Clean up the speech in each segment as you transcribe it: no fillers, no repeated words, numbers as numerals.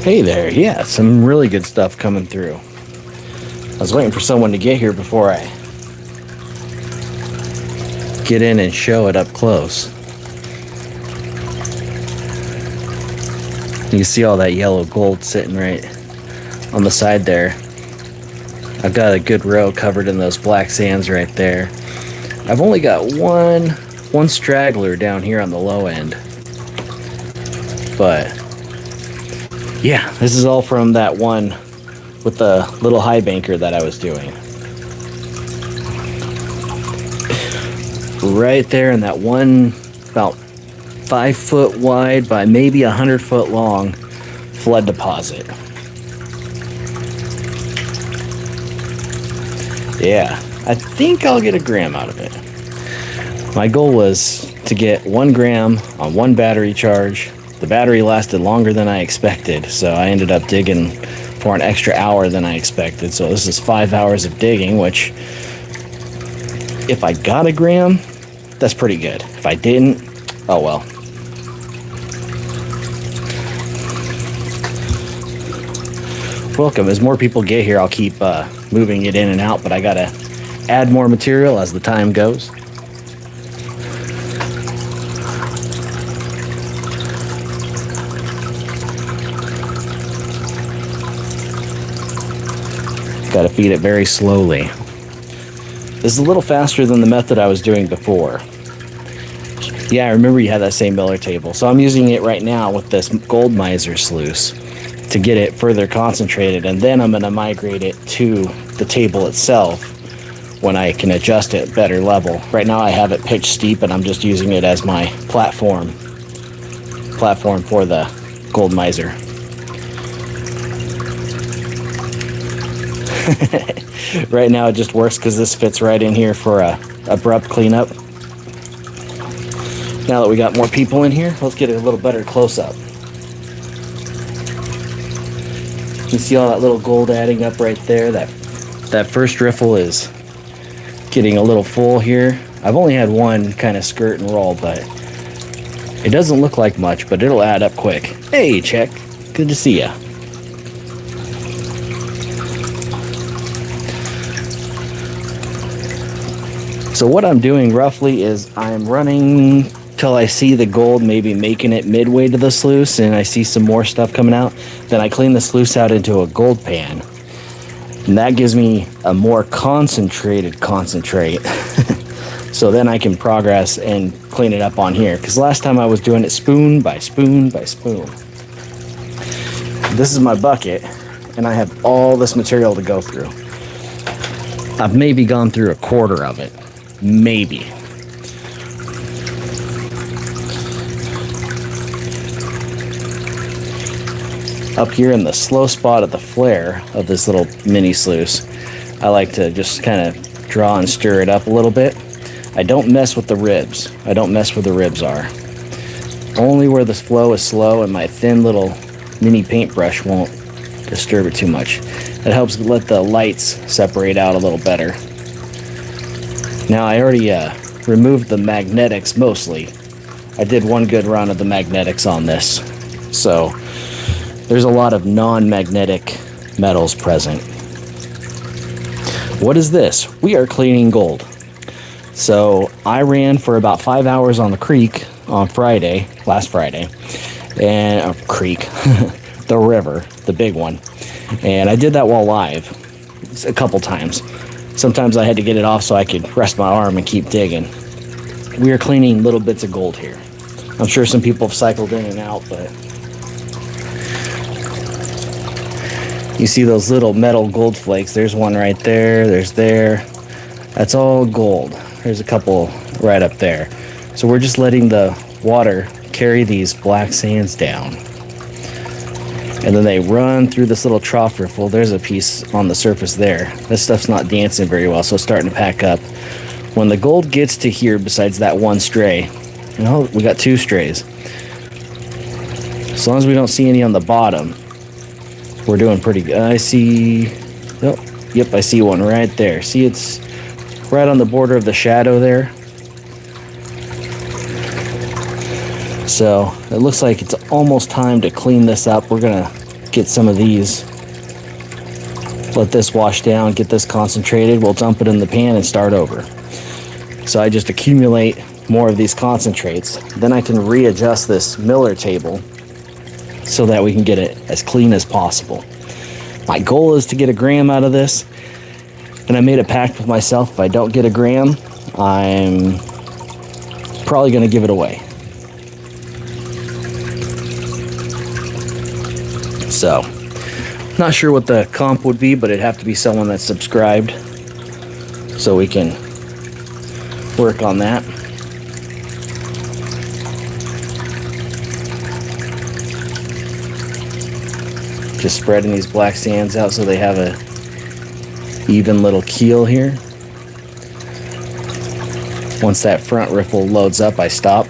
Hey there, yeah, some really good stuff coming through. I was waiting for someone to get here before I get in and show it up close. You can see all that yellow gold sitting right on the side there. I've got a good row covered in those black sands right there. I've only got one straggler down here on the low end. But yeah, this is all from that one with the little high banker that I was doing. Right there in that one about 5 foot wide by maybe 100 foot long flood deposit. Yeah, I think I'll get a gram out of it. My goal was to get 1 gram on 1 battery charge. The battery lasted longer than I expected, so I ended up digging for an extra hour than I expected. So this is 5 hours of digging, which if I got a gram, that's pretty good. If I didn't, oh well. Welcome. As more people get here, I'll keep moving it in and out, but I gotta add more material as the time goes. Gotta feed it very slowly. This is a little faster than the method I was doing before. Yeah, I remember you had that same Miller table. So I'm using it right now with this gold miser sluice to get it further concentrated, and then I'm gonna migrate it to the table itself when I can adjust it better level. Right now I have it pitched steep and I'm just using it as my platform for the gold miser. Right now it just works because this fits right in here for a abrupt cleanup. Now that we got more people in here, let's get a little better close-up. You see all that little gold adding up right there. That first riffle is getting a little full here. I've only had one kind of skirt and roll, but it doesn't look like much, but it'll add up quick. Hey, Check. Good to see ya. So what I'm doing roughly is I'm running till I see the gold maybe making it midway to the sluice and I see some more stuff coming out. Then I clean the sluice out into a gold pan. And that gives me a more concentrated concentrate. So then I can progress and clean it up on here. Because last time I was doing it spoon by spoon by spoon. This is my bucket and I have all this material to go through. I've maybe gone through a quarter of it. Maybe. Up here in the slow spot of the flare of this little mini sluice, I like to just kind of draw and stir it up a little bit. I don't mess with the ribs. I don't mess where the ribs are. Only where the flow is slow and my thin little mini paintbrush won't disturb it too much. It helps let the lights separate out a little better. Now I already removed the magnetics mostly. I did one good run of the magnetics on this. So there's a lot of non-magnetic metals present. What is this? We are cleaning gold. So I ran for about 5 hours on the creek on Friday, last Friday, and the river, the big one. And I did that while live a couple times. Sometimes I had to get it off so I could rest my arm and keep digging. We are cleaning little bits of gold here. I'm sure some people have cycled in and out, but you see those little metal gold flakes. There's one right there. There's there. That's all gold. There's a couple right up there. So we're just letting the water carry these black sands down. And then they run through this little trough riffle. There's a piece on the surface there. This stuff's not dancing very well, so it's starting to pack up. When the gold gets to here, besides that one stray, we got 2 strays. As long as we don't see any on the bottom, we're doing pretty good. I see, oh, yep, I see one right there. See, it's right on the border of the shadow there. So it looks like it's almost time to clean this up. We're gonna get some of these. Let this wash down, get this concentrated. We'll dump it in the pan and start over. So I just accumulate more of these concentrates. Then I can readjust this miller table so that we can get it as clean as possible. My goal is to get a gram out of this, and I made a pact with myself. If I don't get a gram, I'm probably going to give it away. So, not sure what the comp would be, but it'd have to be someone that's subscribed so we can work on that. Just spreading these black sands out so they have a even little keel here. Once that front riffle loads up, I stop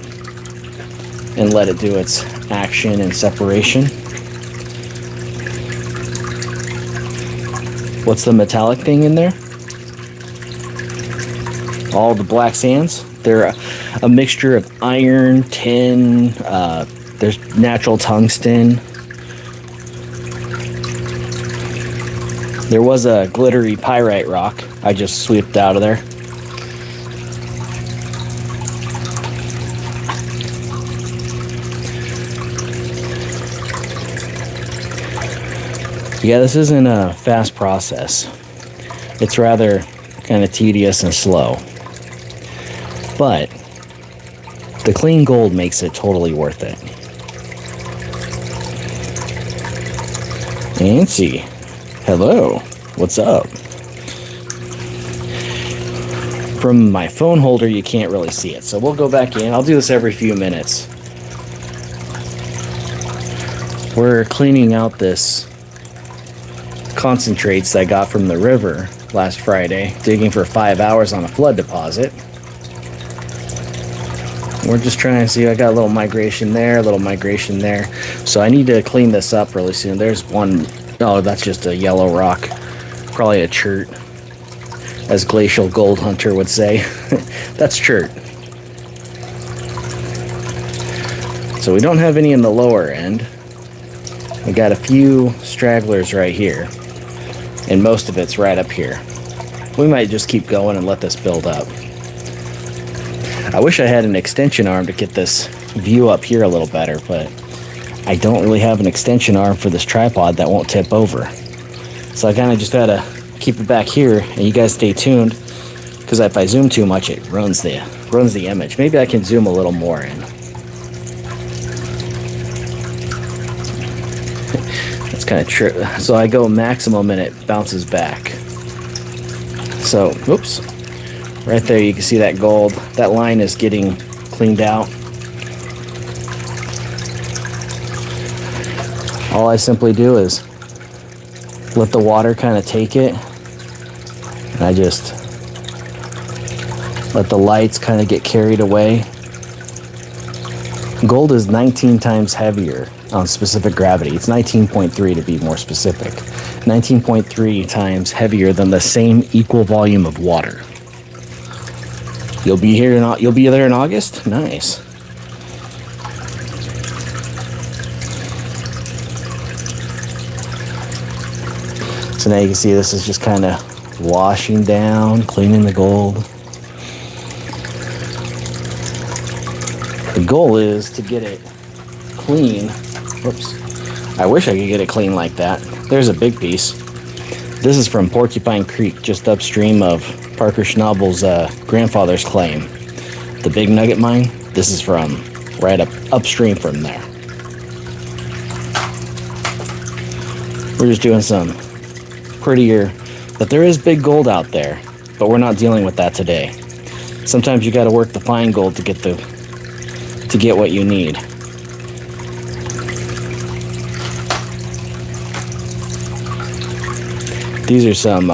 and let it do its action and separation. What's the metallic thing in there? All the black sands. They're a mixture of iron, tin, there's natural tungsten. There was a glittery pyrite rock I just swept out of there. Yeah, this isn't a fast process. It's rather kind of tedious and slow. But the clean gold makes it totally worth it. Nancy, hello, what's up? From my phone holder, you can't really see it. So we'll go back in. I'll do this every few minutes. We're cleaning out this concentrates I got from the river last Friday, digging for 5 hours on a flood deposit. We're just trying to see, I got a little migration there, a little migration there. So I need to clean this up really soon. There's one, oh, that's just a yellow rock. Probably a chert, as Glacial Gold Hunter would say. That's chert. So we don't have any in the lower end. We got a few stragglers right here, and most of it's right up here. We might just keep going and let this build up. I wish I had an extension arm to get this view up here a little better, but I don't really have an extension arm for this tripod that won't tip over. So I kind of just gotta keep it back here, and you guys stay tuned, because if I zoom too much, it runs the image. Maybe I can zoom a little more in. That's kind of true. So I go maximum and it bounces back. So, oops. Right there you can see that gold. That line is getting cleaned out. All I simply do is let the water kind of take it. And I just let the lights kind of get carried away. Gold is 19 times heavier on specific gravity. It's 19.3 to be more specific. 19.3 times heavier than the same equal volume of water. You'll be there in August? Nice. So now you can see this is just kind of washing down, cleaning the gold. The goal is to get it clean. Whoops. I wish I could get it clean like that. There's a big piece. This is from Porcupine Creek, just upstream of Parker Schnabel's grandfather's claim. The Big Nugget Mine, this is from right upstream from there. We're just doing some prettier, but there is big gold out there, but we're not dealing with that today. Sometimes you got to work the fine gold to get what you need. These are some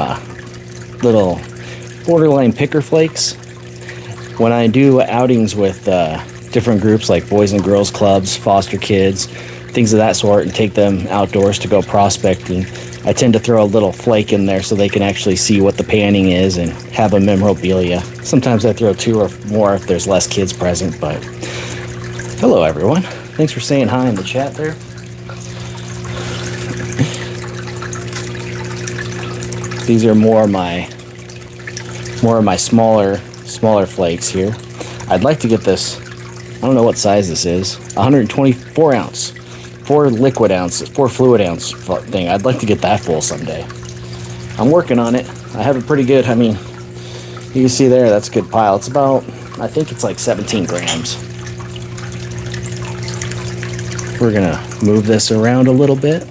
little borderline picker flakes. When I do outings with different groups like Boys and Girls Clubs, foster kids, things of that sort, and take them outdoors to go prospecting, I tend to throw a little flake in there so they can actually see what the panning is and have a memorabilia. Sometimes I throw 2 or more if there's less kids present, but hello everyone. Thanks for saying hi in the chat there. These are more of my smaller flakes here. I'd like to get this, I don't know what size this is, 124 ounce, 4 liquid ounces, 4 fluid ounce thing. I'd like to get that full someday. I'm working on it. I have a pretty good, I mean, you can see there, that's a good pile. It's about, I think it's like 17 grams. We're gonna move this around a little bit.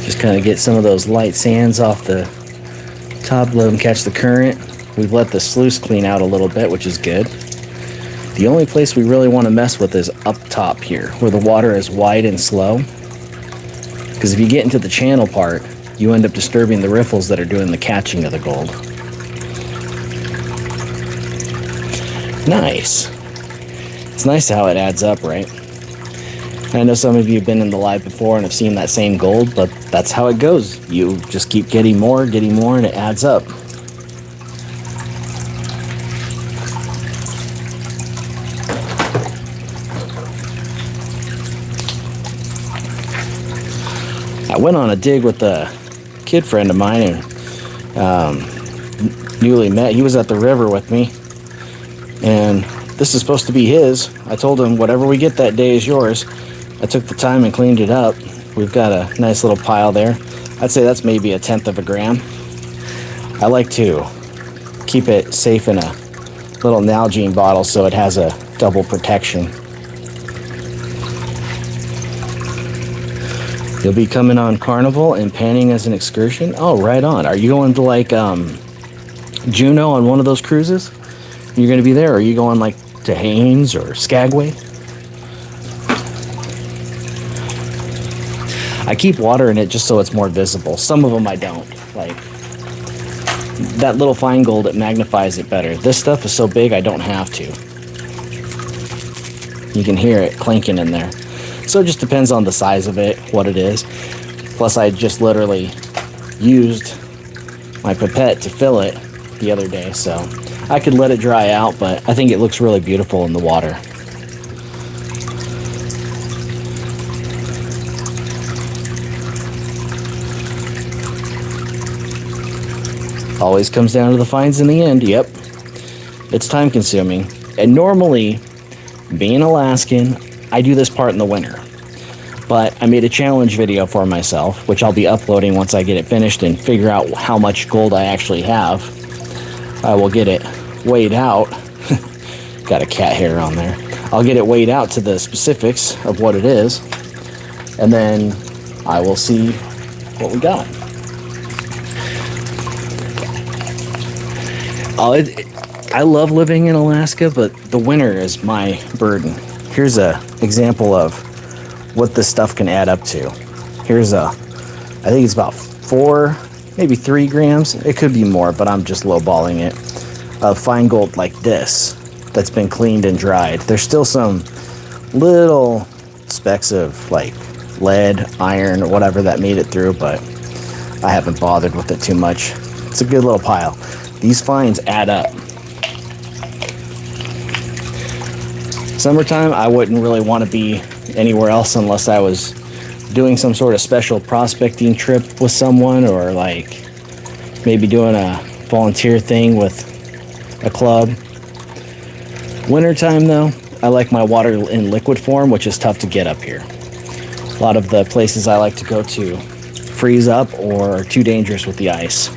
Just kind of get some of those light sands off the top, let them catch the current. We've let the sluice clean out a little bit, which is good. The only place we really want to mess with is up top here, where the water is wide and slow. Because if you get into the channel part, you end up disturbing the riffles that are doing the catching of the gold. Nice. It's nice how it adds up, right? I know some of you have been in the live before and have seen that same gold, but that's how it goes. You just keep getting more, and it adds up. I went on a dig with a kid friend of mine and newly met. He was at the river with me, and this is supposed to be his. I told him whatever we get that day is yours. I took the time and cleaned it up. We've got a nice little pile there. I'd say that's maybe 1/10 of a gram. I like to keep it safe in a little Nalgene bottle so it has a double protection. You'll be coming on Carnival and panning as an excursion? Oh, right on. Are you going to like Juneau on one of those cruises? You're going to be there? Or are you going like to Haines or Skagway? I keep water in it just so it's more visible. Some of them I don't. Like that little fine gold, it magnifies it better. This stuff is so big I don't have to. You can hear it clinking in there. So it just depends on the size of it, what it is. Plus I just literally used my pipette to fill it the other day, so I could let it dry out, but I think it looks really beautiful in the water. Always comes down to the fines in the end. Yep. It's time consuming. And normally, being Alaskan, I do this part in the winter. But I made a challenge video for myself, which I'll be uploading once I get it finished and figure out how much gold I actually have. I will get it weighed out. Got a cat hair on there. I'll get it weighed out to the specifics of what it is. And then I will see what we got. I love living in Alaska, but the winter is my burden. Here's an example of what this stuff can add up to. Here's I think it's about 4, maybe 3 grams. It could be more, but I'm just lowballing it. Of fine gold like this that's been cleaned and dried. There's still some little specks of like lead, iron, or whatever that made it through, but I haven't bothered with it too much. It's a good little pile. These fines add up. Summertime, I wouldn't really want to be anywhere else unless I was doing some sort of special prospecting trip with someone, or like maybe doing a volunteer thing with a club. Wintertime though, I like my water in liquid form, which is tough to get up here. A lot of the places I like to go to freeze up or are too dangerous with the ice.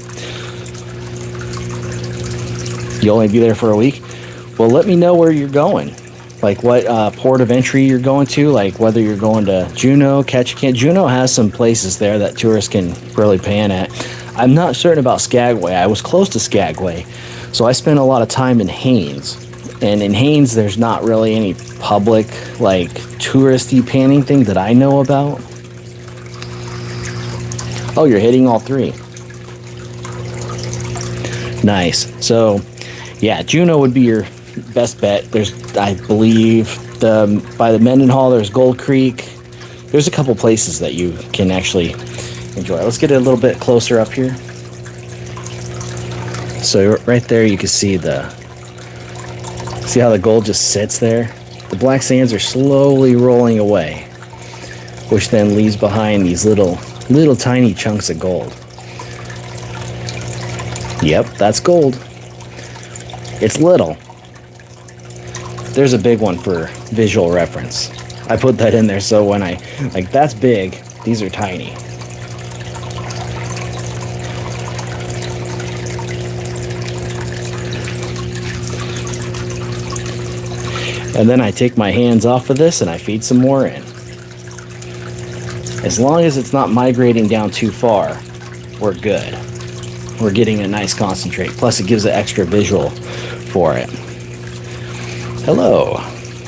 You'll only be there for a week? Well, let me know where you're going. Like what port of entry you're going to, like whether you're going to Juneau, Ketchikan. Juneau has some places there that tourists can really pan at. I'm not certain about Skagway. I was close to Skagway, so I spent a lot of time in Haines. And in Haines, there's not really any public, like, touristy panning thing that I know about. Oh, you're hitting all 3. Nice. So, yeah, Juneau would be your best bet. There's, I believe, by the Mendenhall, there's Gold Creek. There's a couple places that you can actually enjoy. Let's get it a little bit closer up here. So right there you can see see how the gold just sits there? The black sands are slowly rolling away, which then leaves behind these little tiny chunks of gold. Yep, that's gold. It's little. There's a big one for visual reference. I put that in there so when like that's big, these are tiny. And then I take my hands off of this and I feed some more in. As long as it's not migrating down too far, we're good. We're getting a nice concentrate. Plus it gives an extra visual for it. Hello.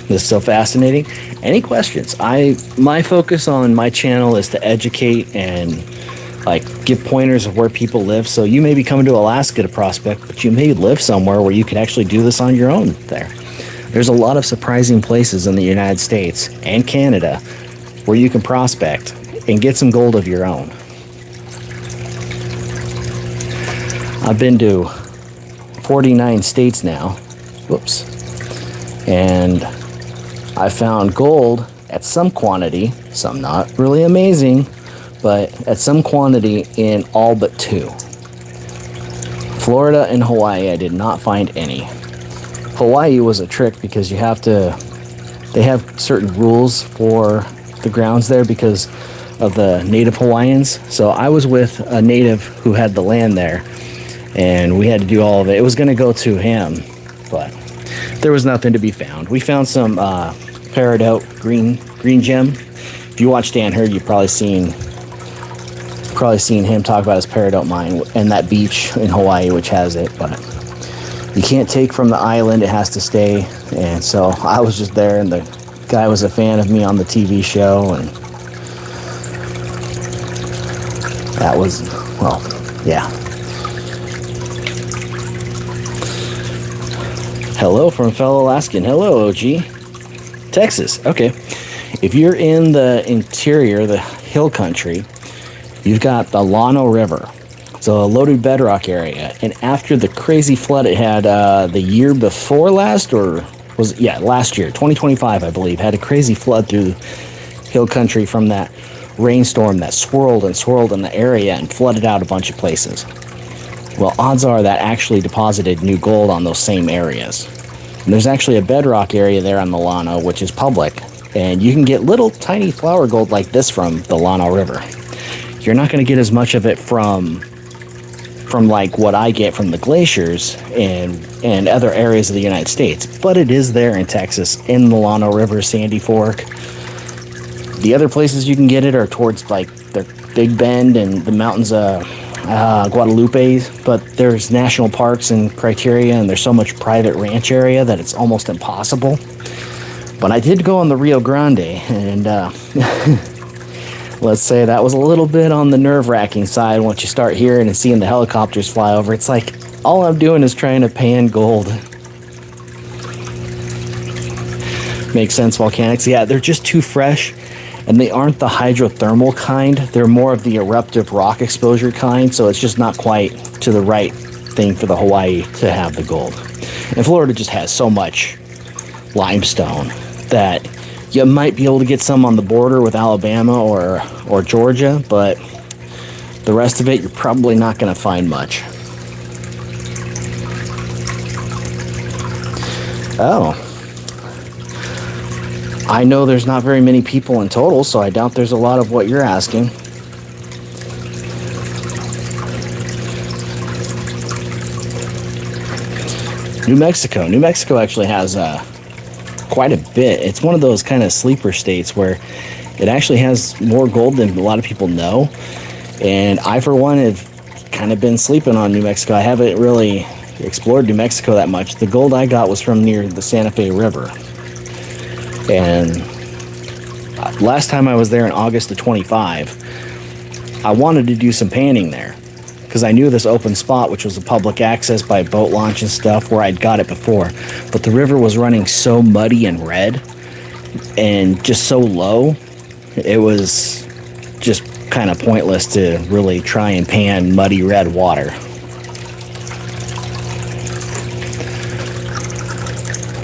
This is so fascinating. Any questions? My focus on my channel is to educate and like give pointers of where people live. So you may be coming to Alaska to prospect, but you may live somewhere where you can actually do this on your own there. There's a lot of surprising places in the United States and Canada where you can prospect and get some gold of your own. I've been to 49 states now. Whoops. And I found gold at some quantity, some not really amazing, but at some quantity in all but 2. Florida and Hawaii, I did not find any. Hawaii was a trick because they have certain rules for the grounds there because of the native Hawaiians. So I was with a native who had the land there and we had to do all of it. It was going to go to him, but there was nothing to be found. We found some peridot green gem. If you watch Dan Hurd, you've probably seen him talk about his peridot mine and that beach in Hawaii which has it, but you can't take from the island, it has to stay. And so I was just there and the guy was a fan of me on the TV show, and that was, well, yeah. Hello from fellow Alaskan. Hello, OG. Texas. Okay. If you're in the interior, the hill country, you've got the Llano River. It's a loaded bedrock area. And after the crazy flood it had the year before last, or was it, yeah, last year, 2025, I believe, had a crazy flood through hill country from that rainstorm that swirled and swirled in the area and flooded out a bunch of places. Well, odds are that actually deposited new gold on those same areas. And there's actually a bedrock area there on the Llano, which is public. And you can get little tiny flower gold like this from the Llano River. You're not going to get as much of it from like what I get from the glaciers and other areas of the United States. But it is there in Texas, in the Llano River, Sandy Fork. The other places you can get it are towards like the Big Bend and the mountains of Guadalupe, but there's national parks and criteria, and there's so much private ranch area that it's almost impossible. But I did go on the Rio Grande, and let's say that was a little bit on the nerve-wracking side. Once you start hearing and seeing the helicopters fly over, it's like all I'm doing is trying to pan gold. Makes sense, volcanics? Yeah, they're just too fresh. And they aren't the hydrothermal kind. They're more of the eruptive rock exposure kind, so it's just not quite to the right thing for the Hawaii to have the gold. And Florida just has so much limestone that you might be able to get some on the border with Alabama or Georgia, but the rest of it, you're probably not going to find much. Oh. I know there's not very many people in total, so I doubt there's a lot of what you're asking. New Mexico. New Mexico actually has quite a bit. It's one of those kind of sleeper states where it actually has more gold than a lot of people know. And I, for one, have kind of been sleeping on New Mexico. I haven't really explored New Mexico that much. The gold I got was from near the Santa Fe River. And last time I was there in August of 25, I wanted to do some panning there because I knew this open spot, which was a public access by boat launch and stuff, where I'd got it before. But the river was running so muddy and red and just so low, it was just kind of pointless to really try and pan muddy red water.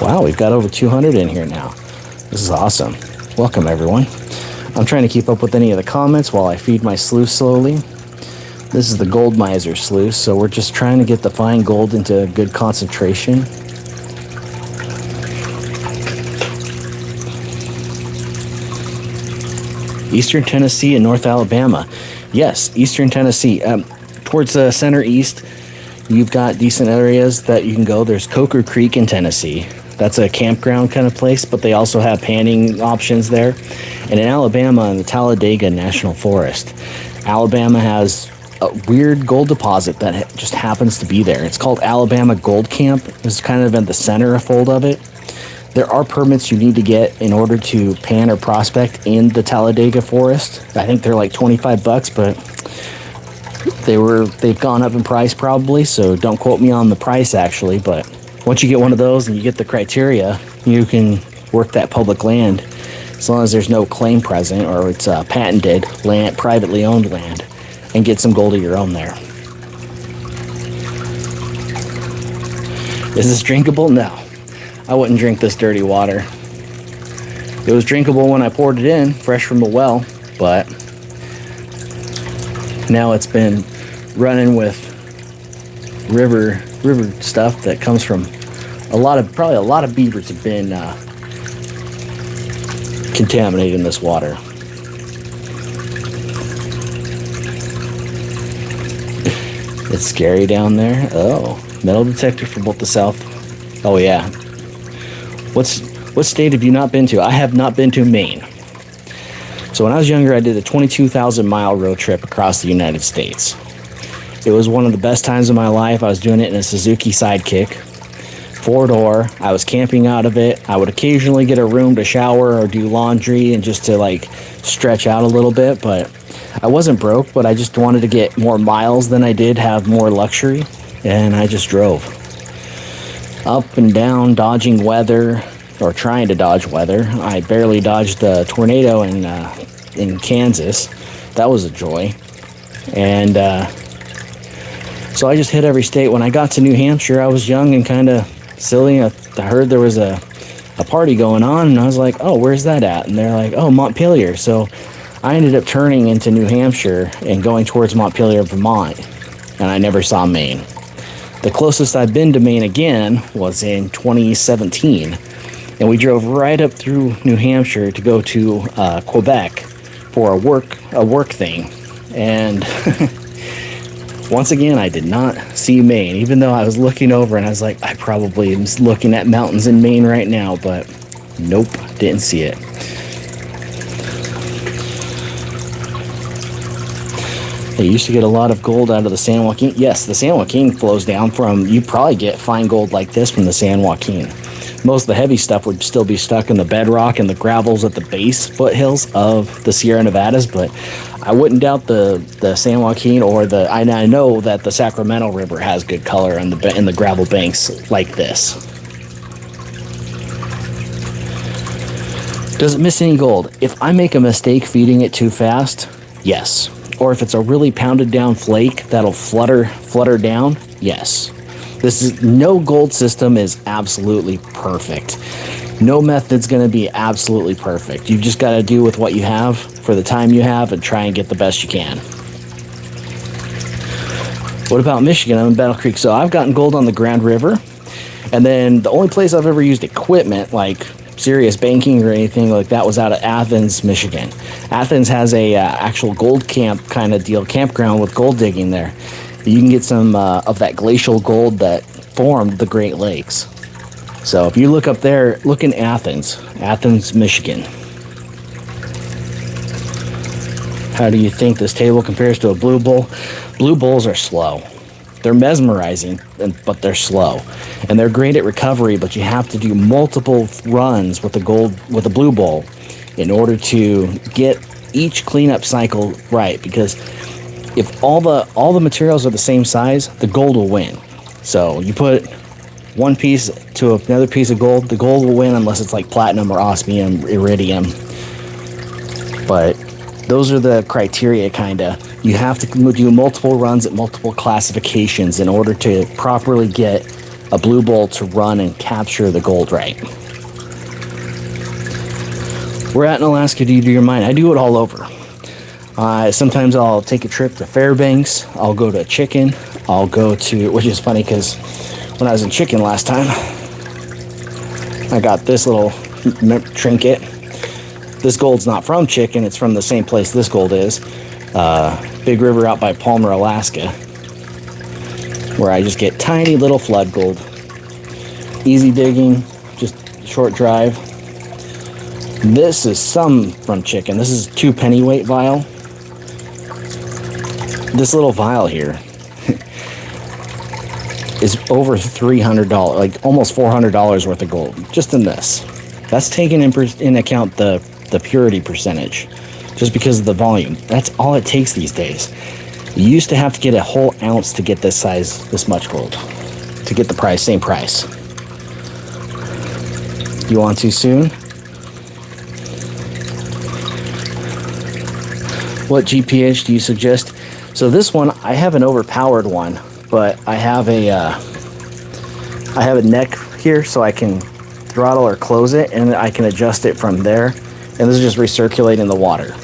Wow, we've got over 200 in here now. This is awesome. Welcome, everyone. I'm trying to keep up with any of the comments while I feed my sluice slowly. This is the gold miser sluice, so we're just trying to get the fine gold into good concentration. Eastern Tennessee and North Alabama. Yes, Eastern Tennessee. Towards the center east, you've got decent areas that you can go. There's Coker Creek in Tennessee. That's a campground kind of place, but they also have panning options there. And in Alabama, in the Talladega National Forest, Alabama has a weird gold deposit that just happens to be there. It's called Alabama Gold Camp. It's kind of in the center fold of it. There are permits you need to get in order to pan or prospect in the Talladega Forest. I think they're like $25, but they've gone up in price probably, so don't quote me on the price actually, but once you get one of those and you get the criteria, you can work that public land as long as there's no claim present or it's patented land, privately owned land, and get some gold of your own there. Is this drinkable? No. I wouldn't drink this dirty water. It was drinkable when I poured it in, fresh from the well, but now it's been running with river stuff that comes from probably a lot of beavers have been contaminating this water. It's scary down there. Oh, metal detector for both the south. Oh yeah. What state have you not been to? I have not been to Maine. So when I was younger, I did a 22,000 mile road trip across the United States. It was one of the best times of my life. I was doing it in a Suzuki Sidekick, 4-door. I was camping out of it. I would occasionally get a room to shower or do laundry and just to like stretch out a little bit, but I wasn't broke, but I just wanted to get more miles than I did have more luxury, and I just drove up and down, dodging weather, or trying to dodge weather. I barely dodged the tornado in Kansas. That was a joy. And so I just hit every state. When I got to New Hampshire, I was young and kind of silly. I heard there was a party going on, and I was like, oh, where's that at? And they're like, oh, Montpelier. So I ended up turning into New Hampshire and going towards Montpelier, Vermont, and I never saw Maine. The closest I've been to Maine again was in 2017, and we drove right up through New Hampshire to go to Quebec for a work thing. And once again, I did not see Maine, even though I was looking over and I was like, I probably am looking at mountains in Maine right now, but nope, didn't see it. They used to get a lot of gold out of the San Joaquin. Yes, the San Joaquin flows down from, you probably get fine gold like this from the San Joaquin. Most of the heavy stuff would still be stuck in the bedrock and the gravels at the base foothills of the Sierra Nevadas, but I wouldn't doubt the San Joaquin or I know that the Sacramento River has good color in the gravel banks like this. Does it miss any gold? If I make a mistake feeding it too fast, yes. Or if it's a really pounded down flake that'll flutter down, yes. No gold system is absolutely perfect. No method's going to be absolutely perfect. You've just got to do with what you have for the time you have and try and get the best you can. What about Michigan? I'm in Battle Creek. So I've gotten gold on the Grand River. And then the only place I've ever used equipment, like serious banking or anything like that, was out of Athens, Michigan. Athens has a actual gold camp kind of deal, campground with gold digging there. You can get some of that glacial gold that formed the Great Lakes. So if you look up there, look in Athens, Michigan. How do you think this table compares to a blue bull? Blue bulls are slow. They're mesmerizing, but they're slow. And they're great at recovery, but you have to do multiple runs with the blue bull in order to get each cleanup cycle right, because if all the materials are the same size, the gold will win. So you put one piece to another piece of gold, the gold will win unless it's like platinum or osmium, iridium. But those are the criteria, kinda. You have to do multiple runs at multiple classifications in order to properly get a blue bull to run and capture the gold right. We're at in Alaska. Do you do your mine? I do it all over. Sometimes I'll take a trip to Fairbanks. I'll go to Chicken. I'll go to, which is funny because when I was in Chicken last time, I got this little trinket. This gold's not from Chicken. It's from the same place this gold is. Big River out by Palmer, Alaska, where I just get tiny little flood gold. Easy digging, just short drive. This is some from Chicken. This is 2 pennyweight vial. This little vial here is over $300, like almost $400 worth of gold, just in this. That's taking in account the purity percentage, just because of the volume. That's all it takes these days. You used to have to get a whole ounce to get this size, this much gold, to get the price, same price. You want to soon? What GPH do you suggest? So this one, I have an overpowered one, but I have a neck here so I can throttle or close it, and I can adjust it from there. And this is just recirculating the water.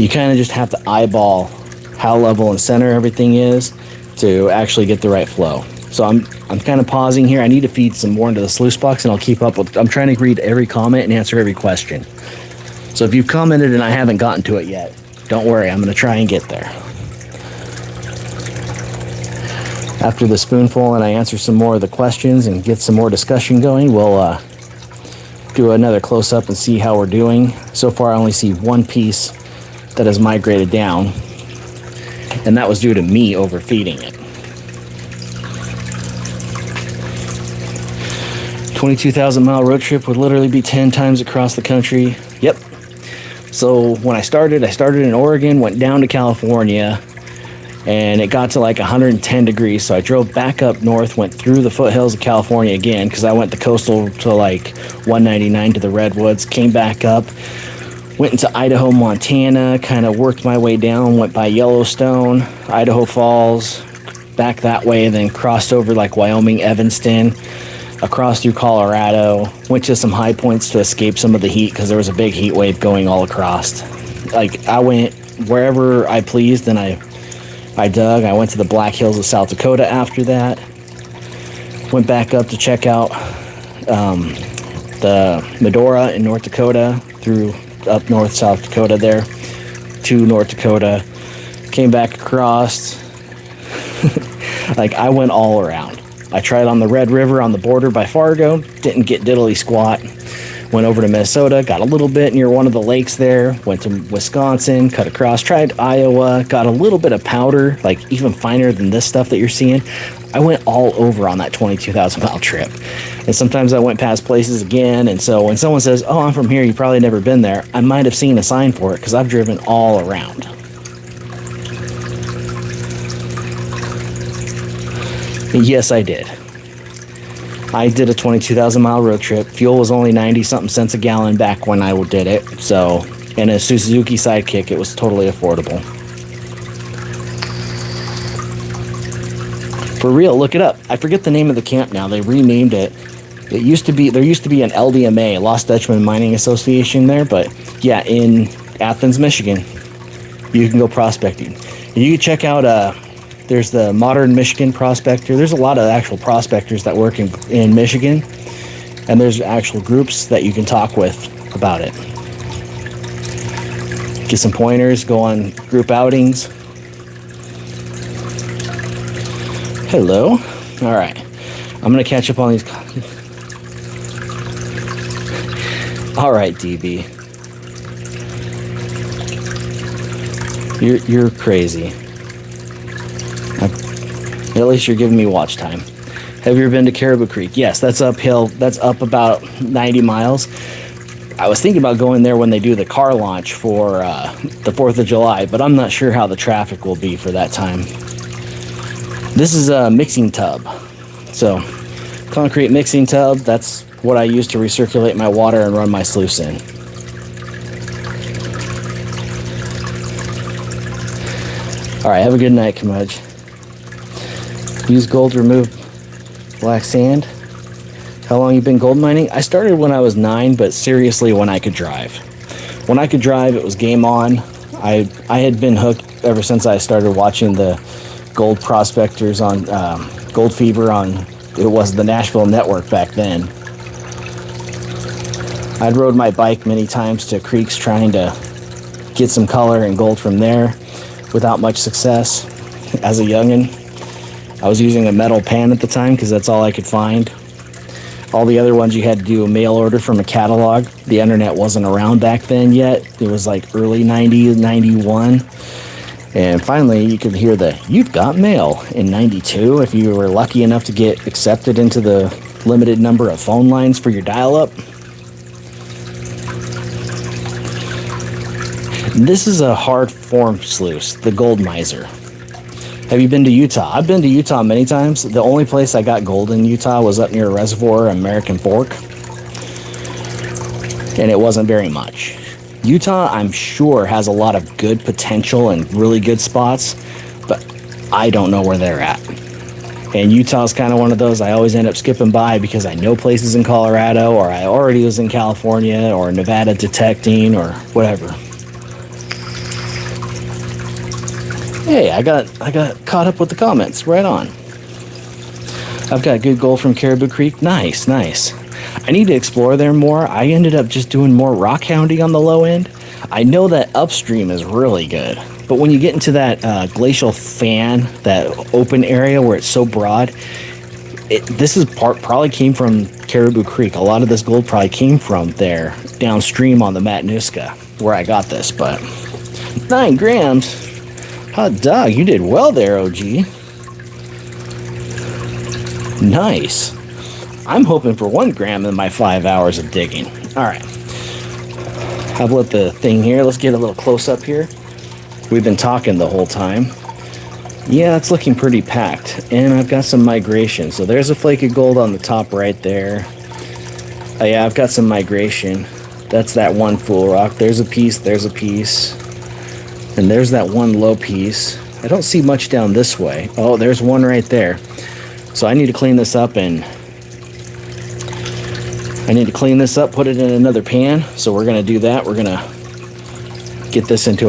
You kind of just have to eyeball how level and center everything is to actually get the right flow. So I'm kind of pausing here. I need to feed some more into the sluice box, and I'll keep up with. I'm trying to read every comment and answer every question. So if you've commented and I haven't gotten to it yet, don't worry, I'm going to try and get there. After the spoonful and I answer some more of the questions and get some more discussion going, we'll do another close-up and see how we're doing. So far I only see one piece that has migrated down, and that was due to me overfeeding it. 22,000 mile road trip would literally be 10 times across the country. Yep. So when I started in Oregon, went down to California, and it got to like 110 degrees. So I drove back up north, went through the foothills of California again, because I went the coastal to like 199 to the Redwoods, came back up, went into Idaho, Montana, kind of worked my way down, went by Yellowstone, Idaho Falls, back that way, then crossed over like Wyoming, Evanston, across through Colorado, went to some high points to escape some of the heat because there was a big heat wave going all across. Like I went wherever I pleased, and I dug. I went to the Black Hills of South Dakota after that. Went back up to check out the Medora in North Dakota, through up north South Dakota there to North Dakota. Came back across. Like I went all around. I tried on the Red River on the border by Fargo, didn't get diddly squat. Went over to Minnesota, got a little bit near one of the lakes there, went to Wisconsin, cut across, tried Iowa, got a little bit of powder, like even finer than this stuff that you're seeing. I went all over on that 22,000 mile trip. And sometimes I went past places again, and so when someone says, oh, I'm from here, you've probably never been there, I might have seen a sign for it because I've driven all around. Yes, I did. I did a 22,000 mile road trip. Fuel was only 90 something cents a gallon back when I did it. So, and a Suzuki Sidekick, it was totally affordable. For real, look it up. I forget the name of the camp now. They renamed it. There used to be an LDMA, Lost Dutchman Mining Association there, but yeah, in Athens, Michigan, you can go prospecting. And you can check out there's the Modern Michigan Prospector. There's a lot of actual prospectors that work in Michigan, and there's actual groups that you can talk with about it. Get some pointers, go on group outings. Hello. All right. I'm going to catch up on these. All right, DB. You're crazy. At least you're giving me watch time. Have you ever been to Caribou Creek? Yes, that's uphill. That's up about 90 miles. I was thinking about going there when they do the car launch for the 4th of July, but I'm not sure how the traffic will be for that time. This is a mixing tub. So, concrete mixing tub, that's what I use to recirculate my water and run my sluice in. All right, have a good night, Kamudge. Use gold to remove black sand. How long you been gold mining? I started when I was 9, but seriously when I could drive. When I could drive, it was game on. I had been hooked ever since I started watching the gold prospectors on Gold Fever on, it was the Nashville Network back then. I'd rode my bike many times to creeks trying to get some color and gold from there without much success as a youngin'. I was using a metal pan at the time because that's all I could find. All the other ones you had to do a mail order from a catalog. The internet wasn't around back then yet. It was like early 90, 91. And finally you could hear the "you've got mail" in 92 if you were lucky enough to get accepted into the limited number of phone lines for your dial-up. This is a hard form sluice, the Gold Miser. Have you been to Utah? I've been to Utah many times. The only place I got gold in Utah was up near a reservoir, American Fork. And it wasn't very much. Utah, I'm sure, has a lot of good potential and really good spots, but I don't know where they're at. And Utah's kind of one of those I always end up skipping by because I know places in Colorado, or I already was in California or Nevada detecting or whatever. Hey, I got caught up with the comments. Right on. I've got good gold from Caribou Creek. Nice, nice. I need to explore there more. I ended up just doing more rock hounding on the low end. I know that upstream is really good, but when you get into that glacial fan, that open area where it's so broad, this is probably came from Caribou Creek. A lot of this gold probably came from there downstream on the Matanuska where I got this, but 9 grams. Hot dog, you did well there, OG. Nice. I'm hoping for 1 gram in my 5 hours of digging. All right. I've lit the thing here. Let's get a little close up here. We've been talking the whole time. Yeah, it's looking pretty packed. And I've got some migration. So there's a flake of gold on the top right there. Oh, yeah, I've got some migration. That's that one full rock. There's a piece. There's a piece. And there's that one low piece. I don't see much down this way. Oh, there's one right there. So I need to clean this up and put it in another pan. So we're gonna do that. We're gonna get this into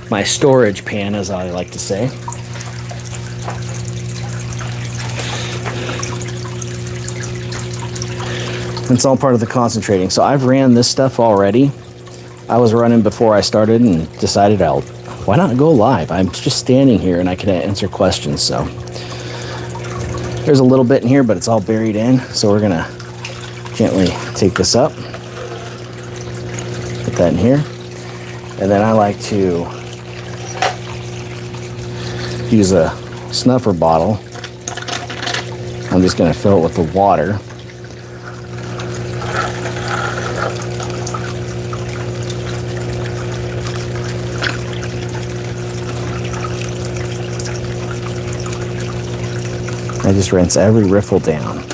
my storage pan, as I like to say. It's all part of the concentrating. So I've ran this stuff already. I was running before I started and decided why not go live? I'm just standing here and I can answer questions. So there's a little bit in here, but it's all buried in. So we're gonna gently take this up, put that in here. And then I like to use a snuffer bottle. I'm just gonna fill it with the water. I just rinse every riffle down.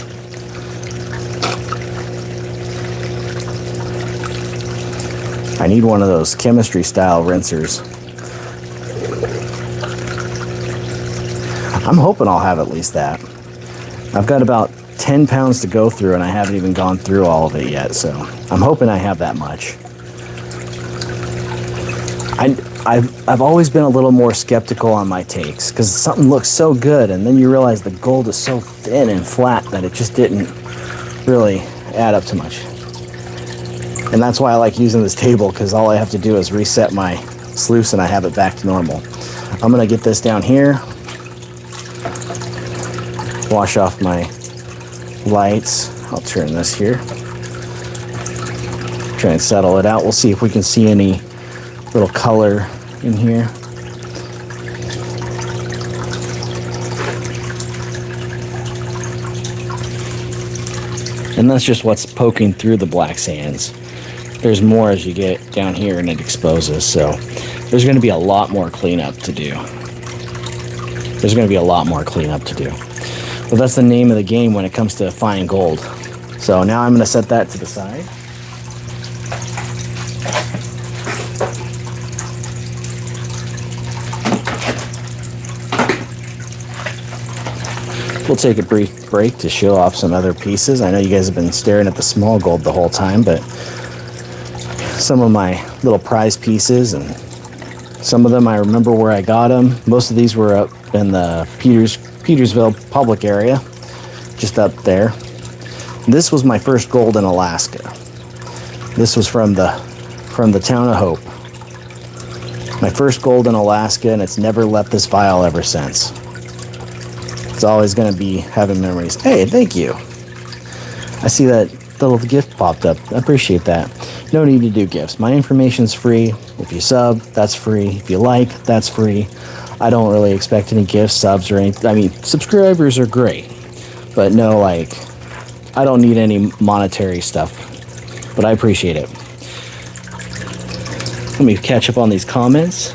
I need one of those chemistry style rinsers. I'm hoping I'll have at least that. I've got about 10 pounds to go through and I haven't even gone through all of it yet, so I'm hoping I have that much. I've always been a little more skeptical on my takes because something looks so good and then you realize the gold is so thin and flat that it just didn't really add up to much. And that's why I like using this table, because all I have to do is reset my sluice and I have it back to normal. I'm gonna get this down here, wash off my lights. I'll turn this here, try and settle it out. We'll see if we can see any little color in here. And that's just what's poking through the black sands. There's more as you get down here and it exposes, so there's going to be a lot more cleanup to do. There's going to be a lot more cleanup to do. But that's the name of the game when it comes to fine gold. So now I'm going to set that to the side. We'll take a brief break to show off some other pieces. I know you guys have been staring at the small gold the whole time, but some of my little prize pieces, and some of them I remember where I got them. Most of these were up in the Petersville public area, just up there. This was my first gold in Alaska. This was from the town of Hope. My first gold in Alaska, and it's never left this vial ever since. It's always going to be having memories. Hey, thank you. I see that little gift popped up. I appreciate that. No need to do gifts. My information's free. If you sub, that's free. If you like, that's free. I don't really expect any gifts, subs, or anything. I mean, subscribers are great, but no, like, I don't need any monetary stuff, but I appreciate it. Let me catch up on these comments.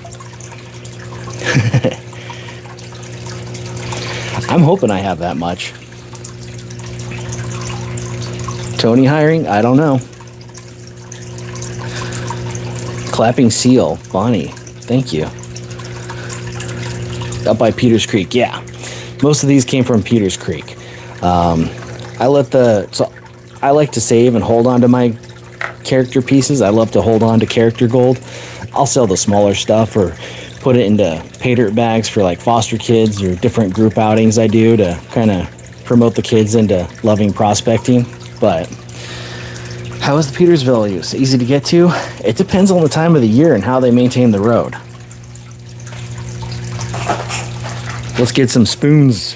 I'm hoping I have that much. Tony hiring? I don't know. Clapping Seal. Bonnie. Thank you. Up by Peters Creek. Yeah. Most of these came from Peters Creek. I like to save and hold on to my character pieces. I love to hold on to character gold. I'll sell the smaller stuff or put it into pay dirt bags for like foster kids or different group outings I do to kind of promote the kids into loving prospecting. But how is the Petersville use? Easy to get to? It depends on the time of the year and how they maintain the road. Let's get some spoons.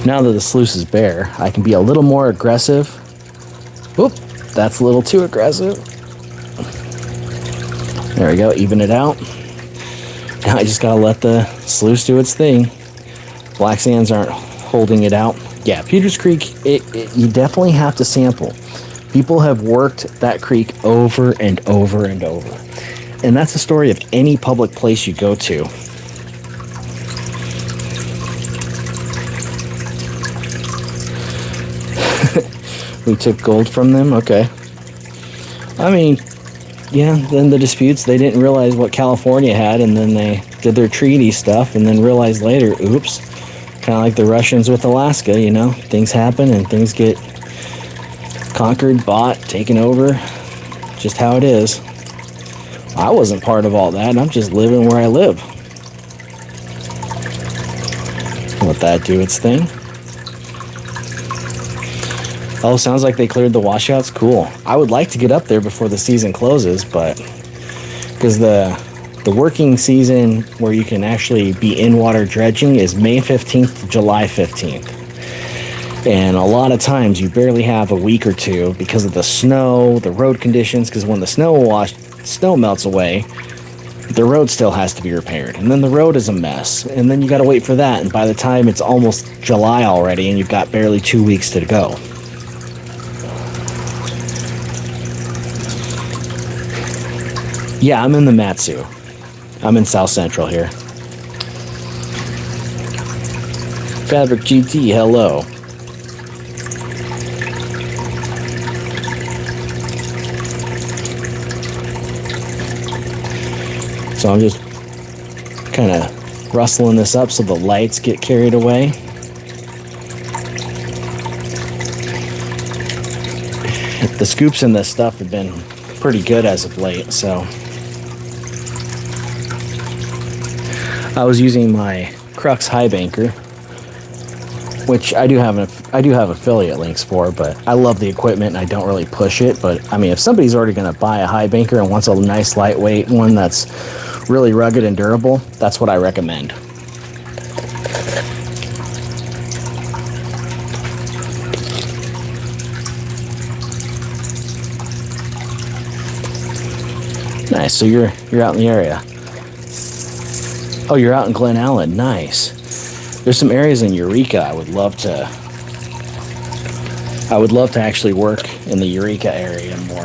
Now that the sluice is bare, I can be a little more aggressive. Whoop, that's a little too aggressive. There we go, even it out. Now I just gotta let the sluice do its thing. Black sands aren't holding it out. Yeah, Peters Creek, you definitely have to sample. People have worked that creek over and over and over. And that's the story of any public place you go to. We took gold from them? Okay. I mean, yeah, then the disputes, they didn't realize what California had, and then they did their treaty stuff, and then realized later, oops, kind of like the Russians with Alaska, you know, things happen and things get conquered, bought, taken over, just how it is. I wasn't part of all that, I'm just living where I live. Let that do its thing. Oh, sounds like they cleared the washouts. Cool. I would like to get up there before the season closes, but because the working season where you can actually be in water dredging is May 15th to July 15th. And a lot of times you barely have a week or two because of the snow, the road conditions, because when the snow melts away, the road still has to be repaired. And then the road is a mess. And then you got to wait for that. And by the time it's almost July already and you've got barely 2 weeks to go. Yeah, I'm in the Matsu. I'm in South Central here. Fabric GT, hello. So I'm just kind of rustling this up so the lights get carried away. The scoops in this stuff have been pretty good as of late, so I was using my Crux high banker, which I do have affiliate links for, but I love the equipment and I don't really push it. But I mean, if somebody's already going to buy a high banker and wants a nice lightweight one that's really rugged and durable, that's what I recommend. Nice. So you're out in the area. Oh, you're out in Glen Allen. Nice. There's some areas in Eureka I would love to actually work in the Eureka area more.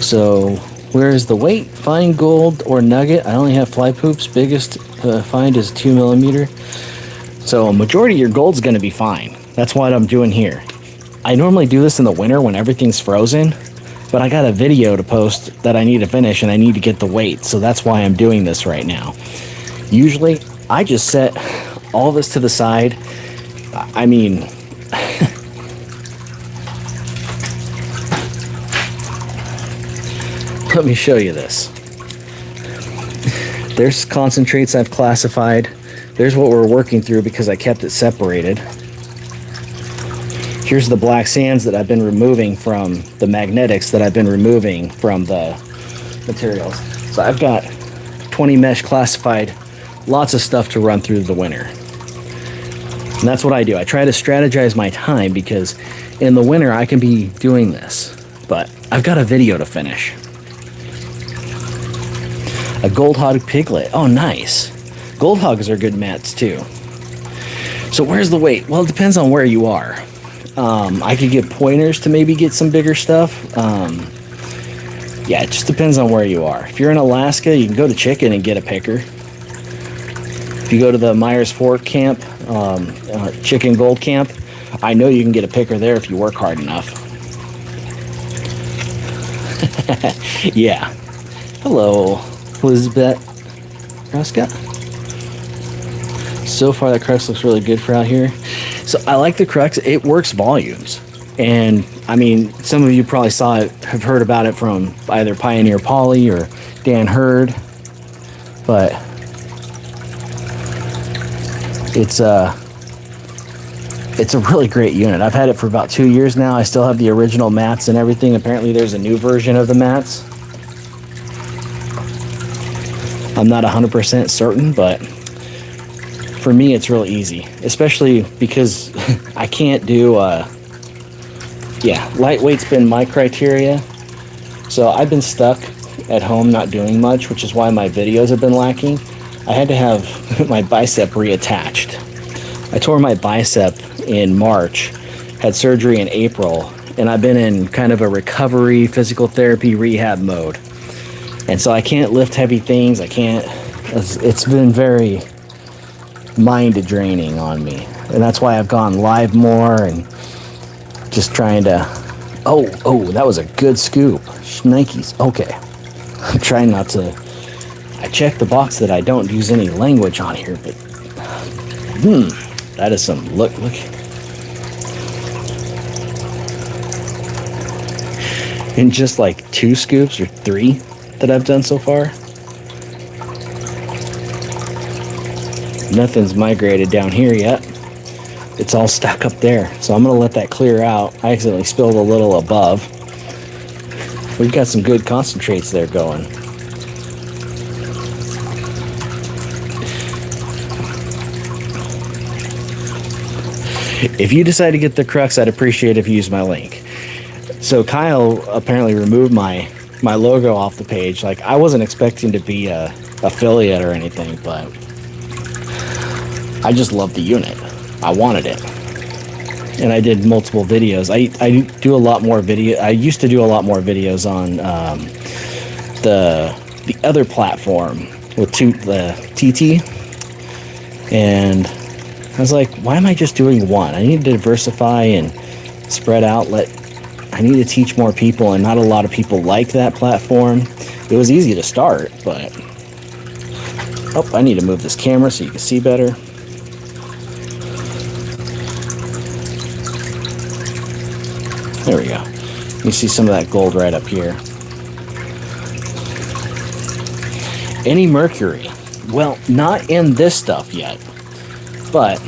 So, where is the weight? Fine gold or nugget? I only have fly poops. Biggest find is 2 millimeter. So a majority of your gold's going to be fine. That's what I'm doing here. I normally do this in the winter when everything's frozen, but I got a video to post that I need to finish, and I need to get the weight, so that's why I'm doing this right now. Usually, I just set all this to the side. I mean, let me show you this. There's concentrates I've classified. There's what we're working through because I kept it separated. Here's the black sands that I've been removing from the magnetics that I've been removing from the materials. So I've got 20 mesh classified, lots of stuff to run through the winter. And that's what I do. I try to strategize my time because in the winter I can be doing this, but I've got a video to finish. A gold hog piglet. Oh, nice. Gold hogs are good mats too. So where's the weight? Well, it depends on where you are. I could get pointers to maybe get some bigger stuff. Yeah, it just depends on where you are. If you're in Alaska, you can go to Chicken and get a picker. If you go to the Myers Fork camp, Chicken Gold Camp, I know you can get a picker there if you work hard enough. Yeah. Hello, Elizabeth. Ruska. So far, the crux looks really good for out here. So I like the crux. It works volumes. And I mean, some of you probably saw it, have heard about it from either Pioneer Poly or Dan Hurd. But it's a really great unit. I've had it for about 2 years now. I still have the original mats and everything. Apparently there's a new version of the mats. I'm not 100% certain, but for me it's real easy, especially because I can't do lightweight's been my criteria. So I've been stuck at home not doing much, which is why my videos have been lacking. I had to have my bicep reattached. I tore my bicep in March, had surgery in April, and I've been in kind of a recovery, physical therapy, rehab mode. And so I can't lift heavy things. It's been very mind draining on me. And that's why I've gone live more and just trying to... Oh, that was a good scoop. Shnikes. Okay. I'm trying not to... I checked the box that I don't use any language on here, but... that is some... Look. In just like 2 scoops or 3 that I've done so far. Nothing's migrated down here yet. It's all stuck up there. So I'm going to let that clear out. I accidentally spilled a little above. We've got some good concentrates there going. If you decide to get the crux, I'd appreciate if you use my link. So Kyle apparently removed my logo off the page. Like, I wasn't expecting to be a affiliate or anything, but I just loved the unit. I wanted it. And I did multiple videos. I do a lot more video. I used to do a lot more videos on the other platform with the TT. And I was like, why am I just doing one? I need to diversify and spread out. I need to teach more people, and not a lot of people like that platform. It was easy to start, but... Oh, I need to move this camera so you can see better. There we go. You see some of that gold right up here. Any Mercury? Well, not in this stuff yet, but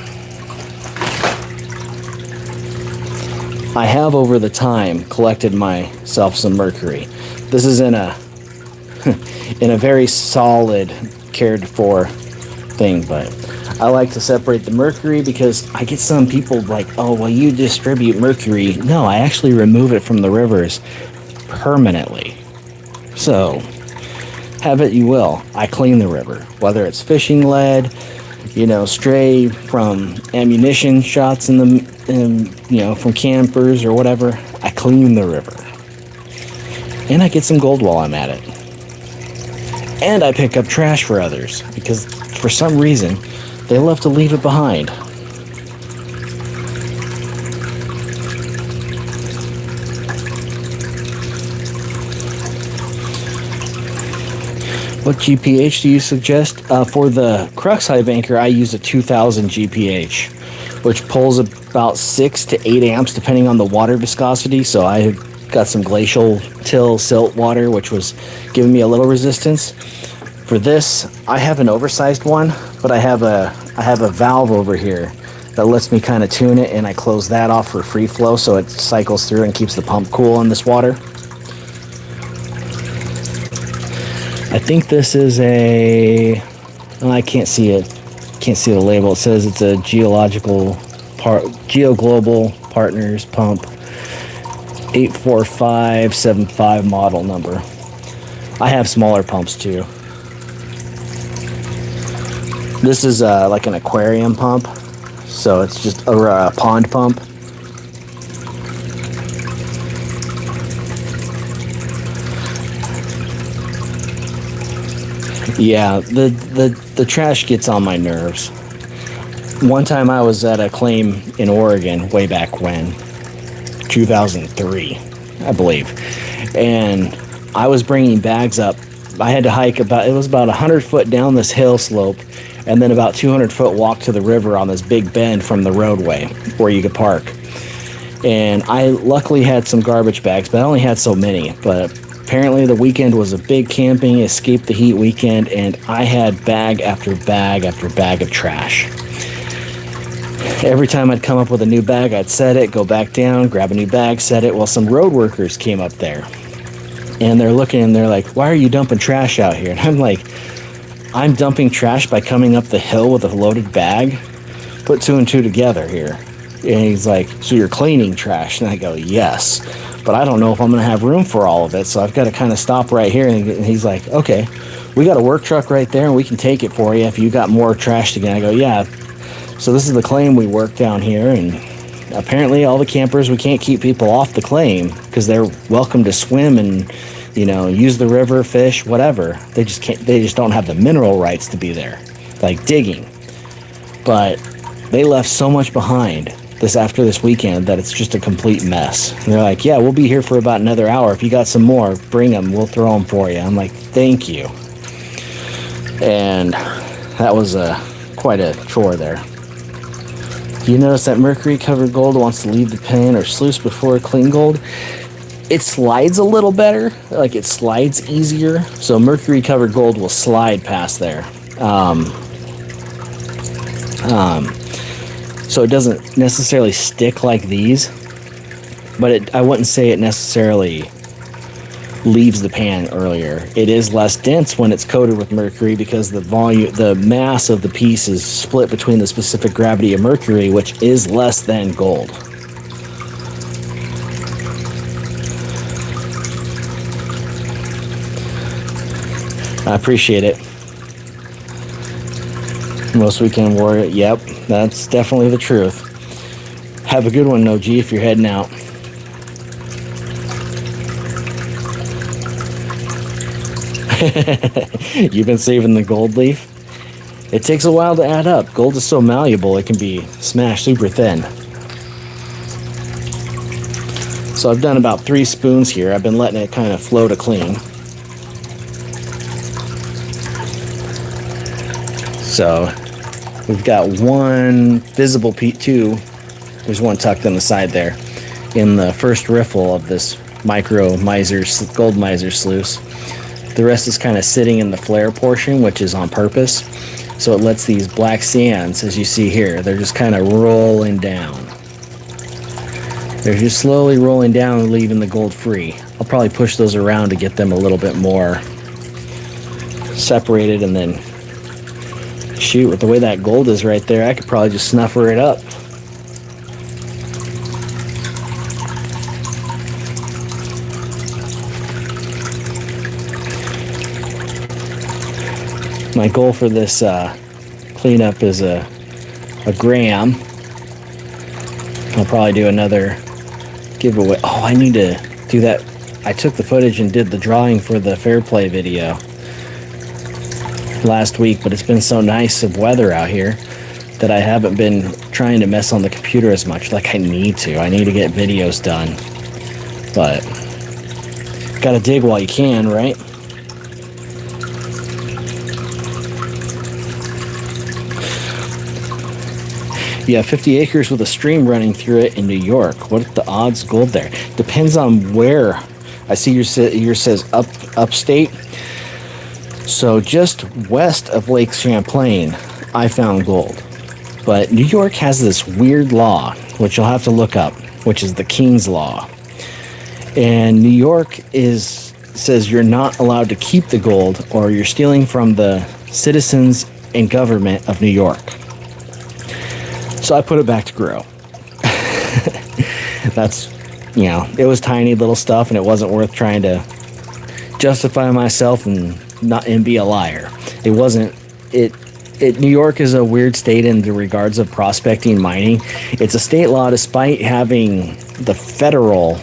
I have over the time collected myself some Mercury. This is in a very solid, cared for thing, but I like to separate the Mercury because I get some people like, oh, well, you distribute Mercury. No, I actually remove it from the rivers permanently. So, have it you will. I clean the river, whether it's fishing lead, stray from ammunition shots from campers or whatever. I clean the river. And I get some gold while I'm at it. And I pick up trash for others because for some reason they love to leave it behind. What GPH do you suggest? For the crux hive anchor, I use a 2000 GPH, which pulls about 6 to 8 amps depending on the water viscosity. So I got some glacial till silt water, which was giving me a little resistance. For this, I have an oversized one, but I have a valve over here that lets me kind of tune it, and I close that off for free flow so it cycles through and keeps the pump cool in this water. I think this is a, oh, I can't see it. Can't see the label. It says it's a GeoGlobal Partners pump, 84575 model number. I have smaller pumps too. This is like an aquarium pump, so it's just a pond pump. Yeah, the trash gets on my nerves. One time I was at a claim in Oregon way back when, 2003, I believe, and I was bringing bags up. I had to hike it was about 100 foot down this hill slope, and then about 200 foot walk to the river on this big bend from the roadway where you could park. And I luckily had some garbage bags, but I only had so many. But apparently the weekend was a big camping, escape the heat weekend, and I had bag after bag after bag of trash. Every time I'd come up with a new bag, I'd set it, go back down, grab a new bag, set it. Well, some road workers came up there, and they're looking, and they're like, "Why are you dumping trash out here?" And I'm like, "I'm dumping trash by coming up the hill with a loaded bag." Put two and two together here. And he's like, "So you're cleaning trash?" And I go, "Yes, but I don't know if I'm going to have room for all of it, so I've got to kind of stop right here." And he's like, "Okay, we got a work truck right there, and we can take it for you if you got more trash to get." I go, "Yeah." So this is the claim we work down here, and apparently all the campers, we can't keep people off the claim because they're welcome to swim and, you know, use the river, fish, whatever. They just can't. They just don't have the mineral rights to be there, like digging. But they left so much behind after this weekend that it's just a complete mess. And they're like, "Yeah, we'll be here for about another hour. If you got some more, bring them. We'll throw them for you." I'm like, "Thank you." And that was quite a chore there. You notice that Mercury covered gold wants to leave the pan or sluice before clean gold. It slides a little better, like it slides easier. So Mercury covered gold will slide past there. So it doesn't necessarily stick like these, but I wouldn't say it necessarily leaves the pan earlier. It is less dense when it's coated with mercury because the mass of the piece is split between the specific gravity of mercury, which is less than gold. I appreciate it. Most weekend warrior. Yep, that's definitely the truth. Have a good one, No G, if you're heading out. You've been saving the gold leaf? It takes a while to add up. Gold is so malleable, it can be smashed super thin. So I've done about 3 spoons here. I've been letting it kind of flow to clean. So we've got one visible peat too. There's one tucked in the side there in the first riffle of this micro gold miser sluice. The rest is kind of sitting in the flare portion, which is on purpose. So it lets these black sands, as you see here, they're just kind of rolling down. They're just slowly rolling down and leaving the gold free. I'll probably push those around to get them a little bit more separated, and then shoot, with the way that gold is right there, I could probably just snuffer it up. My goal for this cleanup is a gram. I'll probably do another giveaway. Oh, I need to do that. I took the footage and did the drawing for the Fair Play video last week, but it's been so nice of weather out here that I haven't been trying to mess on the computer as much. Like I need to get videos done, but gotta dig while you can, right? You have 50 acres with a stream running through it in New York. What are the odds gold there? Depends on where. I see yours says upstate. So just west of Lake Champlain, I found gold. But New York has this weird law, which you'll have to look up, which is the King's Law. And New York says you're not allowed to keep the gold, or you're stealing from the citizens and government of New York. So I put it back to grow. That's, it was tiny little stuff, and it wasn't worth trying to justify myself and be a liar. It wasn't. New York is a weird state in the regards of prospecting, mining. It's a state law, despite having the federal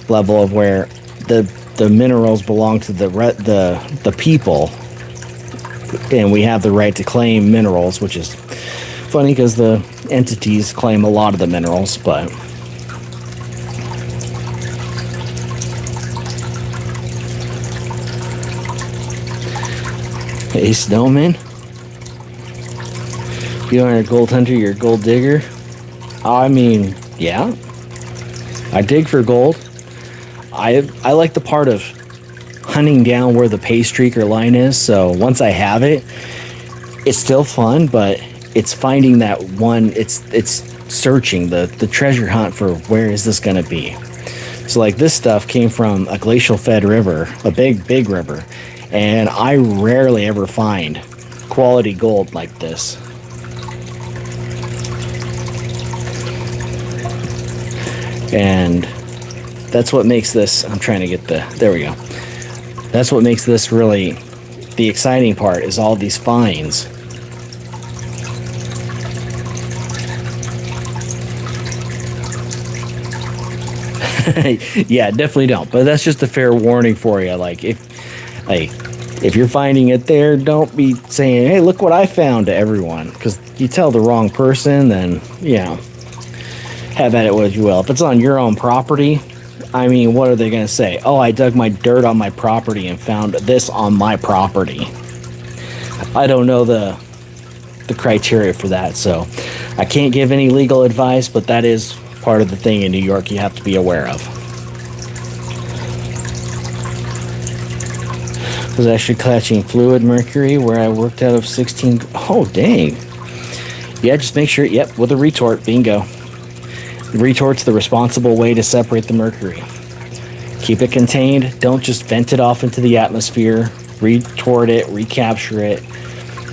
level of where the minerals belong to the people, and we have the right to claim minerals, which is funny because the entities claim a lot of the minerals, but hey, Snowman, you aren't a gold hunter, you're a gold digger. I mean, yeah, I dig for gold. I like the part of hunting down where the pay streaker line is, so once I have it, it's still fun, but it's finding that one, it's searching the treasure hunt for where is this going to be. So like this stuff came from a glacial fed river, a big river, and I rarely ever find quality gold like this. And that's what makes this, I'm trying to get there we go. That's what makes this really the exciting part, is all these finds. Yeah, definitely don't. But that's just a fair warning for you. Like if you're finding it there, don't be saying, "Hey, look what I found" to everyone, because you tell the wrong person, then have at it what you will. If it's on your own property, I mean, what are they going to say? Oh, I dug my dirt on my property and found this on my property. I don't know the criteria for that, so I can't give any legal advice, but that is part of the thing in New York you have to be aware of. Was actually catching fluid mercury where I worked out of 16. Oh, dang. Yeah, just make sure, yep, with a retort, bingo. The retort's the responsible way to separate the mercury. Keep it contained, don't just vent it off into the atmosphere, retort it, recapture it,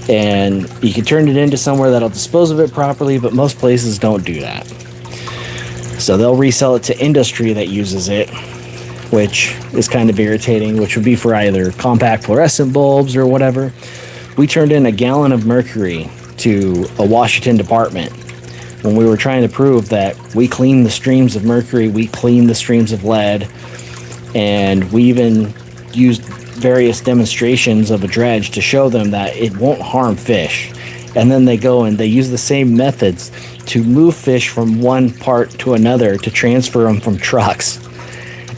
and you can turn it into somewhere that'll dispose of it properly, but most places don't do that. So they'll resell it to industry that uses it, which is kind of irritating, which would be for either compact fluorescent bulbs or whatever. We turned in a gallon of mercury to a Washington department when we were trying to prove that we clean the streams of mercury, we clean the streams of lead, and we even used various demonstrations of a dredge to show them that it won't harm fish. And then they go and they use the same methods to move fish from one part to another to transfer them from trucks.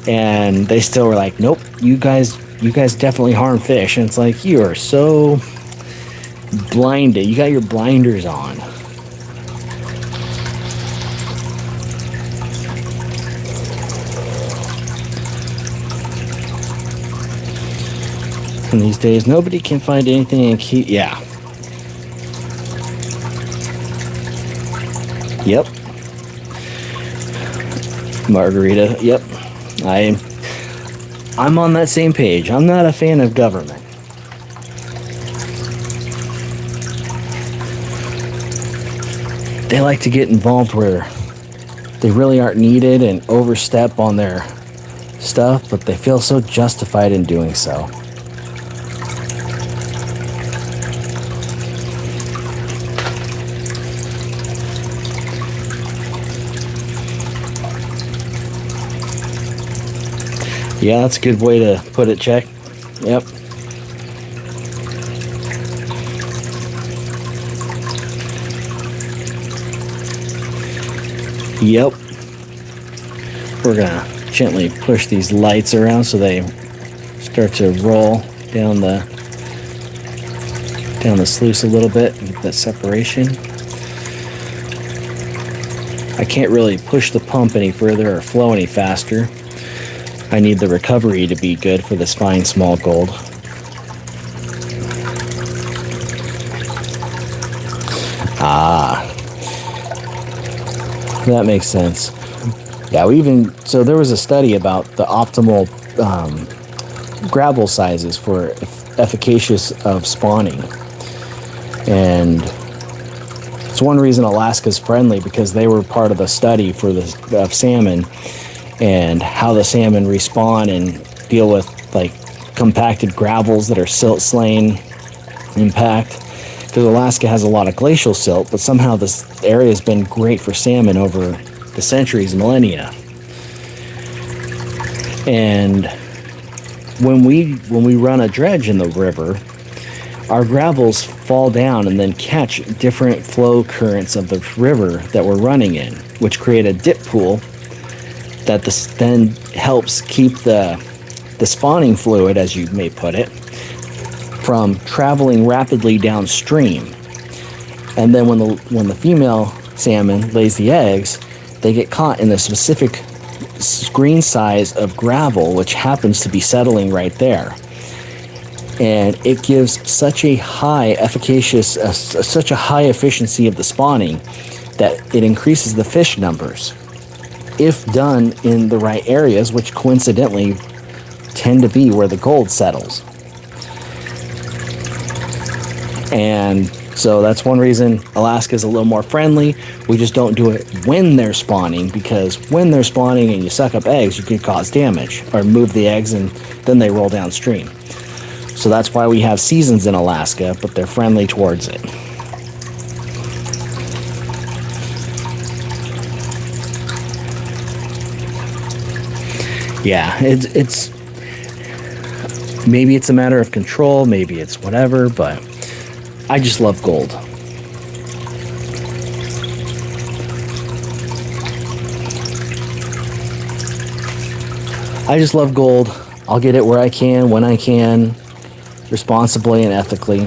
And they still were like, nope, you guys definitely harm fish. And it's like, you are so blinded. You got your blinders on. And these days, nobody can find anything and keep, yeah. Yep. Margarita, yep. I'm on that same page. I'm not a fan of government. They like to get involved where they really aren't needed and overstep on their stuff, but they feel so justified in doing so. Yeah, that's a good way to put it, Check. Yep. Yep. We're gonna gently push these lights around so they start to roll down the sluice a little bit, get that separation. I can't really push the pump any further or flow any faster. I need the recovery to be good for this fine small gold. Ah, that makes sense. Yeah, so there was a study about the optimal gravel sizes for efficacious of spawning. And it's one reason Alaska's friendly, because they were part of the study for of salmon and how the salmon respawn and deal with like compacted gravels that are silt slain impact. Because Alaska has a lot of glacial silt, but somehow this area has been great for salmon over the centuries, millennia. And when we run a dredge in the river, our gravels fall down and then catch different flow currents of the river that we're running in, which create a dip pool that then helps keep the spawning fluid, as you may put it, from traveling rapidly downstream. And then when the female salmon lays the eggs, they get caught in a specific screen size of gravel, which happens to be settling right there. And it gives such a high such a high efficiency of the spawning that it increases the fish numbers if done in the right areas, which coincidentally tend to be where the gold settles. And so that's one reason Alaska is a little more friendly. We just don't do it when they're spawning, because when they're spawning and you suck up eggs, you could cause damage or move the eggs and then they roll downstream. So that's why we have seasons in Alaska, but they're friendly towards it. Yeah, it's maybe it's a matter of control, maybe it's whatever, but I just love gold. I just love gold. I'll get it where I can, when I can, responsibly and ethically.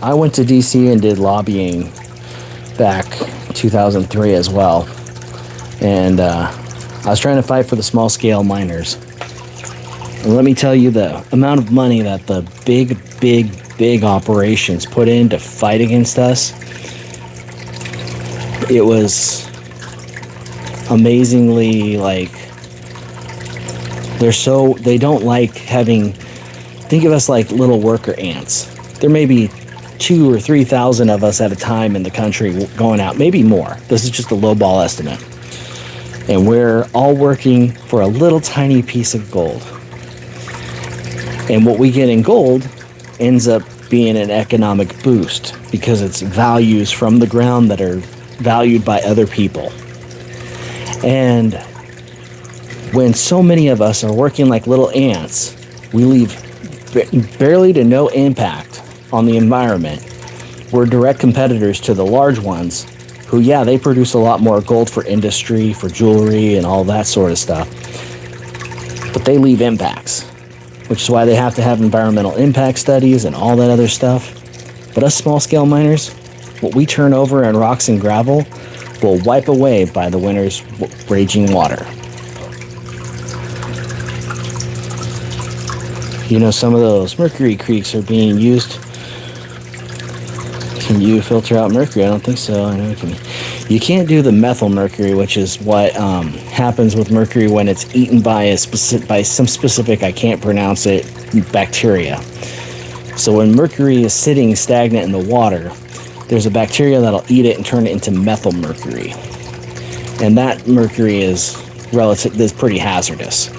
I went to DC and did lobbying back 2003 as well. And I was trying to fight for the small scale miners. And let me tell you, the amount of money that the big operations put in to fight against us, it was amazingly, like, they don't like having, think of us like little worker ants. There may be 2,000 or 3,000 of us at a time in the country going out, maybe more. This is just a lowball estimate. And we're all working for a little tiny piece of gold. And what we get in gold ends up being an economic boost because it's values from the ground that are valued by other people. And when so many of us are working like little ants, we leave barely to no impact on the environment. We're direct competitors to the large ones who, yeah, they produce a lot more gold for industry, for jewelry, and all that sort of stuff. But they leave impacts, which is why they have to have environmental impact studies and all that other stuff. But us small-scale miners, what we turn over in rocks and gravel will wipe away by the winter's raging water. You know, some of those mercury creeks are being used. Can you filter out mercury? I don't think so. I know you can't do the methyl mercury, which is what happens with mercury when it's eaten by some specific, I can't pronounce it, bacteria. So when mercury is sitting stagnant in the water, there's a bacteria that'll eat it and turn it into methyl mercury. And that mercury is pretty hazardous.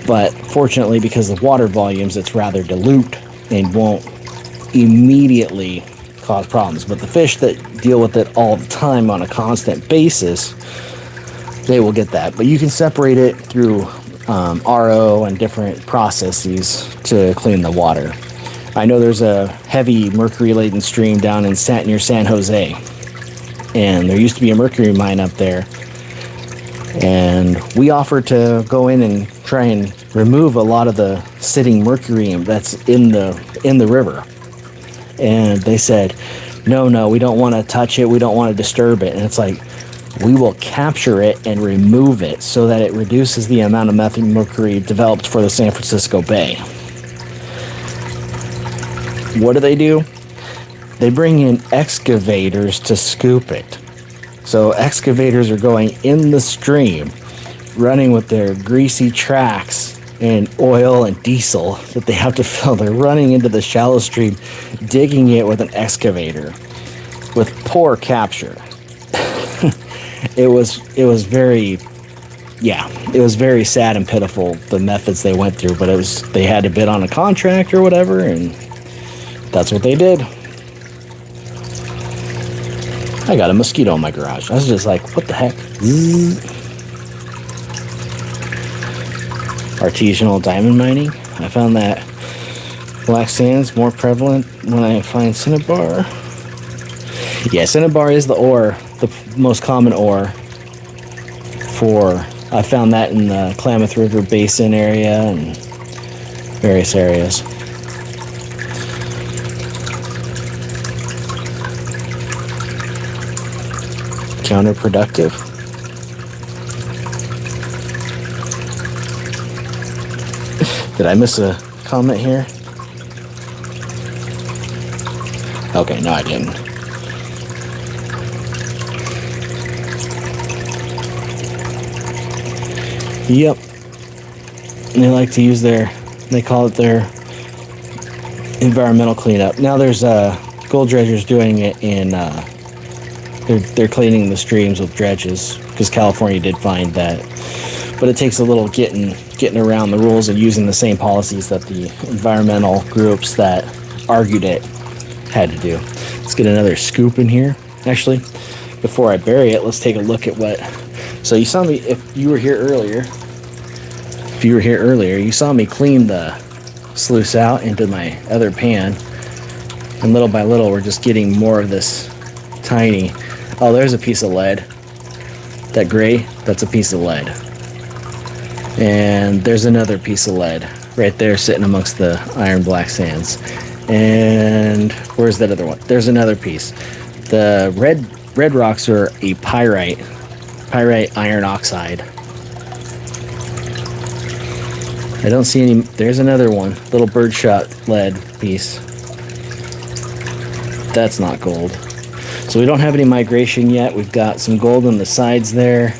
But fortunately, because of water volumes, it's rather dilute and won't immediately cause problems. But the fish that deal with it all the time on a constant basis, they will get that. But you can separate it through RO and different processes to clean the water. I know there's a heavy mercury-laden stream down in near San Jose, and there used to be a mercury mine up there. And we offered to go in and try and remove a lot of the sitting mercury that's in the river. And they said, no, we don't want to touch it. We don't want to disturb it. And it's like, we will capture it and remove it so that it reduces the amount of mercury developed for the San Francisco Bay. What do? They bring in excavators to scoop it. So excavators are going in the stream, running with their greasy tracks and oil and diesel that they have to fill. They're running into the shallow stream, digging it with an excavator with poor capture. It was very sad and pitiful, the methods they went through, but they had to bid on a contract or whatever, and that's what they did. I got a mosquito in my garage. I was just like, what the heck? Artisanal diamond mining. I found that black sand's more prevalent when I find cinnabar. Yeah, cinnabar is the ore, the most common ore I found that in the Klamath River Basin area and various areas. Counterproductive. Did I miss a comment here? Okay, no, I didn't. Yep. And they like to use they call it their environmental cleanup. Now there's gold dredgers doing it in, they're cleaning the streams with dredges, because California did find that. But it takes a little getting around the rules and using the same policies that the environmental groups that argued it had to do. Let's get another scoop in here. Actually, before I bury it, let's take a look at what... So you saw me, if you were here earlier, you saw me clean the sluice out into my other pan. And little by little, we're just getting more of this tiny... Oh, there's a piece of lead. That gray, that's a piece of lead. And there's another piece of lead right there sitting amongst the iron black sands. And where's that other one? There's another piece. The red rocks are a pyrite iron oxide. I don't see any. There's another one, little birdshot lead piece. That's not gold. So we don't have any migration yet. We've got some gold on the sides there,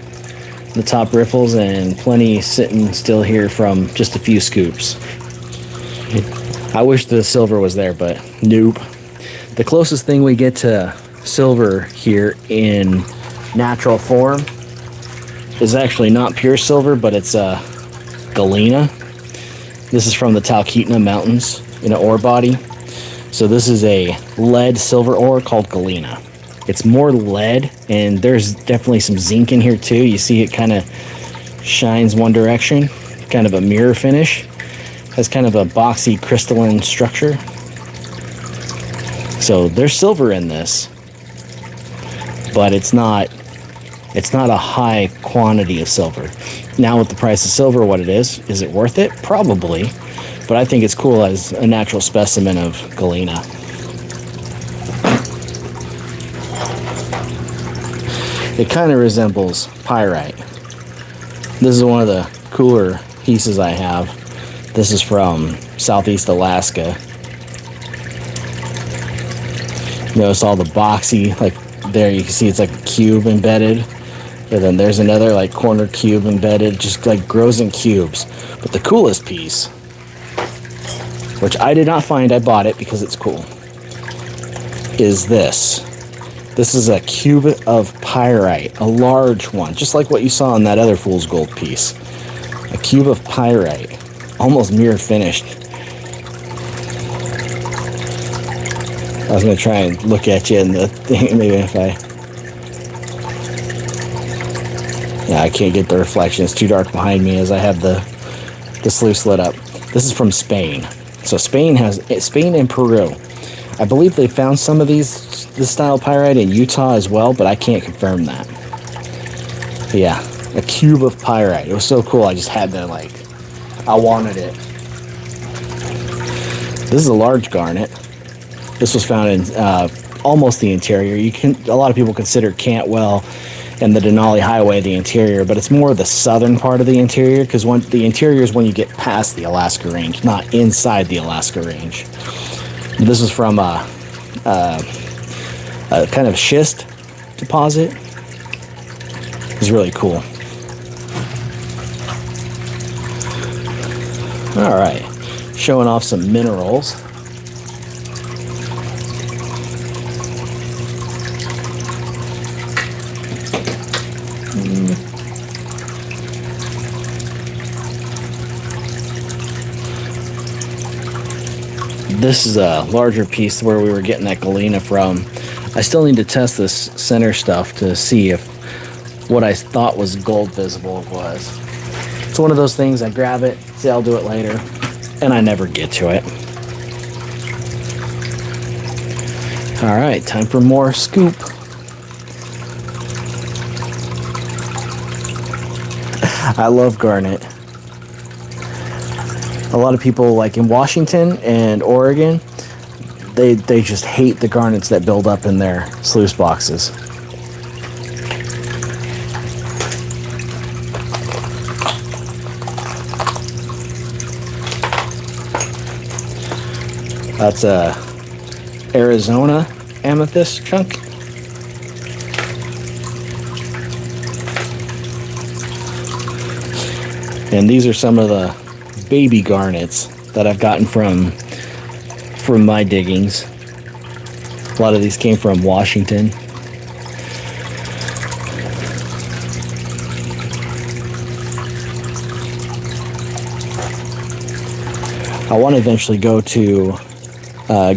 the top riffles, and plenty sitting still here from just a few scoops. I wish the silver was there, but nope. The closest thing we get to silver here in natural form is actually not pure silver, but it's galena. This is from the Talkeetna Mountains in an ore body. So this is a lead silver ore called galena. It's more lead, and there's definitely some zinc in here too. You see it kind of shines one direction, kind of a mirror finish. Has kind of a boxy crystalline structure. So there's silver in this, but it's not a high quantity of silver. Now with the price of silver, what it is it worth it? Probably, but I think it's cool as a natural specimen of galena. It kind of resembles pyrite. This is one of the cooler pieces I have. This is from Southeast Alaska. Notice all the boxy, like there you can see it's like a cube embedded. And then there's another like corner cube embedded, just like grows in cubes. But the coolest piece, which I did not find, I bought it because it's cool, is this. This is a cube of pyrite, a large one, just like what you saw in that other fool's gold piece. A cube of pyrite, almost mirror finished. I was going to try and look at you in the thing, maybe if yeah, I can't get the reflection. It's too dark behind me as I have the sluice lit up. This is from Spain. So Spain and Peru. I believe they found some of this style pyrite in Utah as well, but I can't confirm that. But yeah, a cube of pyrite. It was so cool. I just had to I wanted it. This is a large garnet. This was found in almost the interior. A lot of people consider Cantwell and the Denali Highway the interior, but it's more the southern part of the interior, because the interior is when you get past the Alaska Range, not inside the Alaska Range. This is from a kind of schist deposit. It's really cool. All right, showing off some minerals. This is a larger piece where we were getting that galena from. I still need to test this center stuff to see if what I thought was gold visible was. It's one of those things, I grab it, say I'll do it later, and I never get to it. All right, time for more scoop. I love garnet. A lot of people, like in Washington and Oregon, they just hate the garnets that build up in their sluice boxes. That's a Arizona amethyst chunk. And these are some of the baby garnets that I've gotten from my diggings. A lot of these came from Washington. I want to eventually go to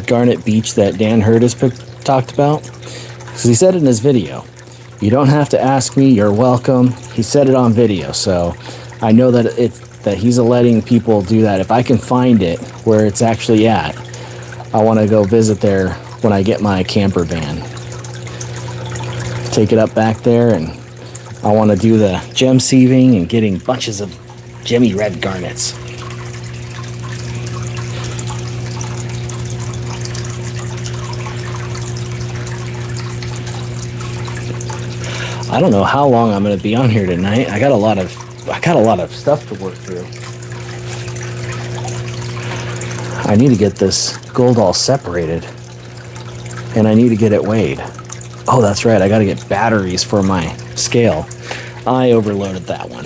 Garnet Beach that Dan Hurd has talked about, because he said it in his video, you don't have to ask me, you're welcome. He said it on video, so I know that he's letting people do that. If I can find it where it's actually at, I want to go visit there when I get my camper van. Take it up back there, and I want to do the gem sieving and getting bunches of gemmy red garnets. I don't know how long I'm going to be on here tonight. I got a lot of stuff to work through. I need to get this gold all separated, and I need to get it weighed. Oh, that's right. I got to get batteries for my scale. I overloaded that one.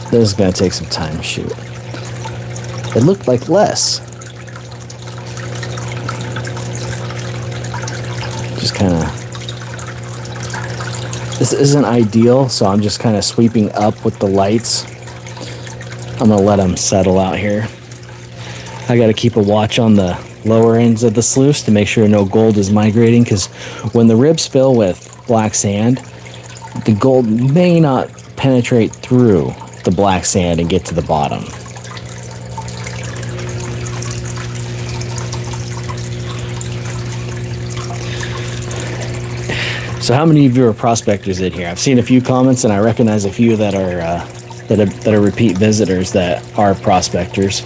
This is going to take some time. Shoot. It looked like less. Just kind of... This isn't ideal, so I'm just kind of sweeping up with the lights. I'm going to let them settle out here. I got to keep a watch on the lower ends of the sluice to make sure no gold is migrating, because when the ribs fill with black sand, the gold may not penetrate through the black sand and get to the bottom. So how many of you are prospectors in here? I've seen a few comments, and I recognize a few that are repeat visitors that are prospectors.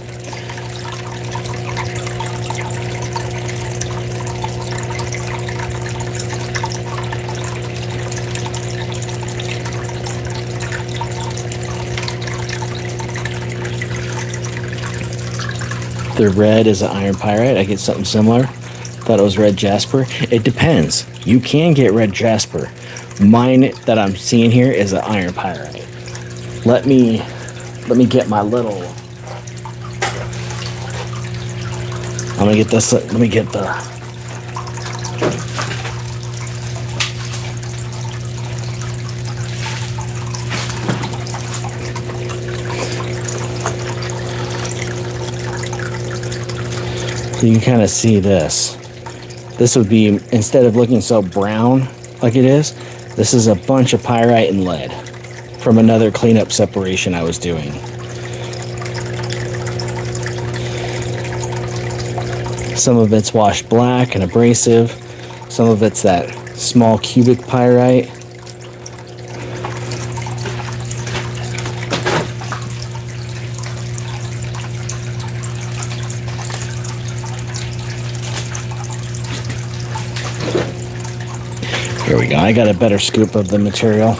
The red is an iron pyrite. I get something similar. Thought it was red jasper. It depends. You can get red jasper. Mine that I'm seeing here is an iron pyrite. Let me get my little... I'm gonna get this. Let me get the... You can kind of see this. This would be, instead of looking so brown like it is, this is a bunch of pyrite and lead from another cleanup separation I was doing. Some of it's washed black and abrasive. Some of it's that small cubic pyrite. Here we go. I got a better scoop of the material.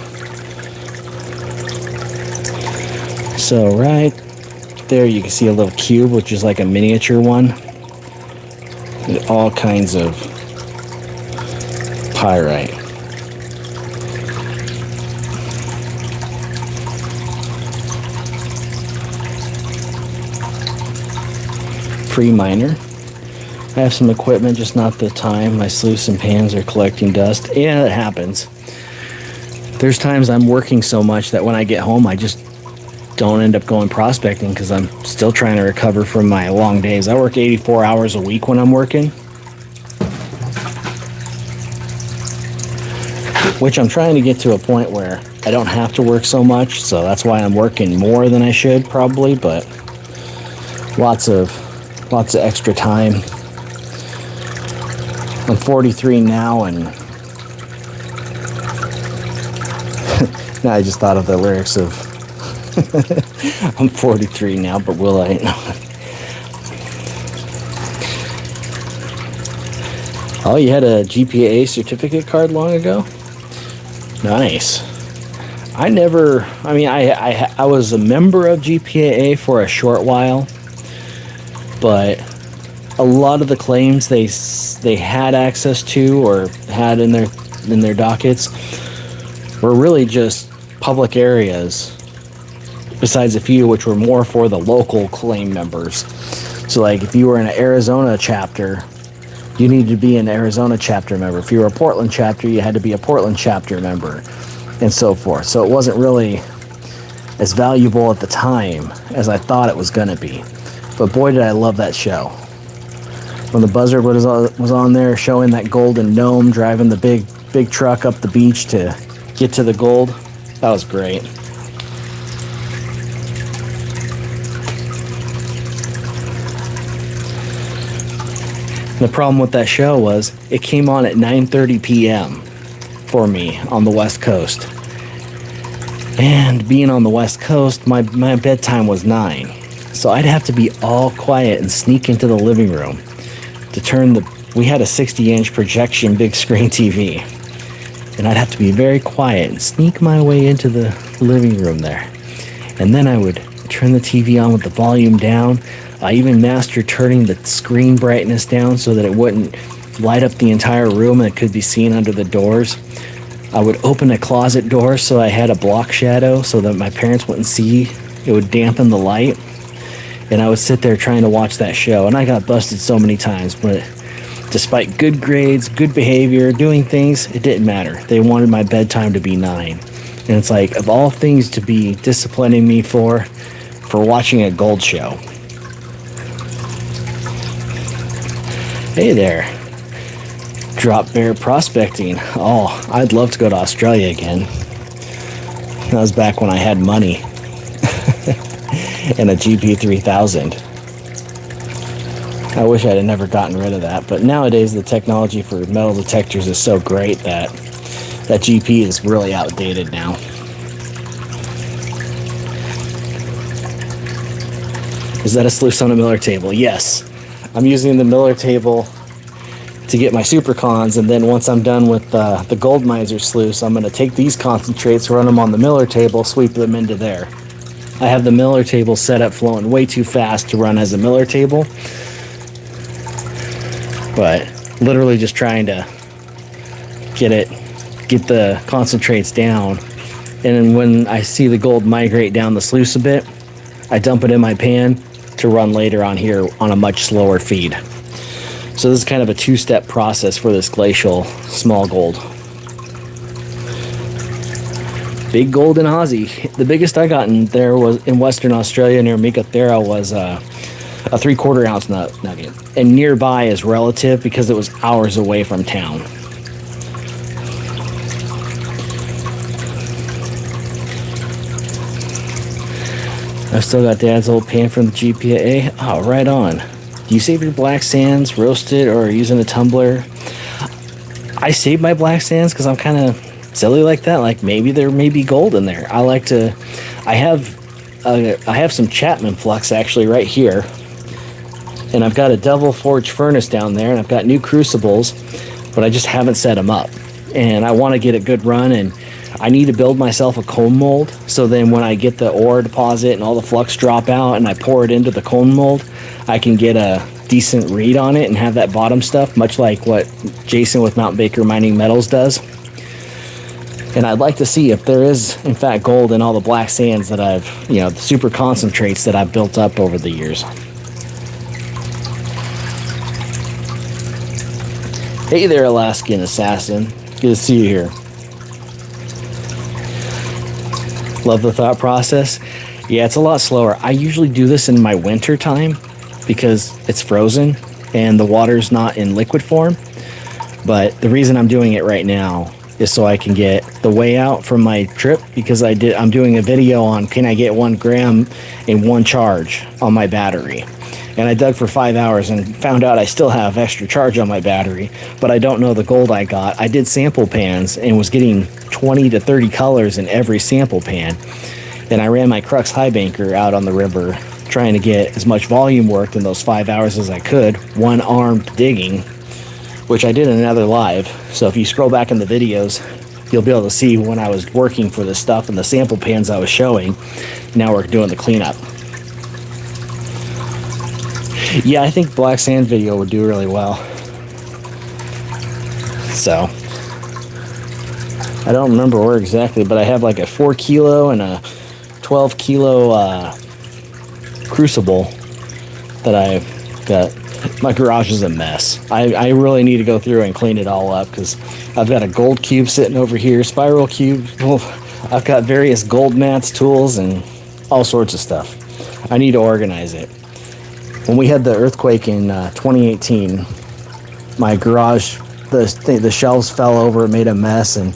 So right there you can see a little cube, which is like a miniature one. And all kinds of pyrite. Free miner. I have some equipment, just not the time. My sluice and pans are collecting dust. Yeah, it happens. There's times I'm working so much that when I get home, I just don't end up going prospecting because I'm still trying to recover from my long days. I work 84 hours a week when I'm working, which I'm trying to get to a point where I don't have to work so much. So that's why I'm working more than I should probably, but lots of extra time. I'm 43 now, and now I just thought of the lyrics of I'm 43 now, but will I? Oh, you had a GPA certificate card long ago? Nice. I was a member of GPAA for a short while, but a lot of the claims they had access to or had in their dockets were really just public areas, besides a few which were more for the local claim members. So like if you were in an Arizona chapter, you needed to be an Arizona chapter member. If you were a Portland chapter, you had to be a Portland chapter member, and so forth. So it wasn't really as valuable at the time as I thought it was going to be. But boy, did I love that show. When the buzzard was on there showing that golden gnome driving the big truck up the beach to get to the gold, that was great. The problem with that show was it came on at 9:30 p.m. for me on the West Coast. And being on the West Coast, my bedtime was 9. So I'd have to be all quiet and sneak into the living room to we had a 60-inch projection big screen TV. And I'd have to be very quiet and sneak my way into the living room there. And then I would turn the TV on with the volume down. I even mastered turning the screen brightness down so that it wouldn't light up the entire room and it could be seen under the doors. I would open a closet door so I had a block shadow so that my parents wouldn't see. It would dampen the light. And I would sit there trying to watch that show. And I got busted so many times, but despite good grades, good behavior, doing things, it didn't matter. They wanted my bedtime to be 9. And it's like, of all things to be disciplining me for watching a gold show. Hey there. Drop bear prospecting. Oh, I'd love to go to Australia again. That was back when I had money. And a GP 3000. I wish I had never gotten rid of that, but nowadays the technology for metal detectors is so great that GP is really outdated now. Is that a sluice on a Miller table? Yes. I'm using the Miller table to get my supercons, and then once I'm done with the Gold Miser sluice, I'm going to take these concentrates, run them on the Miller table, sweep them into there. I have the Miller table set up flowing way too fast to run as a Miller table, but literally just trying to get the concentrates down. And then when I see the gold migrate down the sluice a bit, I dump it in my pan to run later on here on a much slower feed. So this is kind of a two-step process for this glacial small gold. Big gold in Aussie. The biggest I got in there was in Western Australia near Meekatharra was a 3/4 ounce nugget. And nearby is relative because it was hours away from town. I've still got Dad's old pan from the GPAA. Oh, right on. Do you save your black sands, roast it, or using a tumbler? I save my black sands because I'm kind of silly like that. Like maybe there may be gold in there. I have some Chapman flux actually right here. And I've got a double forge furnace down there, and I've got new crucibles, but I just haven't set them up. and I want to get a good run, and I need to build myself a cone mold, so then when I get the ore deposit and all the flux drop out and I pour it into the cone mold, I can get a decent read on it and have that bottom stuff, much like what Jason with Mount Baker Mining Metals does. And I'd like to see if there is in fact gold in all the black sands that I've, the super concentrates that I've built up over the years. Hey there, Alaskan Assassin. Good to see you here. Love the thought process. Yeah, it's a lot slower. I usually do this in my winter time because it's frozen and the water's not in liquid form. But the reason I'm doing it right now is so I can get the way out from my trip, because I'm doing a video on can I get 1 gram in one charge on my battery. And I dug for 5 hours and found out I still have extra charge on my battery, but I don't know the gold I got. I did sample pans and was getting 20 to 30 colors in every sample pan. And I ran my Crux high banker out on the river trying to get as much volume worked in those 5 hours as I could, one-armed digging, which I did in another live. So if you scroll back in the videos, you'll be able to see when I was working for this stuff and the sample pans I was showing. Now we're doing the cleanup. Yeah, I think black sand video would do really well. So, I don't remember where exactly, but I have like a 4 kilo and a 12 kilo crucible that I've got. My garage is a mess. I really need to go through and clean it all up, because I've got a gold cube sitting over here, spiral cube. Well, I've got various gold mats, tools, and all sorts of stuff. I need to organize it. When we had the earthquake in 2018, my garage, the shelves fell over, it made a mess, and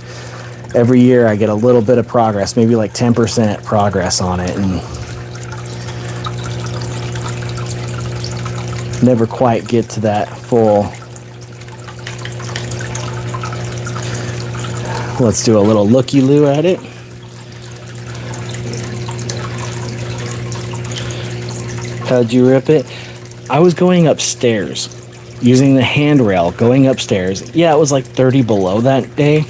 every year I get a little bit of progress, maybe like 10% progress on it, and never quite get to that full. Let's do a little looky-loo at it. How'd you rip it? I was going upstairs, using the handrail, going upstairs. Yeah, it was like 30 below that day,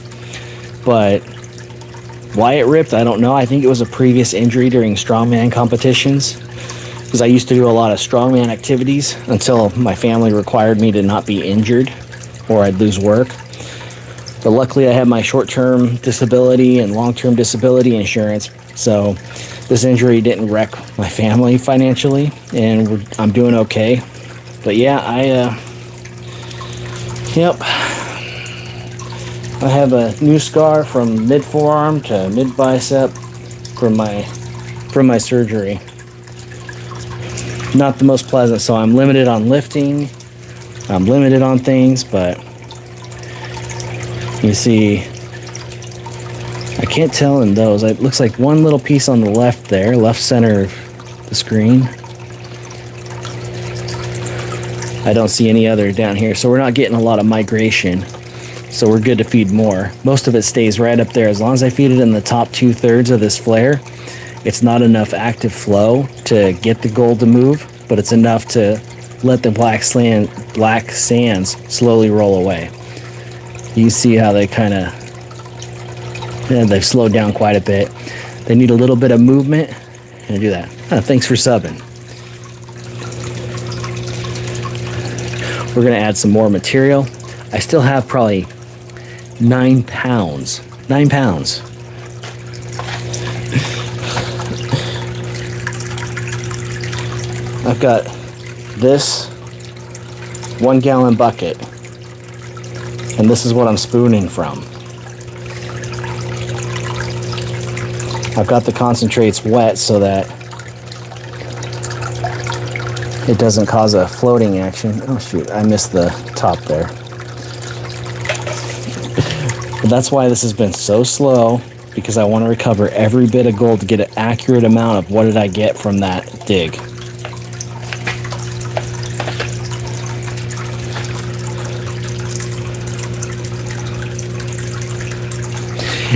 but why it ripped, I don't know. I think it was a previous injury during strongman competitions, because I used to do a lot of strongman activities until my family required me to not be injured or I'd lose work. But luckily I have my short-term disability and long-term disability insurance, so this injury didn't wreck my family financially, and I'm doing okay. But yeah, I have a new scar from mid-forearm to mid-bicep from my surgery. Not the most pleasant, so I'm limited on lifting. I'm limited on things, but you see, I can't tell in those. It looks like one little piece on the left there, left center of the screen. I don't see any other down here, so we're not getting a lot of migration. So we're good to feed more. Most of it stays right up there. As long as I feed it in the top 2/3 of this flare, it's not enough active flow to get the gold to move, but it's enough to let the black sands slowly roll away. You see how they kind of, they've slowed down quite a bit. They need a little bit of movement, and do that. Thanks for subbing. We're gonna add some more material. I still have probably 9 pounds. 9 pounds. I've got this 1 gallon bucket, and this is what I'm spooning from. I've got the concentrates wet so that it doesn't cause a floating action. Oh shoot, I missed the top there. But that's why this has been so slow, because I want to recover every bit of gold to get an accurate amount of what did I get from that dig.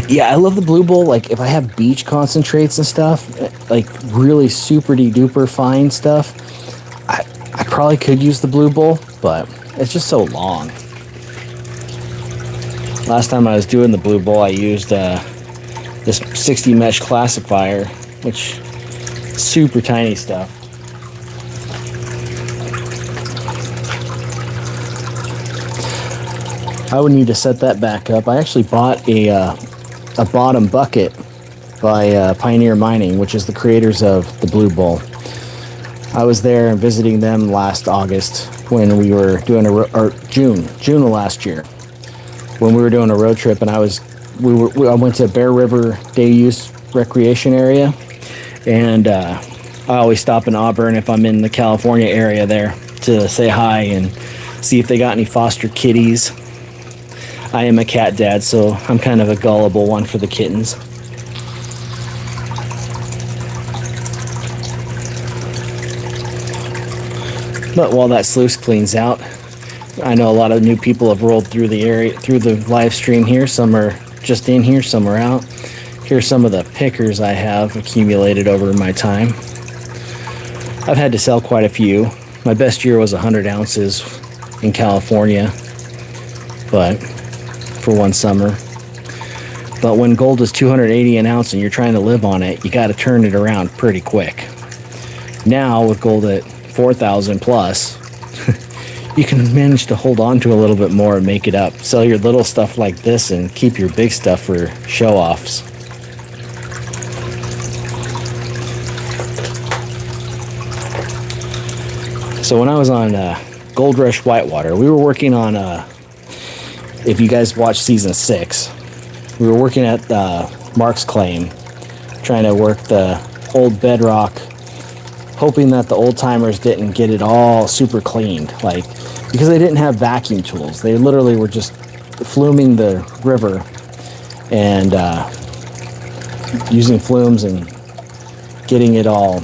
Yeah, I love the blue bowl. Like, if I have beach concentrates and stuff, like really super duper fine stuff, I probably could use the blue bowl, but it's just so long. Last time I was doing the blue bowl, I used this 60 mesh classifier, which is super tiny stuff. I would need to set that back up. I actually bought a bottom bucket by Pioneer Mining, which is the creators of the Blue Bowl. I was there and visiting them last August when we were doing June of last year when we were doing a road trip, and I went to Bear River Day Use Recreation Area, and I always stop in Auburn if I'm in the California area there to say hi and see if they got any foster kitties. I am a cat dad, so I'm kind of a gullible one for the kittens. But while that sluice cleans out, I know a lot of new people have rolled through the area, through the live stream here. Some are just in here, some are out. Here's some of the pickers I have accumulated over my time. I've had to sell quite a few. My best year was 100 ounces in California, but for one summer. But when gold is 280 an ounce and you're trying to live on it, you got to turn it around pretty quick. Now with gold at 4,000 plus, you can manage to hold on to a little bit more and make it up. Sell your little stuff like this and keep your big stuff for show-offs. So when I was on Gold Rush Whitewater, we were working on, if you guys watched season 6, we were working at Mark's claim, trying to work the old bedrock, hoping that the old timers didn't get it all super cleaned, like, because they didn't have vacuum tools. They literally were just fluming the river and using flumes and getting it all,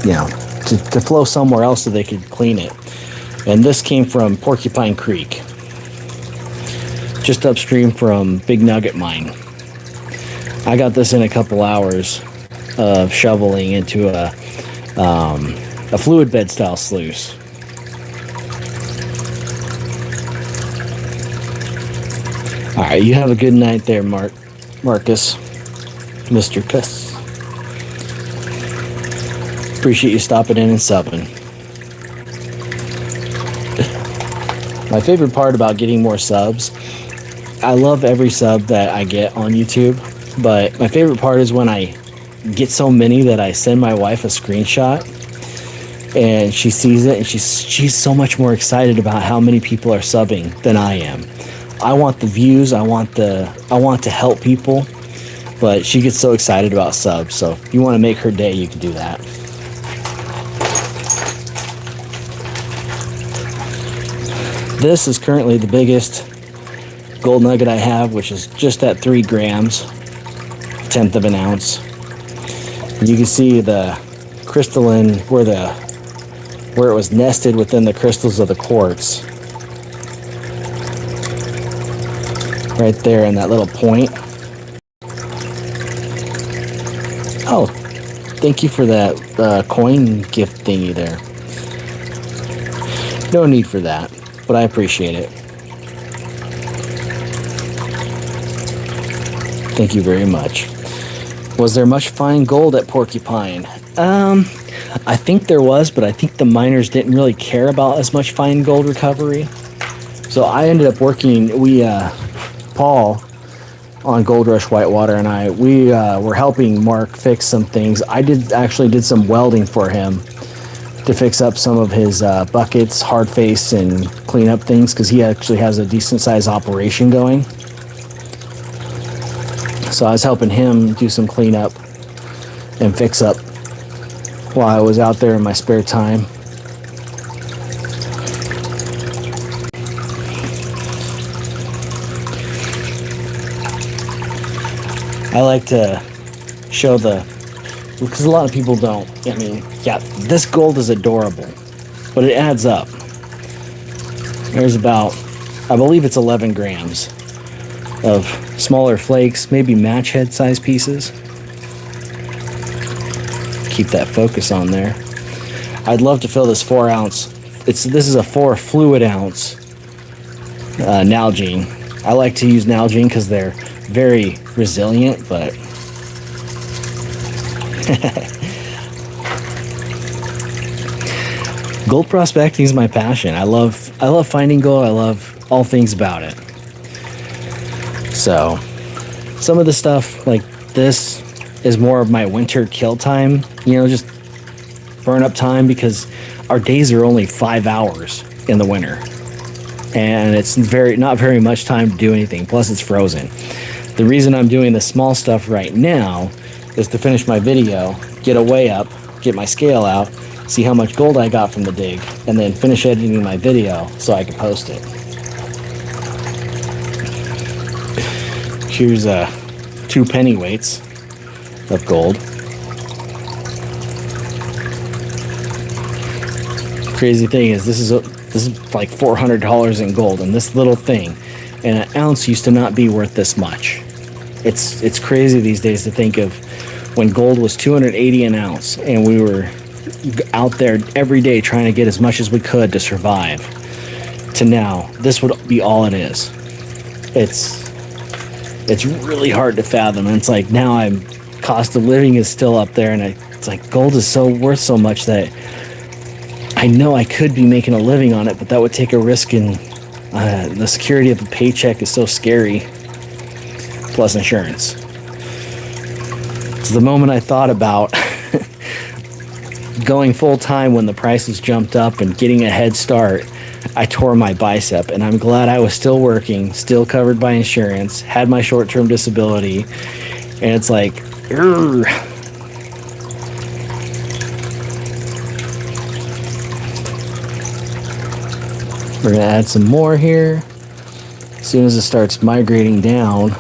you know, to flow somewhere else so they could clean it. And this came from Porcupine Creek, just upstream from Big Nugget Mine. I got this in a couple hours of shoveling into a fluid bed style sluice. All right, you have a good night there, Marcus, Mr. Cuss. Appreciate you stopping in and subbing. My favorite part about getting more subs, I love every sub that I get on YouTube, but my favorite part is when I get so many that I send my wife a screenshot and she sees it and she's so much more excited about how many people are subbing than I am. I want the views, I want to help people, but she gets so excited about subs. So if you want to make her day, you can do that. This is currently the biggest gold nugget I have, which is just at 3 grams, 1/10 of an ounce. And you can see the crystalline, where it was nested within the crystals of the quartz. Right there in that little point. Oh, thank you for that coin gift thingy there. No need for that, but I appreciate it. Thank you very much. Was there much fine gold at Porcupine? I think there was, but I think the miners didn't really care about as much fine gold recovery. So I ended up working, Paul on Gold Rush Whitewater and we were helping Mark fix some things. I actually did some welding for him to fix up some of his buckets, hard face, and clean up things, because he actually has a decent sized operation going. So I was helping him do some cleanup and fix up while I was out there in my spare time. I like to show because a lot of people don't. I mean, yeah, this gold is adorable, but it adds up. There's about, I believe it's 11 grams of smaller flakes, maybe match head size pieces. Keep that focus on there. I'd love to fill this 4 ounce. This is a 4 fluid ounce Nalgene. I like to use nalgene because they're very resilient, but gold prospecting is my passion. I love finding gold. I love all things about it. So some of the stuff like this is more of my winter kill time, you know, just burn up time, because our days are only 5 hours in the winter. And it's not very much time to do anything. Plus it's frozen. The reason I'm doing the small stuff right now is to finish my video, get a weigh up, get my scale out, see how much gold I got from the dig, and then finish editing my video so I can post it. Here's 2 penny weights of gold. Crazy thing is this is like $400 in gold, and this little thing, and an ounce used to not be worth this much. It's crazy these days to think of when gold was $280 an ounce, and we were out there every day trying to get as much as we could to survive, to now this would be all it is. It's really hard to fathom, and it's like now cost of living is still up there, and it's like gold is so worth so much that I know I could be making a living on it, but that would take a risk, and the security of a paycheck is so scary, plus insurance. So the moment I thought about going full-time when the prices jumped up and getting a head start, I tore my bicep, and I'm glad I was still working, still covered by insurance, had my short-term disability, and it's like, urgh. We're gonna add some more here. As soon as it starts migrating down,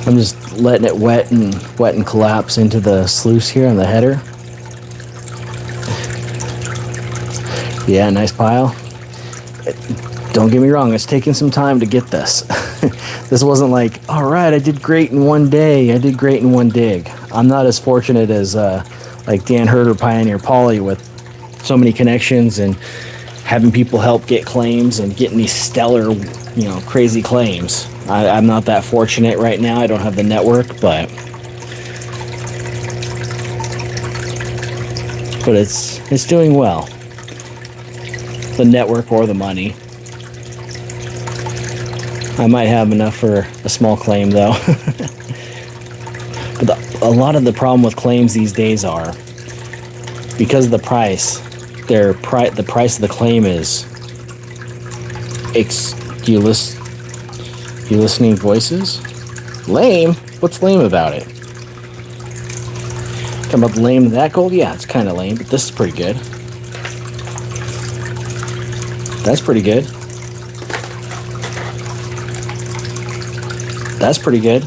I'm just letting it wet and collapse into the sluice here on the header. Yeah, nice pile. Don't get me wrong, it's taking some time to get this. This wasn't like, all right, I did great in one day, I did great in one dig. I'm not as fortunate as like Dan Herder, Pioneer Poly, with so many connections and having people help get claims and getting these stellar, you know, crazy claims. I'm not that fortunate right now. I don't have the network, but it's doing well. The network or the money. I might have enough for a small claim though. But a lot of the problem with claims these days are because of the price. The price of the claim is. You listening voices? Lame? What's lame about it? Talking about lame of that gold? Yeah, it's kind of lame, but this is pretty good. That's pretty good. That's pretty good.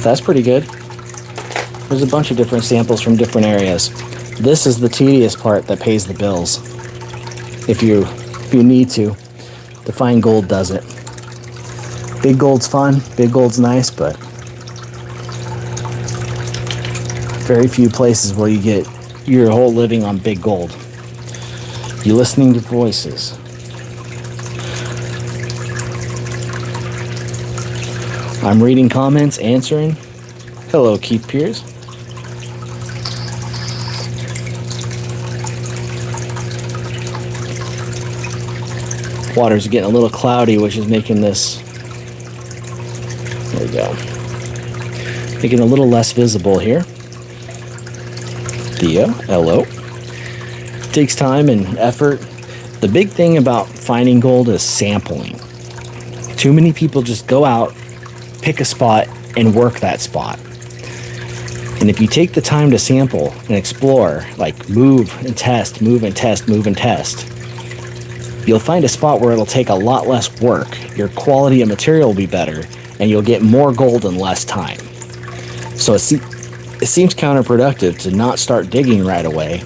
That's pretty good. There's a bunch of different samples from different areas. This is the tedious part that pays the bills. If you need to find gold does it. Big gold's fun, big gold's nice, but very few places where you get your whole living on big gold. You listening to voices. I'm reading comments, answering. Hello, Keith Pierce. Water's getting a little cloudy, which is making this, there we go, making it a little less visible here. Theo, hello. It takes time and effort. The big thing about finding gold is sampling. Too many people just go out, pick a spot, and work that spot. And if you take the time to sample and explore, like move and test, move and test, move and test, you'll find a spot where it'll take a lot less work. Your quality of material will be better, and you'll get more gold in less time. So it seems counterproductive to not start digging right away,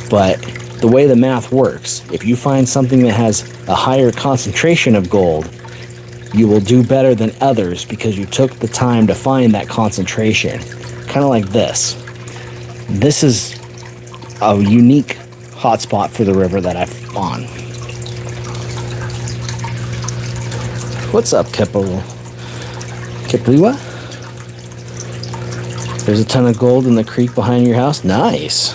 but the way the math works, if you find something that has a higher concentration of gold, you will do better than others because you took the time to find that concentration. Kind of like this. This is a unique hot spot for the river that I'm on. What's up, Kepliwa? There's a ton of gold in the creek behind your house. Nice.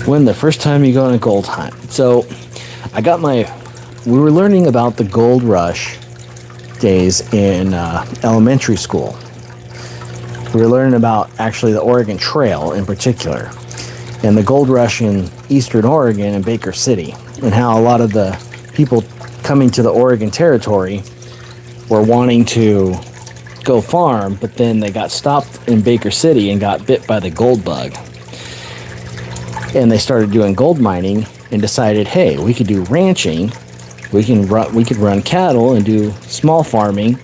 When the first time you go on a gold hunt? So we were learning about the gold rush days in elementary school. We were learning about actually the Oregon Trail in particular, and the gold rush in eastern Oregon and Baker City, and how a lot of the people coming to the Oregon Territory were wanting to go farm, but then they got stopped in Baker City and got bit by the gold bug. And they started doing gold mining and decided, hey, we could do ranching, we could run cattle and do small farming,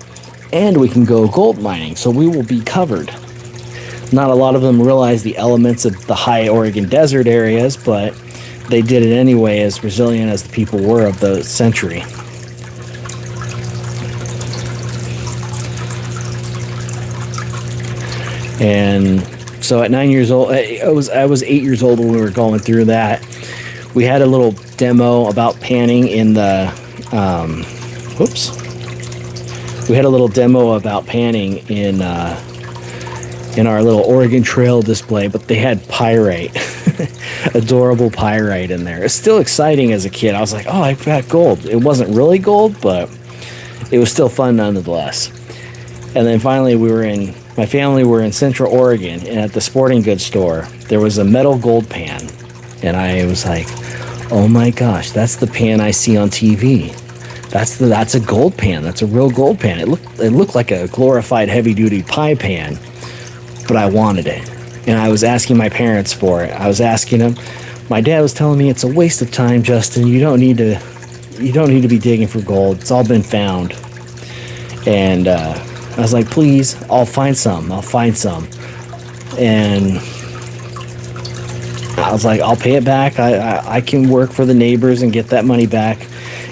and we can go gold mining, so we will be covered. Not a lot of them realized the elements of the high Oregon desert areas, but they did it anyway, as resilient as the people were of the century. And so at 9 years old, I was 8 years old when we were going through that. We had a little demo about panning in the, we had a little demo about panning in our little Oregon Trail display, but they had pyrite, adorable pyrite in there. It's still exciting as a kid. I was like, oh, I've got gold. It wasn't really gold, but it was still fun nonetheless. And then finally my family were in Central Oregon, and at the sporting goods store, there was a metal gold pan. And I was like, oh my gosh, that's the pan I see on TV. That's a gold pan. That's a real gold pan. It looked like a glorified heavy-duty pie pan, but I wanted it. And I was asking my parents for it. I was asking them. My dad was telling me, it's a waste of time, Justin. You don't need to be digging for gold. It's all been found. And I was like, please, I'll find some. And I was like, I'll pay it back. I can work for the neighbors and get that money back.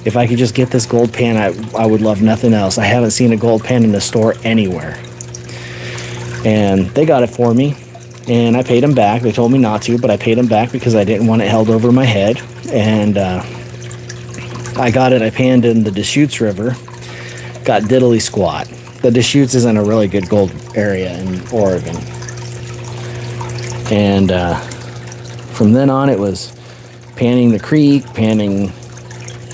If I could just get this gold pan, I would love nothing else. I haven't seen a gold pan in the store anywhere. And they got it for me, and I paid them back. They told me not to, but I paid them back because I didn't want it held over my head. And I got it. I panned in the Deschutes River, got diddly squat. The Deschutes isn't a really good gold area in Oregon. And from then on, it was panning the creek,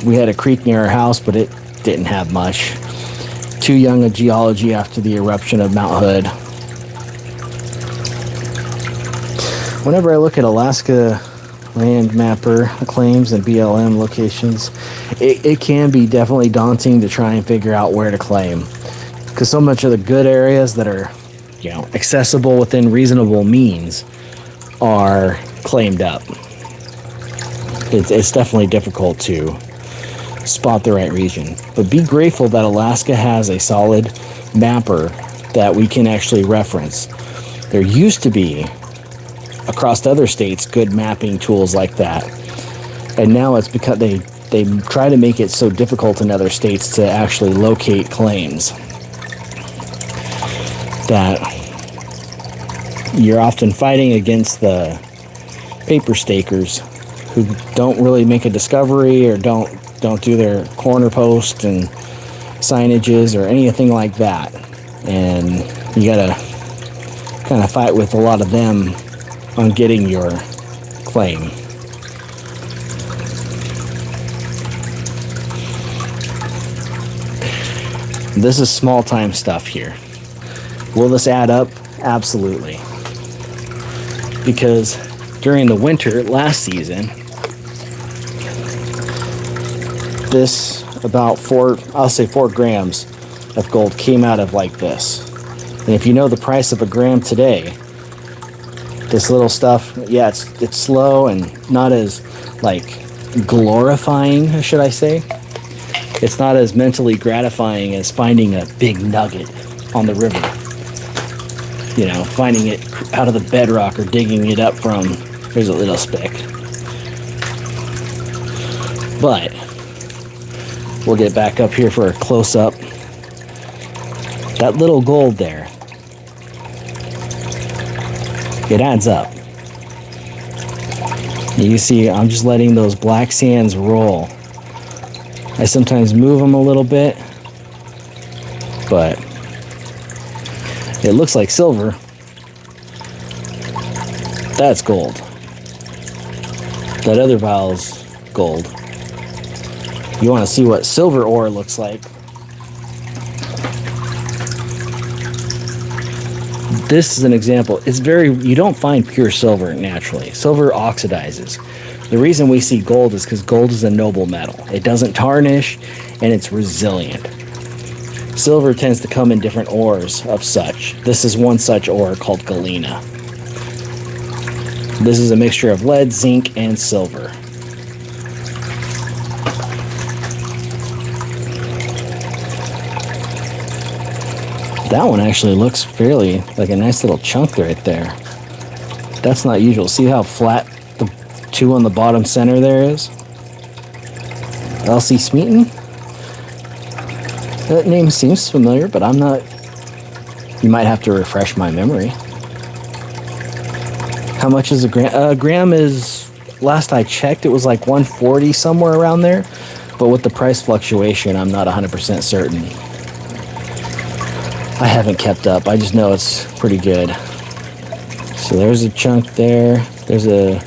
we had a creek near our house, but it didn't have much. Too young a geology after the eruption of Mount Hood. Whenever I look at Alaska land mapper claims and BLM locations, it can be definitely daunting to try and figure out where to claim, because so much of the good areas that are, accessible within reasonable means are claimed up. It's definitely difficult to spot the right region, but be grateful that Alaska has a solid mapper that we can actually reference. There used to be, across other states, good mapping tools like that, and now it's because they try to make it so difficult in other states to actually locate claims that you're often fighting against the paper stakers who don't really make a discovery or don't do their corner post and signages or anything like that. And you gotta kind of fight with a lot of them on getting your claim. This is small time stuff here. Will this add up? Absolutely. Because during the winter last season, this about 4 grams of gold came out of like this. And if you know the price of a gram today, this little stuff, yeah, it's slow and not as like glorifying, should I say. It's not as mentally gratifying as finding a big nugget on the river. Finding it out of the bedrock or digging it up from, here's a little speck. But we'll get back up here for a close-up. That little gold there, it adds up. You see, I'm just letting those black sands roll. I sometimes move them a little bit, but it looks like silver. That's gold. That other vial's gold. You want to see what silver ore looks like. This is an example. You don't find pure silver naturally. Silver oxidizes. The reason we see gold is because gold is a noble metal. It doesn't tarnish and it's resilient. Silver tends to come in different ores of such. This is one such ore called galena. This is a mixture of lead, zinc, and silver. That one actually looks fairly like a nice little chunk right there. That's not usual. See how flat the two on the bottom center there is? L.C. Smeaton? That name seems familiar, but I'm not... You might have to refresh my memory. How much is a gram? A gram is, last I checked, it was like 140, somewhere around there. But with the price fluctuation, I'm not 100% certain. I haven't kept up. I just know it's pretty good. So there's a chunk there. There's a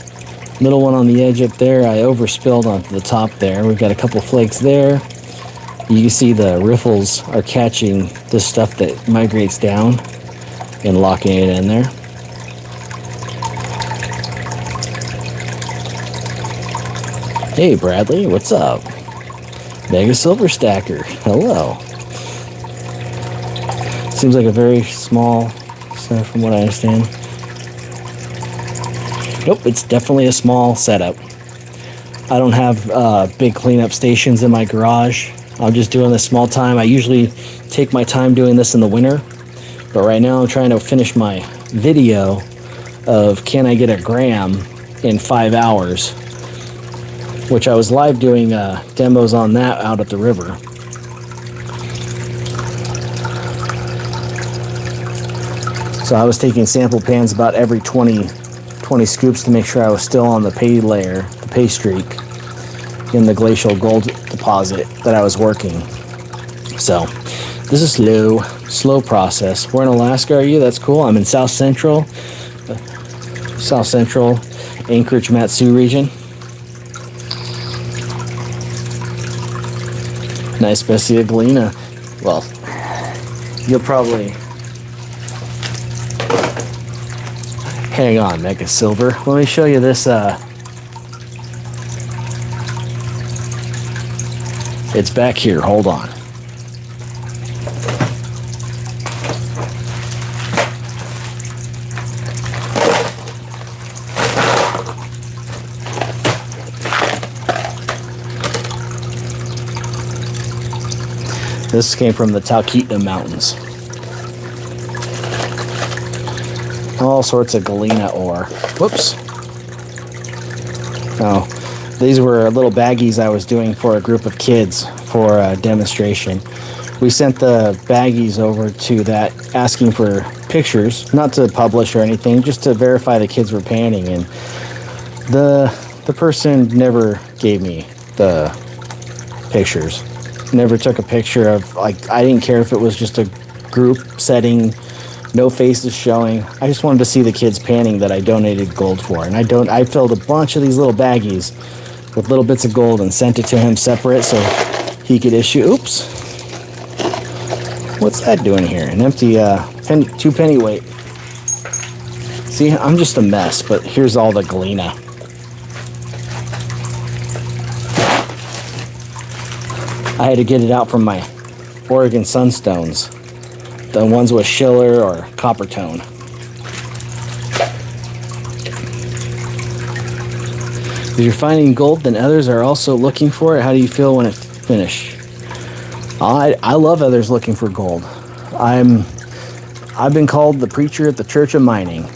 little one on the edge up there. I overspilled onto the top there. We've got a couple flakes there. You can see the riffles are catching the stuff that migrates down and locking it in there. Hey Bradley, what's up? Mega Silver Stacker, hello. Seems like a very small setup from what I understand. Nope, it's definitely a small setup. I don't have big cleanup stations in my garage. I'm just doing this small time. I usually take my time doing this in the winter, but right now I'm trying to finish my video of can I get a gram in 5 hours, which I was live doing demos on that out at the river. So I was taking sample pans about every 20 scoops to make sure I was still on the pay layer, the pay streak, in the glacial gold deposit that I was working. So this is slow process. We're in Alaska, are you? That's cool. I'm in South Central Anchorage, Matsu region. Nice Bessia galena. Well, you'll probably... Hang on, Mega Silver. Let me show you this. It's back here. Hold on. This came from the Talkeetna Mountains. All sorts of galena ore. Whoops. Oh, these were little baggies I was doing for a group of kids for a demonstration. We sent the baggies over to that asking for pictures, not to publish or anything, just to verify the kids were panning. And the person never gave me the pictures. Never took a picture of, like, I didn't care if it was just a group setting, no faces showing. I just wanted to see the kids panning that I donated gold for. And I filled a bunch of these little baggies with little bits of gold and sent it to him separate so he could issue. Oops. What's that doing here? An empty 2 penny weight. See, I'm just a mess, but here's all the galena. I had to get it out from my Oregon Sunstones. The ones with Schiller or copper tone. If you're finding gold, then others are also looking for it. How do you feel when it's finished? I love others looking for gold. I've been called the preacher at the Church of Mining.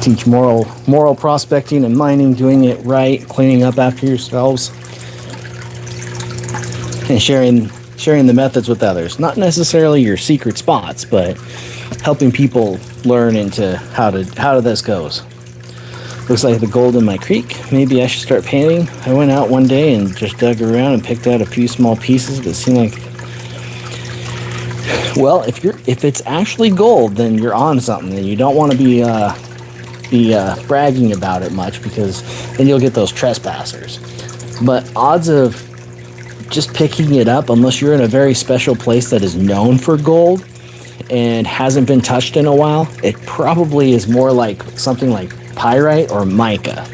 Teach moral prospecting and mining, doing it right, cleaning up after yourselves, and sharing the methods with others. Not necessarily your secret spots, but helping people learn into how this goes. Looks like the gold in my creek. Maybe I should start painting. I went out one day and just dug around and picked out a few small pieces, but it seemed like, well, if it's actually gold, then you're on something, and you don't want to be bragging about it much, because then you'll get those trespassers. But odds of just picking it up, unless you're in a very special place that is known for gold and hasn't been touched in a while, it probably is more like something like pyrite or mica,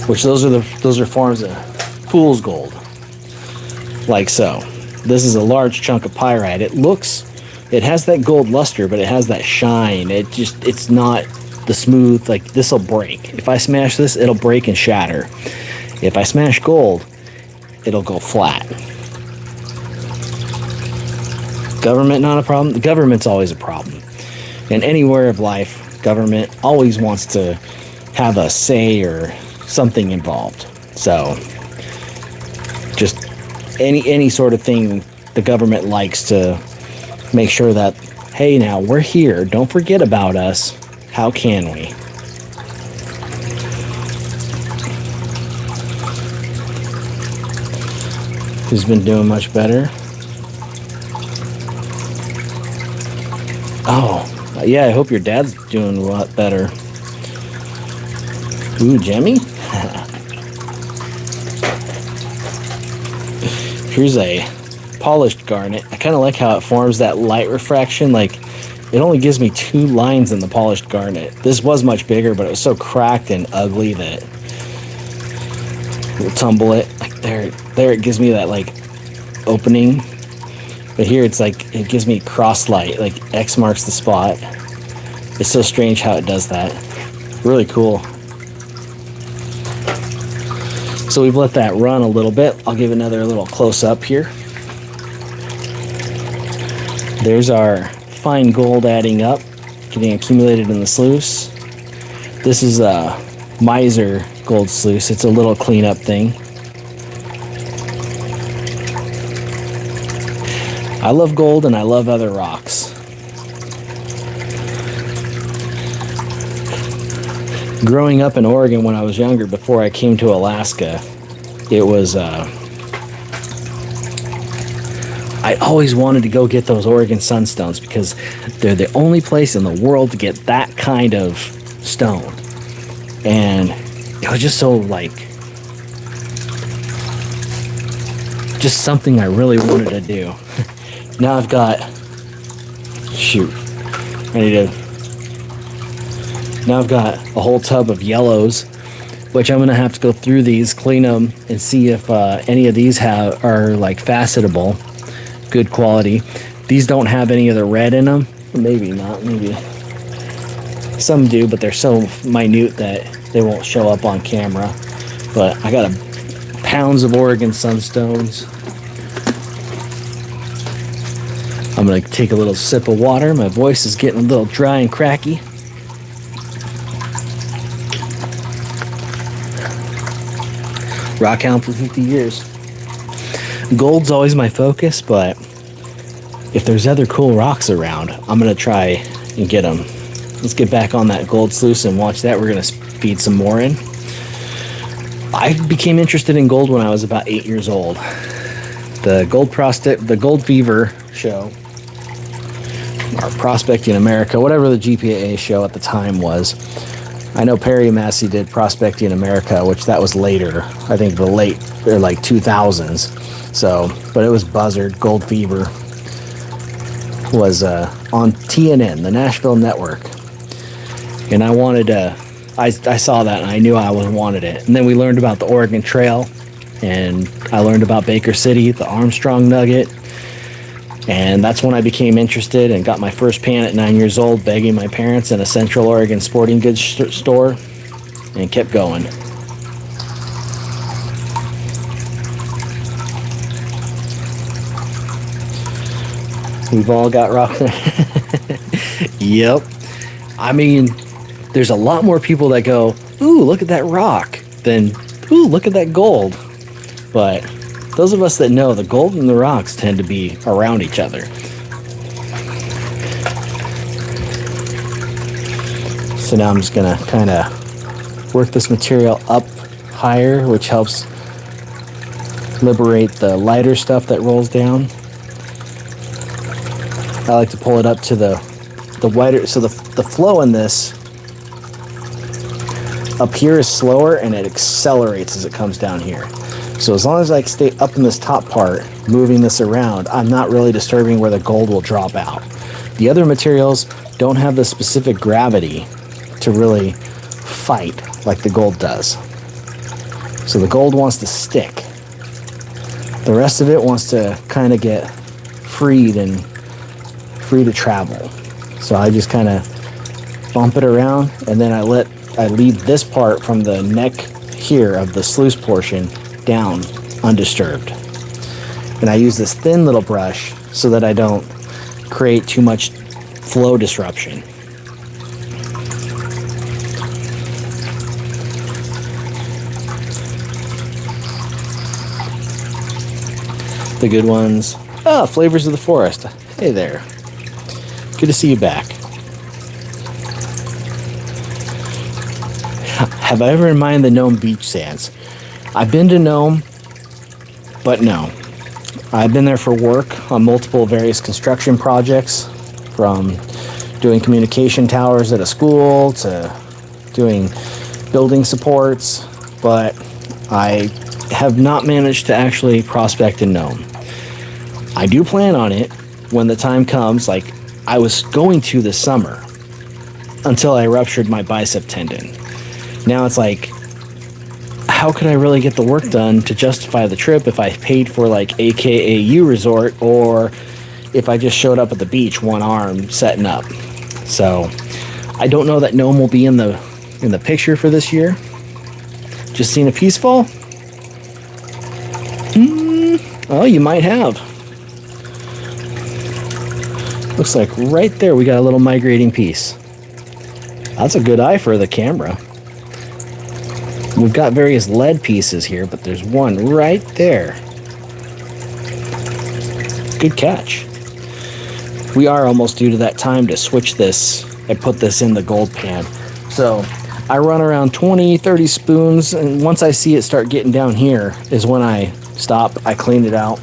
which those are forms of fool's gold, like so. This is a large chunk of pyrite. It has that gold luster, but it has that shine. It's not the smooth, like this will break. If I smash this, it'll break and shatter. If I smash gold, it'll go flat. Government not a problem? The government's always a problem. In anywhere of life, government always wants to have a say or something involved. So just any sort of thing, the government likes to make sure that, hey, now we're here, don't forget about us. How can we? Who's been doing much better? Oh, yeah, I hope your dad's doing a lot better. Ooh, Jemmy? Here's a polished garnet. I kind of like how it forms that light refraction. Like, it only gives me 2 lines in the polished garnet. This was much bigger, but it was so cracked and ugly that we'll tumble it. Like there it gives me that like opening. But here it's like, it gives me cross light, like X marks the spot. It's so strange how it does that. Really cool. So we've let that run a little bit. I'll give another little close up here. There's our fine gold adding up, getting accumulated in the sluice. This is a miser gold sluice. It's a little cleanup thing. I love gold and I love other rocks. Growing up in Oregon when I was younger, before I came to Alaska, it was, I always wanted to go get those Oregon sunstones because they're the only place in the world to get that kind of stone. And it was just so like, just something I really wanted to do. Now I've got, now I've got a whole tub of yellows, which I'm gonna have to go through these, clean them, and see if any of these are like facetable, good quality. These don't have any of the red in them. Maybe not, maybe some do, but they're so minute that they won't show up on camera. But I got pounds of Oregon sunstones. I'm gonna take a little sip of water. My voice is getting a little dry and cracky. Rock hound for 50 years. Gold's always my focus, but if there's other cool rocks around, I'm gonna try and get them. Let's get back on that gold sluice and watch that. We're gonna feed some more in. I became interested in gold when I was about 8 years old. The Gold Fever show, or Prospecting America, whatever the GPAA show at the time was. I know Perry Massey did Prospecting America, which that was later. I think the late, or like 2000s. So, but it was Buzzard. Gold Fever was on TNN, the Nashville network. And I wanted to, I saw that and I knew I wanted it. And then we learned about the Oregon Trail, and I learned about Baker City, the Armstrong Nugget. And that's when I became interested and got my first pan at 9 years old, begging my parents in a Central Oregon sporting goods store, and kept going. We've all got rock. Yep. I mean, there's a lot more people that go, ooh, look at that rock, than, ooh, look at that gold. But those of us that know, the gold and the rocks tend to be around each other. So now I'm just gonna kind of work this material up higher, which helps liberate the lighter stuff that rolls down. I like to pull it up to the wider, so the flow in this up here is slower and it accelerates as it comes down here. So as long as I stay up in this top part, moving this around, I'm not really disturbing where the gold will drop out. The other materials don't have the specific gravity to really fight like the gold does. So the gold wants to stick. The rest of it wants to kind of get freed and free to travel. So I just kind of bump it around, and then I lead this part from the neck here of the sluice portion down undisturbed. And I use this thin little brush so that I don't create too much flow disruption. The good ones. Ah, Flavors of the Forest. Hey there. Good to see you back. Have I ever mined the Nome beach sands? I've been to Nome, but no. I've been there for work on multiple various construction projects, from doing communication towers at a school to doing building supports, but I have not managed to actually prospect in Nome. I do plan on it when the time comes, like I was going to this summer, until I ruptured my bicep tendon. Now it's like, how could I really get the work done to justify the trip if I paid for like AKAU resort, or if I just showed up at the beach one arm setting up? So I don't know that Nome will be in the picture for this year. Just seen a piece fall? Oh, you might have. Looks like right there we got a little migrating piece. That's a good eye for the camera. We've got various lead pieces here, but there's one right there. Good catch. We are almost due to that time to switch this and put this in the gold pan. So I run around 20, 30 spoons, and once I see it start getting down here is when I stop. I clean it out.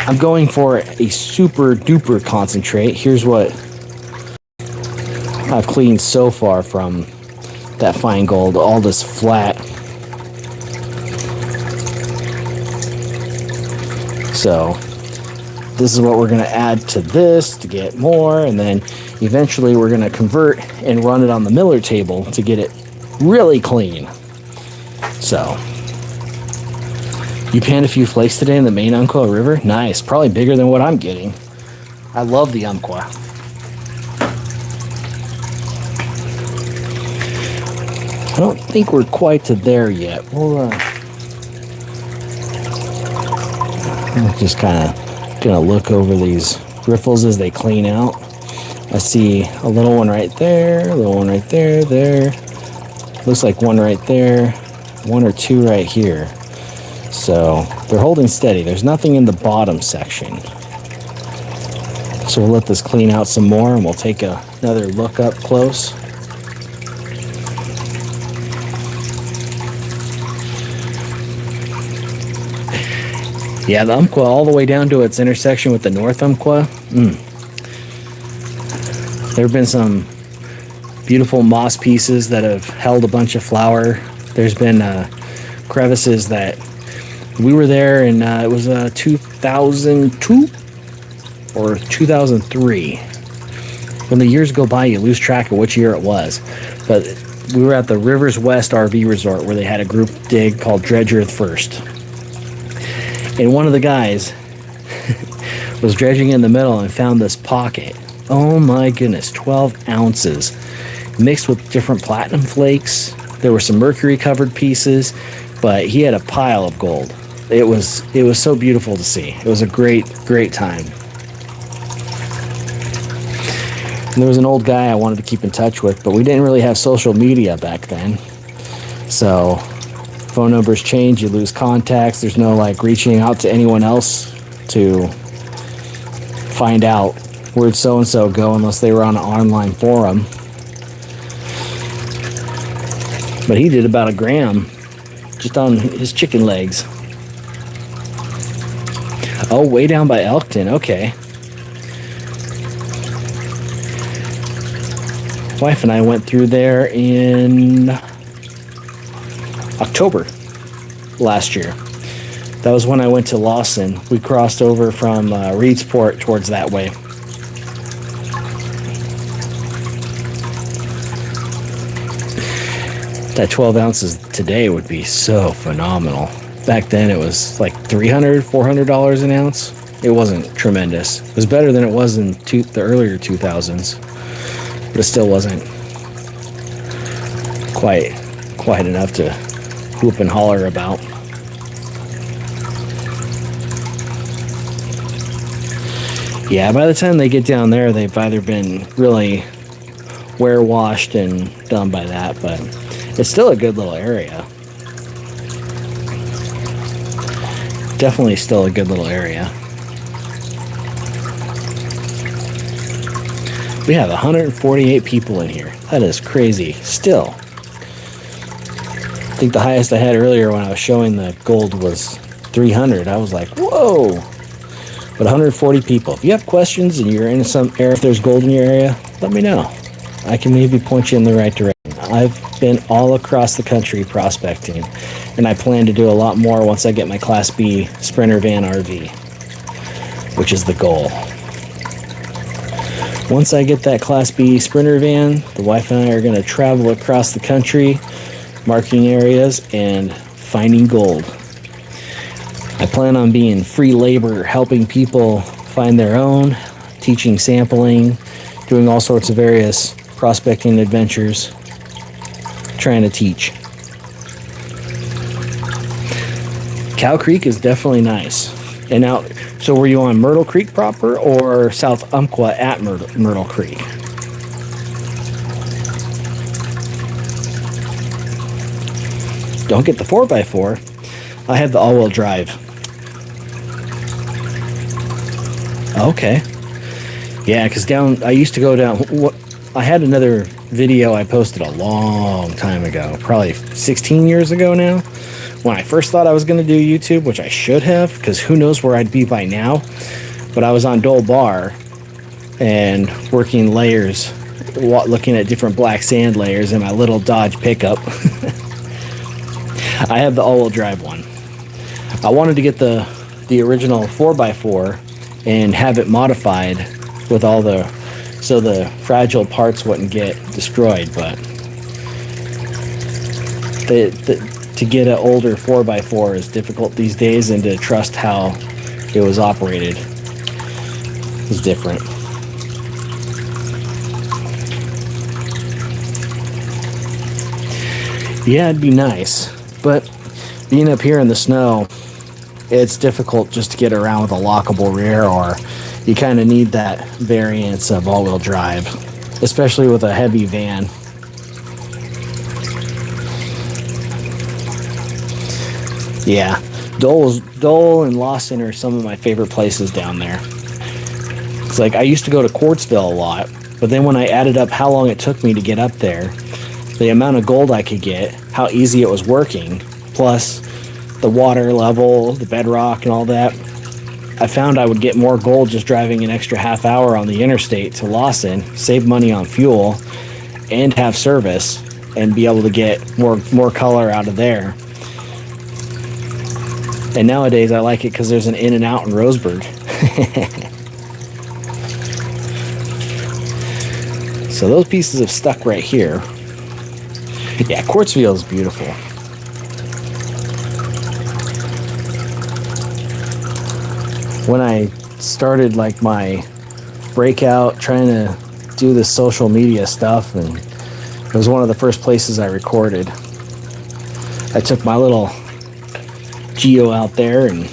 I'm going for a super duper concentrate. Here's what I've cleaned so far from that fine gold, all this flat. So this is what we're going to add to this to get more, and then eventually we're going to convert and run it on the miller table to get it really clean. So you panned a few flakes today in the main Umpqua River? Nice. Probably bigger than what I'm getting. I love the Umpqua. I don't think we're quite to there yet. We'll just kind of gonna look over these riffles as they clean out. I see a little one right there, a little one right there, there. Looks like one right there, one or two right here. So they're holding steady. There's nothing in the bottom section. So we'll let this clean out some more, and we'll take another look up close. Yeah, the Umpqua all the way down to its intersection with the North Umpqua. There have been some beautiful moss pieces that have held a bunch of flour. There's been crevices that we were there, and it was 2002 or 2003. When the years go by, you lose track of which year it was. But we were at the Rivers West RV Resort, where they had a group dig called Dredge Earth First. And one of the guys was dredging in the middle and found this pocket. Oh my goodness, 12 ounces mixed with different platinum flakes. There were some mercury covered pieces, but he had a pile of gold. It was so beautiful to see. It was a great time. And there was an old guy I wanted to keep in touch with, but we didn't really have social media back then. So phone numbers change, you lose contacts. There's no like reaching out to anyone else to find out where'd so-and-so go unless they were on an online forum. But he did about a gram just on his chicken legs. Oh, way down by Elkton. Okay. Wife and I went through there in October last year. That was when I went to Lawson. We crossed over from Reedsport towards that way. That 12 ounces today would be so phenomenal. Back then it was like $300, $400 an ounce. It wasn't tremendous. It was better than it was in the earlier 2000s, but it still wasn't quite enough to whoop and holler about. Yeah, by the time they get down there, they've either been really washed and done by that, but it's still a good little area. Definitely still a good little area. We have 148 people in here. That is crazy. Still. I think the highest I had earlier when I was showing the gold was 300. I was like, whoa. But 140 people. If you have questions and you're in some area, if there's gold in your area, let me know. I can maybe point you in the right direction. I've been all across the country prospecting, and I plan to do a lot more once I get my Class B Sprinter van RV, which is the goal. Once I get that Class B Sprinter van, the wife and I are going to travel across the country, marking areas and finding gold. I plan on being free labor, helping people find their own, teaching sampling, doing all sorts of various prospecting adventures, trying to teach. Cow Creek is definitely nice. And now, so were you on Myrtle Creek proper or South Umpqua at Myrtle Creek? Don't get the 4x4. I had the all-wheel drive. Okay. Yeah, because I used to go down. I had another video I posted a long time ago, probably 16 years ago now, when I first thought I was going to do YouTube, which I should have, because who knows where I'd be by now. But I was on Dole Bar and working layers, looking at different black sand layers in my little Dodge pickup. I have the all-wheel drive one. I wanted to get the original 4x4 and have it modified with all so the fragile parts wouldn't get destroyed, but to get an older 4x4 is difficult these days, and to trust how it was operated is different. Yeah, it'd be nice, but being up here in the snow, it's difficult just to get around with a lockable rear, or you kind of need that variance of all-wheel drive, especially with a heavy van. Yeah, Dole and Lawson are some of my favorite places down there. It's like I used to go to Quartzville a lot, but then when I added up how long it took me to get up there, the amount of gold I could get, how easy it was working, plus the water level, the bedrock, and all that, I found I would get more gold just driving an extra half hour on the interstate to Lawson, save money on fuel, and have service, and be able to get more color out of there. And nowadays I like it because there's an In-N-Out in Roseburg. So those pieces have stuck right here. Yeah, Quartzville is beautiful. When I started like my breakout, trying to do this social media stuff, and it was one of the first places I recorded. I took my little Geo out there and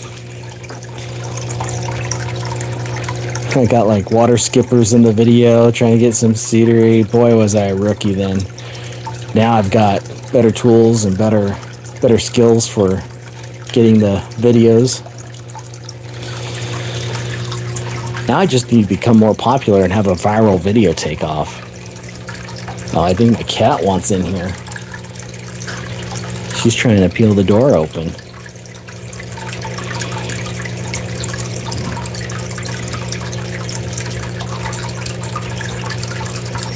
I got like water skippers in the video, trying to get some scenery. Boy, was I a rookie then. Now I've got better tools and better skills for getting the videos. Now I just need to become more popular and have a viral video take off. Oh, I think my cat wants in here. She's trying to peel the door open.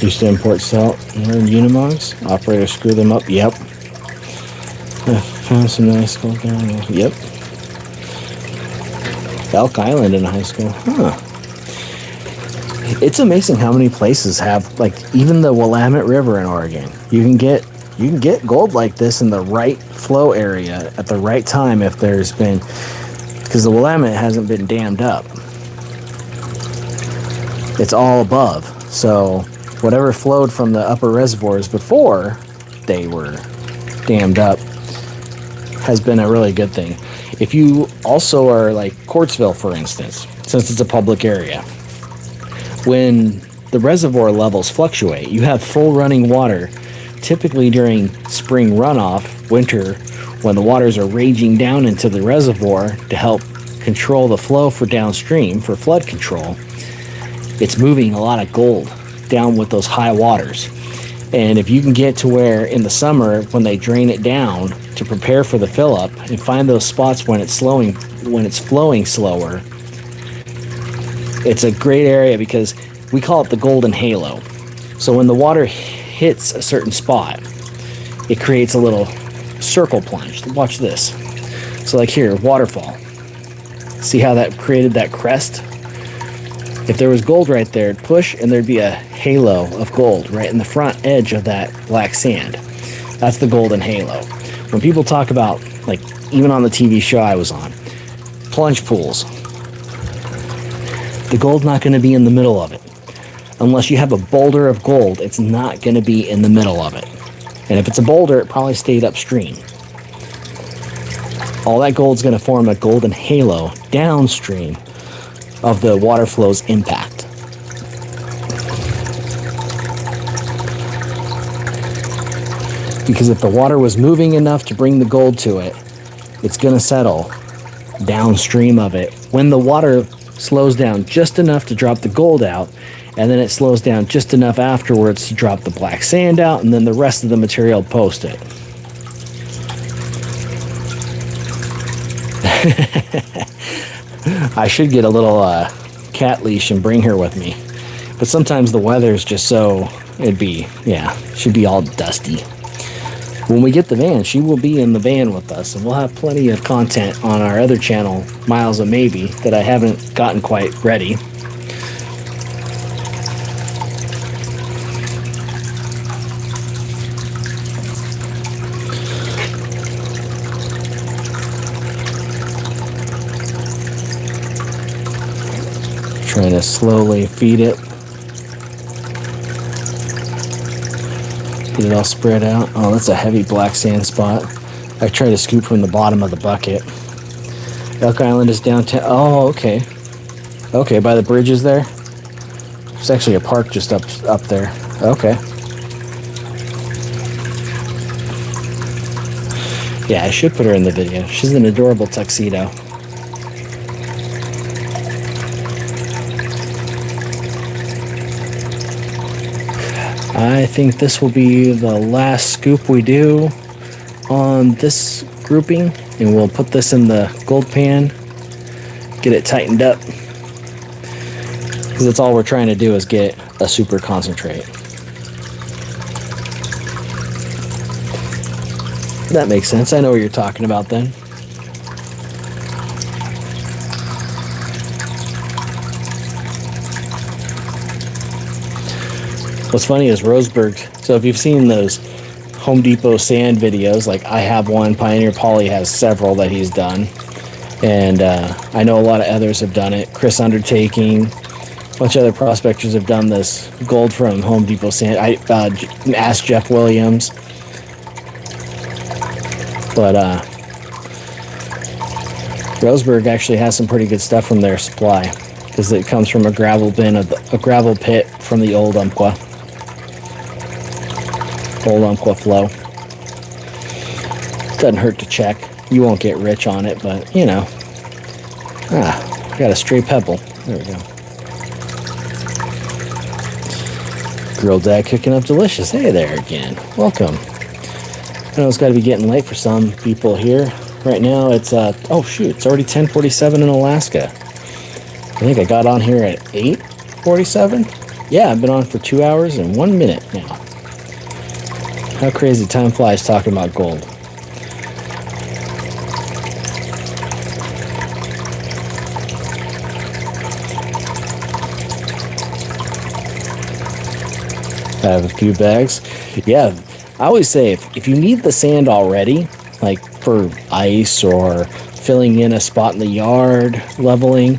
Used to import salt and Unimogs. Operator screw them up. Yep. I found some nice gold down there. Yep. Elk Island in high school. Huh. It's amazing how many places have, like, even the Willamette River in Oregon. You can get gold like this in the right flow area at the right time if there's been, because the Willamette hasn't been dammed up. It's all above. So whatever flowed from the upper reservoirs before they were dammed up has been a really good thing. If you also are like Quartzville, for instance, since it's a public area, when the reservoir levels fluctuate, you have full running water, typically during spring runoff, winter, when the waters are raging down into the reservoir to help control the flow for downstream for flood control. It's moving a lot of gold down with those high waters. And if you can get to where in the summer when they drain it down to prepare for the fill up and find those spots when it's flowing slower, it's a great area because we call it the golden halo. So when the water hits a certain spot, it creates a little circle plunge. Watch this. So like here, waterfall. See how that created that crest? If there was gold right there, it'd push and there'd be a halo of gold right in the front edge of that black sand. That's the golden halo. When people talk about, like, even on the TV show I was on, plunge pools, the gold's not going to be in the middle of it. Unless you have a boulder of gold, it's not going to be in the middle of it. And if it's a boulder, it probably stayed upstream. All that gold's going to form a golden halo downstream of the water flow's impact. Because if the water was moving enough to bring the gold to it, it's going to settle downstream of it. When the water slows down just enough to drop the gold out, and then it slows down just enough afterwards to drop the black sand out, and then the rest of the material post it. I should get a little cat leash and bring her with me. But sometimes the weather's just so, should be all dusty. When we get the van, she will be in the van with us, and we'll have plenty of content on our other channel, Miles of Maybe, that I haven't gotten quite ready. Trying to slowly feed it. Get it all spread out. Oh, that's a heavy black sand spot. I try to scoop from the bottom of the bucket. Elk Island is downtown. Oh, okay. Okay, by the bridges there. There's actually a park just up there. Okay. Yeah, I should put her in the video. She's an adorable tuxedo. I think this will be the last scoop we do on this grouping, and we'll put this in the gold pan, get it tightened up, because that's all we're trying to do is get a super concentrate. That makes sense. I know what you're talking about then. What's funny is Roseburg, so if you've seen those Home Depot sand videos, like I have one, Pioneer Polly has several that he's done, and I know a lot of others have done it. Chris Undertaking, a bunch of other prospectors have done this gold from Home Depot sand. I asked Jeff Williams, but Roseburg actually has some pretty good stuff from their supply, because it comes from a gravel bin, a gravel pit from the old Umpqua flow. Doesn't hurt to check. You won't get rich on it, but you know. Got a stray pebble. There we go. Grilled egg cooking up delicious. Hey there again. Welcome. I know it's got to be getting late for some people here. Right now it's, oh shoot, it's already 10:47 in Alaska. I think I got on here at 8:47. Yeah, I've been on for 2 hours and 1 minute now. How crazy time flies talking about gold. I have a few bags. Yeah, I always say if you need the sand already, like for ice or filling in a spot in the yard, leveling,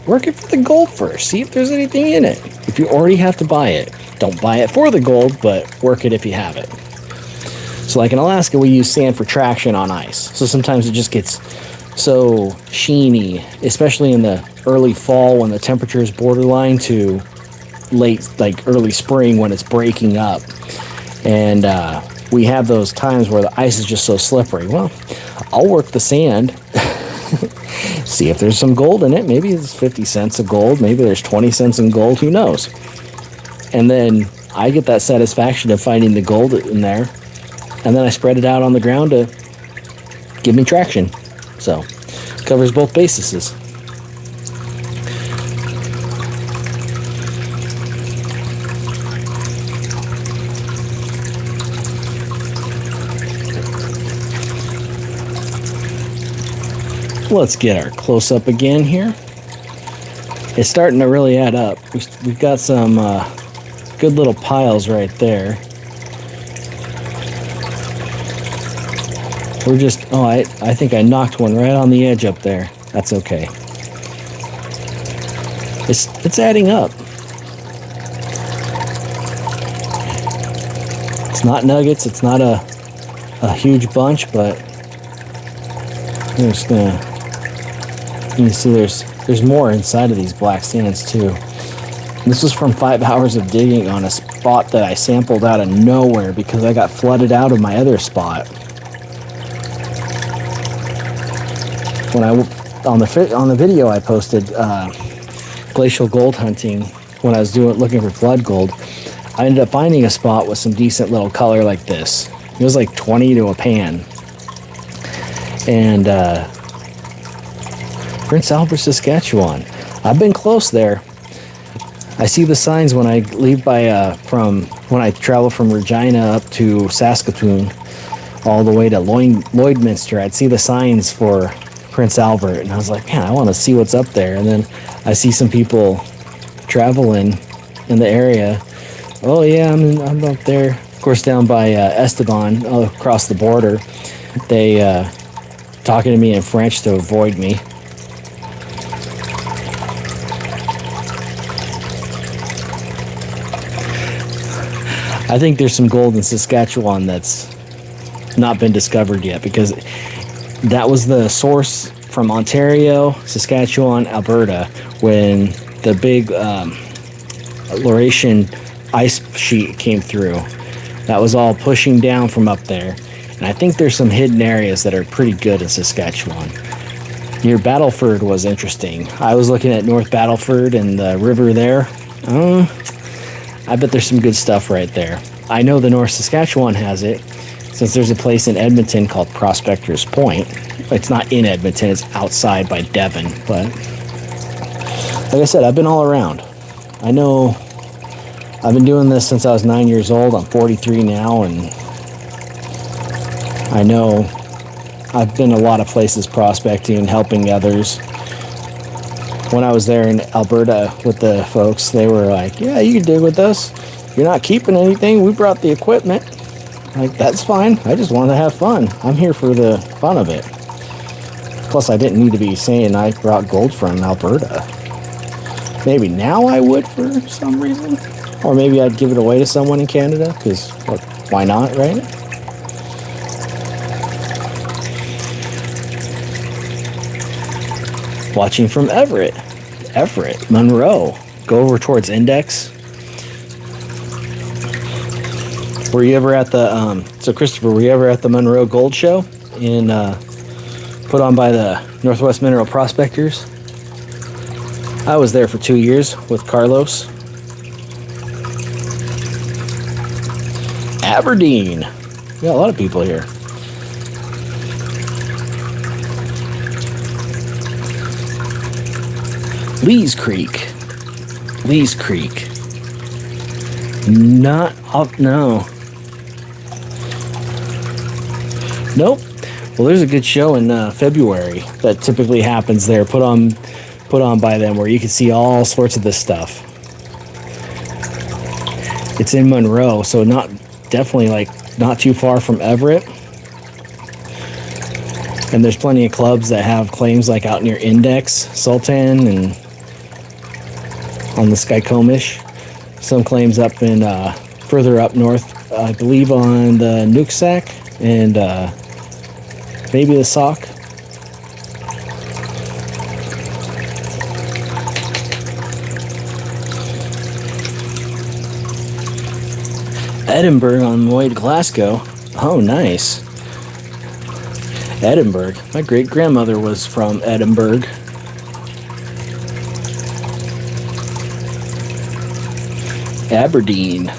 work it for the gold first. See if there's anything in it. If you already have to buy it, don't buy it for the gold, but work it if you have it. So like in Alaska, we use sand for traction on ice. So sometimes it just gets so sheeny, especially in the early fall when the temperature is borderline to late, like early spring when it's breaking up. And we have those times where the ice is just so slippery. Well, I'll work the sand, see if there's some gold in it. Maybe it's 50 cents of gold. Maybe there's 20 cents in gold. Who knows? And then I get that satisfaction of finding the gold in there. And then I spread it out on the ground to give me traction. So, covers both bases. Let's get our close-up again here. It's starting to really add up. We've got some good little piles right there. We're just, oh, I think I knocked one right on the edge up there. That's okay. It's adding up. It's not nuggets. It's not a huge bunch, but I'm just gonna. You can see there's more inside of these black sands too. This was from 5 hours of digging on a spot that I sampled out of nowhere because I got flooded out of my other spot. When on the video I posted glacial gold hunting when I was looking for flood gold, I ended up finding a spot with some decent little color like this. It was like 20 to a pan. And Prince Albert, Saskatchewan. I've been close there. I see the signs when I leave when I travel from Regina up to Saskatoon, all the way to Lloydminster. I'd see the signs for Prince Albert, and I was like, man, I want to see what's up there. And then I see some people traveling in the area. Oh yeah, I'm up there. Of course, down by Esteban, across the border. They talking to me in French to avoid me. I think there's some gold in Saskatchewan that's not been discovered yet, because that was the source from Ontario, Saskatchewan, Alberta, when the big Laurentian ice sheet came through. That was all pushing down from up there. And I think there's some hidden areas that are pretty good in Saskatchewan. Near Battleford was interesting. I was looking at North Battleford and the river there. I bet there's some good stuff right there. I know the North Saskatchewan has it, since there's a place in Edmonton called Prospector's Point. It's not in Edmonton, it's outside by Devon. But like I said, I've been all around. I know I've been doing this since I was 9 years old. I'm 43 now, and I know I've been a lot of places prospecting and helping others. When I was there in Alberta with the folks, they were like, yeah, you can dig with us. You're not keeping anything. We brought the equipment. Like, that's fine. I just wanted to have fun. I'm here for the fun of it. Plus, I didn't need to be saying I brought gold from Alberta. Maybe now I would for some reason. Or maybe I'd give it away to someone in Canada, because why not, right? Watching from Everett, Monroe. Go over towards Index. Were you ever at the, so Christopher, were you ever at the Monroe Gold Show put on by the Northwest Mineral Prospectors? I was there for 2 years with Carlos. Aberdeen. We got a lot of people here. Lee's Creek. Lee's Creek. Not up, no. Nope. Well, there's a good show in February that typically happens there, put on by them, where you can see all sorts of this stuff. It's in Monroe, so definitely not too far from Everett. And there's plenty of clubs that have claims like out near Index, Sultan, and on the Skycomish. Some claims up in further up north, I believe on the Nooksack and maybe the Sauk. Edinburgh on the way to Glasgow. Oh, nice. Edinburgh. My great-grandmother was from Edinburgh. Aberdeen.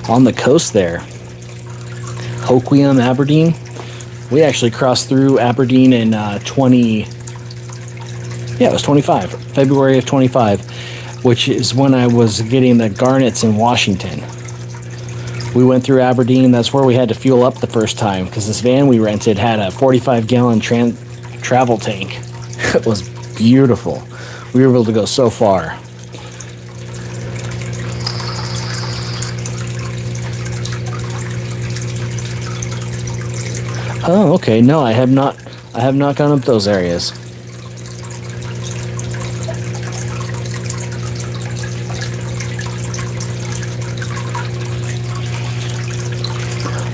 On the coast there. Hoquiam, Aberdeen. We actually crossed through Aberdeen in it was 25. February of 25, which is when I was getting the garnets in Washington. We went through Aberdeen. That's where we had to fuel up the first time, because this van we rented had a 45-gallon travel tank. It was beautiful. We were able to go so far. Oh, okay. No, I have not gone up those areas.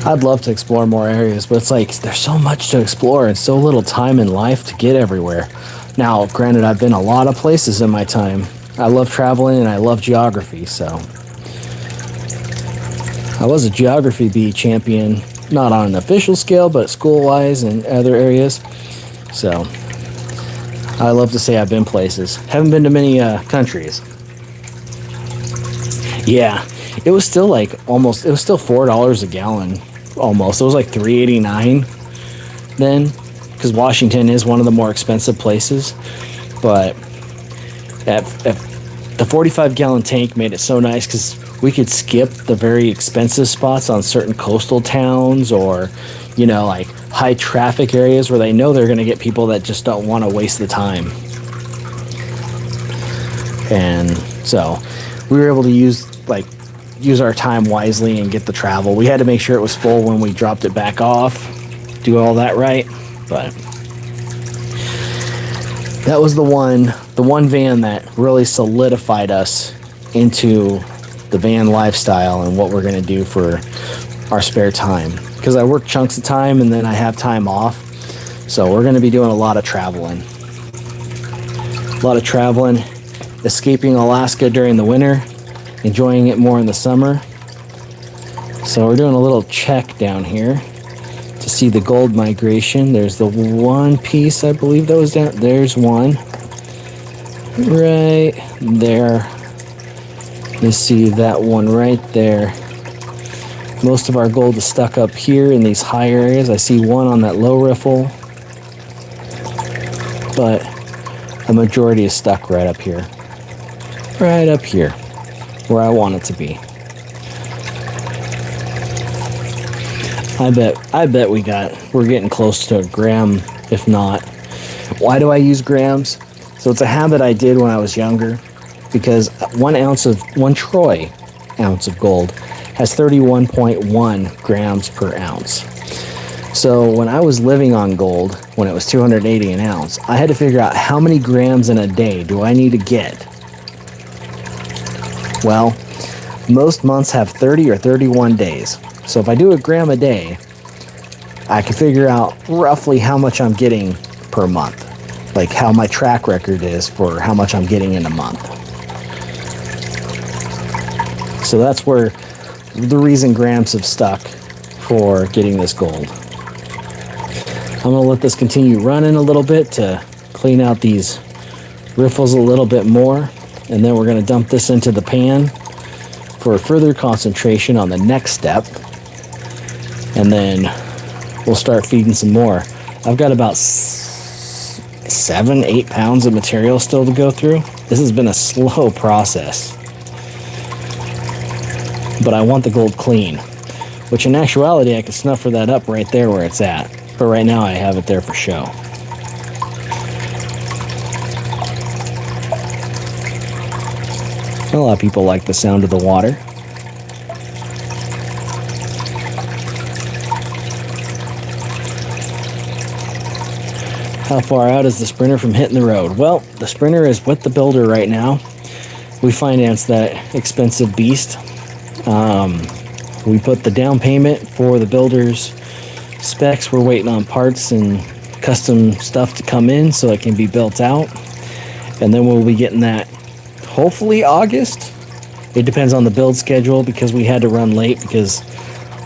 I'd love to explore more areas, but it's like there's so much to explore and so little time in life to get everywhere. Now, granted, I've been a lot of places in my time. I love traveling and I love geography, so I was a geography bee champion, not on an official scale, but school-wise and other areas. So I love to say I've been places. Haven't been to many countries. Yeah, it was still $4 a gallon. Almost. It was like $3.89 then, because Washington is one of the more expensive places. But at the 45-gallon tank made it so nice because we could skip the very expensive spots on certain coastal towns, or like high traffic areas where they know they're going to get people that just don't want to waste the time. And so we were able to use our time wisely and get the travel. We had to make sure it was full when we dropped it back off, do all that right. But that was the one van that really solidified us into the van lifestyle and what we're going to do for our spare time. Because I work chunks of time and then I have time off. So we're going to be doing a lot of traveling. Escaping Alaska during the winter, enjoying it more in the summer. So we're doing a little check down here to see the gold migration. There's the one piece, I believe, that was down. There's one right there. You see that one right there. Most of our gold is stuck up here in these high areas. I see one on that low riffle, but a majority is stuck right up here. Right up here, where I want it to be. I bet we're getting close to a gram, if not. Why do I use grams? So it's a habit I did when I was younger, because 1 troy ounce of gold has 31.1 grams per ounce. So when I was living on gold, when it was $280 an ounce, I had to figure out how many grams in a day do I need to get. Well, most months have 30 or 31 days. So if I do a gram a day, I can figure out roughly how much I'm getting per month. Like how my track record is for how much I'm getting in a month. So that's where the reason grams have stuck for getting this gold. I'm going to let this continue running a little bit to clean out these riffles a little bit more. And then we're going to dump this into the pan for further concentration on the next step. and then we'll start feeding some more. I've got about 7-8 pounds of material still to go through. This has been a slow process, but I want the gold clean, which in actuality I could snuffer that up right there where it's at, but right now I have it there for show. A lot of people like the sound of the water. How far out is the Sprinter from hitting the road? Well, the Sprinter is with the builder right now. We financed that expensive beast. We put the down payment for the builder's specs. We're waiting on parts and custom stuff to come in so it can be built out. And then we'll be getting that hopefully August. It depends on the build schedule because we had to run late because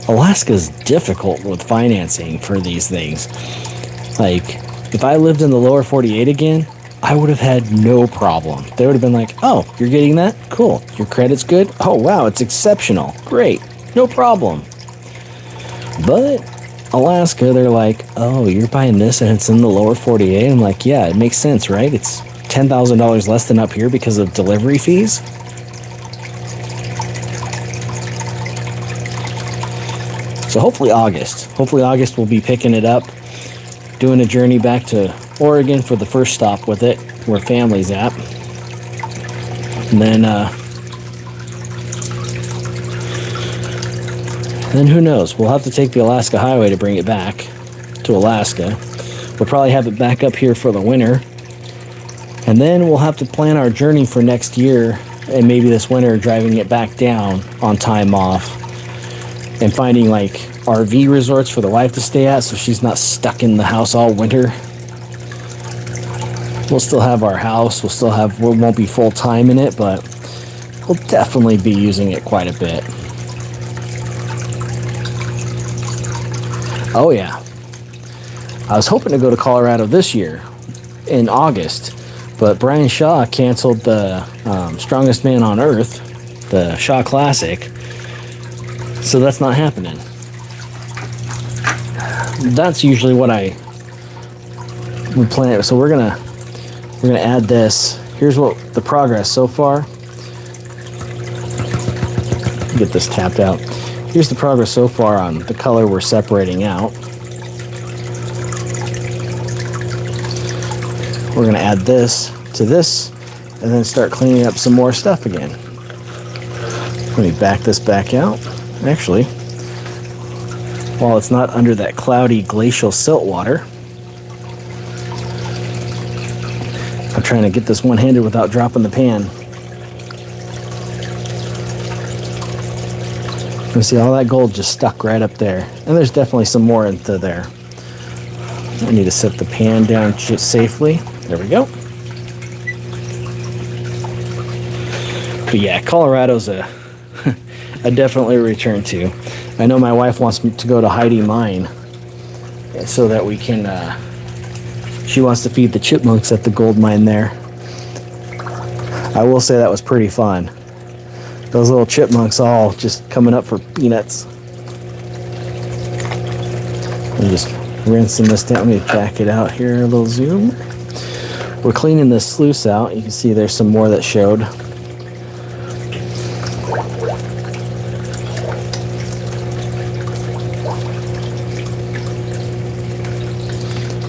Alaska's difficult with financing for these things. Like, if I lived in the lower 48 again, I would have had no problem. They would have been like, oh, you're getting that? Cool. Your credit's good? Oh, wow, it's exceptional. Great. No problem. But Alaska, they're like, oh, you're buying this and it's in the lower 48? I'm like, yeah, it makes sense, right? It's $10,000 less than up here because of delivery fees. So hopefully August we'll be picking it up, doing a journey back to Oregon for the first stop with it, where family's at. And then who knows? We'll have to take the Alaska Highway to bring it back to Alaska. We'll probably have it back up here for the winter. And then we'll have to plan our journey for next year, and maybe this winter driving it back down on time off and finding like RV resorts for the wife to stay at so she's not stuck in the house all winter. We'll still have our house, we won't be full time in it, but we'll definitely be using it quite a bit. Oh yeah, I was hoping to go to Colorado this year in August, but Brian Shaw canceled the Strongest Man on Earth, the Shaw Classic, so that's not happening. That's usually what we plan. So we're gonna add this. Here's what the progress so far. Get this tapped out. Here's the progress so far on the color we're separating out. We're gonna add this to this and then start cleaning up some more stuff again. Let me back this back out. Actually, while it's not under that cloudy glacial silt water, I'm trying to get this one-handed without dropping the pan. You see all that gold just stuck right up there, and there's definitely some more into there. I need to set the pan down just safely. There we go. But yeah, Colorado's a definitely return to. I know my wife wants me to go to Heidi Mine so that we can, she wants to feed the chipmunks at the gold mine there. I will say that was pretty fun. Those little chipmunks all just coming up for peanuts. I'm just rinsing this down. Let me back it out here, a little zoom. We're cleaning this sluice out. You can see there's some more that showed.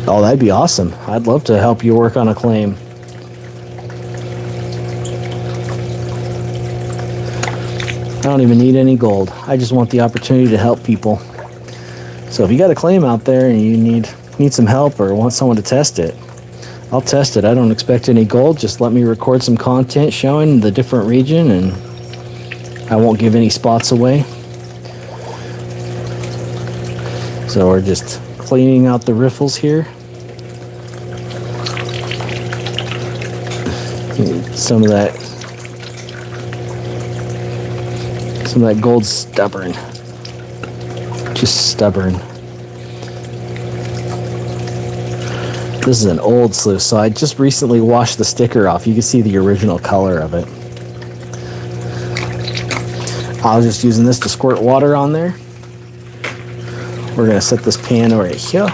Oh, that'd be awesome. I'd love to help you work on a claim. I don't even need any gold. I just want the opportunity to help people. So if you got a claim out there and you need some help or want someone to test it, I'll test it. I don't expect any gold. Just let me record some content showing the different region, and I won't give any spots away. So we're just cleaning out the riffles here. Some of that gold's stubborn. Just stubborn. This is an old sluice, so I just recently washed the sticker off. You can see the original color of it. I was just using this to squirt water on there. We're gonna set this pan right here.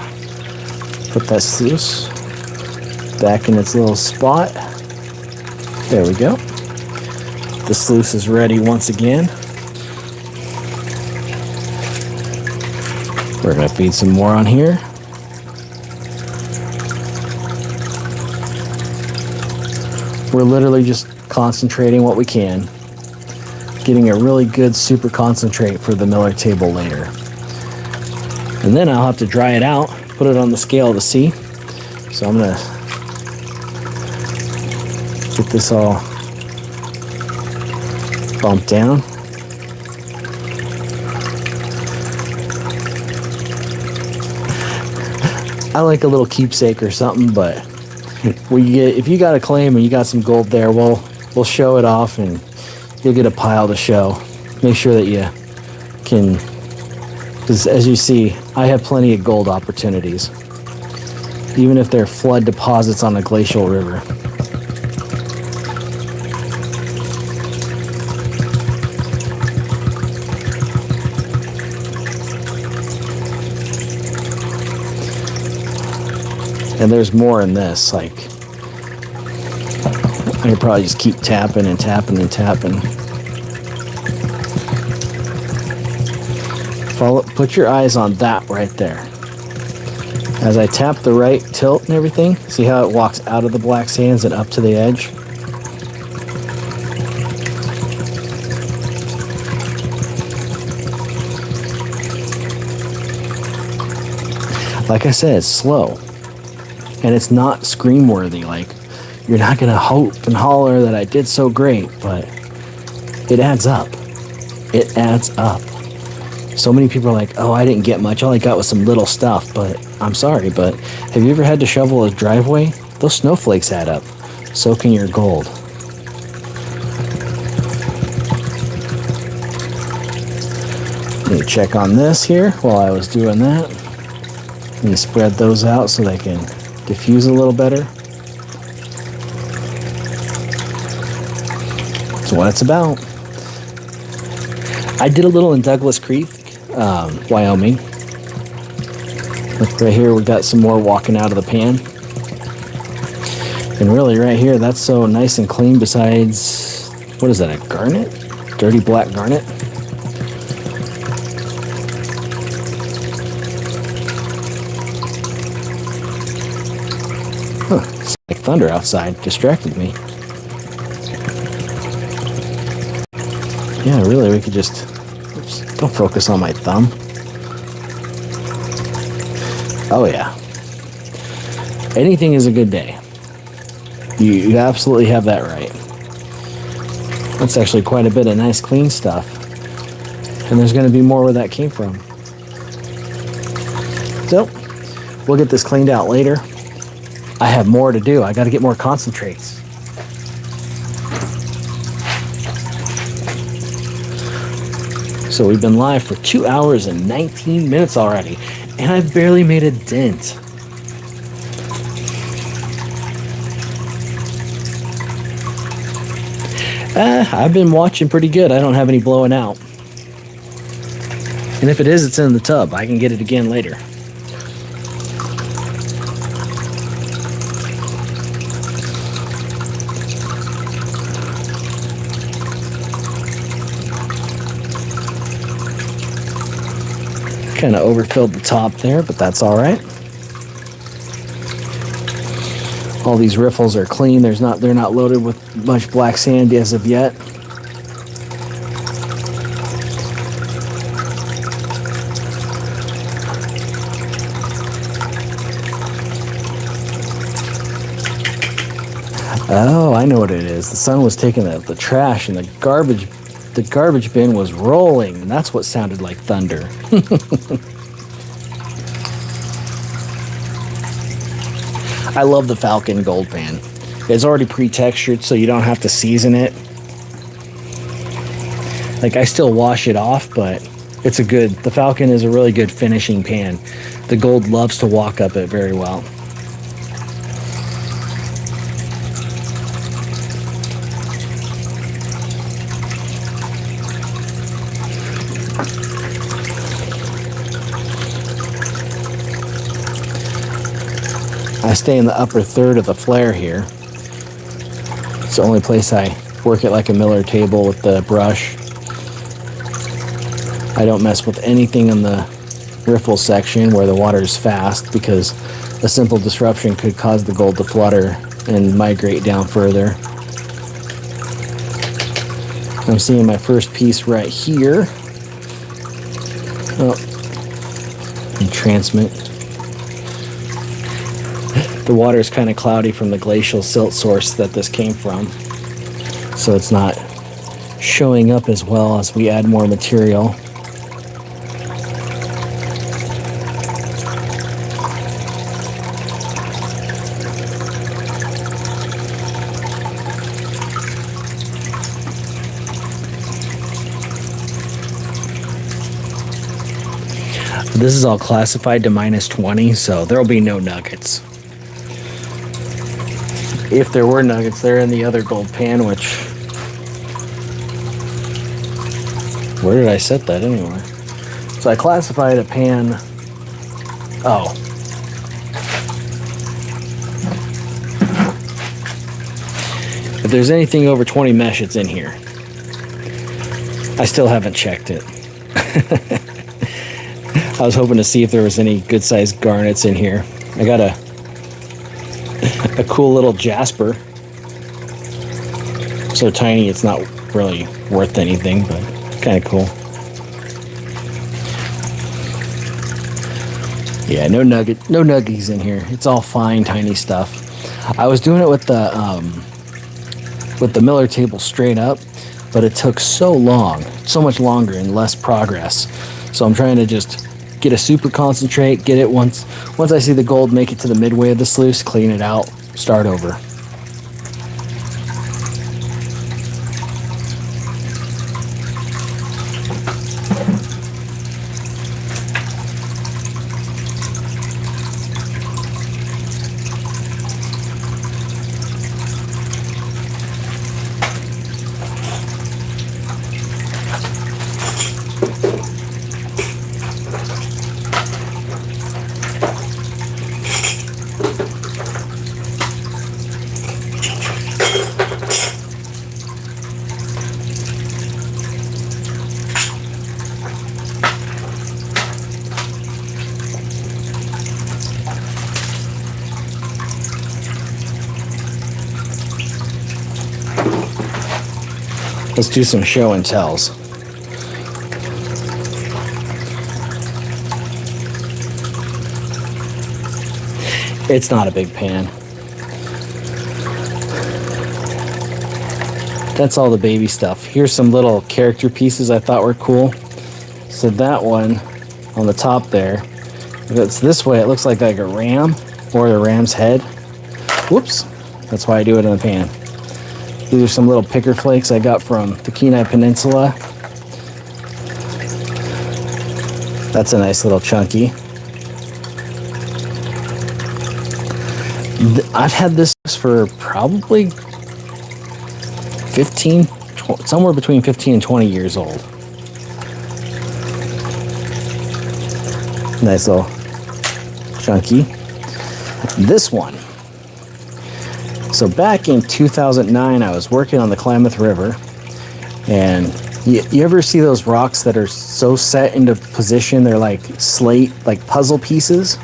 Put that sluice back in its little spot. There we go. The sluice is ready once again. We're gonna feed some more on here. We're literally just concentrating what we can, getting a really good super concentrate for the Miller table later. And then I'll have to dry it out, put it on the scale to see. So I'm gonna get this all bumped down. I like a little keepsake or something, but if you got a claim and you got some gold there, we'll show it off and you'll get a pile to show. Make sure that you can, because as you see, I have plenty of gold opportunities, even if they're flood deposits on a glacial river. And there's more in this, like, I could probably just keep tapping and tapping and tapping. Put your eyes on that right there. As I tap the right tilt and everything, see how it walks out of the black sands and up to the edge? Like I said, it's slow. And it's not scream-worthy. Like, you're not going to hope and holler that I did so great, but it adds up. It adds up. So many people are like, oh, I didn't get much. All I got was some little stuff. But I'm sorry, but have you ever had to shovel a driveway? Those snowflakes add up. So can your gold. Let me check on this here while I was doing that. Let me spread those out so they can diffuse a little better. That's what it's about. I did a little in Douglas Creek, Wyoming. Look right here, we got some more walking out of the pan. And really right here, that's so nice and clean besides, what is that, a garnet? Dirty black garnet? It's like thunder outside, distracted me. Yeah, really, we could just, oops, don't focus on my thumb. Oh yeah. Anything is a good day. You absolutely have that right. That's actually quite a bit of nice clean stuff. And there's going to be more where that came from. So, we'll get this cleaned out later. I have more to do. I got to get more concentrates. So we've been live for 2 hours and 19 minutes already, and I've barely made a dent. I've been watching pretty good. I don't have any blowing out. And if it is, it's in the tub. I can get it again later. Kind of overfilled the top there, but that's all right. All these riffles are clean. They're not loaded with much black sand as of yet. Oh, I know what it is. The sun was taking the trash, and the garbage bin was rolling, and that's what sounded like thunder. I love the Falcon Gold Pan. It's already pre-textured, so you don't have to season it. Like, I still wash it off, but the Falcon is a really good finishing pan. The gold loves to walk up it very well. I stay in the upper third of the flare here. It's the only place I work it like a miller table with the brush. I don't mess with anything in the riffle section where the water is fast, because a simple disruption could cause the gold to flutter and migrate down further. I'm seeing my first piece right here. Oh, entrancement. The water is kind of cloudy from the glacial silt source that this came from, so it's not showing up as well as we add more material. This is all classified to -20, so there'll be no nuggets. If there were nuggets, they're in the other gold pan, which... Where did I set that anyway? So I classified a pan... Oh. If there's anything over 20 mesh, it's in here. I still haven't checked it. I was hoping to see if there was any good sized garnets in here. I got a cool little jasper. So tiny it's not really worth anything, but kind of cool. Yeah, no nuggies in here. It's all fine, tiny stuff. I was doing it with the miller table straight up, but it took so much longer and less progress. So I'm trying to just get a super concentrate, get it once I see the gold, make it to the midway of the sluice, clean it out, start over. Let's do some show and tells. It's not a big pan. That's all the baby stuff. Here's some little character pieces I thought were cool. So that one on the top there, if it's this way, it looks like a ram or the ram's head. Whoops. That's why I do it in the pan. These are some little picker flakes I got from the Kenai Peninsula. That's a nice little chunky. I've had this for probably 15, somewhere between 15 and 20 years old. Nice little chunky. This one. So back in 2009, I was working on the Klamath River, and you ever see those rocks that are so set into position, they're like slate, like puzzle pieces?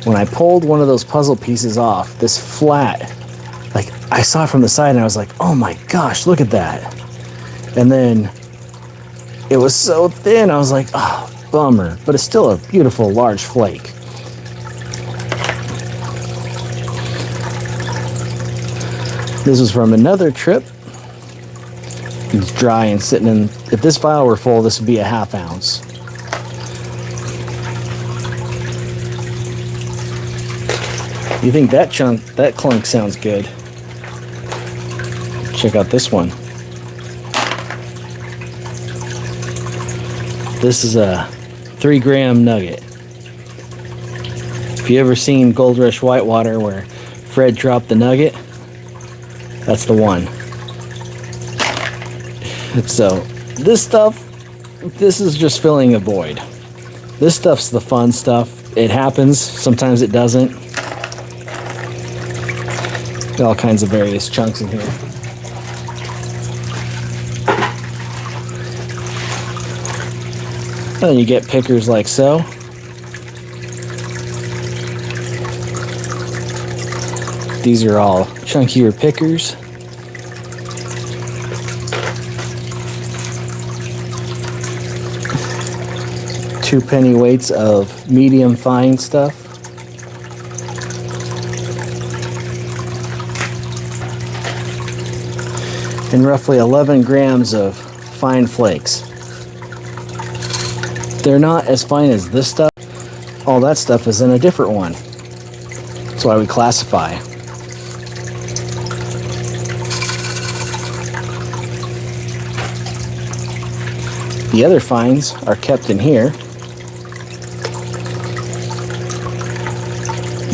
When I pulled one of those puzzle pieces off, this flat, like I saw it from the side and I was like, oh my gosh, look at that. And then it was so thin, I was like, oh, bummer, but it's still a beautiful large flake. This was from another trip. It's dry and sitting in, if this vial were full, this would be a ½ ounce. You think that clunk sounds good? Check out this one. This is a 3-gram nugget. If you ever seen Gold Rush Whitewater where Fred dropped the nugget, that's the one. So this stuff, this is just filling a void. This stuff's the fun stuff. It happens, sometimes it doesn't. Got all kinds of various chunks in here. And then you get pickers like so. These are all chunkier pickers. Two penny weights of medium fine stuff. And roughly 11 grams of fine flakes. They're not as fine as this stuff. All that stuff is in a different one. That's why we classify. The other fines are kept in here.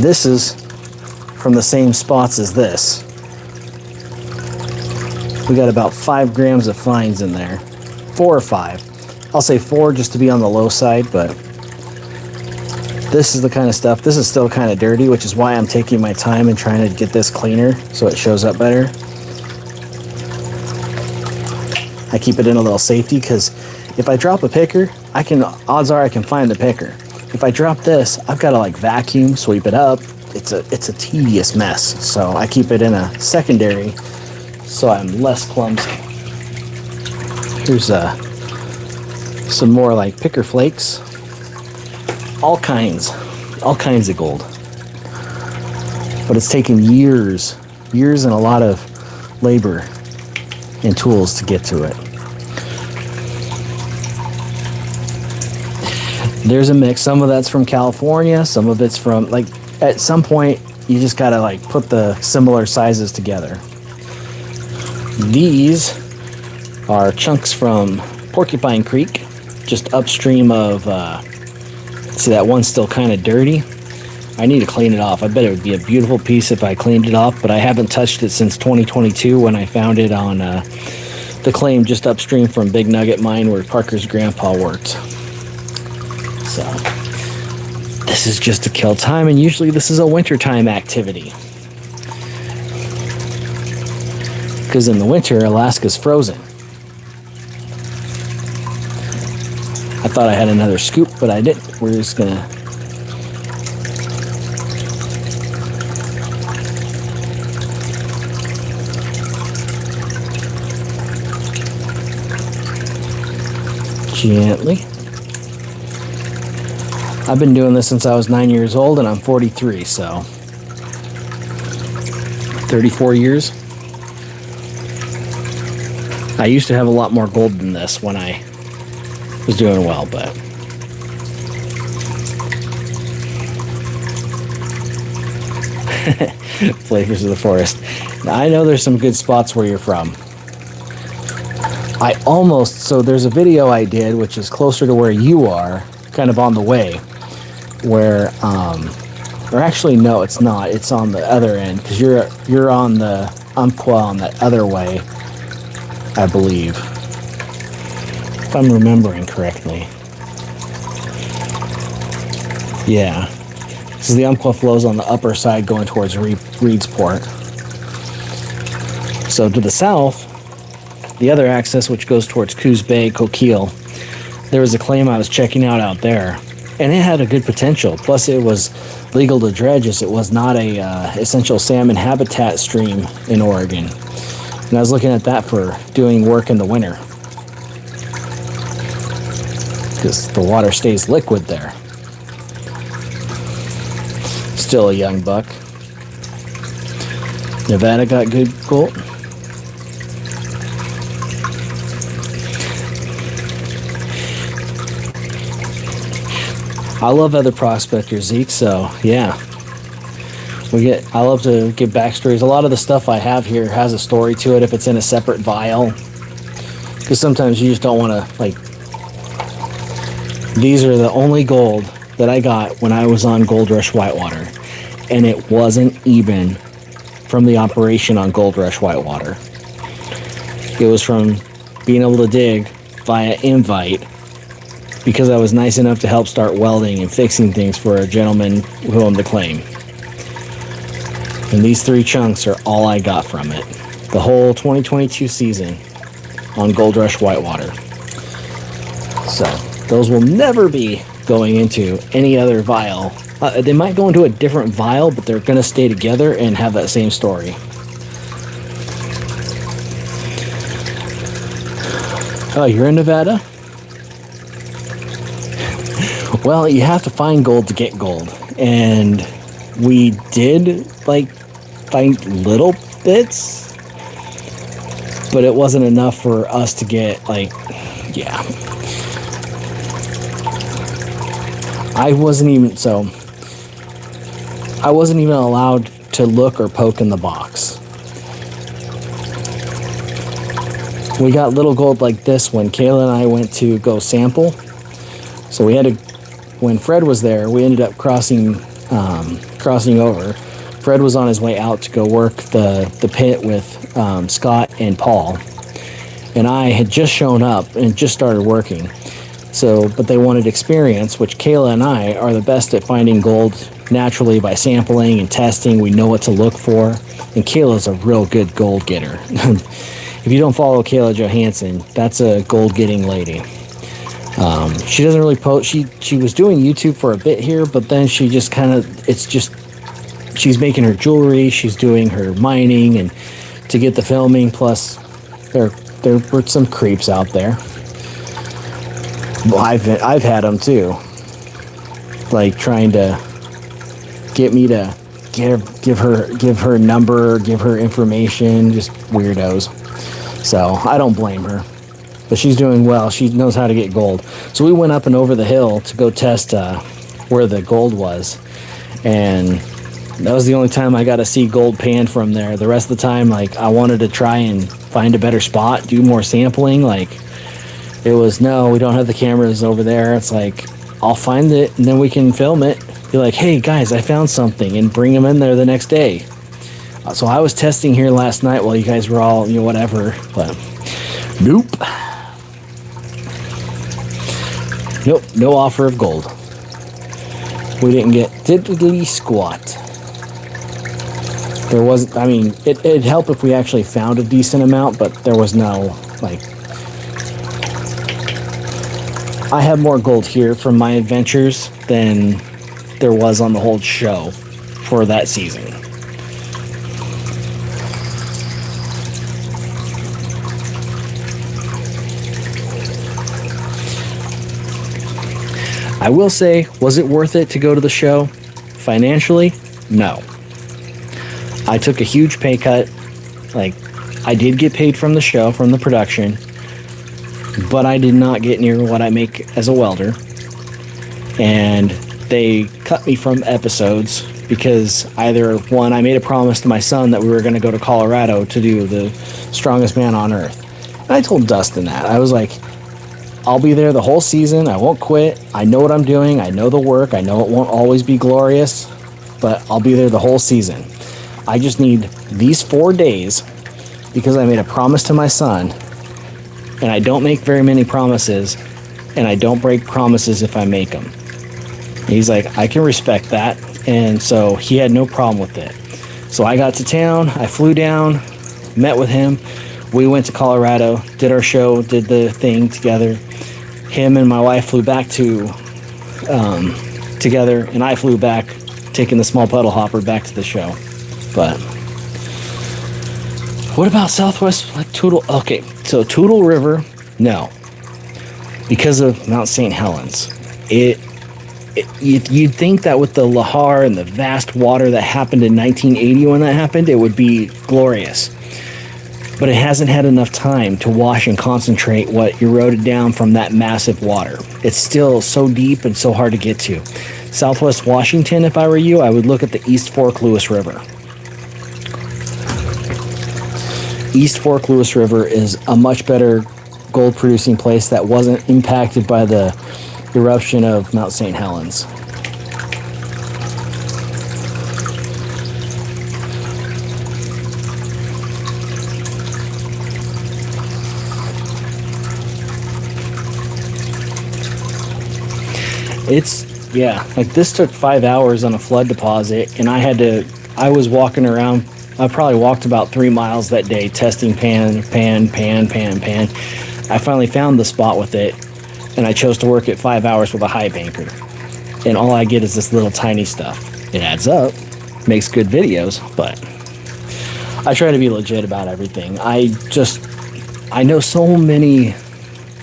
This is from the same spots as this. We got about 5 grams of fines in there. 4 or 5. I'll say 4 just to be on the low side, but this is the kind of stuff. This is still kind of dirty, which is why I'm taking my time and trying to get this cleaner so it shows up better. I keep it in a little safety because if I drop a picker, odds are I can find the picker. If I drop this, I've got to like vacuum, sweep it up. It's a tedious mess. So I keep it in a secondary so I'm less clumsy. Here's some more like picker flakes. All kinds of gold. But it's taken years and a lot of labor and tools to get to it. There's a mix. Some of that's from California, some of it's from, like, at some point you just gotta like put the similar sizes together. These are chunks from Porcupine Creek, just upstream of, see that one's still kind of dirty. I need to clean it off. I bet it would be a beautiful piece if I cleaned it off, but I haven't touched it since 2022 when I found it on the claim just upstream from Big Nugget Mine where Parker's grandpa worked. So this is just to kill time, and usually this is a wintertime activity. Because in the winter, Alaska's frozen. I thought I had another scoop, but I didn't. We're just gonna... gently. I've been doing this since I was 9 years old, and I'm 43, so 34 years. I used to have a lot more gold than this when I was doing well, but flavors of the forest. Now, I know there's some good spots where you're from. So there's a video I did, which is closer to where you are, kind of on the way, where, or actually, no, it's not. It's on the other end, because you're on the Umpqua on that other way, I believe, if I'm remembering correctly. Yeah, because the Umpqua flows on the upper side going towards Reedsport. So to the south, the other access, which goes towards Coos Bay, Coquille, there was a claim I was checking out there, and it had a good potential. Plus, it was legal to dredge, as it was not a essential salmon habitat stream in Oregon. And I was looking at that for doing work in the winter, because the water stays liquid there. Still a young buck. Nevada got good gold. I love other prospectors, Zeke, so yeah. I love to give backstories. A lot of the stuff I have here has a story to it if it's in a separate vial. Because sometimes you just don't want to, like... These are the only gold that I got when I was on Gold Rush Whitewater. And it wasn't even from the operation on Gold Rush Whitewater. It was from being able to dig via invite, because I was nice enough to help start welding and fixing things for a gentleman who owned the claim. And these 3 chunks are all I got from it. The whole 2022 season on Gold Rush Whitewater. So those will never be going into any other vial. They might go into a different vial, but they're going to stay together and have that same story. Oh, you're in Nevada? Well, you have to find gold to get gold. And we did, like, find little bits, but it wasn't enough for us to get, like, yeah. I wasn't even allowed to look or poke in the box. We got little gold like this when Kayla and I went to go sample. So we had to, when Fred was there, we ended up crossing over. Fred was on his way out to go work the pit with Scott and Paul. And I had just shown up and just started working. So, but they wanted experience, which Kayla and I are the best at finding gold naturally by sampling and testing. We know what to look for. And Kayla's a real good gold getter. If you don't follow Kayla Johansson, that's a gold getting lady. She doesn't really post. She was doing YouTube for a bit here, but then she just kind of, it's just, she's making her jewelry, she's doing her mining and to get the filming. Plus there were some creeps out there. Well, I've had them too, like trying to get me to give her number, give her information, just weirdos. So I don't blame her, but she's doing well. She knows how to get gold. So we went up and over the hill to go test where the gold was, and that was the only time I got to see gold pan from there. The rest of the time, like, I wanted to try and find a better spot, do more sampling. Like, it was, no, we don't have the cameras over there. It's like, I'll find it and then we can film it. Be like, hey guys, I found something, and bring them in there the next day. So I was testing here last night while you guys were all, you know, whatever, but nope. Nope, no offer of gold. We didn't get diddly squat. There wasn't, I mean, it'd help if we actually found a decent amount, but there was no, like, I have more gold here from my adventures than there was on the whole show for that season. I will say, was it worth it to go to the show? Financially, no. I took a huge pay cut. Like, I did get paid from the show, from the production, but I did not get near what I make as a welder. And they cut me from episodes because either, one, I made a promise to my son that we were going to go to Colorado to do the Strongest Man on Earth. And I told Dustin that. I was like, I'll be there the whole season. I won't quit. I know what I'm doing. I know the work. I know it won't always be glorious, but I'll be there the whole season. I just need these 4 days because I made a promise to my son, and I don't make very many promises, and I don't break promises if I make them. He's like, I can respect that, and so he had no problem with it. So I got to town. I flew down, met with him. We went to Colorado, did our show, did the thing together. Him and my wife flew back to together, and I flew back, taking the small puddle hopper back to the show. But what about Southwest, like Toutle? Okay, so Toutle River, no, because of Mount St. Helens. You'd think that with the lahar and the vast water that happened in 1980 when that happened, it would be glorious. But it hasn't had enough time to wash and concentrate what eroded down from that massive water. It's still so deep and so hard to get to. Southwest Washington, if I were you, I would look at the East Fork Lewis River. East Fork Lewis River is a much better gold producing place that wasn't impacted by the eruption of Mount St. Helens. It's, yeah, like this took 5 hours on a flood deposit, and I had to I was walking around. I probably walked about 3 miles that day testing pan. I finally found the spot with it, and I chose to work it 5 hours with a high banker. And all I get is this little tiny stuff. It adds up, makes good videos, but I try to be legit about everything. I know so many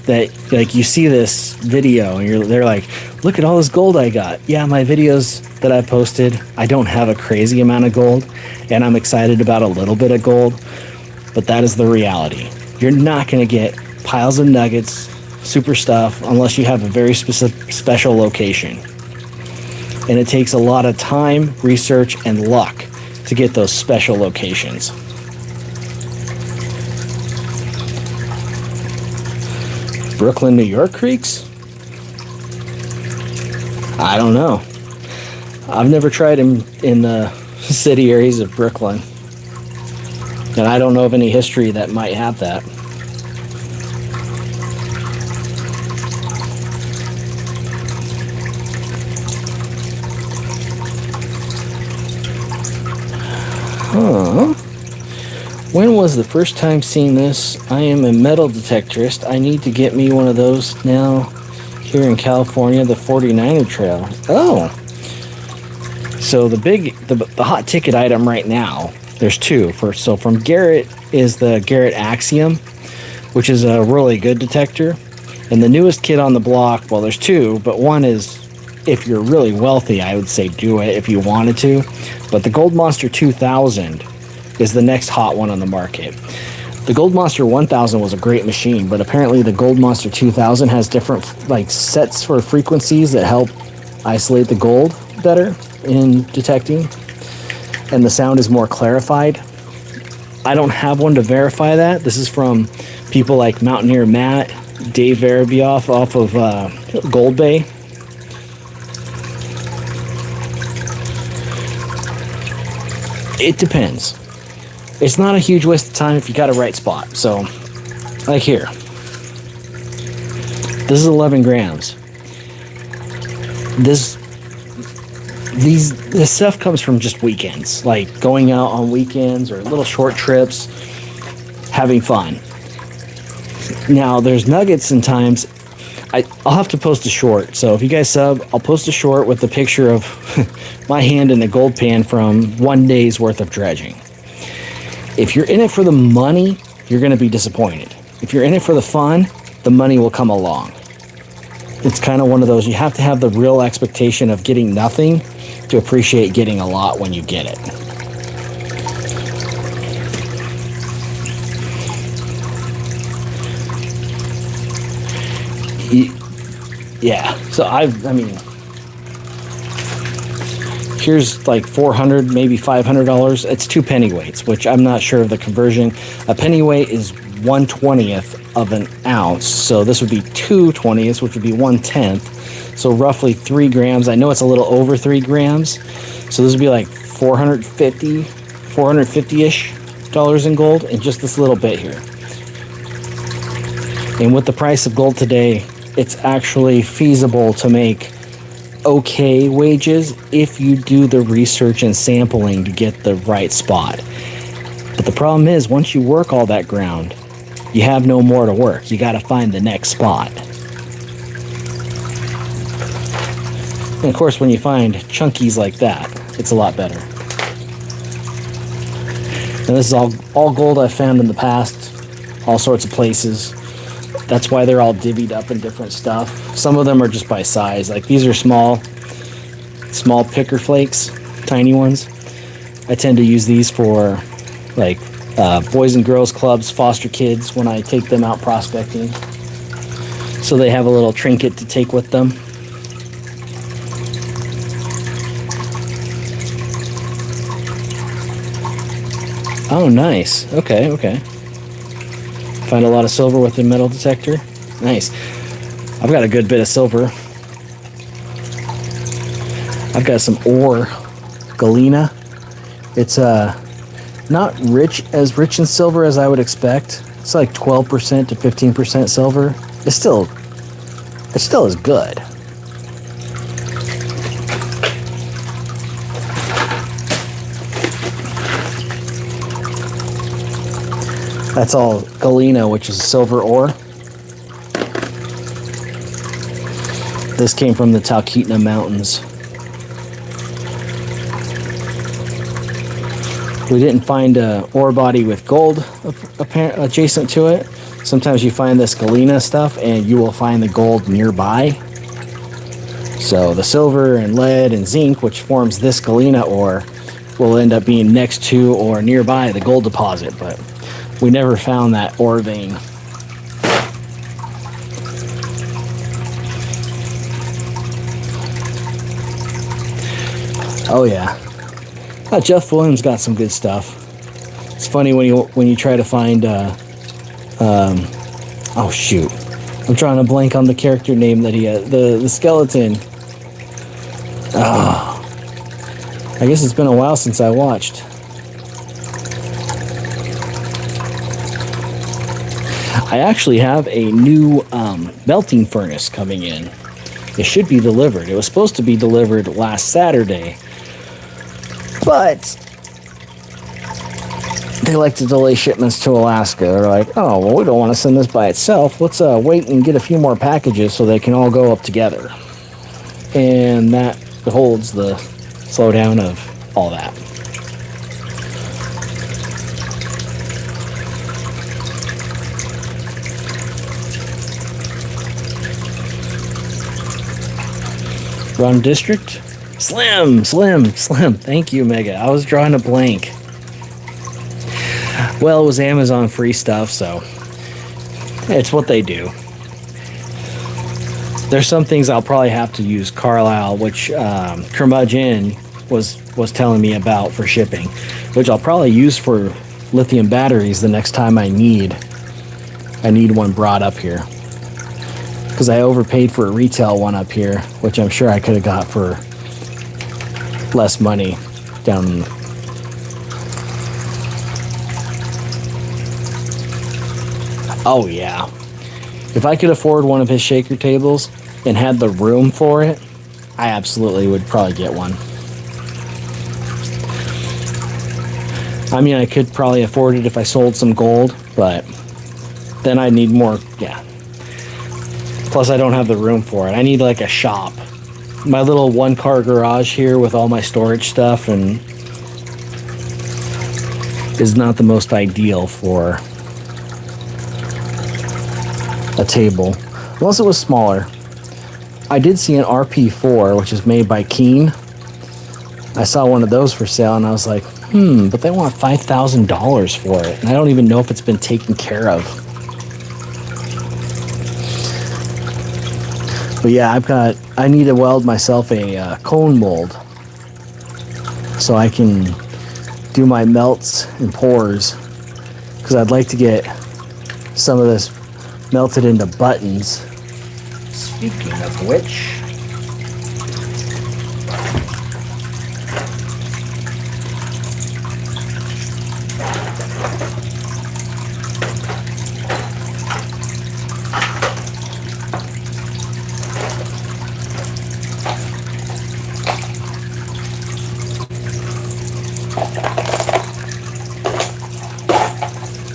that, like, you see this video and they're like, look at all this gold I got. Yeah, my videos that I posted, I don't have a crazy amount of gold, and I'm excited about a little bit of gold, but that is the reality. You're not going to get piles of nuggets, super stuff, unless you have a very special location. And it takes a lot of time, research, and luck to get those special locations. Brooklyn, New York creeks? I don't know. I've never tried them in the city areas of Brooklyn. And I don't know of any history that might have that. Huh. When was the first time seeing this? I am a metal detectorist. I need to get me one of those now here in California, the 49er trail. Oh. So the hot ticket item right now, there's two. So from Garrett is the Garrett Axiom, which is a really good detector. And the newest kid on the block, well, there's two, but one is, if you're really wealthy, I would say do it if you wanted to. But the Gold Monster 2000 is the next hot one on the market. The Gold Monster 1000 was a great machine, but apparently the Gold Monster 2000 has different sets for frequencies that help isolate the gold better in detecting, and the sound is more clarified. I don't have one to verify that. This is from people like Mountaineer Matt, Dave Verabioff off of Gold Bay. It depends. It's not a huge waste of time if you got a right spot. So, like here. This is 11 grams. This stuff comes from just weekends, like going out on weekends or little short trips, having fun. Now, there's nuggets and times. I'll have to post a short. So if you guys sub, I'll post a short with a picture of my hand in a gold pan from 1 day's worth of dredging. If you're in it for the money, you're going to be disappointed. If you're in it for the fun, the money will come along. It's kind of one of those, you have to have the real expectation of getting nothing to appreciate getting a lot when you get it. Yeah, so I mean, here's like $400, maybe $500. It's 2 pennyweights, which I'm not sure of the conversion. A pennyweight is 1/20th of an ounce, so this would be 2/20ths, which would be 1/10. So roughly 3 grams. I know it's a little over 3 grams, so this would be like $450-ish in gold in just this little bit here. And with the price of gold today, it's actually feasible to make okay wages if you do the research and sampling to get the right spot. But the problem is, once you work all that ground, you have no more to work. You got to find the next spot. And of course, when you find chunkies like that, it's a lot better. And this is all gold I've found in the past, all sorts of places. That's why they're all divvied up in different stuff. Some of them are just by size. Like these are small picker flakes, tiny ones. I tend to use these for like boys and girls clubs, foster kids, when I take them out prospecting. So they have a little trinket to take with them. Oh, nice. Okay. Find a lot of silver with the metal detector. Nice. I've got a good bit of silver. I've got some ore, galena. It's not as rich in silver as I would expect. It's like 12% to 15% silver. It still is good. That's all galena, which is silver ore. This came from the Talkeetna Mountains. We didn't find a ore body with gold adjacent to it. Sometimes you find this galena stuff and you will find the gold nearby. So the silver and lead and zinc, which forms this galena ore, will end up being next to or nearby the gold deposit, but we never found that ore vein. Oh yeah. Jeff Williams got some good stuff. It's funny when you try to find oh shoot. I'm trying to blank on the character name that he had. The skeleton. Oh. I guess it's been a while since I watched. I actually have a new melting furnace coming in. It should be delivered. It was supposed to be delivered last Saturday, but they like to delay shipments to Alaska. They're like, oh, well, we don't want to send this by itself. Let's wait and get a few more packages so they can all go up together. And that holds the slowdown of all that. Run district? Slim. Thank you, Mega. I was drawing a blank. Well, it was Amazon free stuff, so it's what they do. There's some things I'll probably have to use Carlisle, which Curmudgeon was telling me about for shipping, which I'll probably use for lithium batteries the next time I need one brought up here. Because I overpaid for a retail one up here, which I'm sure I could have got for less money down. Oh yeah. If I could afford one of his shaker tables and had the room for it, I absolutely would probably get one. I mean, I could probably afford it if I sold some gold, but then I'd need more, yeah. Plus, I don't have the room for it. I need like a shop. My little one-car garage here with all my storage stuff and is not the most ideal for a table, unless it was smaller. I did see an RP4, which is made by Keen. I saw one of those for sale, and I was like, but they want $5,000 for it, and I don't even know if it's been taken care of. But yeah, I need to weld myself a cone mold so I can do my melts and pours, because I'd like to get some of this melted into buttons. Speaking of which,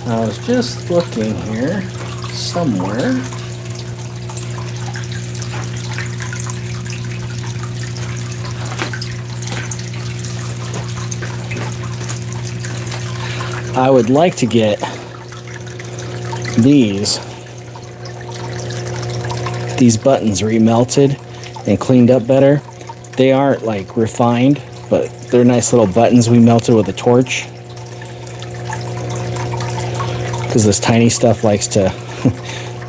I was just looking here somewhere. I would like to get these buttons remelted and cleaned up better. They aren't like refined, but they're nice little buttons we melted with a torch. Because this tiny stuff likes to...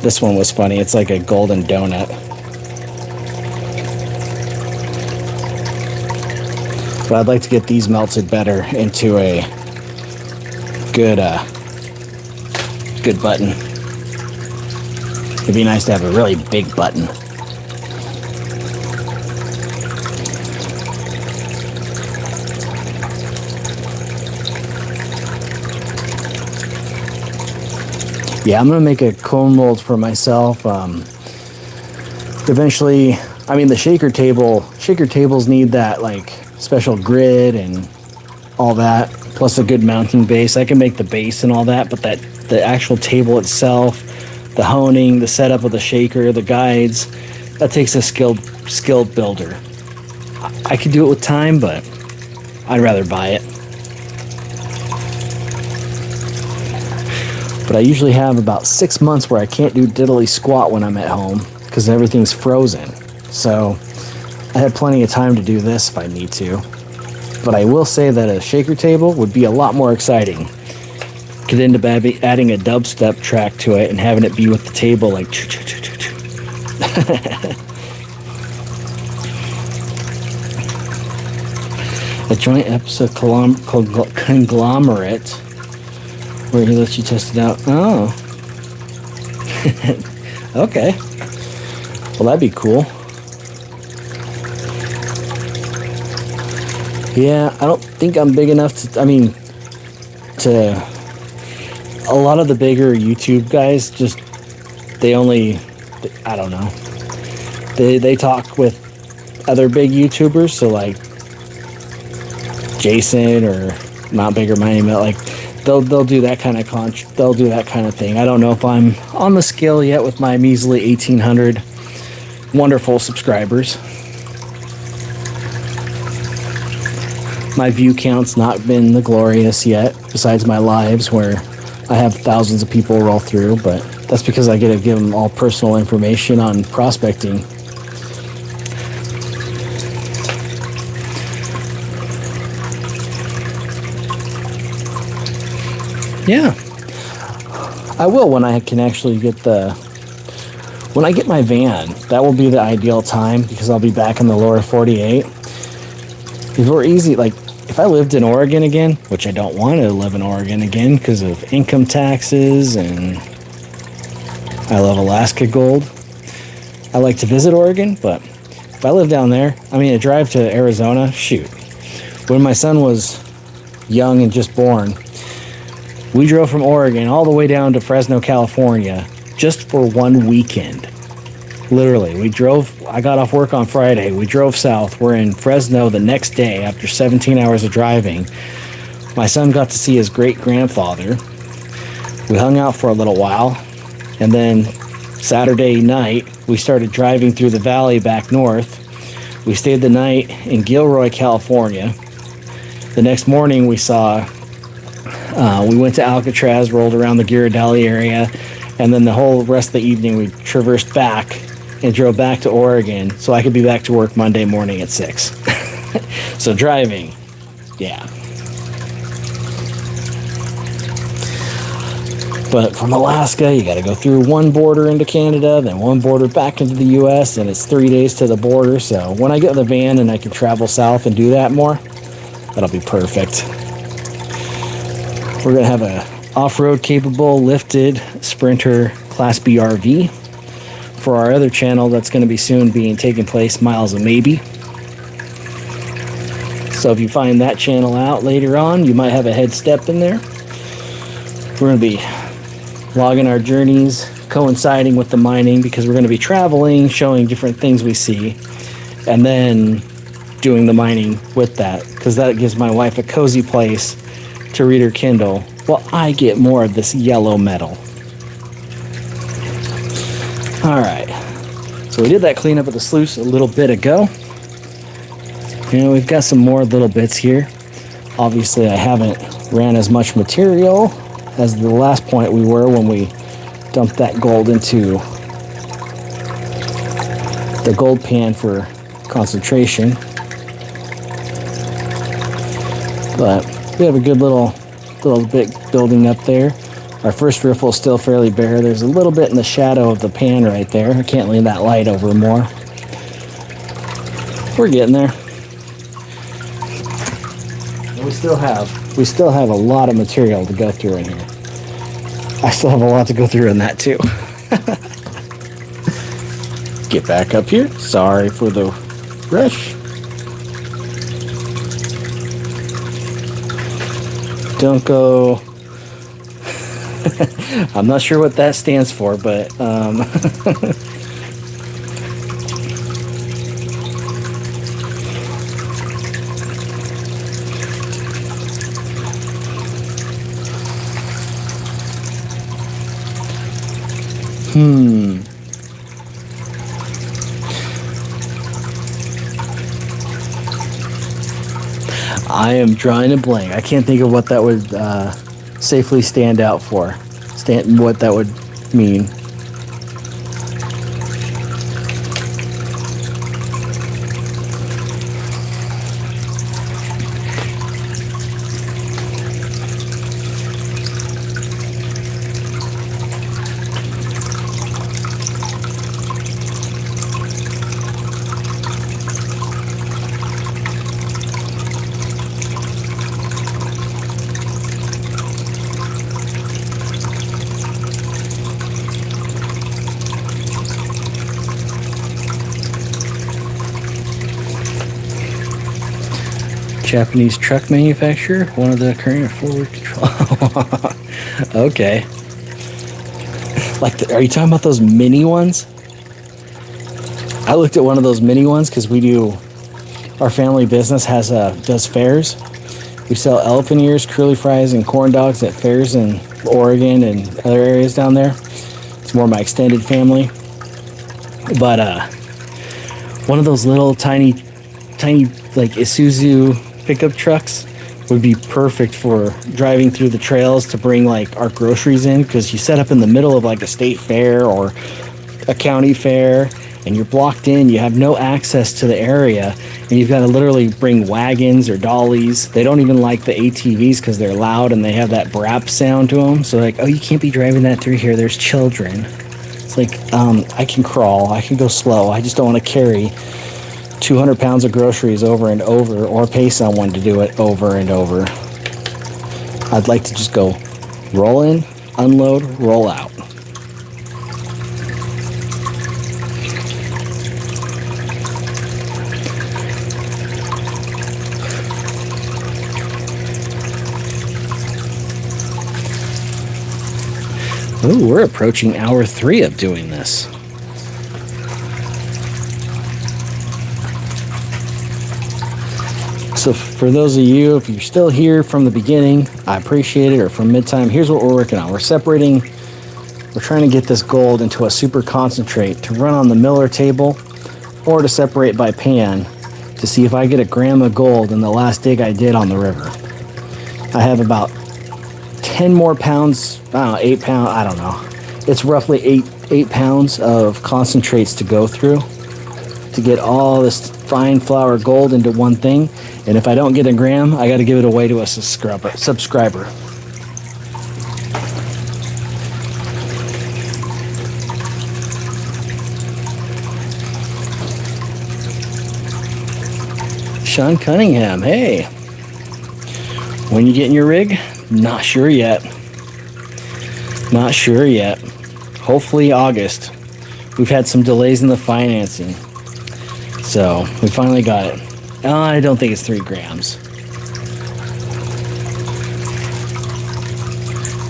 This one was funny. It's like a golden donut. But I'd like to get these melted better into a good button. It'd be nice to have a really big button. Yeah, I'm gonna make a cone mold for myself. Eventually, I mean, the shaker tables need that like special grid and all that, plus a good mounting base. I can make the base and all that, but that the actual table itself, the honing, the setup of the shaker, the guides, that takes a skilled builder. I could do it with time, but I'd rather buy it. But I usually have about 6 months where I can't do diddly squat when I'm at home because everything's frozen. So I have plenty of time to do this if I need to. But I will say that a shaker table would be a lot more exciting. Could end up adding a dubstep track to it and having it be with the table like a joint episode conglomerate where he lets you test it out. Oh. Okay. Well, that'd be cool. Yeah, I don't think I'm big enough to, a lot of the bigger YouTube guys I don't know. They talk with other big YouTubers, so like Jason or Not Bigger Money, but like they'll do that kind of thing. I don't know if I'm on the scale yet with my measly 1,800 wonderful subscribers. My view count's not been the glorious yet, besides my lives where I have thousands of people roll through, but that's because I get to give them all personal information on prospecting. Yeah, I will when I can actually when I get my van. That will be the ideal time because I'll be back in the lower 48. Before easy, like if I lived in Oregon again, which I don't want to live in Oregon again because of income taxes, and I love Alaska gold. I like to visit Oregon, but if I live down there, a drive to Arizona, shoot. When my son was young and just born, we drove from Oregon all the way down to Fresno, California, just for one weekend. Literally, I got off work on Friday, we drove south, we're in Fresno the next day after 17 hours of driving. My son got to see his great-grandfather. We hung out for a little while, and then Saturday night, we started driving through the valley back north. We stayed the night in Gilroy, California. The next morning, we went to Alcatraz, rolled around the Ghirardelli area, and then the whole rest of the evening we traversed back and drove back to Oregon so I could be back to work Monday morning at 6. So driving, yeah. But from Alaska, you got to go through one border into Canada, then one border back into the U.S., and it's 3 days to the border. So when I get in the van and I can travel south and do that more, that'll be perfect. We're going to have a off-road capable lifted Sprinter Class B RV for our other channel that's going to be soon being taking place, Miles of Maybe. So if you find that channel out later on, you might have a head step in there. We're going to be logging our journeys, coinciding with the mining, because we're going to be traveling, showing different things we see, and then doing the mining with that, because that gives my wife a cozy place to read her Kindle while I get more of this yellow metal. Alright, so we did that cleanup of the sluice a little bit ago. We've got some more little bits here. Obviously I haven't ran as much material as the last point we were when we dumped that gold into the gold pan for concentration. But we have a good little bit building up there. Our first riffle is still fairly bare. There's a little bit in the shadow of the pan right there. I can't lean that light over more. We're getting there. And we still have a lot of material to go through in here. I still have a lot to go through in that too. Get back up here. Sorry for the rush. Don't go. I'm not sure what that stands for, but I am drawing a blank. I can't think of what that would safely stand out for. What that would mean. Japanese truck manufacturer, one of the current forward control. Okay. Are you talking about those mini ones? I looked at one of those mini ones because our family business does fairs. We sell elephant ears, curly fries, and corn dogs at fairs in Oregon and other areas down there. It's more my extended family. But one of those little tiny like Isuzu pickup trucks would be perfect for driving through the trails to bring like our groceries in, because you set up in the middle of like a state fair or a county fair and you're blocked in. You have no access to the area and you've got to literally bring wagons or dollies. They don't even like the ATVs because they're loud and they have that brap sound to them. So like, oh, you can't be driving that through here, there's children. It's like, I can crawl, I can go slow, I just don't want to carry 200 pounds of groceries over and over, or pay someone to do it over and over. I'd like to just go roll in, unload, roll out. Ooh, we're approaching hour 3 of doing this. So for those of you, if you're still here from the beginning, I appreciate it, or from mid-time, here's what we're working on. We're trying to get this gold into a super concentrate to run on the Miller table, or to separate by pan to see if I get a gram of gold in the last dig I did on the river. I have about 10 more pounds, I don't know, 8 pounds, I don't know. It's roughly 8 pounds of concentrates to go through to get all this fine flour gold into one thing. And if I don't get a gram, I got to give it away to a subscriber. Sean Cunningham, hey. When you getting your rig? Not sure yet. Not sure yet. Hopefully August. We've had some delays in the financing. So we finally got it. I don't think it's 3 grams.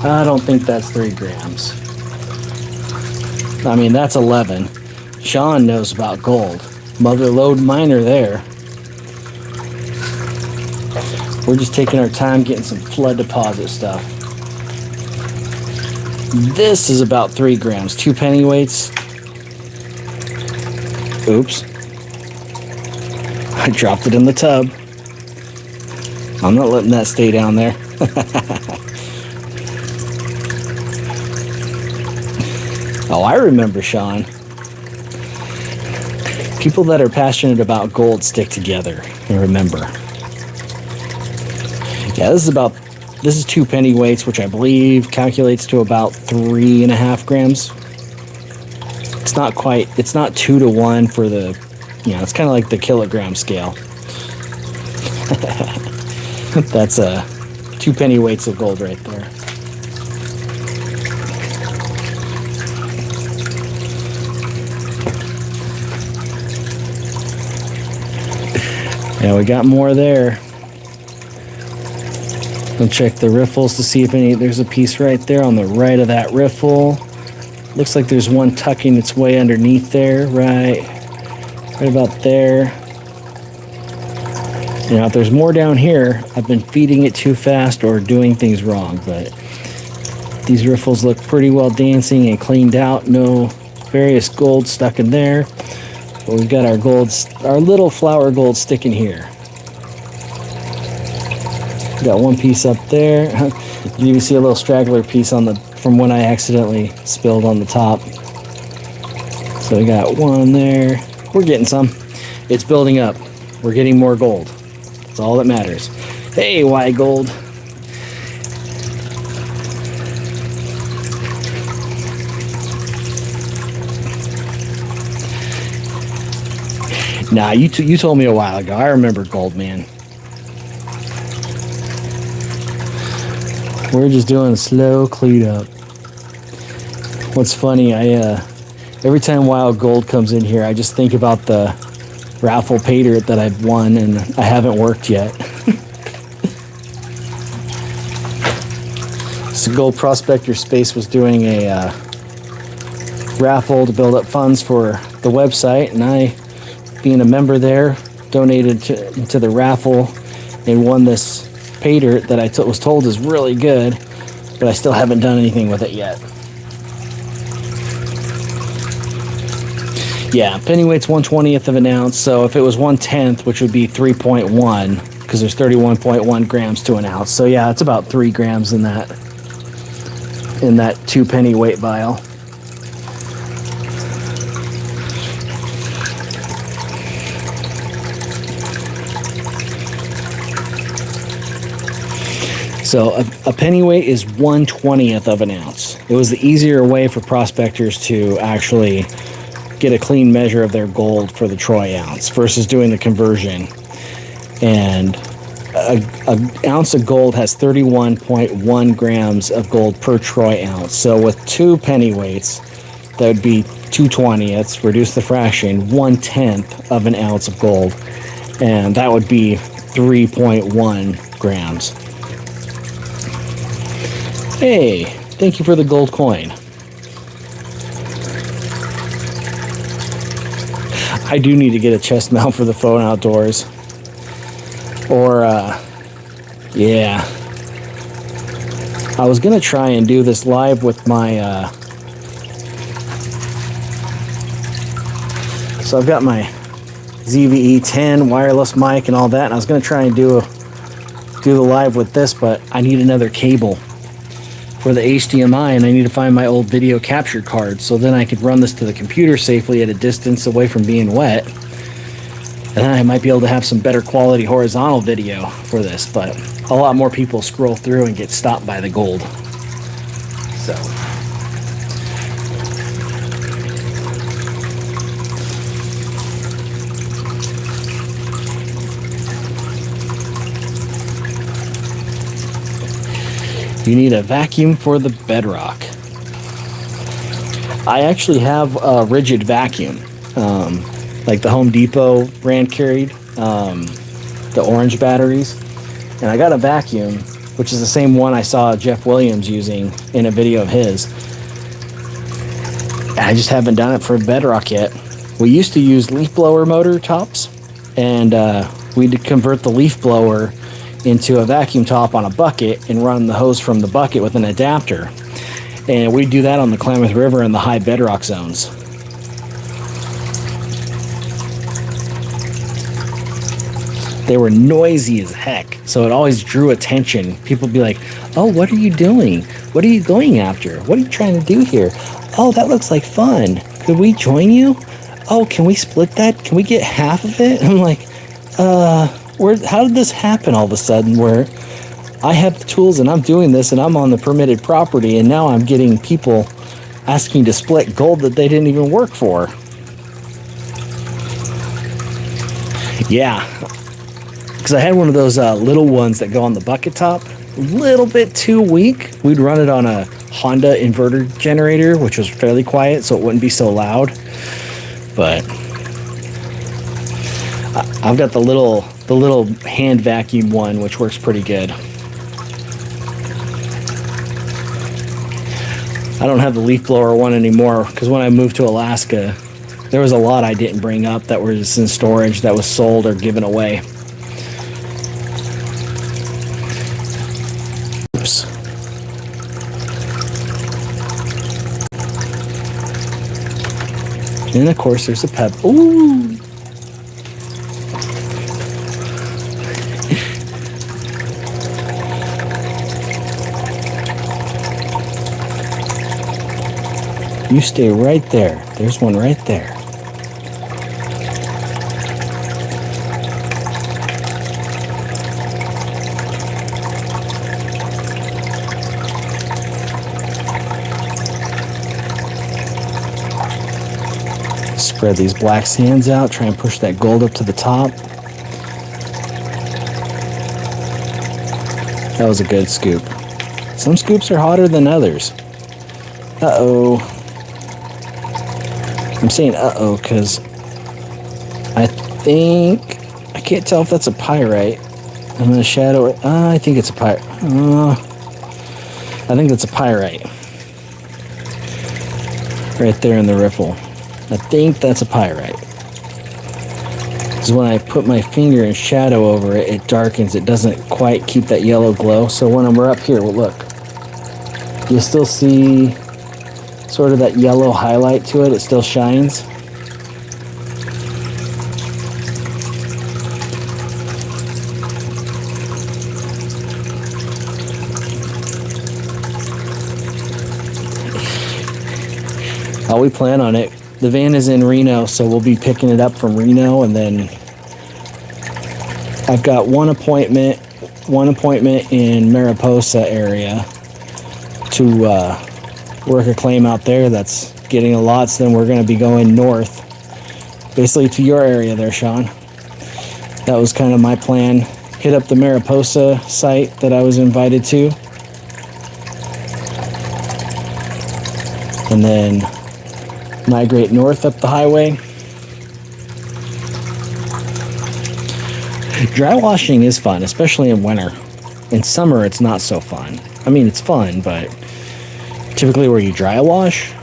I don't think that's 3 grams. I mean, that's 11. Sean knows about gold. Mother lode miner there. We're just taking our time getting some flood deposit stuff. This is about 3 grams. 2 penny weights. Oops. I dropped it in the tub. I'm not letting that stay down there. Oh, I remember, Sean. People that are passionate about gold stick together and remember. Yeah, this is 2 penny weights, which I believe calculates to about 3.5 grams. It's not 2 to 1 for the, it's kind of like the kilogram scale. That's 2 penny weights of gold right there. Yeah, we got more there. We'll check the riffles to see if there's a piece right there on the right of that riffle. Looks like there's one tucking its way underneath there, right about there. If there's more down here, I've been feeding it too fast or doing things wrong, but These riffles look pretty well dancing and cleaned out. No various gold stuck in there. But we've got our gold, our little flower gold sticking here. Got one piece up there. You even see a little straggler piece on the from when I accidentally spilled on the top. So we got one there. We're getting some. It's building up. We're getting more gold. That's all that matters. Hey, why gold? Nah, you told me a while ago. I remember gold, man. We're just doing a slow cleanup. What's funny, every time wild gold comes in here, I just think about the raffle pay dirt that I've won and I haven't worked yet. So Gold Prospector Space was doing a raffle to build up funds for the website, and I, being a member there, donated to the raffle and won this pay dirt that I was told is really good, but I still haven't done anything with it yet. Yeah, pennyweight's 1/20th of an ounce, so if it was 1/10, which would be 3.1, because there's 31.1 grams to an ounce. So yeah, it's about 3 grams in that 2 pennyweight vial. So a pennyweight is 1/20th of an ounce. It was the easier way for prospectors to actually get a clean measure of their gold for the troy ounce versus doing the conversion. And an ounce of gold has 31.1 grams of gold per troy ounce. So with 2 pennyweights, that would be 2/20ths, reduce the fraction, 1/10 of an ounce of gold. And that would be 3.1 grams. Hey, thank you for the gold coin. I do need to get a chest mount for the phone outdoors. Or, yeah. I was going to try and do this live with my, so I've got my ZVE 10 wireless mic and all that, and I was going to try and do the live with this, but I need another cable for the HDMI, and I need to find my old video capture card so then I could run this to the computer safely at a distance away from being wet, and then I might be able to have some better quality horizontal video for this. But a lot more people scroll through and get stopped by the gold. So you need a vacuum for the bedrock. I actually have a rigid vacuum, like the Home Depot brand carried, the orange batteries. And I got a vacuum, which is the same one I saw Jeff Williams using in a video of his. I just haven't done it for bedrock yet. We used to use leaf blower motor tops, and we'd convert the leaf blower into a vacuum top on a bucket and run the hose from the bucket with an adapter. And we do that on the Klamath River in the high bedrock zones. They were noisy as heck, so it always drew attention. People would be like, oh, what are you doing? What are you going after? What are you trying to do here? Oh, that looks like fun. Could we join you? Oh, can we split that? Can we get half of it? I'm like, how did this happen all of a sudden where I have the tools and I'm doing this and I'm on the permitted property, and now I'm getting people asking to split gold that they didn't even work for? Yeah, because I had one of those little ones that go on the bucket top, a little bit too weak. We'd run it on a Honda inverter generator, which was fairly quiet, so it wouldn't be so loud. But I've got the little hand vacuum one, which works pretty good. I don't have the leaf blower one anymore because when I moved to Alaska, there was a lot I didn't bring up that was in storage that was sold or given away. Oops. And of course there's a pebble. Ooh! You stay right there. There's one right there. Spread these black sands out. Try and push that gold up to the top. That was a good scoop. Some scoops are hotter than others. Uh-oh. I'm saying uh-oh because I think, I can't tell if that's a pyrite. I'm going to shadow it. I think it's a pyrite. I think that's a pyrite. Right there in the riffle. I think that's a pyrite. Because when I put my finger in shadow over it, it darkens. It doesn't quite keep that yellow glow. So when we're up here, well, look. You'll still see sort of that yellow highlight to it. It still shines. How we plan on it. The van is in Reno, so we'll be picking it up from Reno, and then I've got one appointment in Mariposa area to work a claim out there that's getting a lot. So then we're going to be going north, basically to your area there, Sean. That was kind of my plan. Hit up the Mariposa site that I was invited to, and then migrate north up the highway. Dry washing is fun, especially in winter. In summer, it's not so fun. I mean, it's fun, but typically where you dry wash,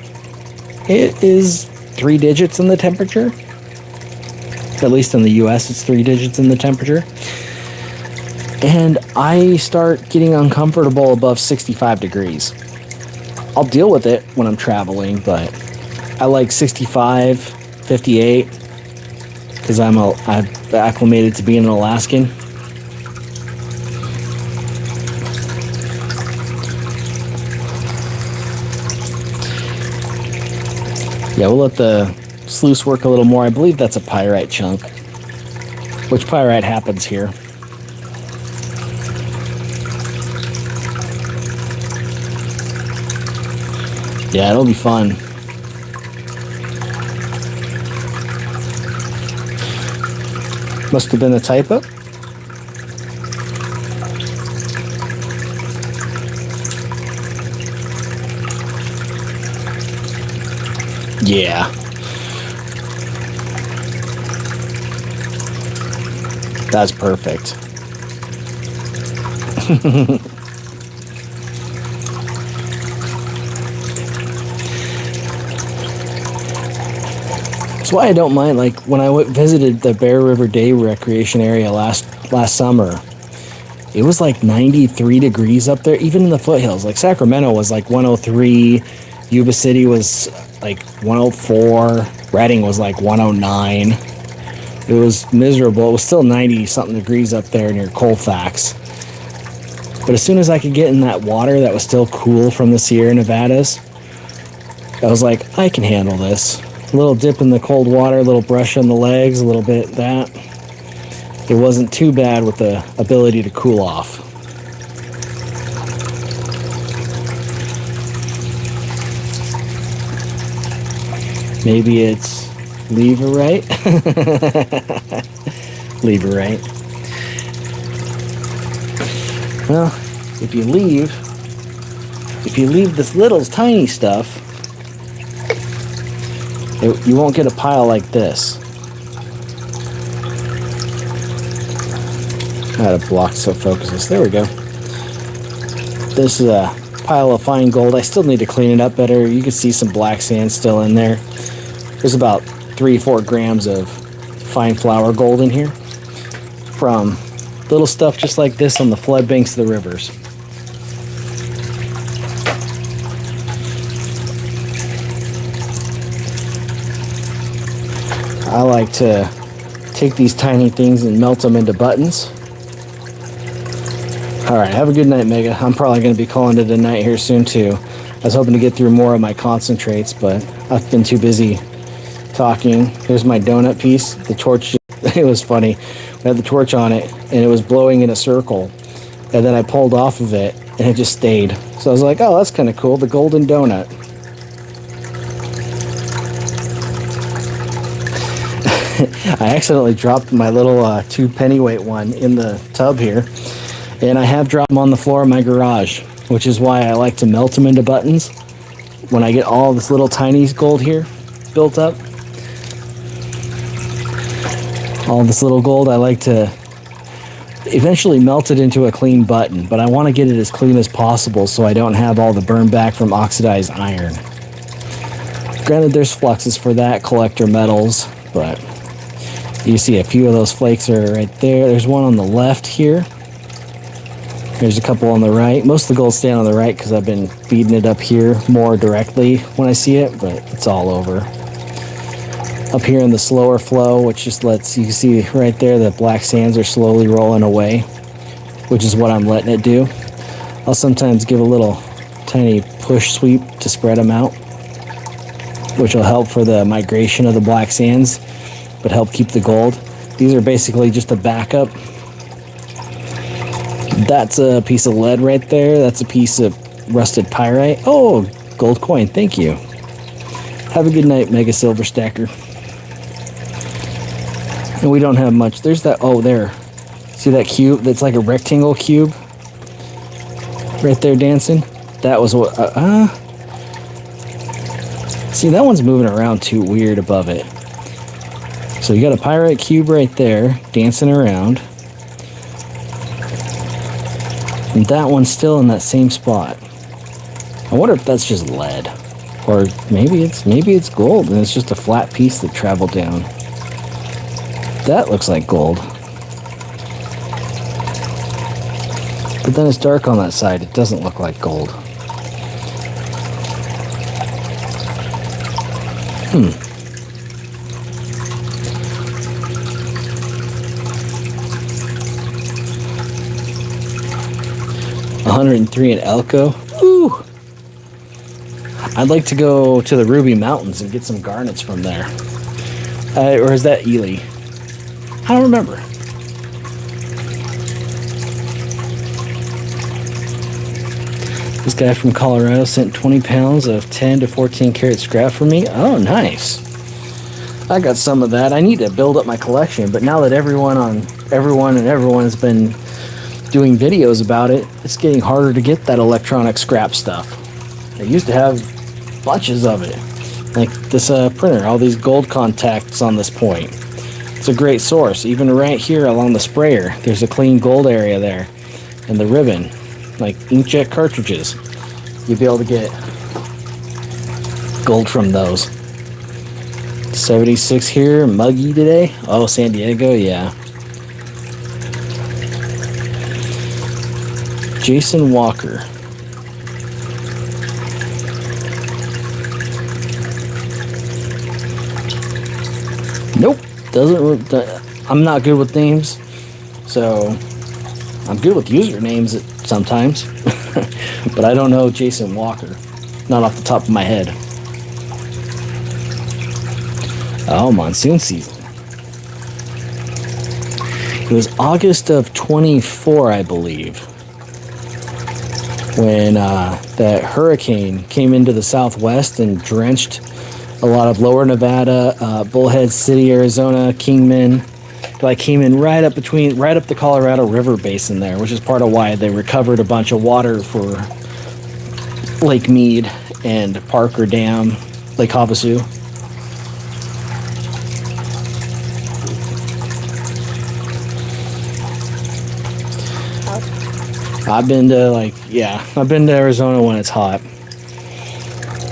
it is 3 digits in the temperature. At least in the US, it's 3 digits in the temperature. And I start getting uncomfortable above 65 degrees. I'll deal with it when I'm traveling, but I like 65, 58, because I've acclimated to being an Alaskan. Yeah, we'll let the sluice work a little more. I believe that's a pyrite chunk, which pyrite happens here. Yeah, it'll be fun. Must have been a typo. Yeah. That's perfect. That's why I don't mind, like, when I visited the Bear River Day Recreation Area last summer, it was like 93 degrees up there, even in the foothills. Like, Sacramento was like 103, Yuba City was like 104, Redding was like 109. It was miserable. It was still 90-something degrees up there near Colfax. But as soon as I could get in that water that was still cool from the Sierra Nevadas, I was like, I can handle this. A little dip in the cold water, a little brush on the legs, a little bit that. It wasn't too bad with the ability to cool off. Maybe it's leverite. Leverite. Well, if you leave this little tiny stuff, you won't get a pile like this. I had to block so focuses. There we go. This is a pile of fine gold. I still need to clean it up better. You can see some black sand still in there. There's about 3-4 grams of fine flour gold in here from little stuff just like this on the flood banks of the rivers. I like to take these tiny things and melt them into buttons. Alright, have a good night, Mega. I'm probably going to be calling it a night here soon, too. I was hoping to get through more of my concentrates, but I've been too busy talking. Here's my donut piece. The torch, it was funny. We had the torch on it, and it was blowing in a circle. And then I pulled off of it, and it just stayed. So I was like, oh, that's kind of cool. The golden donut. I accidentally dropped my little 2 pennyweight one in the tub here. And I have dropped them on the floor of my garage, which is why I like to melt them into buttons. When I get all this little tiny gold here built up, all this little gold, I like to eventually melt it into a clean button, but I want to get it as clean as possible so I don't have all the burn back from oxidized iron. Granted, there's fluxes for that, collector metals, but you see a few of those flakes are right there. There's one on the left here. There's a couple on the right. Most of the gold's staying on the right because I've been feeding it up here more directly when I see it, but it's all over. Up here in the slower flow, which just lets you see right there the black sands are slowly rolling away, which is what I'm letting it do. I'll sometimes give a little tiny push sweep to spread them out, which will help for the migration of the black sands, but help keep the gold. These are basically just a backup. That's a piece of lead right there. That's a piece of rusted pyrite. Oh, gold coin. Thank you. Have a good night, Mega Silver Stacker. And we don't have much. There's that. Oh, there. See that cube? That's like a rectangle cube. Right there dancing. That was what... See, that one's moving around too weird above it. So you got a pyrite cube right there, dancing around. And that one's still in that same spot. I wonder if that's just lead. Or maybe it's gold and it's just a flat piece that traveled down. That looks like gold. But then it's dark on that side. It doesn't look like gold. $103 in Elko. Ooh. I'd like to go to the Ruby Mountains and get some garnets from there. Or is that Ely? I don't remember. This guy from Colorado sent 20 pounds of 10 to 14 karat scrap for me. Oh, nice. I got some of that. I need to build up my collection, but now that everyone has been doing videos about it, it's getting harder to get that electronic scrap stuff. I used to have bunches of it. Like this printer, all these gold contacts on this point. It's a great source. Even right here along the sprayer, there's a clean gold area there. And the ribbon, like inkjet cartridges. You'll be able to get gold from those. 76 here, muggy today. Oh, San Diego, yeah. Jason Walker. Nope, I'm not good with names, so I'm good with usernames sometimes, but I don't know Jason Walker, not off the top of my head. Oh, monsoon season. It was August of 24, I believe, when that hurricane came into the southwest and drenched a lot of lower Nevada, Bullhead City, Arizona, Kingman. Like came in right up the Colorado River basin there, which is part of why they recovered a bunch of water for Lake Mead and Parker Dam, Lake Havasu. I've been to Arizona when it's hot.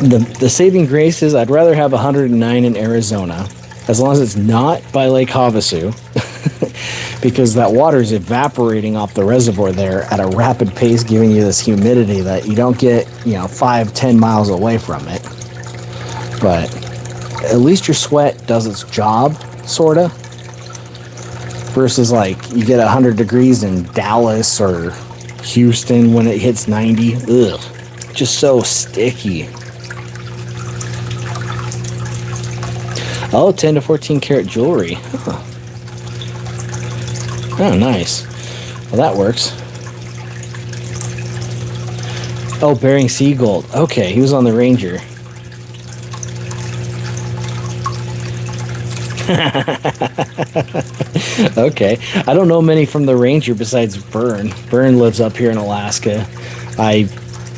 The saving grace is I'd rather have 109 in Arizona, as long as it's not by Lake Havasu, because that water is evaporating off the reservoir there at a rapid pace, giving you this humidity that you don't get, 5-10 miles away from it. But at least your sweat does its job sorta. Versus like you get 100 degrees in Dallas or Houston when it hits 90. Ugh, just so sticky. Oh, 10 to 14 karat jewelry. Huh. Oh, nice. Well, that works. Oh, Bering Sea Gold. Okay, he was on the Ranger. Okay, I don't know many from the Ranger besides Bern. Bern lives up here in Alaska. I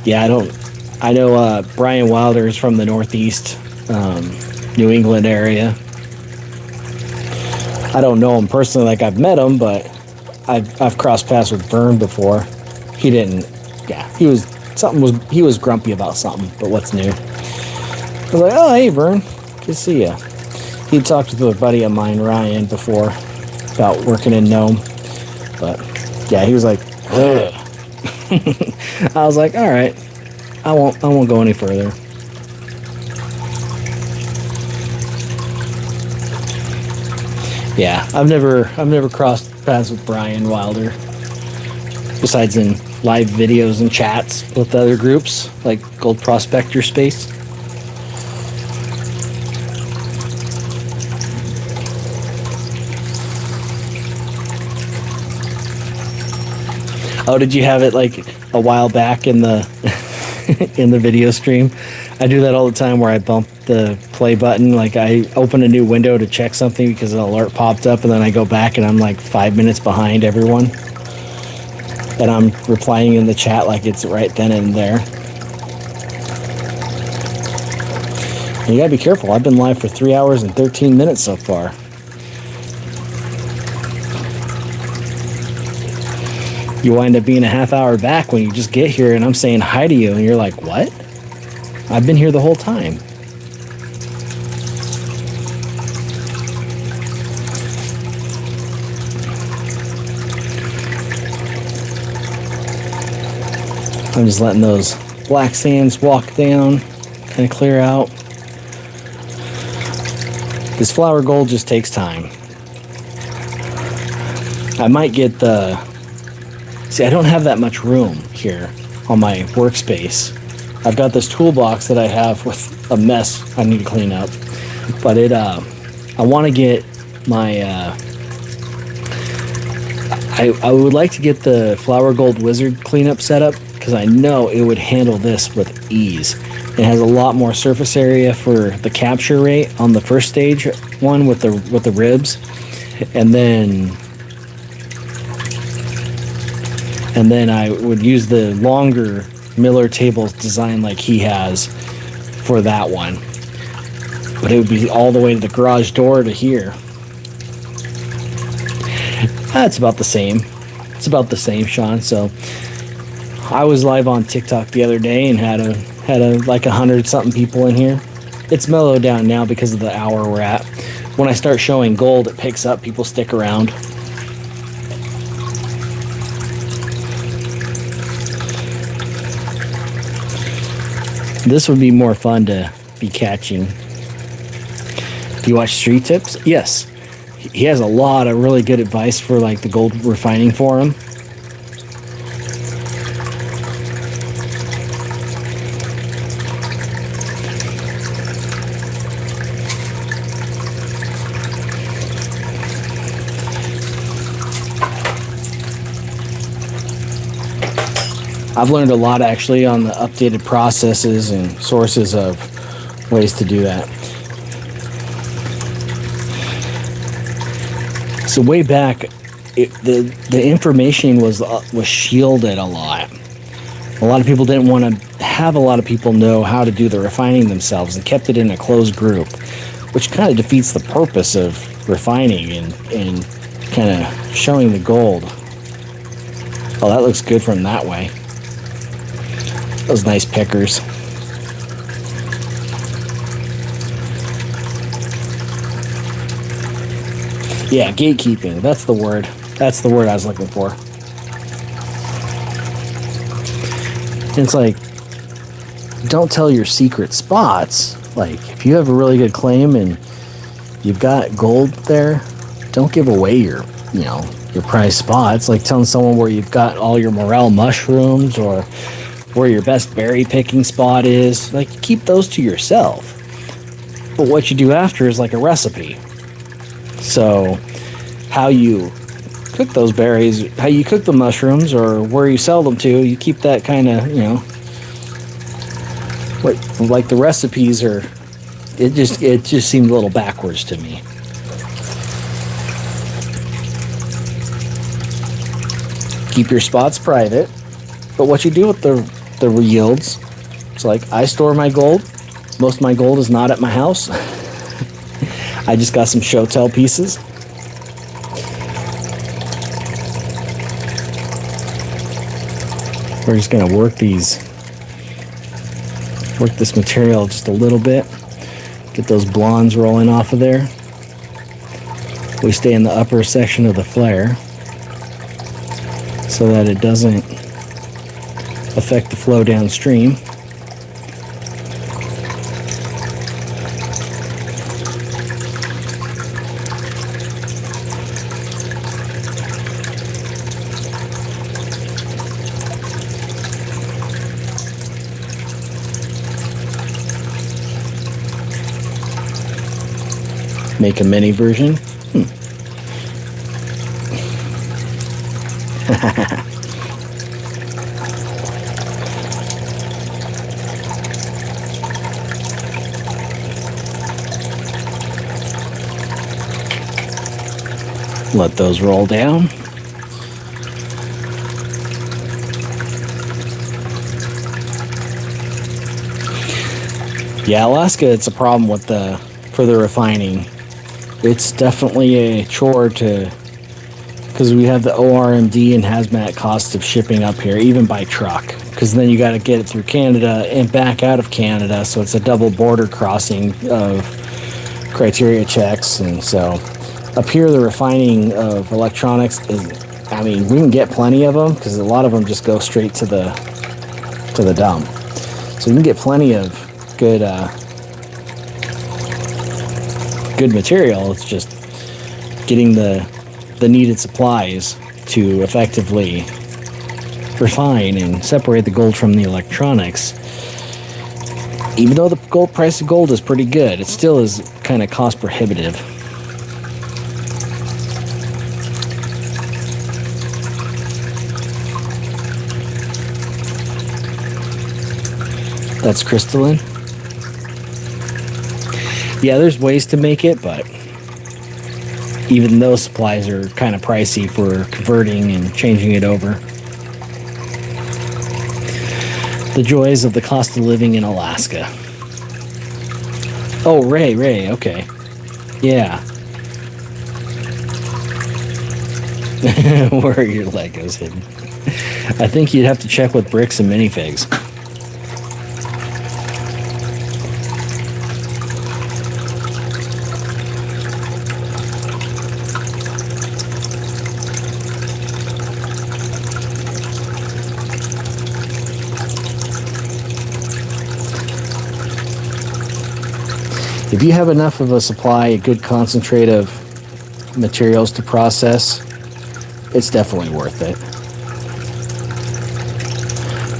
know Brian Wilder is from the Northeast, New England area. I don't know him personally, like I've met him, but I've crossed paths with Bern before. He didn't. Yeah, he was grumpy about something, but what's new? I was like, oh, hey, Vern, good to see ya. He talked with a buddy of mine, Ryan, before about working in Nome, but yeah, he was like, ugh. I was like, all right, I won't go any further. Yeah, I've never crossed paths with Brian Wilder, besides in live videos and chats with other groups like Gold Prospector Space. Oh, did you have it like a while back in the in the video stream? I do that all the time where I bump the play button. Like I open a new window to check something because an alert popped up, and then I go back and I'm like 5 minutes behind everyone. And I'm replying in the chat like it's right then and there. And you gotta be careful. I've been live for 3 hours and 13 minutes so far. You wind up being a half hour back when you just get here and I'm saying hi to you and you're like, what? I've been here the whole time. I'm just letting those black sands walk down, kind of clear out. This flower gold just takes time. I might get the... See, I don't have that much room here on my workspace. I've got this toolbox that I have with a mess I need to clean up. But I want to get my... I would like to get the Flower Gold Wizard cleanup set up because I know it would handle this with ease. It has a lot more surface area for the capture rate on the first stage one with the ribs, and then I would use the longer Miller tables design like he has for that one. But it would be all the way to the garage door to here. That's about the same. It's about the same, Sean. So I was live on TikTok the other day and had like 100-something people in here. It's mellowed down now because of the hour we're at. When I start showing gold, it picks up. People stick around. This would be more fun to be catching. Do you watch Street Tips? Yes. He has a lot of really good advice for like the gold refining forum. I've learned a lot actually on the updated processes and sources of ways to do that. So way back, the information was shielded a lot. A lot of people didn't want to have a lot of people know how to do the refining themselves and kept it in a closed group, which kind of defeats the purpose of refining and kind of showing the gold. Oh, that looks good from that way. Those nice pickers. Yeah, gatekeeping. That's the word. That's the word I was looking for. It's like, don't tell your secret spots. Like, if you have a really good claim and you've got gold there, don't give away your, your prize spot. It's like telling someone where you've got all your morel mushrooms or where your best berry picking spot is. Like, keep those to yourself. But what you do after is like a recipe. So how you cook those berries, how you cook the mushrooms, or where you sell them to, you keep that kind of, like the recipes are, it just seemed a little backwards to me. Keep your spots private, but what you do with the yields, it's like I store my gold. Most of my gold is not at my house. I just got some show tell pieces. We're just gonna work this material just a little bit. Get those blondes rolling off of there. We stay in the upper section of the flare so that it doesn't affect the flow downstream. Make a mini version. Let those roll down. Yeah, Alaska, it's a problem with for the refining. It's definitely a chore because we have the ORMD and hazmat costs of shipping up here, even by truck. Because then you got to get it through Canada and back out of Canada, so it's a double border crossing of criteria checks. And so up here, the refining of electronics is, we can get plenty of them because a lot of them just go straight to the dump. So you can get plenty of good material. It's just getting the needed supplies to effectively refine and separate the gold from the electronics. Even though the price of gold is pretty good, it still is kind of cost prohibitive. That's crystalline. Yeah, there's ways to make it, but even those supplies are kind of pricey for converting and changing it over. The joys of the cost of living in Alaska. Oh, Ray, okay. Yeah. Where are your Legos hidden? I think you'd have to check with bricks and minifigs. If you have enough of a supply, a good concentrate of materials to process, it's definitely worth it.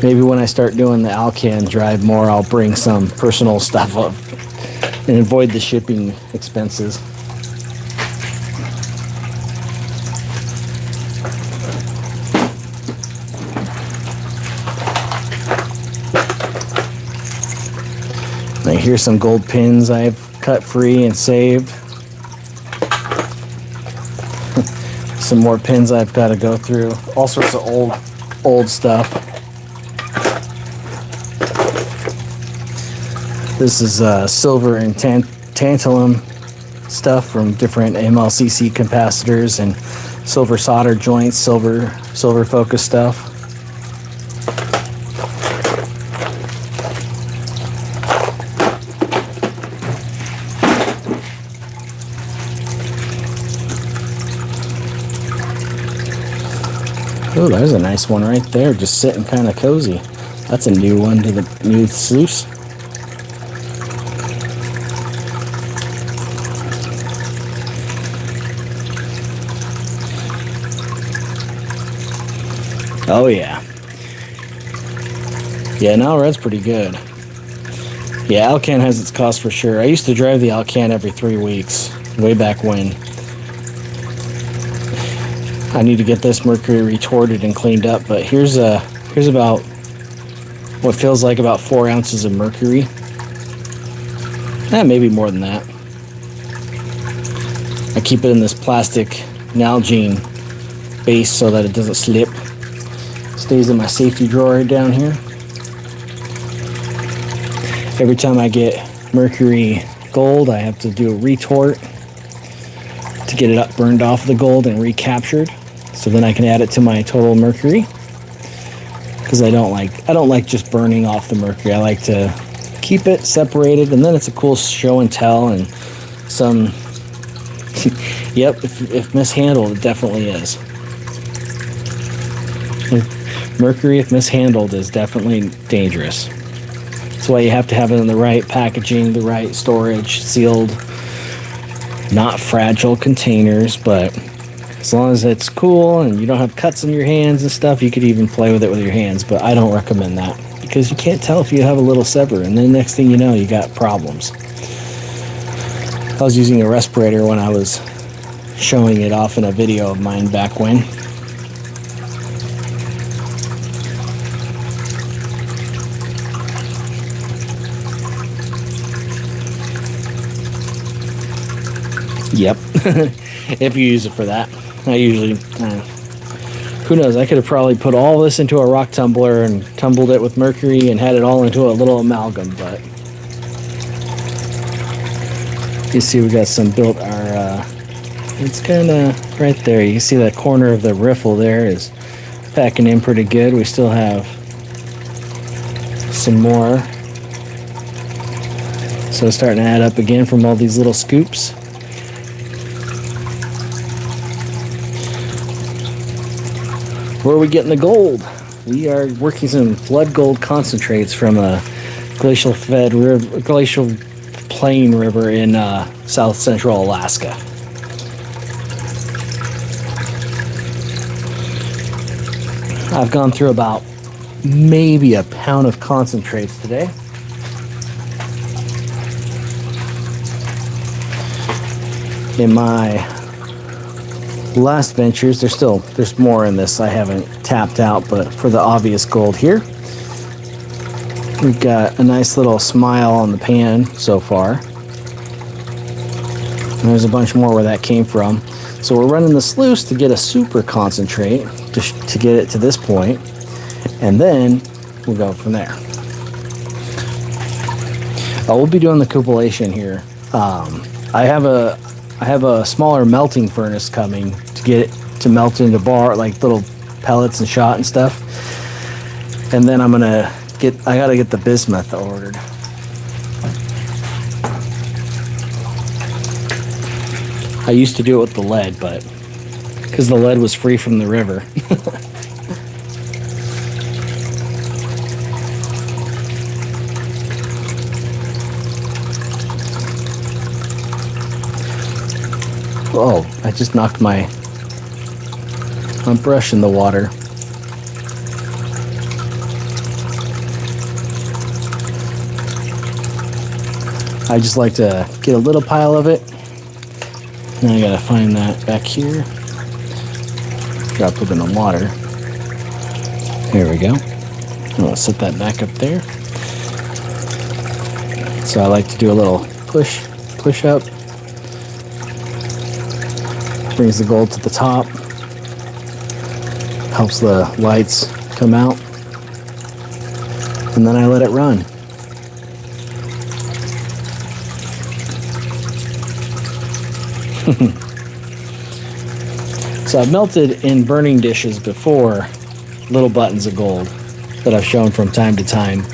Maybe when I start doing the Alcan drive more, I'll bring some personal stuff up and avoid the shipping expenses. Now here's some gold pins I've cut free and saved. Some more pins I've got to go through. All sorts of old stuff. This is silver and tantalum stuff from different MLCC capacitors and silver solder joints, silver focus stuff. Oh, there's a nice one right there, just sitting kind of cozy. That's a new one to the new Sluice. Oh yeah. Yeah, now red's pretty good. Yeah, Alcan has its cost for sure. I used to drive the Alcan every 3 weeks, way back when. I need to get this Mercury retorted and cleaned up, but here's about what feels like about 4 ounces of Mercury. Maybe more than that. I keep it in this plastic Nalgene base so that it doesn't slip. Stays in my safety drawer down here. Every time I get Mercury gold, I have to do a retort to get it up, burned off the gold and recaptured, so then I can add it to my total Mercury. Because I don't like just burning off the Mercury. I like to keep it separated, and then it's a cool show and tell and some. Yep, if mishandled, it definitely is. Mercury, if mishandled, is definitely dangerous. That's why you have to have it in the right packaging, the right storage, sealed, not fragile containers, but as long as it's cool and you don't have cuts in your hands and stuff, you could even play with it with your hands, but I don't recommend that because you can't tell if you have a little sever, and then next thing you know, you got problems. I was using a respirator when I was showing it off in a video of mine back when. Yep. If you use it for that. I usually, who knows, I could have probably put all this into a rock tumbler and tumbled it with Mercury and had it all into a little amalgam, but you see we got some built our, it's kind of right there. You can see that corner of the riffle there is packing in pretty good. We still have some more. So it's starting to add up again from all these little scoops. Where are we getting the gold? We are working some flood gold concentrates from a glacial plain river in south central Alaska. I've gone through about maybe a pound of concentrates today. In my last ventures, there's more in this I haven't tapped out, but for the obvious gold here, we've got a nice little smile on the pan so far. And there's a bunch more where that came from. So we're running the sluice to get a super concentrate to get it to this point, and then we'll go from there. We'll be doing the cupellation here. I have a smaller melting furnace coming to get it to melt into like little pellets and shot and stuff. And then I gotta get the bismuth ordered. I used to do it with the lead, but because the lead was free from the river. Oh, I just knocked my brush in the water. I just like to get a little pile of it. And I gotta find that back here. Drop it in the water. There we go. I'll set that back up there. So I like to do a little push up. Brings the gold to the top, helps the lights come out, and then I let it run. So I've melted in burning dishes before little buttons of gold that I've shown from time to time.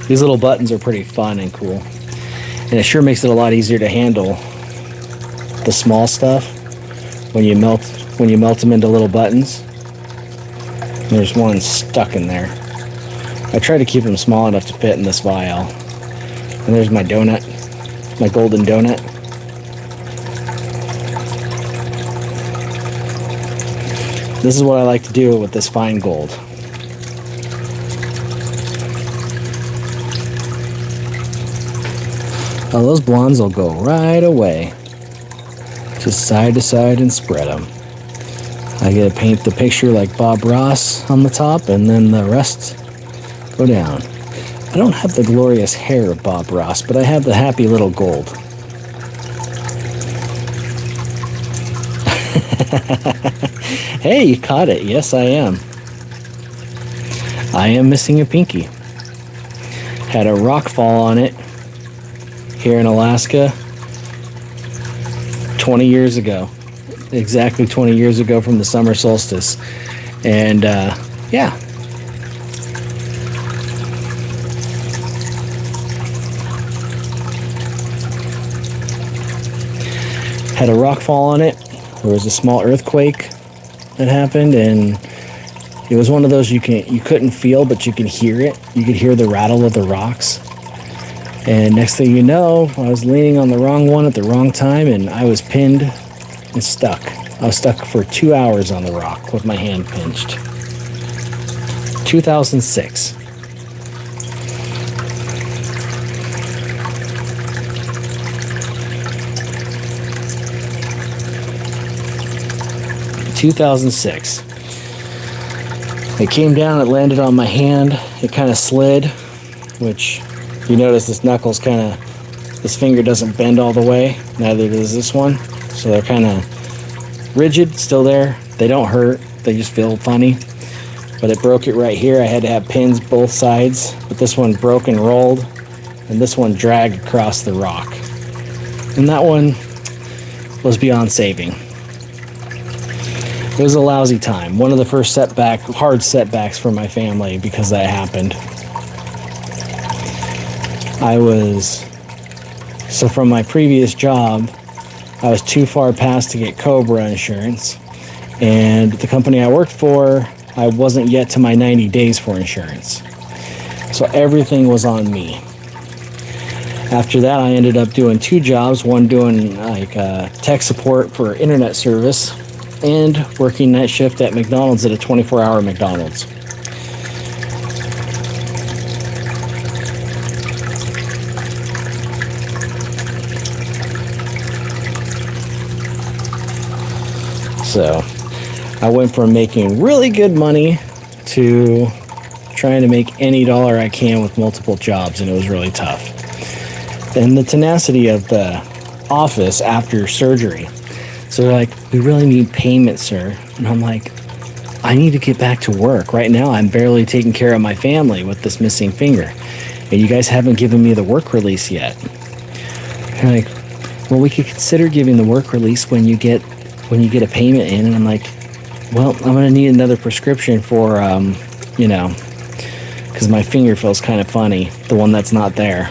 These little buttons are pretty fun and cool, and it sure makes it a lot easier to handle the small stuff. When you melt them into little buttons. There's one stuck in there. I try to keep them small enough to fit in this vial. And there's my donut, my golden donut. This is what I like to do with this fine gold. Oh, those blondes will go right away. Just side to side and spread them. I get to paint the picture like Bob Ross on the top, and then the rest go down. I don't have the glorious hair of Bob Ross, but I have the happy little gold. Hey, you caught it. Yes, I am. I am missing a pinky. Had a rock fall on it here in Alaska 20 years ago. Exactly 20 years ago from the summer solstice. And yeah. Had a rock fall on it. There was a small earthquake that happened, and it was one of those you couldn't feel, but you could hear it. You could hear the rattle of the rocks. And next thing you know, I was leaning on the wrong one at the wrong time, and I was pinned and stuck. I was stuck for 2 hours on the rock with my hand pinched. 2006. It came down, it landed on my hand, it kind of slid, which you notice this knuckles this finger doesn't bend all the way, neither does this one, so they're kind of rigid, still there. They don't hurt, they just feel funny, but it broke it right here. I had to have pins both sides, but this one broke and rolled, and this one dragged across the rock, and that one was beyond saving. It was a lousy time. One of the first hard setbacks for my family because that happened. So from my previous job, I was too far past to get COBRA insurance. And the company I worked for, I wasn't yet to my 90 days for insurance. So everything was on me. After that, I ended up doing 2 jobs, one doing tech support for internet service, and working night shift at McDonald's at a 24-hour McDonald's. So I went from making really good money to trying to make any dollar I can with multiple jobs, and it was really tough. And the tenacity of the office after surgery. So they're like, we really need payment, sir. And I'm like, I need to get back to work. Right now, I'm barely taking care of my family with this missing finger. And you guys haven't given me the work release yet. They're like, well, we could consider giving the work release when you get a payment in. And I'm like, well, I'm going to need another prescription for, because my finger feels kind of funny, the one that's not there.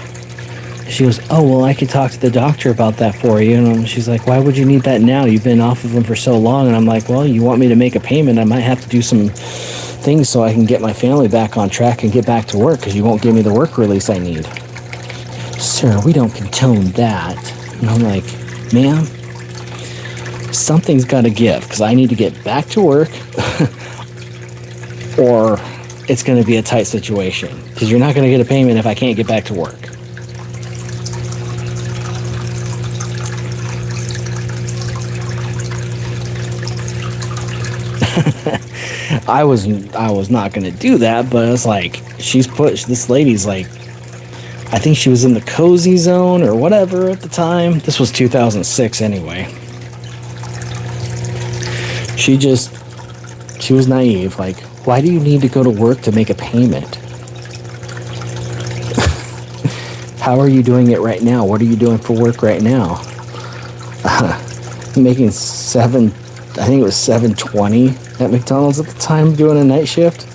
She goes, oh, well, I could talk to the doctor about that for you. And she's like, why would you need that now? You've been off of them for so long. And I'm like, well, you want me to make a payment? I might have to do some things so I can get my family back on track and get back to work because you won't give me the work release I need. Sir, we don't condone that. And I'm like, ma'am, something's got to give because I need to get back to work or it's going to be a tight situation because you're not going to get a payment if I can't get back to work. I was not going to do that, but it's like, this lady's like, I think she was in the cozy zone or whatever at the time. This was 2006 anyway. She was naive. Like, why do you need to go to work to make a payment? How are you doing it right now? What are you doing for work right now? Making I think it was $7.20 at McDonald's at the time doing a night shift.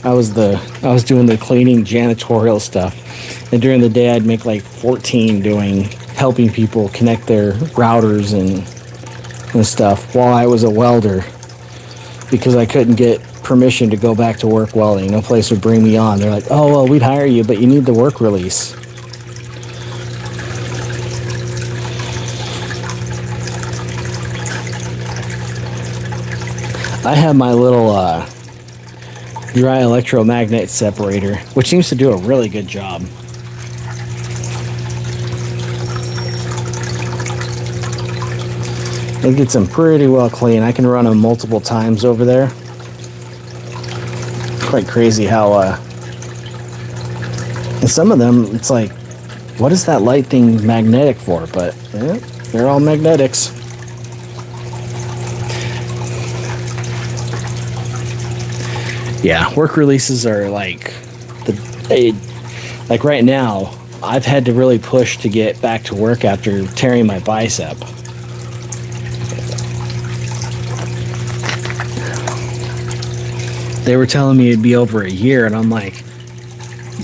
I was doing the cleaning janitorial stuff. And during the day I'd make like 14 helping people connect their routers and stuff while I was a welder because I couldn't get permission to go back to work welding. No place would bring me on. They're like, oh, well, we'd hire you, but you need the work release. I have my little dry electromagnet separator, which seems to do a really good job. It gets them pretty well clean. I can run them multiple times over there. Quite crazy how, and some of them, it's like, what is that light thing magnetic for? But yeah, they're all magnetics. Yeah, work releases are like, like right now, I've had to really push to get back to work after tearing my bicep. They were telling me it'd be over a year, and I'm like,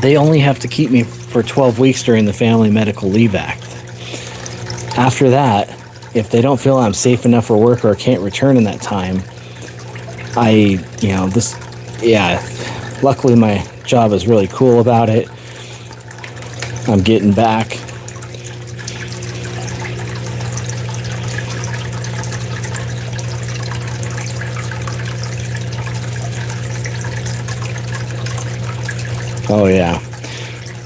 they only have to keep me for 12 weeks during the Family Medical Leave Act. After that, if they don't feel I'm safe enough for work or can't return in that time, luckily my job is really cool about it. I'm getting back. Oh yeah.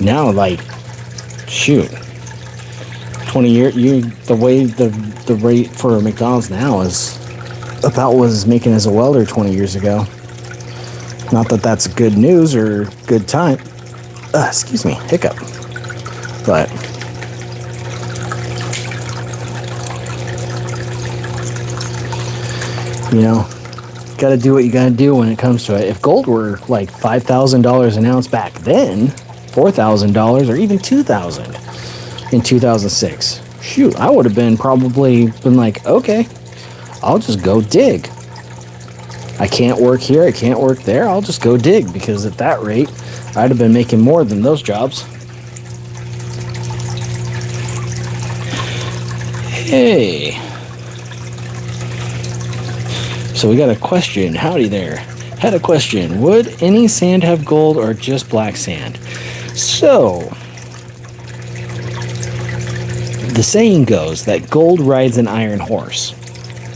Now, like, shoot, 20 years. The way the rate for McDonald's now is about what I was making as a welder 20 years ago. Not that that's good news or good time. Excuse me, hiccup. But you know, got to do what you got to do when it comes to it. If gold were like $5,000 an ounce back then, $4,000 or even $2,000 in 2006, shoot, I would have probably been like, okay, I'll just go dig. I can't work here, I can't work there, I'll just go dig, because at that rate, I'd have been making more than those jobs. Hey. So we got a question. Howdy there. Had a question. Would any sand have gold or just black sand? So, the saying goes that gold rides an iron horse,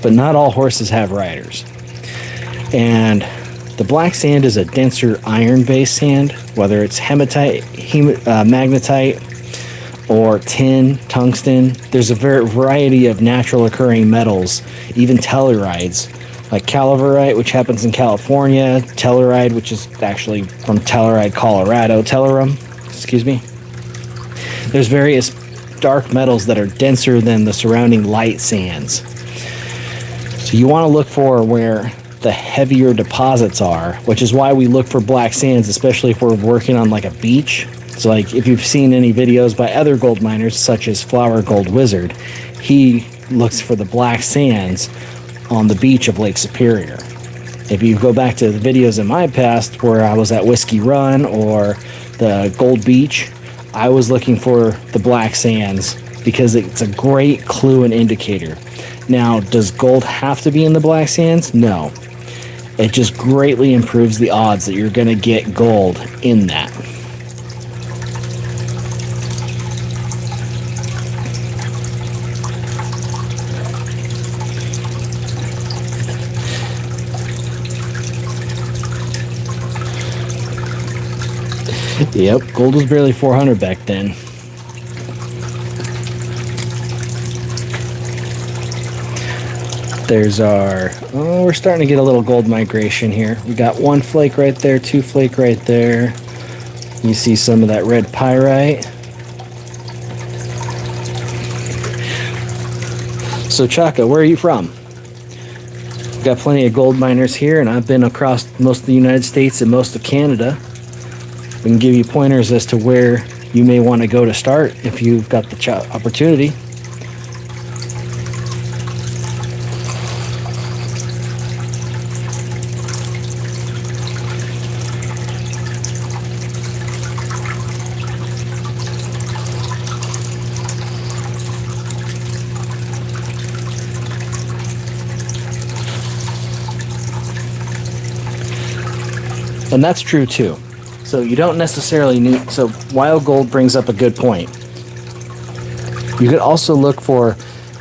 but not all horses have riders. And the black sand is a denser iron-based sand, whether it's hematite, magnetite, or tin, tungsten. There's a variety of natural occurring metals, even tellurides, like calaverite, which happens in California, telluride, which is actually from Telluride, Colorado, excuse me. There's various dark metals that are denser than the surrounding light sands. So you want to look for where the heavier deposits are, which is why we look for black sands, especially if we're working on like a beach. So like if you've seen any videos by other gold miners, such as Flower Gold Wizard, he looks for the black sands on the beach of Lake Superior. If you go back to the videos in my past where I was at Whiskey Run or the Gold Beach, I was looking for the black sands because it's a great clue and indicator. Now, does gold have to be in the black sands? No. It just greatly improves the odds that you're going to get gold in that. Yep, gold was barely 400 back then. There's our, we're starting to get a little gold migration here. We got one flake right there, two flake right there. You see some of that red pyrite. So Chaka, where are you from? We've got plenty of gold miners here, and I've been across most of the United States and most of Canada. We can give you pointers as to where you may want to go to start if you've got the opportunity. And that's true too. So you don't necessarily need, so wild gold brings up a good point. You could also look for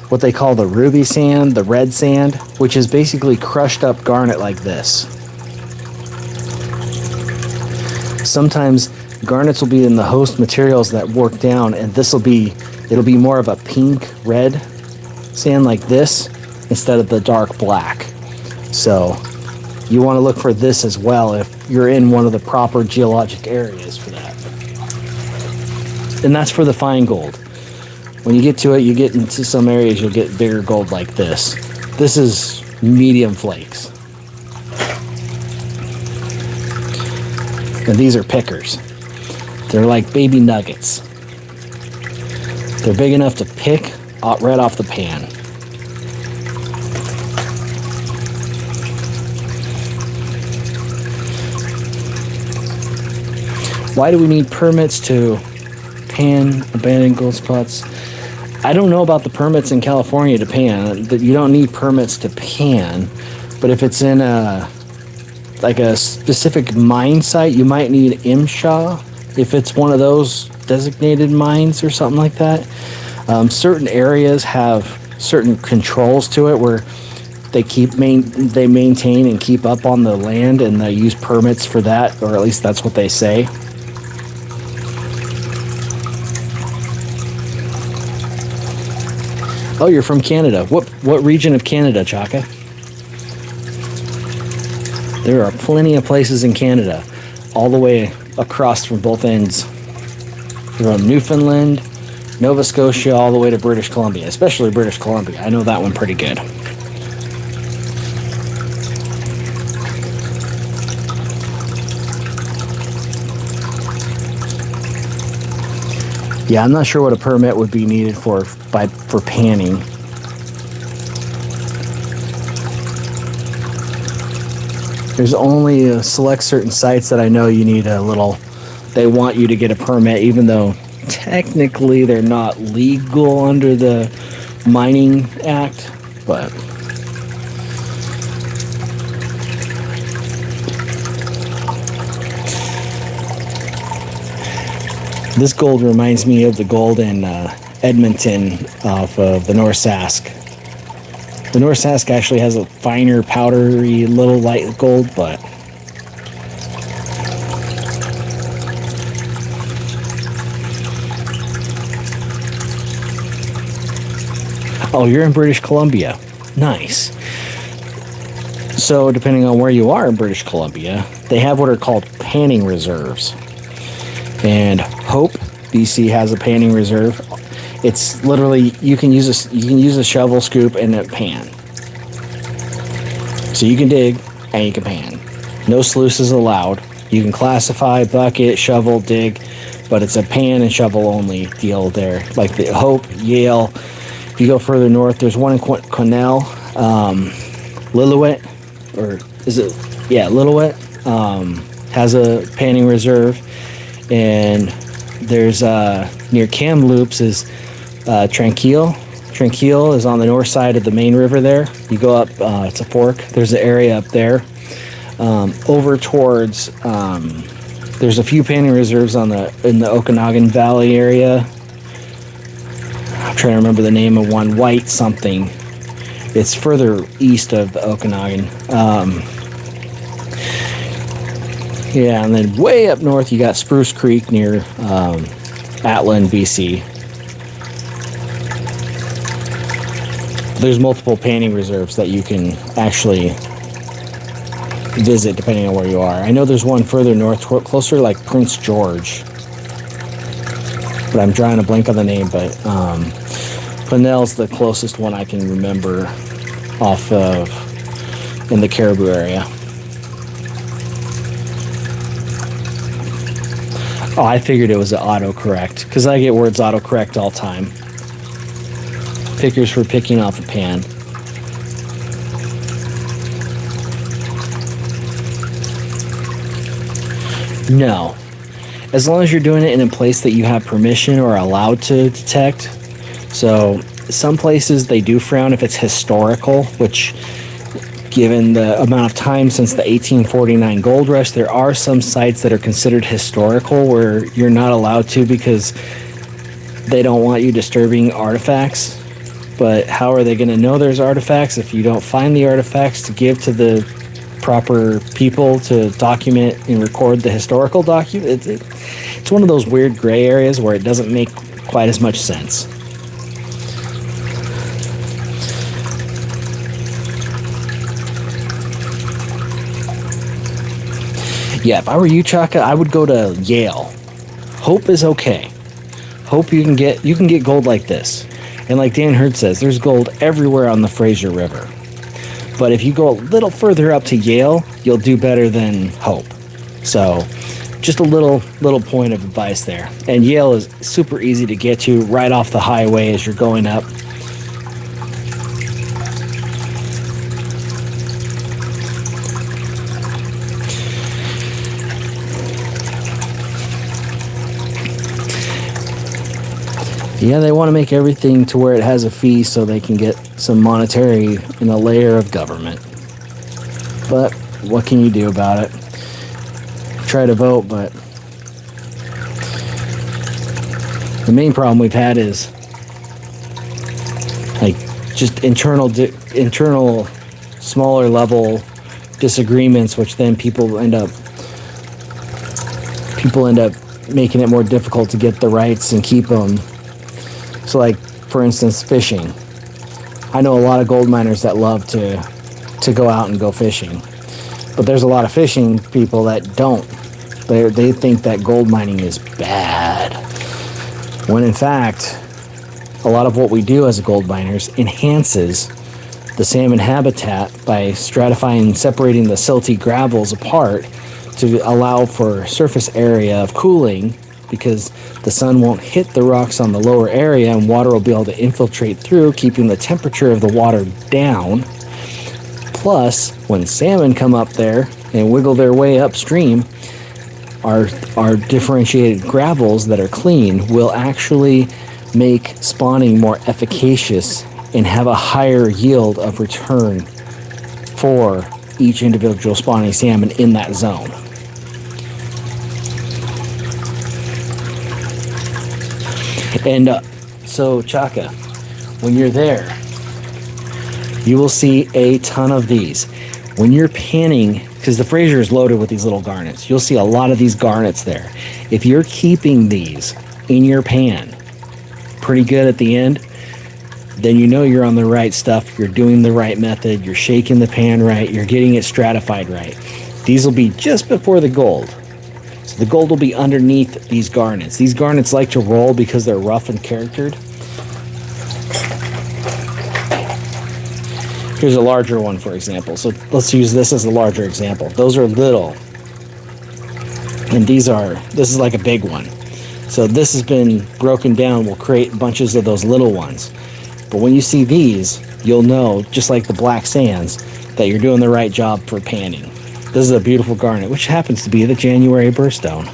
what they call the ruby sand, the red sand, which is basically crushed up garnet like this. Sometimes garnets will be in the host materials that work down, and it'll be more of a pink red sand like this. instead of the dark black. So you want to look for this as well if you're in one of the proper geologic areas for that. And that's for the fine gold. When you get to it, you get into some areas, you'll get bigger gold like this. This is medium flakes. And these are pickers. They're like baby nuggets. They're big enough to pick right off the pan. Why do we need permits to pan abandoned gold spots? I don't know about the permits in California to pan. That you don't need permits to pan, but if it's in a specific mine site, you might need MSHA if it's one of those designated mines or something like that. Certain areas have certain controls to it where they maintain and keep up on the land, and they use permits for that, or at least that's what they say. Oh, you're from Canada. What region of Canada, Chaka? There are plenty of places in Canada, all the way across from both ends. From Newfoundland, Nova Scotia, all the way to British Columbia, especially British Columbia. I know that one pretty good. Yeah, I'm not sure what a permit would be needed for panning. There's only select certain sites that I know you need they want you to get a permit, even though technically they're not legal under the Mining Act, but this gold reminds me of the gold in Edmonton off of the North Sask. The North Sask actually has a finer, powdery, little light gold, but oh, you're in British Columbia. Nice. So depending on where you are in British Columbia, they have what are called panning reserves. And Hope, BC has a panning reserve. It's literally you can use a shovel, scoop, and a pan. So you can dig and you can pan. No sluices allowed. You can classify, bucket, shovel, dig, but it's a pan and shovel only deal there. Like the Hope, Yale. If you go further north, there's one in Quesnel, Lillooet, or is it? Yeah, Lillooet has a panning reserve. And there's near Kamloops is Tranquille. Tranquille is on the north side of the main river there. You go up, it's a fork. There's an area up there. Over towards, there's a few panning reserves in the Okanagan Valley area. I'm trying to remember the name of one, White something. It's further east of the Okanagan. Yeah, and then way up north, you got Spruce Creek near Atlin, BC. There's multiple panning reserves that you can actually visit depending on where you are. I know there's one further north, closer like Prince George. But I'm drawing a blank on the name, but Quesnel's the closest one I can remember off of in the Caribou area. Oh, I figured it was an autocorrect, because I get words autocorrect all the time. Pickers for picking off a pan. No. As long as you're doing it in a place that you have permission or allowed to detect. So some places they do frown if it's historical, which given the amount of time since the 1849 gold rush, there are some sites that are considered historical where you're not allowed to because they don't want you disturbing artifacts. But how are they going to know there's artifacts if you don't find the artifacts to give to the proper people to document and record the historical document? It's one of those weird gray areas where it doesn't make quite as much sense. Yeah, if I were you, Chaka, I would go to Yale. Hope is okay. Hope you can get gold like this. And like Dan Hurd says, there's gold everywhere on the Fraser River. But if you go a little further up to Yale, you'll do better than Hope. So just a little point of advice there. And Yale is super easy to get to right off the highway as you're going up. Yeah, they want to make everything to where it has a fee so they can get some monetary in a layer of government. But what can you do about it? Try to vote, but the main problem we've had is like just internal smaller level disagreements, which then people end up making it more difficult to get the rights and keep them. So like, for instance, fishing. I know a lot of gold miners that love to go out and go fishing. But there's a lot of fishing people that don't. They think that gold mining is bad. When in fact, a lot of what we do as gold miners enhances the salmon habitat by stratifying and separating the silty gravels apart to allow for surface area of cooling, because the sun won't hit the rocks on the lower area and water will be able to infiltrate through, keeping the temperature of the water down. Plus, when salmon come up there and wiggle their way upstream, our differentiated gravels that are clean will actually make spawning more efficacious and have a higher yield of return for each individual spawning salmon in that zone. And so, Chaka, when you're there, you will see a ton of these. When you're panning, because the Fraser is loaded with these little garnets, you'll see a lot of these garnets there. If you're keeping these in your pan pretty good at the end, then you know you're on the right stuff, you're doing the right method, you're shaking the pan right, you're getting it stratified right. These will be just before the gold. So the gold will be underneath these garnets. These garnets like to roll because they're rough and charactered. Here's a larger one, for example. So let's use this as a larger example. Those are little. And this is like a big one. So this has been broken down, will create bunches of those little ones. But when you see these, you'll know, just like the black sands, that you're doing the right job for panning. This is a beautiful garnet, which happens to be the January burststone.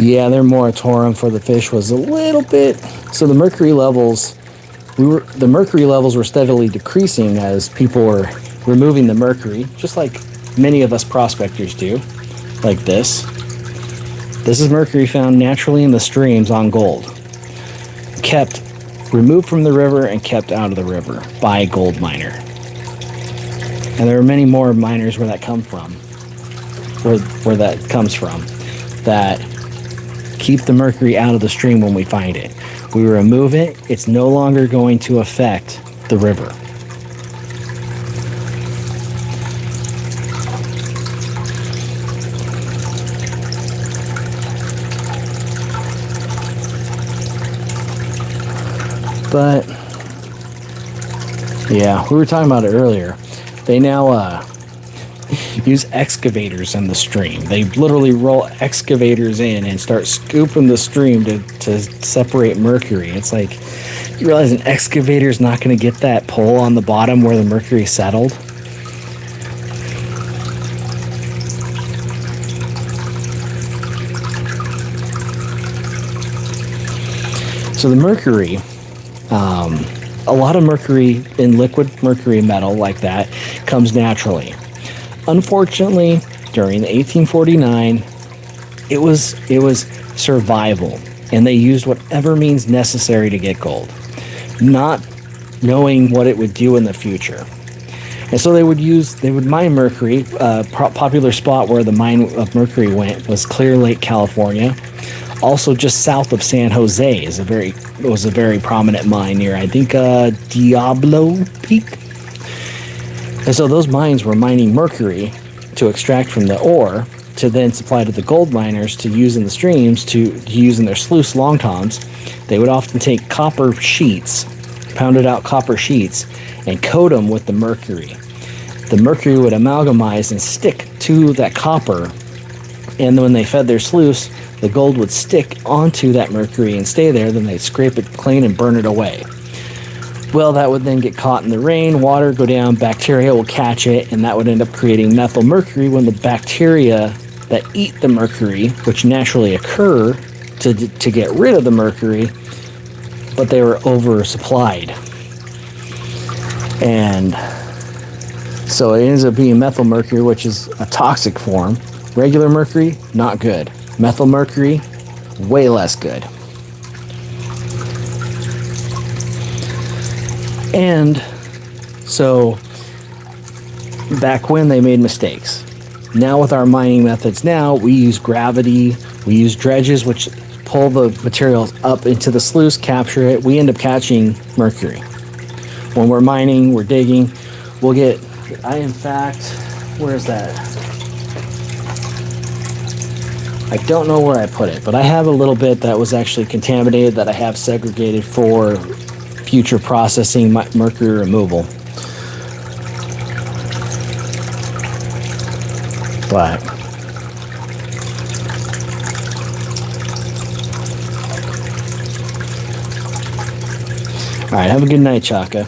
Yeah, their moratorium for the fish was a little bit. So the mercury levels were steadily decreasing as people were removing the mercury, just like many of us prospectors do, like this. This is mercury found naturally in the streams on gold, kept removed from the river and kept out of the river by a gold miner. And there are many more miners where that comes from, that keep the mercury out of the stream when we find it. We remove it, it's no longer going to affect the river. But yeah, we were talking about it earlier. They now use excavators in the stream. They literally roll excavators in and start scooping the stream to separate mercury. It's like, you realize an excavator is not going to get that pole on the bottom where the mercury settled? So the mercury, a lot of mercury in liquid mercury metal like that comes naturally. Unfortunately, during 1849, it was survival, and they used whatever means necessary to get gold, not knowing what it would do in the future. And so they would mine mercury. Popular spot where the mine of mercury went was Clear Lake, California. Also, just south of San Jose was a very prominent mine near, I think, Diablo Peak. And so those mines were mining mercury to extract from the ore to then supply to the gold miners to use in the streams to use in their sluice long toms. They would often take copper sheets, pounded out copper sheets, and coat them with the mercury. The mercury would amalgamize and stick to that copper, and when they fed their sluice, the gold would stick onto that mercury and stay there. Then they'd scrape it clean and burn it away. Well, that would then get caught in the rain, water go down, bacteria will catch it, and that would end up creating methyl mercury when the bacteria that eat the mercury, which naturally occur to get rid of the mercury, but they were oversupplied. And so it ends up being methyl mercury, which is a toxic form. Regular mercury, not good. Methyl mercury, way less good. And so back when they made mistakes. Now with our mining methods now, we use gravity, we use dredges, which pull the materials up into the sluice, capture it. We end up catching mercury. When we're mining, we're digging, we'll get, where is that? I don't know where I put it, but I have a little bit that was actually contaminated that I have segregated for future processing mercury removal. But all right, have a good night, Chaka.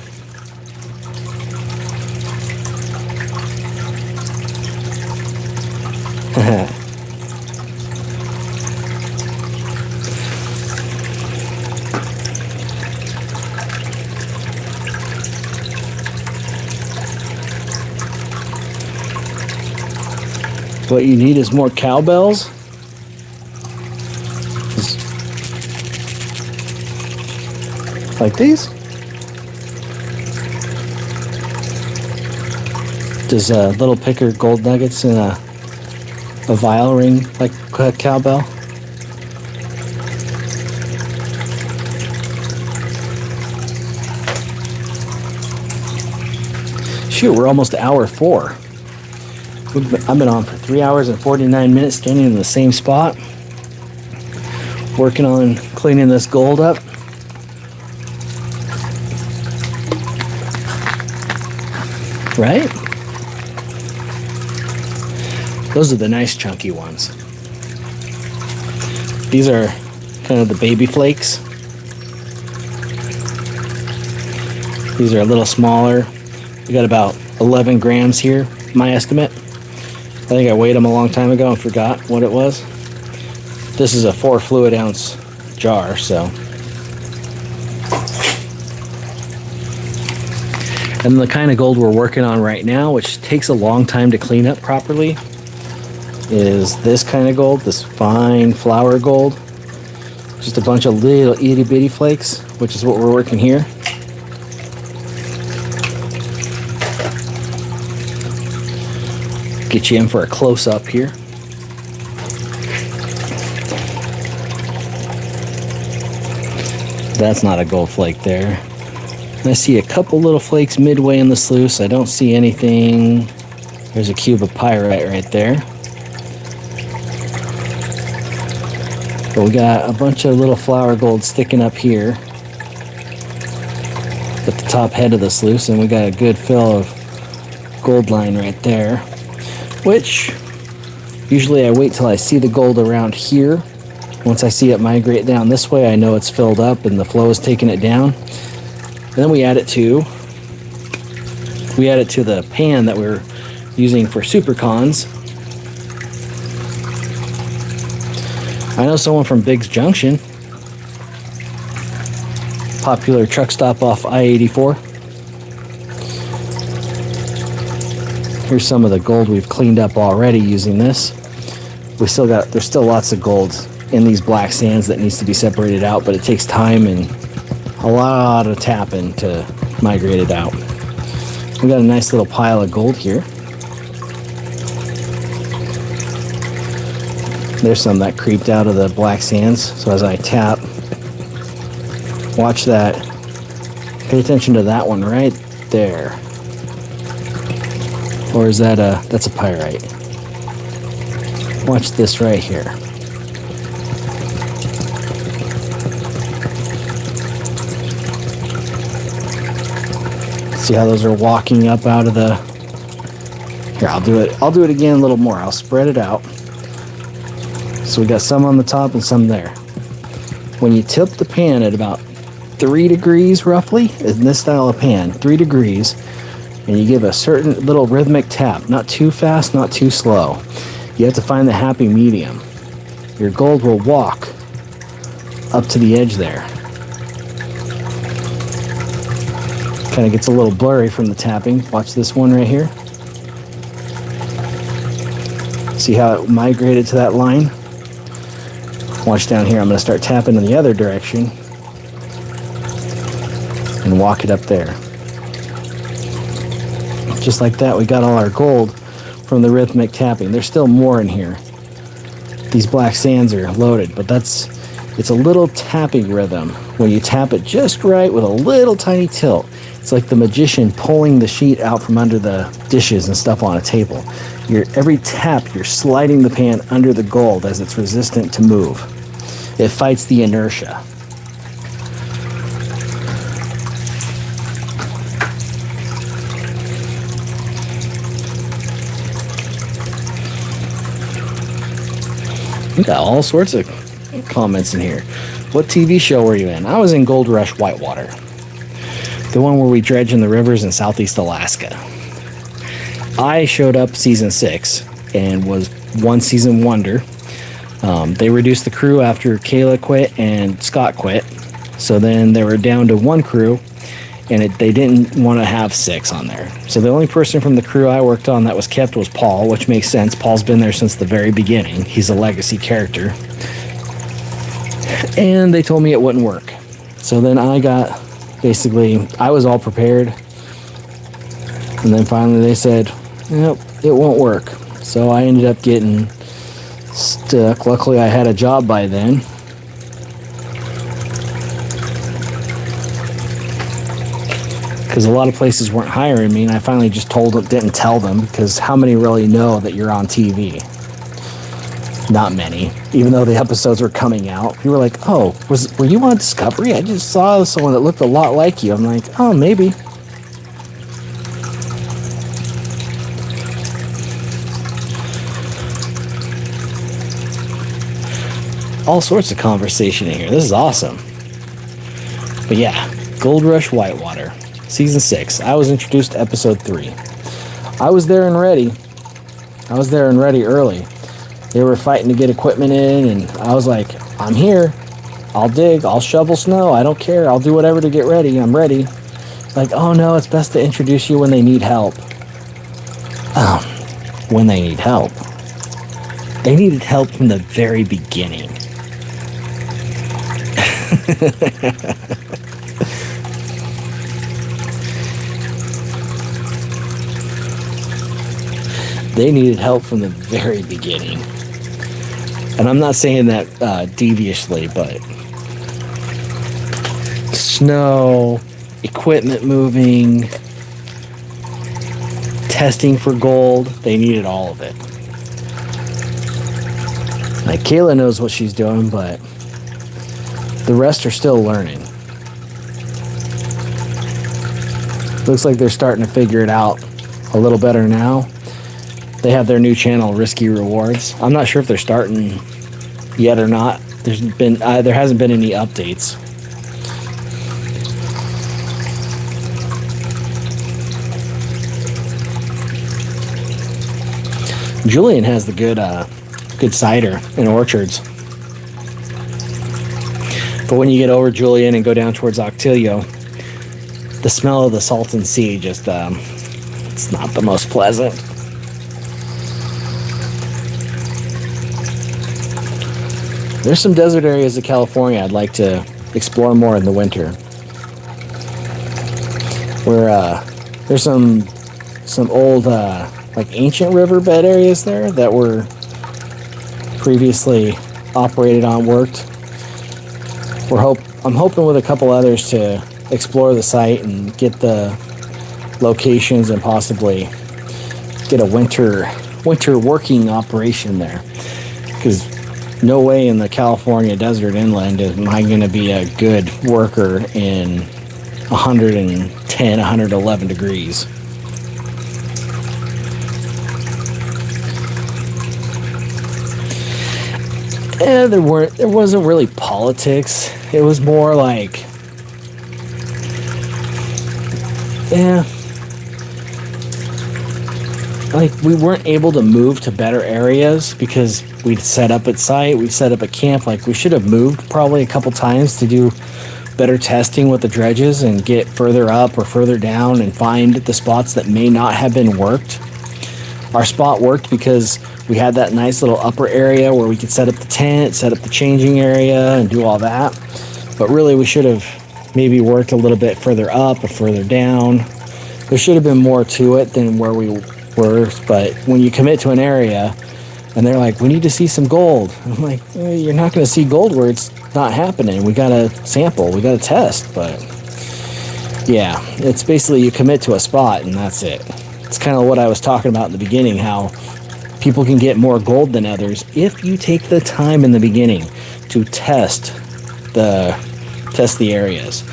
What you need is more cowbells. Like these? Does a little picker gold nuggets in a vial ring like a cowbell? Shoot, we're almost to hour 4. I've been on for 3 hours and 49 minutes standing in the same spot, working on cleaning this gold up. Right? Those are the nice chunky ones. These are kind of the baby flakes. These are a little smaller. We got about 11 grams here, my estimate. I think I weighed them a long time ago and forgot what it was. This is a 4 fluid ounce jar, so. And the kind of gold we're working on right now, which takes a long time to clean up properly, is this kind of gold, this fine flour gold. Just a bunch of little itty bitty flakes, which is what we're working here. Get you in for a close-up here. That's not a gold flake there. I see a couple little flakes midway in the sluice. I don't see anything. There's a cube of pyrite right there. But we got a bunch of little flour gold sticking up here at the top head of the sluice, and we got a good fill of gold line right there. Which, usually I wait till I see the gold around here. Once I see it migrate down this way, I know it's filled up and the flow is taking it down. And then we add it to the pan that we're using for supercons. I know someone from Biggs Junction, popular truck stop off I-84. Here's some of the gold we've cleaned up already using this. There's still lots of gold in these black sands that needs to be separated out, but it takes time and a lot of tapping to migrate it out. We got a nice little pile of gold here. There's some that creeped out of the black sands. So as I tap, watch that. Pay attention to that one right there. Or is that that's a pyrite? Watch this right here. See how those are walking up out of the... Here, I'll do it again a little more. I'll spread it out. So we got some on the top and some there. When you tilt the pan at about 3 degrees roughly, in this style of pan, 3 degrees, and you give a certain little rhythmic tap, not too fast, not too slow. You have to find the happy medium. Your gold will walk up to the edge there. Kind of gets a little blurry from the tapping. Watch this one right here. See how it migrated to that line? Watch down here. I'm going to start tapping in the other direction and walk it up there. Just like that, we got all our gold from the rhythmic tapping. There's still more in here. These black sands are loaded, but it's a little tapping rhythm. When you tap it just right with a little tiny tilt, it's like the magician pulling the sheet out from under the dishes and stuff on a table. Every tap, you're sliding the pan under the gold as it's resistant to move. It fights the inertia. We got all sorts of comments in here. What TV show were you in? I was in Gold Rush Whitewater. The one where we dredge in the rivers in southeast Alaska. I showed up season 6 and was one season wonder. They reduced the crew after Kayla quit and Scott quit. So then they were down to 1 crew, and they didn't want to have 6 on there. So the only person from the crew I worked on that was kept was Paul, which makes sense. Paul's been there since the very beginning. He's a legacy character. And they told me it wouldn't work. So then I was all prepared. And then finally they said, nope, it won't work. So I ended up getting stuck. Luckily I had a job by then. Because a lot of places weren't hiring me, and I finally just didn't tell them, because how many really know that you're on TV? Not many. Even though the episodes were coming out, people were like, oh, were you on Discovery? I just saw someone that looked a lot like you. I'm like, oh, maybe. All sorts of conversation in here. This is awesome. But yeah, Gold Rush Whitewater. Season 6. I was introduced to episode 3. I was there and ready. Early. They were fighting to get equipment in, and I was like, I'm here. I'll dig. I'll shovel snow. I don't care. I'll do whatever to get ready. I'm ready. Like, oh no, it's best to introduce you when they need help. When they need help. They needed help from the very beginning. They needed help from the very beginning. And I'm not saying that deviously, but snow, equipment moving, testing for gold, they needed all of it. Like, Kayla knows what she's doing, but the rest are still learning. Looks like they're starting to figure it out a little better now. They have their new channel, Risky Rewards. I'm not sure if they're starting yet or not. There hasn't been any updates. Julian has the good cider and orchards. But when you get over Julian and go down towards Octilio, the smell of the Salton Sea just it's not the most pleasant. There's some desert areas of California I'd like to explore more in the winter. We're There's some old like ancient riverbed areas there that were previously operated on, worked. I'm hoping with a couple others to explore the site and get the locations and possibly get a winter working operation there, because no way in the California desert inland am I going to be a good worker in 110, 111 degrees. There wasn't really politics. It was more like, like we weren't able to move to better areas because we'd set up at site, we set up a camp. Like we should have moved probably a couple times to do better testing with the dredges and get further up or further down and find the spots that may not have been worked. Our spot worked because we had that nice little upper area where we could set up the tent, set up the changing area, and do all that. But really, we should have maybe worked a little bit further up or further down. There should have been more to it than where we were. But when you commit to an area, and they're like, we need to see some gold. I'm like, you're not going to see gold where it's not happening. We got to sample. We got to test. But yeah, it's basically you commit to a spot, and that's it. It's kind of what I was talking about in the beginning, how people can get more gold than others if you take the time in the beginning to test the areas.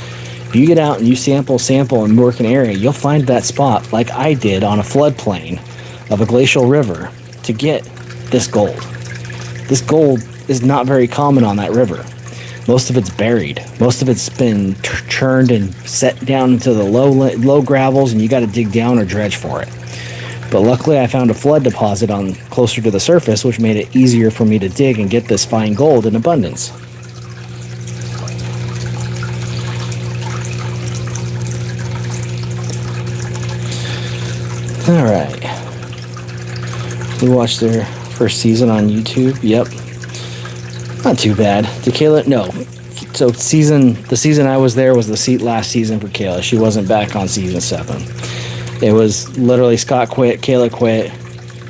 If you get out and you sample and work an area, you'll find that spot like I did on a floodplain of a glacial river to get this gold. This gold is not very common on that river. Most of it's buried. Most of it's been churned and set down into the low gravels, and you got to dig down or dredge for it. But luckily I found a flood deposit on closer to the surface, which made it easier for me to dig and get this fine gold in abundance. Alright. We watched their first season on YouTube. Yep. Not too bad. Did Kayla? No. So the season I was there was the last season for Kayla. She wasn't back on season 7. It was literally Scott quit, Kayla quit.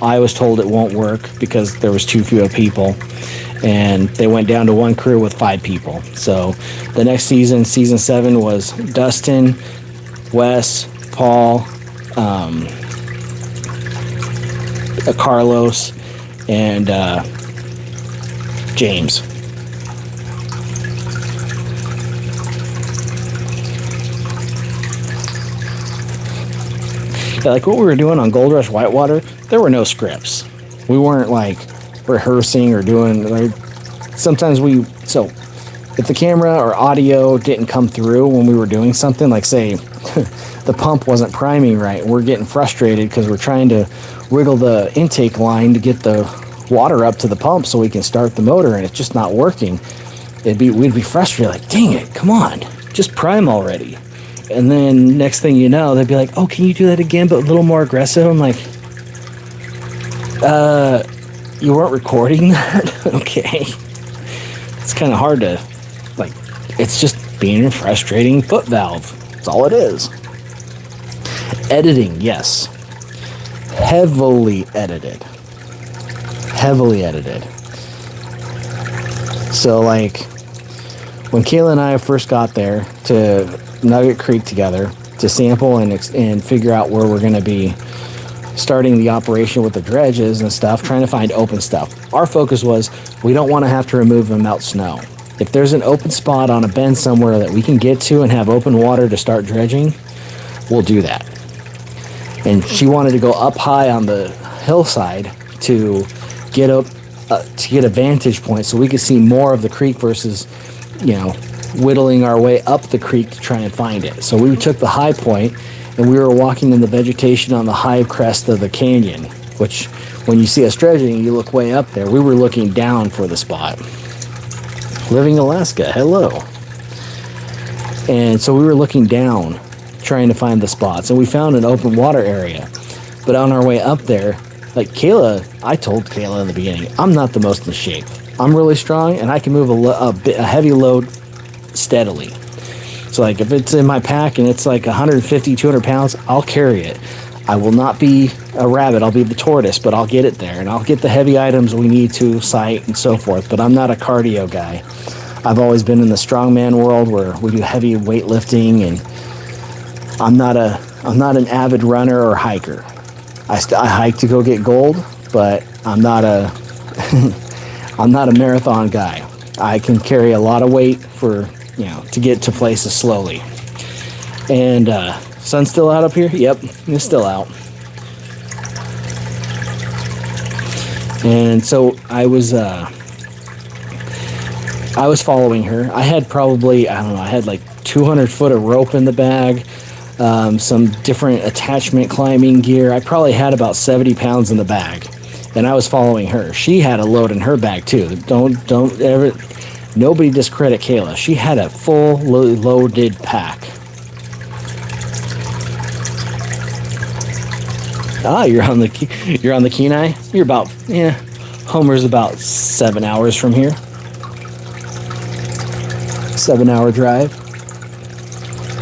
I was told it won't work because there was too few people, and they went down to one crew with 5 people. So the next season, season 7, was Dustin, Wes, Paul, Carlos, and James. Yeah, like what we were doing on Gold Rush Whitewater, there were no scripts. We weren't like rehearsing or doing like, sometimes so if the camera or audio didn't come through when we were doing something, like say the pump wasn't priming right, we're getting frustrated because we're trying to wiggle the intake line to get the water up to the pump so we can start the motor, and it's just not working. We'd be frustrated, like, dang it, come on, just prime already. And then next thing you know, they'd be like, oh, can you do that again, but a little more aggressive? I'm like, you weren't recording that? Okay. It's kind of hard to, like, it's just being a frustrating foot valve. That's all it is. Editing, yes. Heavily edited. So, like, when Kayla and I first got there to Nugget Creek together to sample and figure out where we're going to be starting the operation with the dredges and stuff, trying to find open stuff. Our focus was we don't want to have to remove and melt snow. If there's an open spot on a bend somewhere that we can get to and have open water to start dredging, we'll do that. And she wanted to go up high on the hillside to get a vantage point so we could see more of the creek versus, whittling our way up the creek to try and find it. So we took the high point and we were walking in the vegetation on the high crest of the canyon, which when you see us dredging, you look way up there. We were looking down for the spot. Living Alaska, hello. And so we were looking down trying to find the spots, and we found an open water area. But on our way up there, like I told Kayla in the beginning, I'm not the most in shape. I'm really strong and I can move a heavy load steadily. So like if it's in my pack and it's like 150, 200 pounds, I'll carry it. I will not be a rabbit, I'll be the tortoise, but I'll get it there. And I'll get the heavy items we need to sight and so forth, but I'm not a cardio guy. I've always been in the strongman world where we do heavy weightlifting, and I'm not an avid runner or hiker. I hike to go get gold, but I'm not a I'm not a marathon guy. I can carry a lot of weight for, to get to places slowly. And sun's still out up here? Yep, it's still out. And so I was following her. I had probably, I had like 200 foot of rope in the bag, some different attachment climbing gear. I probably had about 70 pounds in the bag, and I was following her. She had a load in her bag too. Don't ever, nobody discredit Kayla. She had a full loaded pack. You're on the Kenai. You're about, Homer's about 7 hours from here. 7-hour drive.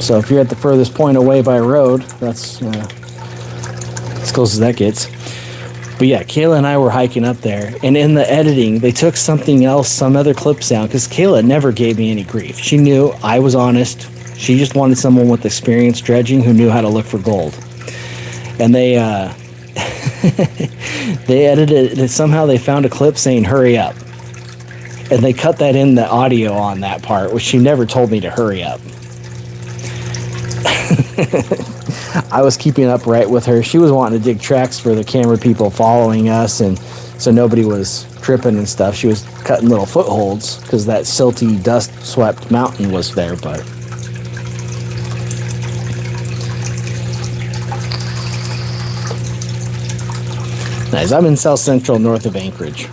So if you're at the furthest point away by road, that's as close as that gets. But yeah, Kayla and I were hiking up there, and in the editing, they took something else, some other clip sound, because Kayla never gave me any grief. She knew I was honest. She just wanted someone with experience dredging who knew how to look for gold. And they they edited it. Somehow they found a clip saying hurry up, and they cut that in the audio on that part, which she never told me to hurry up. I was keeping up right with her. She was wanting to dig tracks for the camera people following us, and so nobody was tripping and stuff. She was cutting little footholds because that silty, dust-swept mountain was there, but nice. I'm in South Central, north of Anchorage.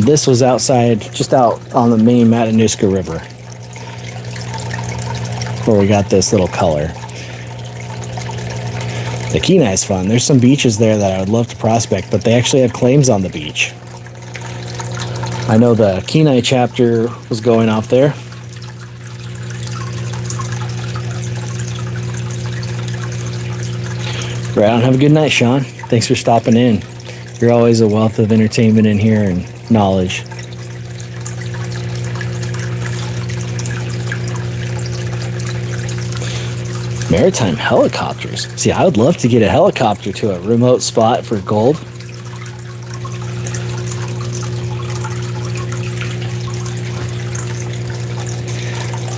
This was outside, just out on the main Matanuska River, where we got this little color. The Kenai's fun. There's some beaches there that I would love to prospect, but they actually have claims on the beach. I know the Kenai chapter was going off there. Right on. Have a good night, Sean. Thanks for stopping in. You're always a wealth of entertainment in here and knowledge. Maritime helicopters. See, I would love to get a helicopter to a remote spot for gold.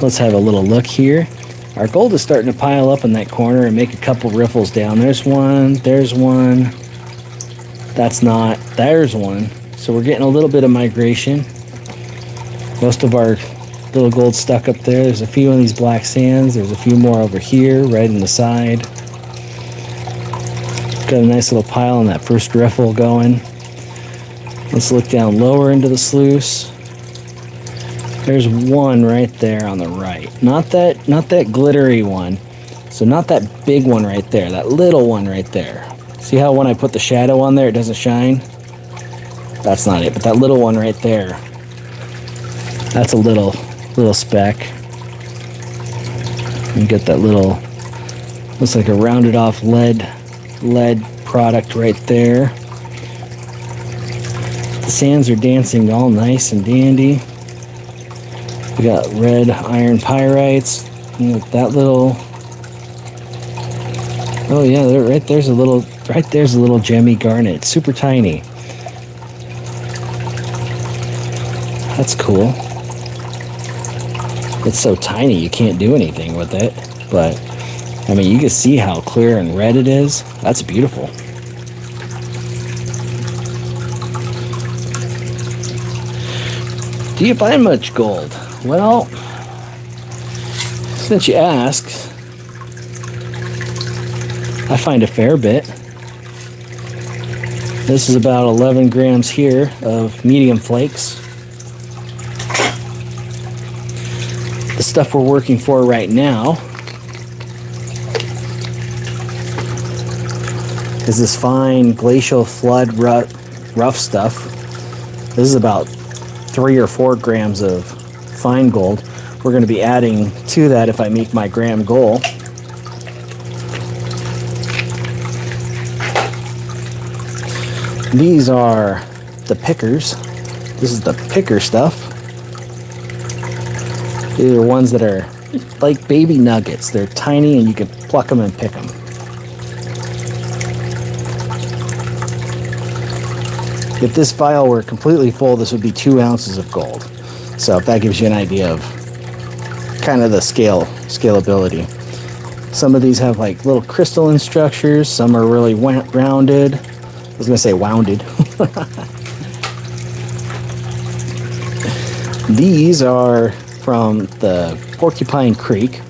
Let's have a little look here. Our gold is starting to pile up in that corner and make a couple riffles down. There's one, there's one. That's not, there's one. So we're getting a little bit of migration. Most of our little gold stuck up there. There's a few in these black sands. There's a few more over here, right in the side. Got a nice little pile on that first riffle going. Let's look down lower into the sluice. There's one right there on the right. Not that glittery one. So not that big one right there. That little one right there. See how when I put the shadow on there, it doesn't shine? That's not it, but that little one right there. That's a little speck. You get that little, looks like a rounded off lead product right there. The sands are dancing all nice and dandy. We got red iron pyrites. That little, oh yeah, there's a little gemmy garnet, super tiny. That's cool. It's so tiny you can't do anything with it, but I mean you can see how clear and red it is. That's beautiful. Do you find much gold? Well, since you ask, I find a fair bit. This is about 11 grams here of medium flakes. The stuff we're working for right now is this fine glacial flood rough stuff. This is about 3 or 4 grams of fine gold. We're going to be adding to that if I meet my gram goal. These are the pickers. This is the picker stuff. These are ones that are like baby nuggets. They're tiny and you can pluck them and pick them. If this vial were completely full, this would be 2 ounces of gold. So if that gives you an idea of kind of the scalability. Some of these have like little crystalline structures. Some are really rounded. I was going to say wounded. These are from the Porcupine Creek,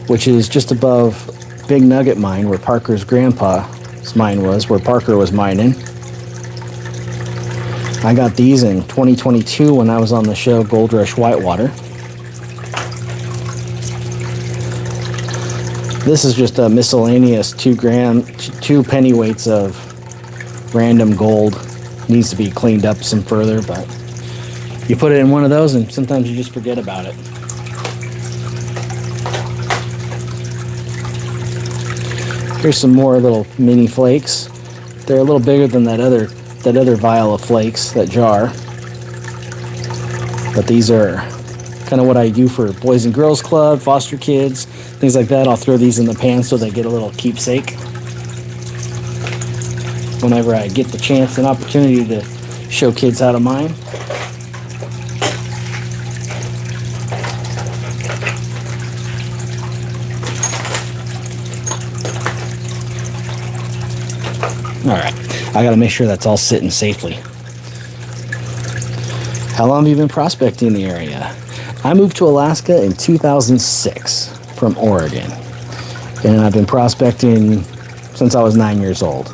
which is just above Big Nugget Mine, where Parker's grandpa's mine was, where Parker was mining. I got these in 2022 when I was on the show Gold Rush Whitewater. This is just a miscellaneous 2 pennyweights of random gold. Needs to be cleaned up some further, but you put it in one of those and sometimes you just forget about it. Here's some more little mini flakes. They're a little bigger than that other vial of flakes, that jar. But these are kind of what I do for Boys and Girls Club, foster kids, things like that. I'll throw these in the pan so they get a little keepsake. Whenever I get the chance and opportunity to show kids how to mine. Alright, I gotta make sure that's all sitting safely. How long have you been prospecting in the area? I moved to Alaska in 2006 from Oregon. And I've been prospecting since I was 9 years old.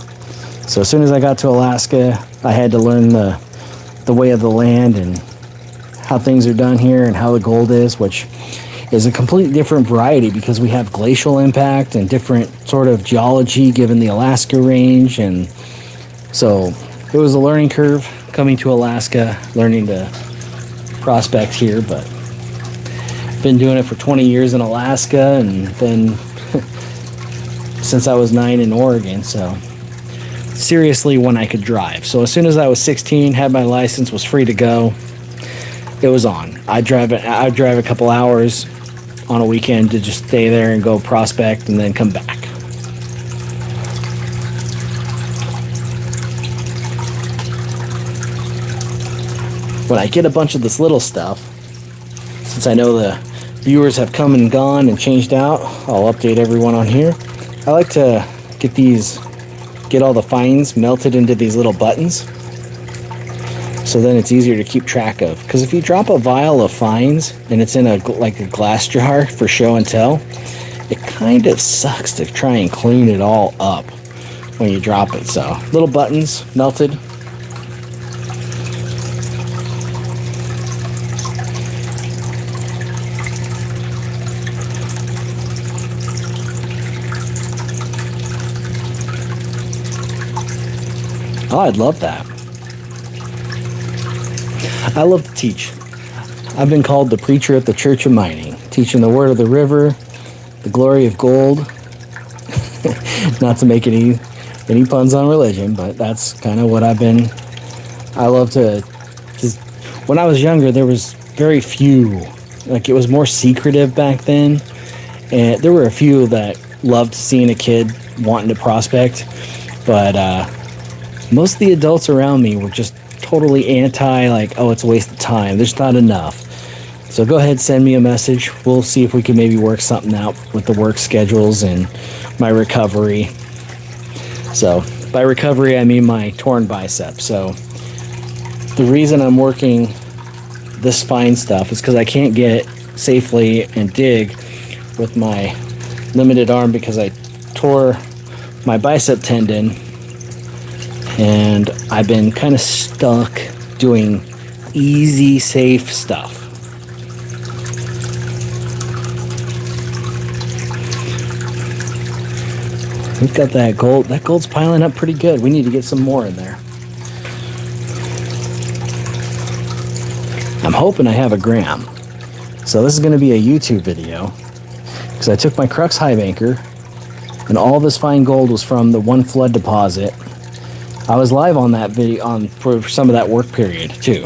So as soon as I got to Alaska, I had to learn the way of the land and how things are done here and how the gold is, which is a completely different variety because we have glacial impact and different sort of geology given the Alaska range. And so it was a learning curve coming to Alaska, learning to prospect here, but I've been doing it for 20 years in Alaska and then since I was 9 in Oregon, so seriously when I could drive. So as soon as I was 16, had my license, was free to go, it was on. I'd drive a couple hours on a weekend to just stay there and go prospect and then come back. When I get a bunch of this little stuff, since I know the viewers have come and gone and changed out, I'll update everyone on here. I like to get all the fines melted into these little buttons, so then it's easier to keep track of. Because if you drop a vial of fines and it's in like a glass jar for show and tell, it kind of sucks to try and clean it all up when you drop it. So little buttons melted. Oh, I'd love that. I love to teach. I've been called the preacher at the Church of Mining, teaching the word of the river, the glory of gold. Not to make any puns on religion, but that's kind of what I've been. I love to. When I was younger, there was very few. Like, it was more secretive back then, and there were a few that loved seeing a kid wanting to prospect, but most of the adults around me were just totally anti, like, oh, it's a waste of time. There's not enough. So go ahead, send me a message. We'll see if we can maybe work something out with the work schedules and my recovery. So by recovery, I mean my torn bicep. So the reason I'm working this fine stuff is because I can't get safely and dig with my limited arm because I tore my bicep tendon. And I've been kind of stuck doing easy, safe stuff. We've got that gold. That gold's piling up pretty good. We need to get some more in there. I'm hoping I have a gram. So this is going to be a YouTube video because I took my crux high banker and all this fine gold was from the one flood deposit. I was live on that video for some of that work period too.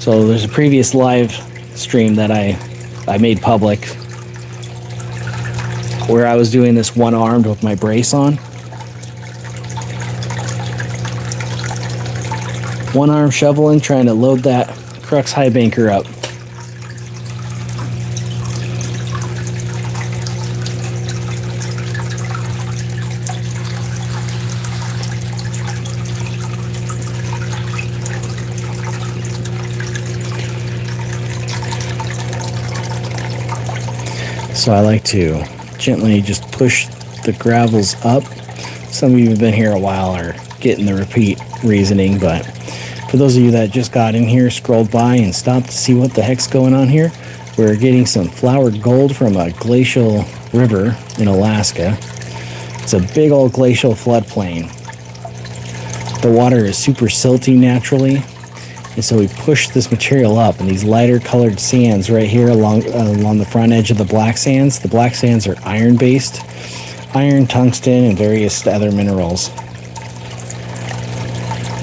So there's a previous live stream that I made public where I was doing this one-armed with my brace on. One-arm shoveling, trying to load that crux high banker up. So I like to gently just push the gravels up. Some of you have been here a while are getting the repeat reasoning, but for those of you that just got in here, scrolled by and stopped to see what the heck's going on here, we're getting some flowered gold from a glacial river in Alaska. It's a big old glacial floodplain. The water is super silty naturally, and so we push this material up, and these lighter colored sands right here along the front edge of the black sands. The black sands are iron based, iron, tungsten, and various other minerals.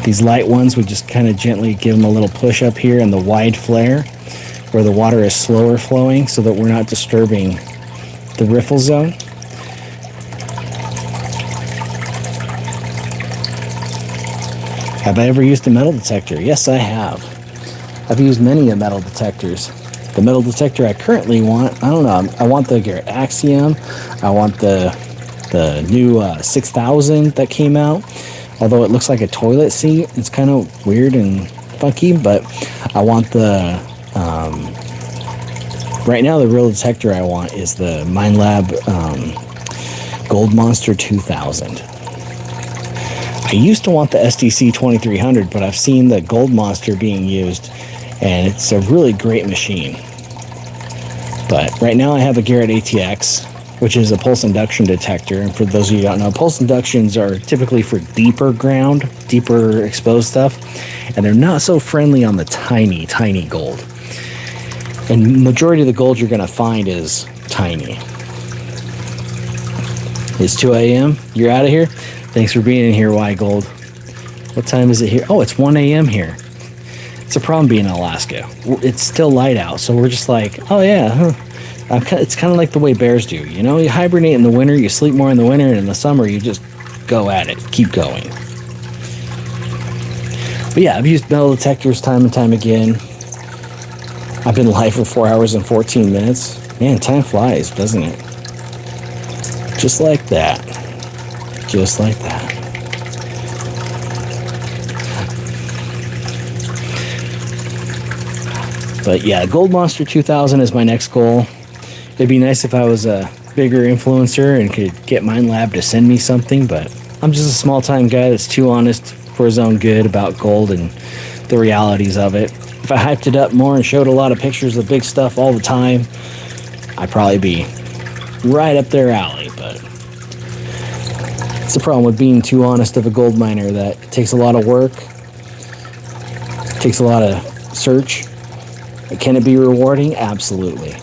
These light ones, we just kind of gently give them a little push up here in the wide flare where the water is slower flowing so that we're not disturbing the riffle zone. Have I ever used a metal detector? Yes, I have. I've used many metal detectors. The metal detector I currently want, I don't know, I want the Garrett Axiom. I want the new 6000 that came out. Although it looks like a toilet seat, it's kind of weird and funky, but I want the, right now the real detector I want is the MineLab Gold Monster 2000. I used to want the SDC 2300, but I've seen the Gold Monster being used, and it's a really great machine. But right now I have a Garrett ATX, which is a pulse induction detector. And for those of you who don't know, pulse inductions are typically for deeper ground, deeper exposed stuff, and they're not so friendly on the tiny, tiny gold. And majority of the gold you're going to find is tiny. It's 2 a.m. You're out of here? Thanks for being in here, Y Gold. What time is it here? Oh, it's 1 a.m. here. It's a problem being in Alaska. It's still light out, so we're just like, oh yeah, it's kind of like the way bears do. You know, you hibernate in the winter, you sleep more in the winter, and in the summer you just go at it, keep going. But yeah, I've used metal detectors time and time again. I've been live for 4 hours and 14 minutes. Man, time flies, doesn't it? Just like that. Just like that. But yeah, Gold Monster 2000 is my next goal. It'd be nice if I was a bigger influencer and could get MineLab to send me something, but I'm just a small-time guy that's too honest for his own good about gold and the realities of it. If I hyped it up more and showed a lot of pictures of big stuff all the time, I'd probably be right up their alley, but it's the problem with being too honest of a gold miner, that it takes a lot of work, it takes a lot of search. Can it be rewarding? Absolutely.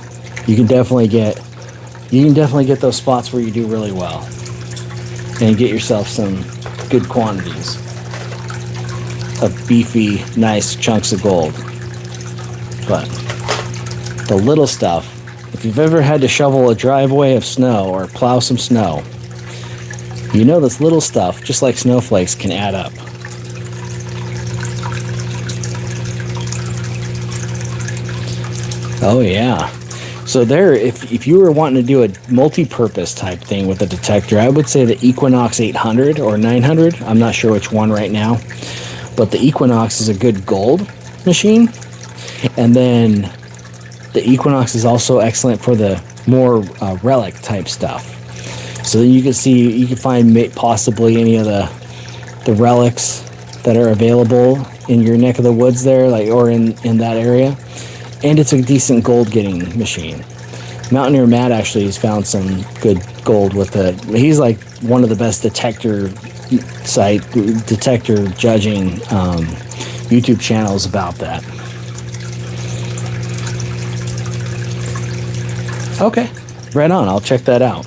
You can definitely get those spots where you do really well and get yourself some good quantities of beefy, nice chunks of gold. But the little stuff, if you've ever had to shovel a driveway of snow or plow some snow, you know this little stuff, just like snowflakes, can add up. Oh yeah. So there, if you were wanting to do a multi-purpose type thing with a detector, I would say the Equinox 800 or 900. I'm not sure which one right now, but the Equinox is a good gold machine. And then the Equinox is also excellent for the more relic type stuff. So then you can find possibly any of the relics that are available in your neck of the woods there, like, or in that area. And it's a decent gold getting machine. Mountaineer Matt actually has found some good gold with it. He's like one of the best detector judging YouTube channels about that. Okay, right on. I'll check that out.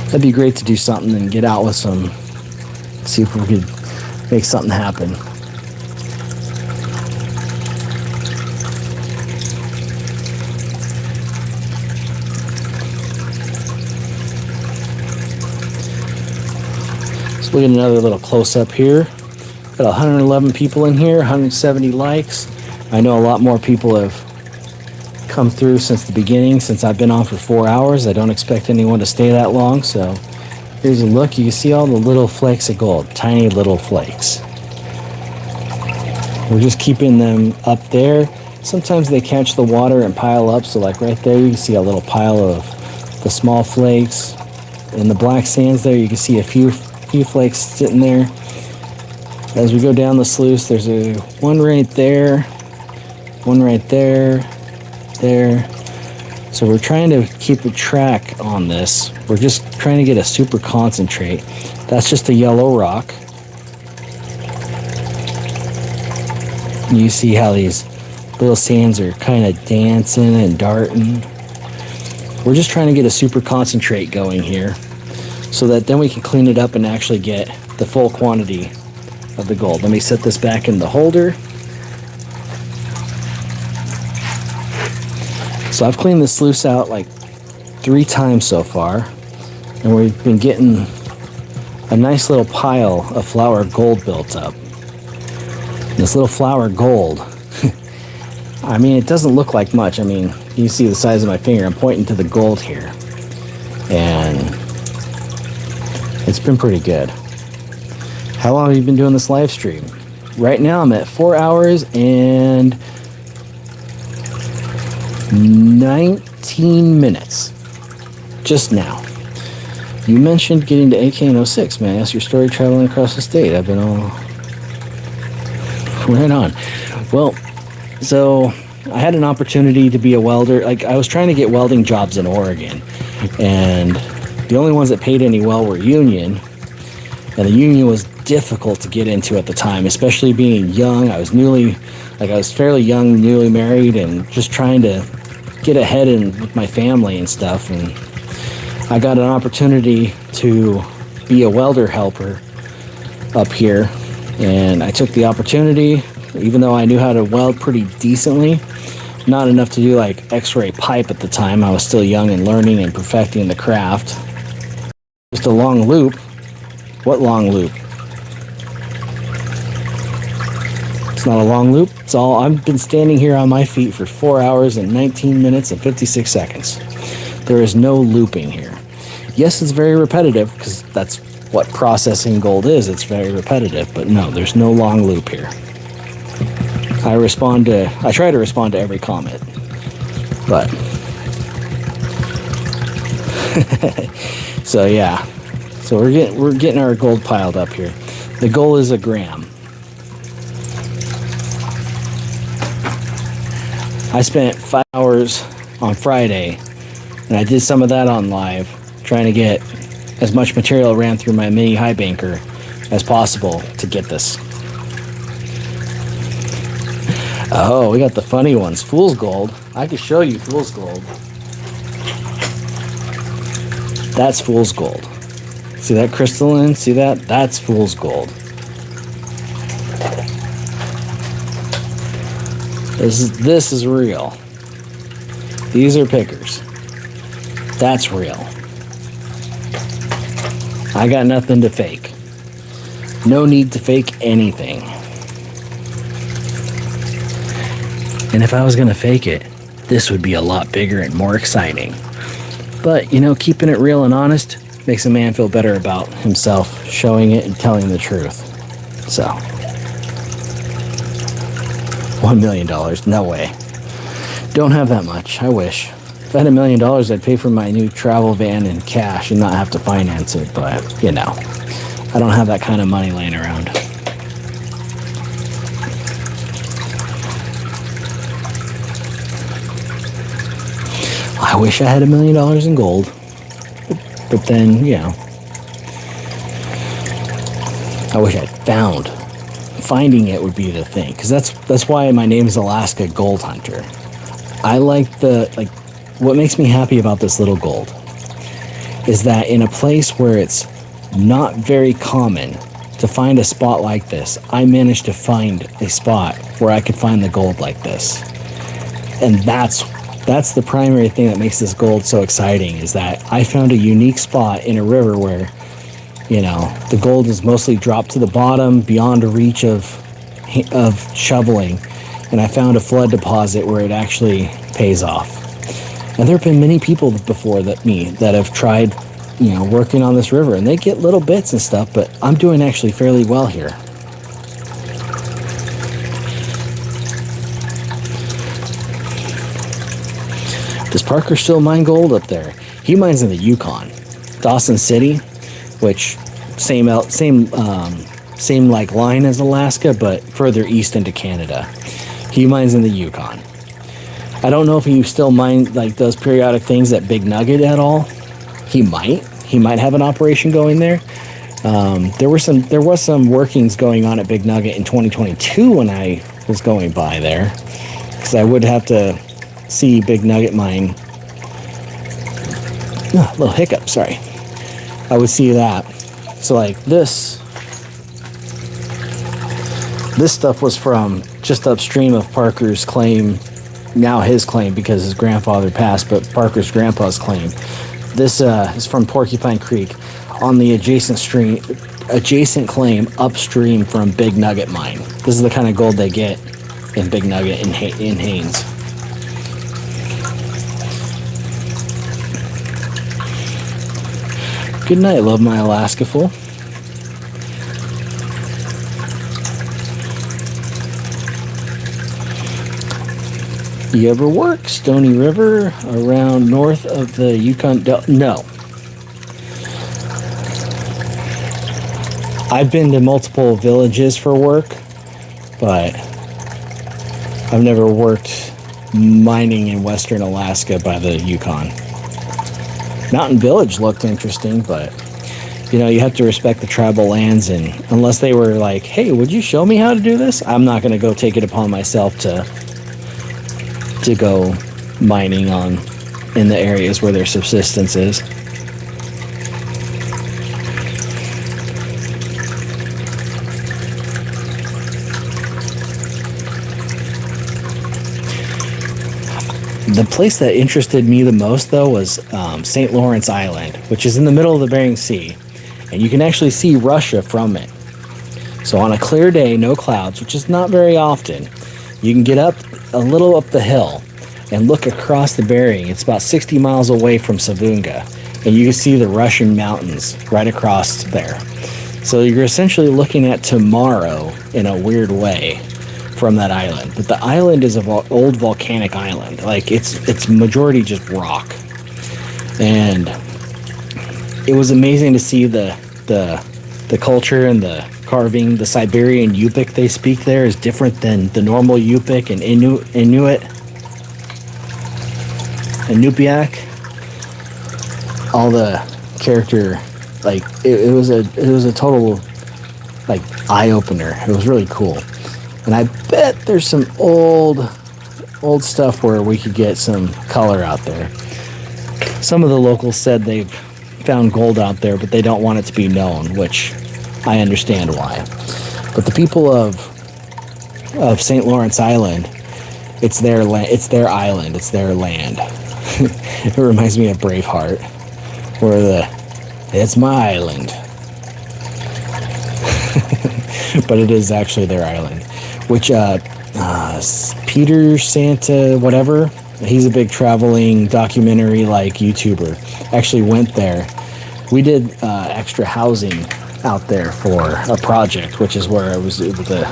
That'd be great to do something and get out with some, see if we could make something happen. So we'll get another little close up here. Got 111 people in here, 170 likes. I know a lot more people have come through since the beginning, since I've been on for 4 hours. I don't expect anyone to stay that long, so here's a look. You can see all the little flakes of gold, tiny little flakes. We're just keeping them up there. Sometimes they catch the water and pile up, so like right there you can see a little pile of the small flakes. In the black sands there you can see a few flakes sitting there. As we go down the sluice, there's one right there, one right there, there. So we're trying to keep a track on this. We're just trying to get a super concentrate. That's just a yellow rock. You see how these little sands are kind of dancing and darting. We're just trying to get a super concentrate going here so that then we can clean it up and actually get the full quantity of the gold. Let me set this back in the holder. So I've cleaned the sluice out like 3 times so far, and we've been getting a nice little pile of flour gold built up. This little flour gold, I mean, it doesn't look like much. I mean, you can see the size of my finger. I'm pointing to the gold here, and it's been pretty good. How long have you been doing this live stream? Right now I'm at 4 hours and 19 minutes. Just now. You mentioned getting to AK in 06. May I ask your story traveling across the state? I've been all... Right on. Well, so I had an opportunity to be a welder. Like, I was trying to get welding jobs in Oregon, and the only ones that paid any well were union, and the union was difficult to get into at the time, especially being young. I was fairly young, newly married, and just trying to get ahead with my family and stuff. And I got an opportunity to be a welder helper up here, and I took the opportunity, even though I knew how to weld pretty decently. Not enough to do like x-ray pipe at the time. I was still young and learning and perfecting the craft. Just a long loop. What long loop? It's not a long loop. It's all. I've been standing here on my feet for 4 hours and 19 minutes and 56 seconds. There is no looping here. Yes, it's very repetitive because that's what processing gold is. It's very repetitive, but no, there's no long loop here. I try to respond to every comment, but so yeah. So we're getting our gold piled up here. The goal is 1 gram. I spent 5 hours on Friday, and I did some of that on live, trying to get as much material ran through my mini high banker as possible to get this. Oh, we got the funny ones. Fool's gold. I can show you fool's gold. That's fool's gold. See that crystalline? See that? That's fool's gold. This is real. These are pickers. That's real. I got nothing to fake. No need to fake anything. And if I was going to fake it, this would be a lot bigger and more exciting. But, you know, keeping it real and honest makes a man feel better about himself, showing it and telling the truth. So, $1 million, no way. Don't have that much, I wish. If I had $1 million, I'd pay for my new travel van in cash and not have to finance it, but, you know, I don't have that kind of money laying around. I wish I had $1 million in gold, but then, you know, I wish I'd found. Finding it would be the thing, because that's why my name is Alaska Gold Hunter. I like what makes me happy about this little gold is that in a place where it's not very common to find a spot like this, I managed to find a spot where I could find the gold like this. And that's the primary thing that makes this gold so exciting, is that I found a unique spot in a river where, you know, the gold is mostly dropped to the bottom beyond a reach of shoveling, and I found a flood deposit where it actually pays off. And there have been many people before that have tried, you know, working on this river, and they get little bits and stuff, but I'm doing actually fairly well here. Does Parker still mine gold up there? He mines in the Yukon, Dawson City, which same like line as Alaska, but further east into Canada. He mines in the Yukon. I don't know if he still does periodic things at Big Nugget at all. He might have an operation going there. There was some workings going on at Big Nugget in 2022 when I was going by there, because I would have to see Big Nugget mine. Little hiccup, sorry. I would see that. So like this stuff was from just upstream of Parker's claim, now his claim because his grandfather passed, but Parker's grandpa's claim. This is from Porcupine Creek on the adjacent claim upstream from Big Nugget mine. This is the kind of gold they get in Big Nugget in Haines. Good night, love my Alaska full. You ever work Stony River around north of the Yukon Delta? No. I've been to multiple villages for work, but I've never worked mining in western Alaska by the Yukon. Mountain Village looked interesting, but you know, you have to respect the tribal lands, and unless they were like, hey, would you show me how to do this? I'm not going to go take it upon myself to go mining in the areas where their subsistence is. The place that interested me the most, though, was St. Lawrence Island, which is in the middle of the Bering Sea, and you can actually see Russia from it. So on a clear day, no clouds, which is not very often, you can get up a little up the hill and look across the Bering. It's about 60 miles away from Savunga, and you can see the Russian mountains right across there. So you're essentially looking at tomorrow in a weird way from that island. But the island is an old volcanic island. Like it's majority just rock. And it was amazing to see the culture and the carving. The Siberian Yupik they speak there is different than the normal Yupik and Inupiaq. All the character, like it was a total like eye opener. It was really cool. And I bet there's some old stuff where we could get some color out there. Some of the locals said they've found gold out there, but they don't want it to be known, which I understand why. But the people of St. Lawrence Island, it's their island, it's their land. It reminds me of Braveheart, where it's my island. But it is actually their island. Which Peter Santa whatever, he's a big traveling documentary like YouTuber, actually went there. We did extra housing out there for a project, which is where I was able to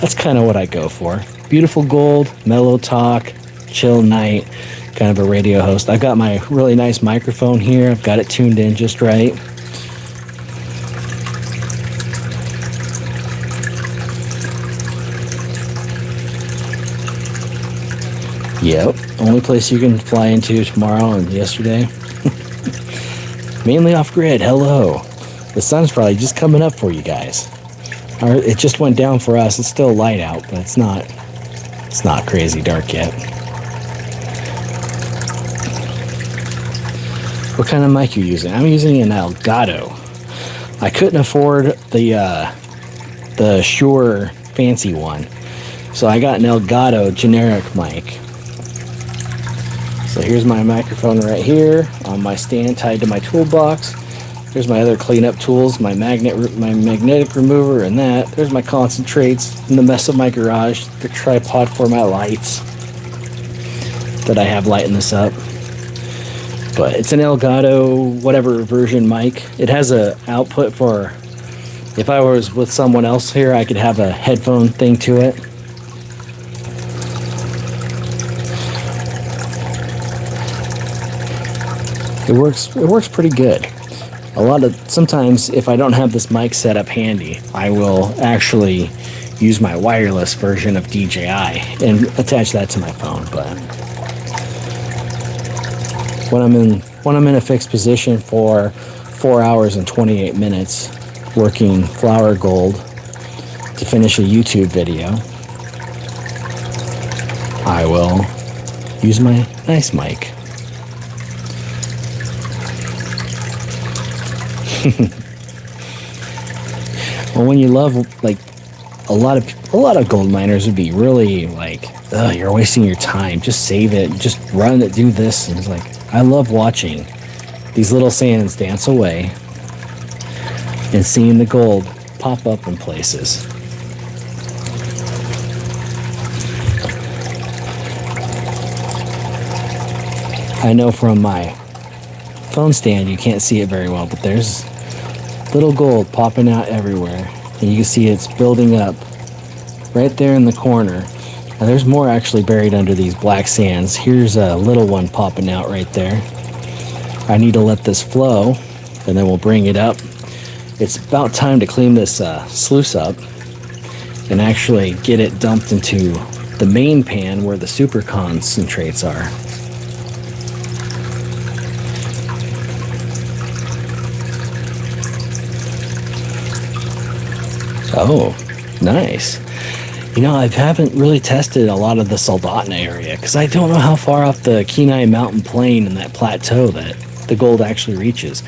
that's kind of what I go for. Beautiful gold, mellow talk, chill night, kind of a radio host. I've got my really nice microphone here. I've got it tuned in just right. Yep, only place you can fly into tomorrow and yesterday. Mainly off grid, hello. The sun's probably just coming up for you guys. It just went down for us. It's still light out, but it's not crazy dark yet. What kind of mic are you using? I'm using an Elgato. I couldn't afford the Shure fancy one, so I got an Elgato generic mic. So here's my microphone right here on my stand tied to my toolbox. Here's my other cleanup tools, my magnetic remover and that. There's my concentrates and the mess of my garage, the tripod for my lights that I have lighting this up. But it's an Elgato whatever version mic. It has a output for, if I was with someone else here, I could have a headphone thing to it. It works pretty good. Sometimes if I don't have this mic set up handy, I will actually use my wireless version of DJI and attach that to my phone. But when I'm in a fixed position for 4 hours and 28 minutes working flour gold to finish a YouTube video, I will use my nice mic. Well, when you love, like, a lot of gold miners would be really like, oh, you're wasting your time, just save it, just run it, do this. And it's like, I love watching these little sands dance away and seeing the gold pop up in places. I know from my phone stand you can't see it very well, but there's little gold popping out everywhere, and you can see it's building up right there in the corner. Now there's more actually buried under these black sands. Here's a little one popping out right there. I need to let this flow and then we'll bring it up. It's about time to clean this sluice up and actually get it dumped into the main pan where the super concentrates are. Oh, nice. You know, I haven't really tested a lot of the Soldotna area because I don't know how far off the Kenai Mountain Plain and that plateau that the gold actually reaches.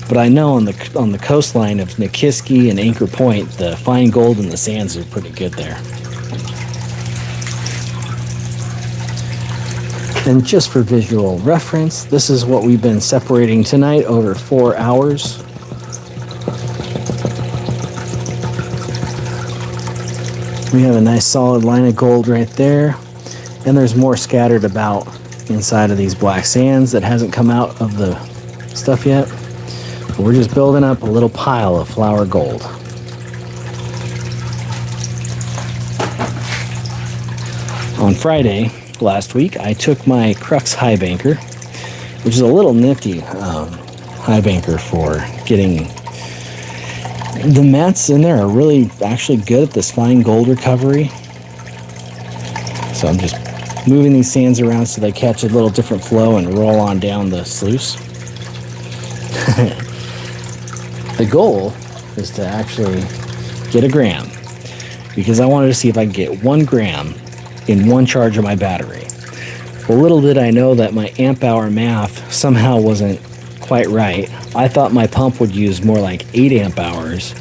But I know on the coastline of Nikiski and Anchor Point, the fine gold in the sands are pretty good there. And just for visual reference, this is what we've been separating tonight over 4 hours. We have a nice solid line of gold right there, and there's more scattered about inside of these black sands that hasn't come out of the stuff yet. But we're just building up a little pile of flour gold. On Friday last week, I took my Crux high banker, which is a little nifty high banker for getting. The mats in there are really actually good at this fine gold recovery. So I'm just moving these sands around so they catch a little different flow and roll on down the sluice. The goal is to actually get a gram, because I wanted to see if I could get 1 gram in one charge of my battery. Well, little did I know that my amp hour math somehow wasn't quite right. I thought my pump would use more like 8 amp hours,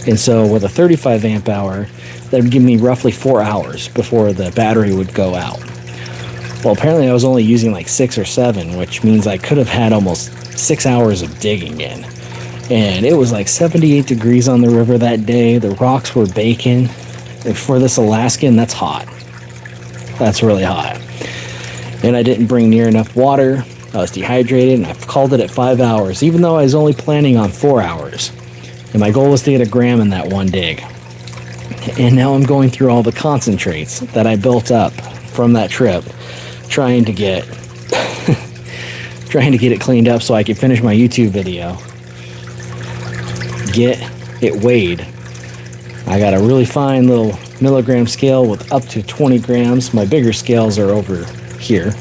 and so with a 35 amp hour that would give me roughly 4 hours before the battery would go out. Well, apparently I was only using like 6 or 7, which means I could have had almost 6 hours of digging in. And it was like 78 degrees on the river that day. The rocks were baking, and for this Alaskan, that's hot. That's really hot. And I didn't bring near enough water. I was dehydrated, and I called it at 5 hours, even though I was only planning on 4 hours. And my goal was to get a gram in that one dig. And now I'm going through all the concentrates that I built up from that trip, trying to get it cleaned up so I can finish my YouTube video. Get it weighed. I got a really fine little milligram scale with up to 20 grams. My bigger scales are over here.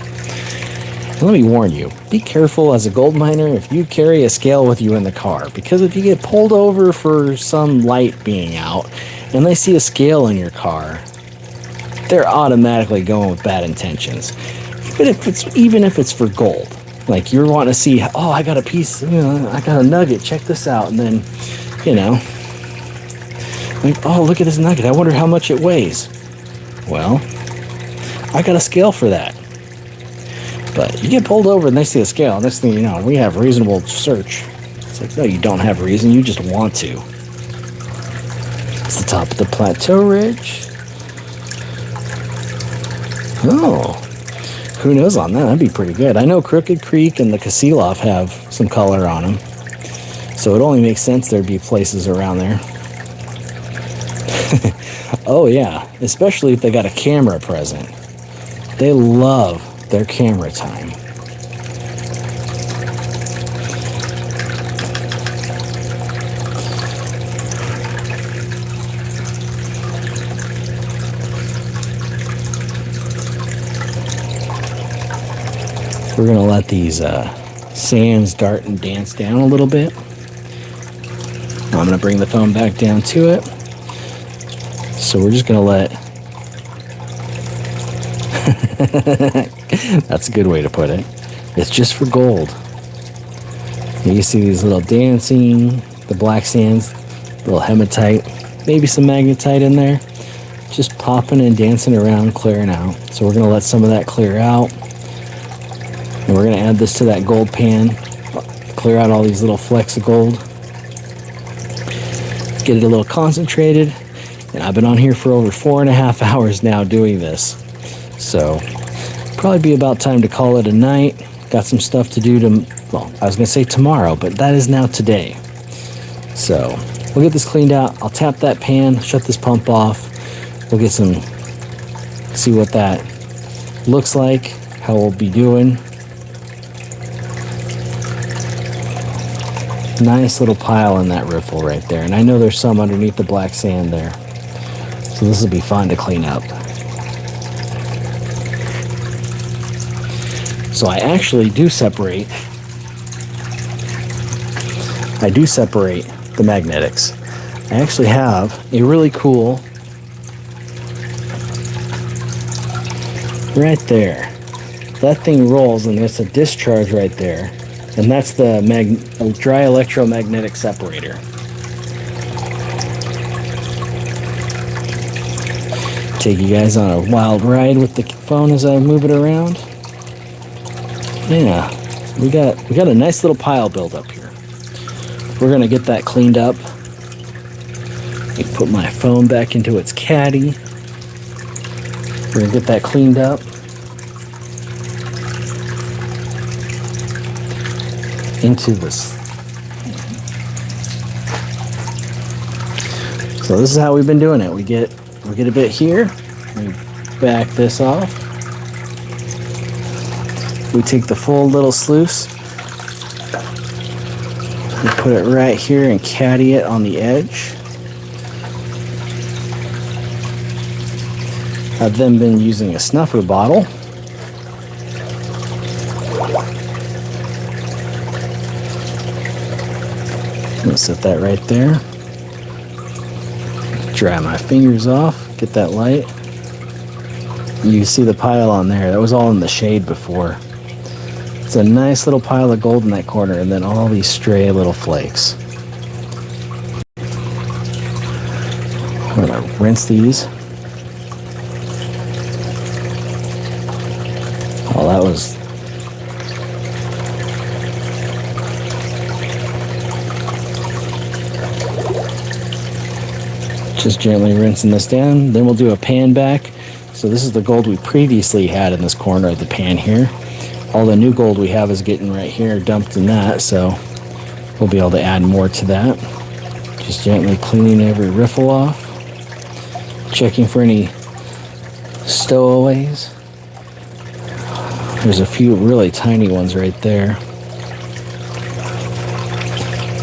Let me warn you, be careful as a gold miner if you carry a scale with you in the car, because if you get pulled over for some light being out and they see a scale in your car, they're automatically going with bad intentions. Even if it's for gold. Like you're wanting to see, oh, I got a piece, I got a nugget, check this out. And then, like, oh, look at this nugget. I wonder how much it weighs. Well, I got a scale for that. But you get pulled over and they see a scale. Next thing you know, we have reasonable search. It's like, no, you don't have reason. You just want to. It's the top of the plateau ridge. Oh, who knows on that? That'd be pretty good. I know Crooked Creek and the Kasilof have some color on them. So it only makes sense there'd be places around there. Oh, yeah. Especially if they got a camera present. They love their camera time. We're going to let these sands dart and dance down a little bit. I'm going to bring the phone back down to it. So we're just going to let... That's a good way to put it. It's just for gold. You see these little dancing, the black sands, little hematite, maybe some magnetite in there. Just popping and dancing around, clearing out. So we're going to let some of that clear out. And we're going to add this to that gold pan. Clear out all these little flecks of gold. Get it a little concentrated. And I've been on here for over 4.5 hours now doing this. So, probably be about time to call it a night. Got some stuff to do well, I was going to say tomorrow, but that is now today. So, we'll get this cleaned out. I'll tap that pan, shut this pump off. We'll get see what that looks like, how we'll be doing. Nice little pile in that riffle right there. And I know there's some underneath the black sand there. So this will be fun to clean up. So I actually do separate. The magnetics. I actually have a really cool, right there. That thing rolls and there's a discharge right there. And that's the dry electromagnetic separator. Take you guys on a wild ride with the phone as I move it around. Yeah, we got a nice little pile built up here. We're gonna get that cleaned up. I put my phone back into its caddy. We're gonna get that cleaned up. Into this. So this is how we've been doing it. We get a bit here. We back this off. We take the full little sluice. We put it right here and caddy it on the edge. I've then been using a snuffer bottle. I'm gonna set that right there. Dry my fingers off, get that light. You see the pile on there. That was all in the shade before. It's a nice little pile of gold in that corner, and then all these stray little flakes. I'm gonna rinse these. Oh, that was... Just gently rinsing this down. Then we'll do a pan back. So this is the gold we previously had in this corner of the pan here. All the new gold we have is getting right here dumped in that, so we'll be able to add more to that. Just gently cleaning every riffle off. Checking for any stowaways. There's a few really tiny ones right there.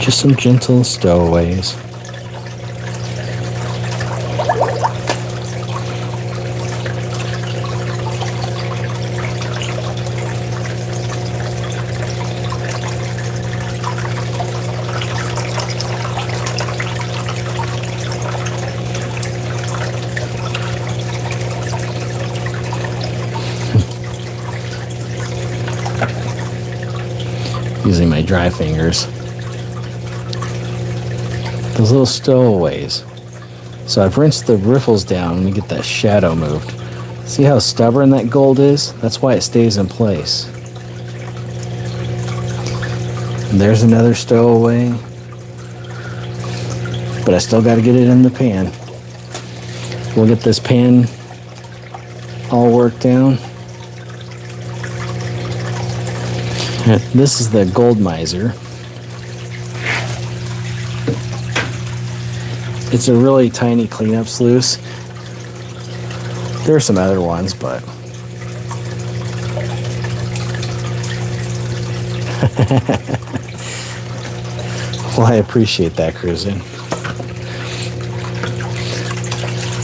Just some gentle stowaways. dry fingers. Those little stowaways. So I've rinsed the riffles down. Let me get that shadow moved. See how stubborn that gold is? That's why it stays in place. And there's another stowaway. But I still got to get it in the pan. We'll get this pan all worked down. This is the gold miser. It's a really tiny cleanup sluice. There are some other ones, but well, I appreciate that, Cruising.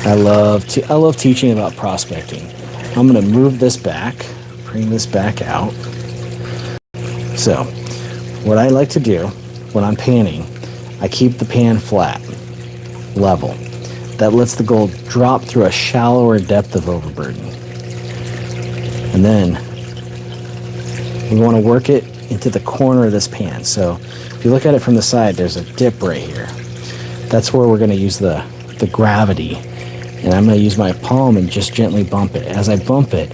I love teaching about prospecting. I'm going to move this back, bring this back out. So, what I like to do when I'm panning, I keep the pan flat, level. That lets the gold drop through a shallower depth of overburden. And then we want to work it into the corner of this pan. So, if you look at it from the side, there's a dip right here. That's where we're going to use the gravity. And I'm going to use my palm and just gently bump it. As I bump it,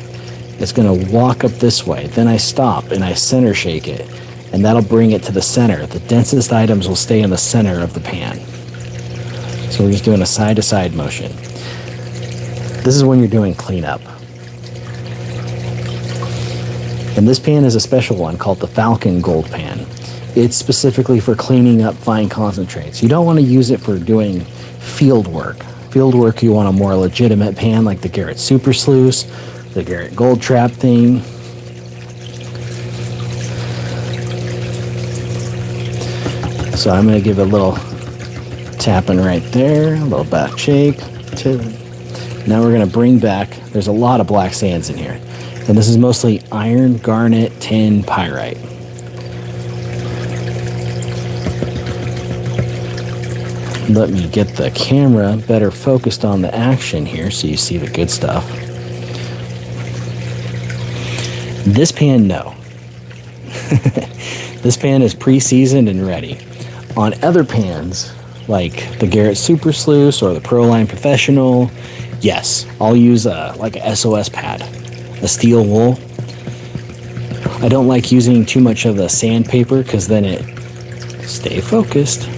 it's going to walk up this way. Then I stop and I center shake it. And that'll bring it to the center. The densest items will stay in the center of the pan. So we're just doing a side-to-side motion. This is when you're doing cleanup. And this pan is a special one called the Falcon Gold Pan. It's specifically for cleaning up fine concentrates. You don't want to use it for doing field work. Field work, you want a more legitimate pan like the Garrett Super Sluice, the Garrett Gold Trap thing. So I'm going to give it a little tapping right there, a little back shake. Now we're going to bring back, there's a lot of black sands in here. And this is mostly iron, garnet, tin, pyrite. Let me get the camera better focused on the action here so you see the good stuff. This pan, no. This pan is pre-seasoned and ready. On other pans, like the Garrett Super Sluice or the Proline Professional, yes, I'll use like a SOS pad, a steel wool. I don't like using too much of the sandpaper because then it stay focused.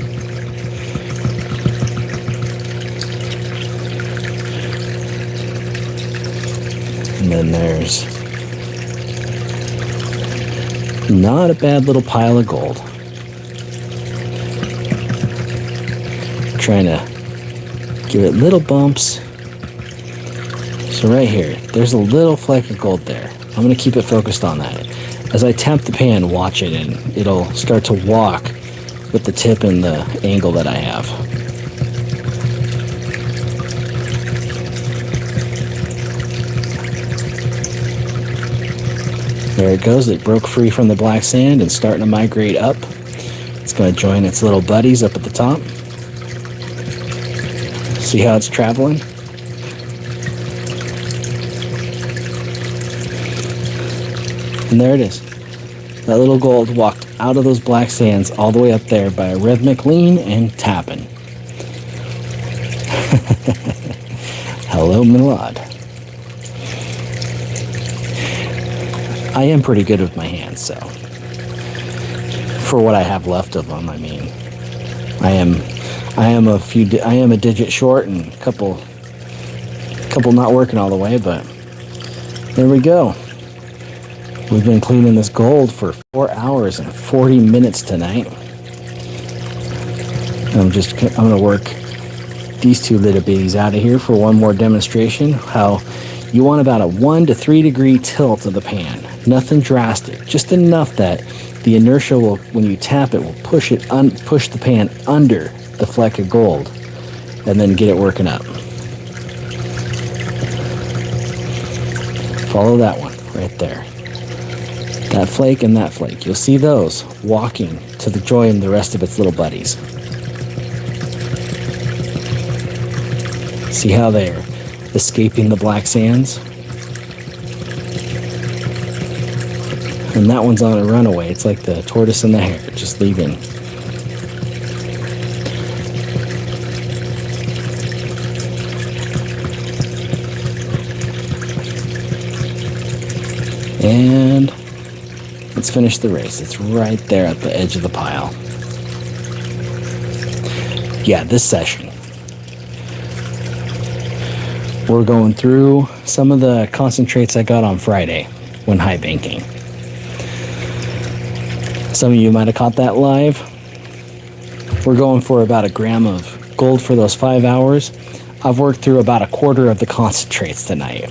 And then there's not a bad little pile of gold. Trying to give it little bumps. So right here, there's a little fleck of gold there. I'm going to keep it focused on that. As I tap the pan, watch it, and it'll start to walk with the tip and the angle that I have. There it goes. It broke free from the black sand and starting to migrate up. It's going to join its little buddies up at the top. See how it's traveling? And there it is. That little gold walked out of those black sands all the way up there by a rhythmic lean and tapping. Hello, Milad. I am pretty good with my hands, so for what I have left of them, I mean, I am a digit short and a couple not working all the way, but there we go. We've been cleaning this gold for 4 hours and 40 minutes tonight. I'm going to work these two little bitties out of here for one more demonstration. How you want about a 1 to 3 degree tilt of the pan. Nothing drastic, just enough that the inertia will, when you tap it, will push the pan under the fleck of gold and then get it working up. Follow that one right there. That flake and that flake. You'll see those walking to join the rest of its little buddies. See how they're escaping the black sands? And that one's on a runaway. It's like the tortoise and the hare, just leaving. And let's finish the race. It's right there at the edge of the pile. Yeah, this session, we're going through some of the concentrates I got on Friday when high banking. Some of you might have caught that live. We're going for about a gram of gold for those 5 hours. I've worked through about a quarter of the concentrates tonight.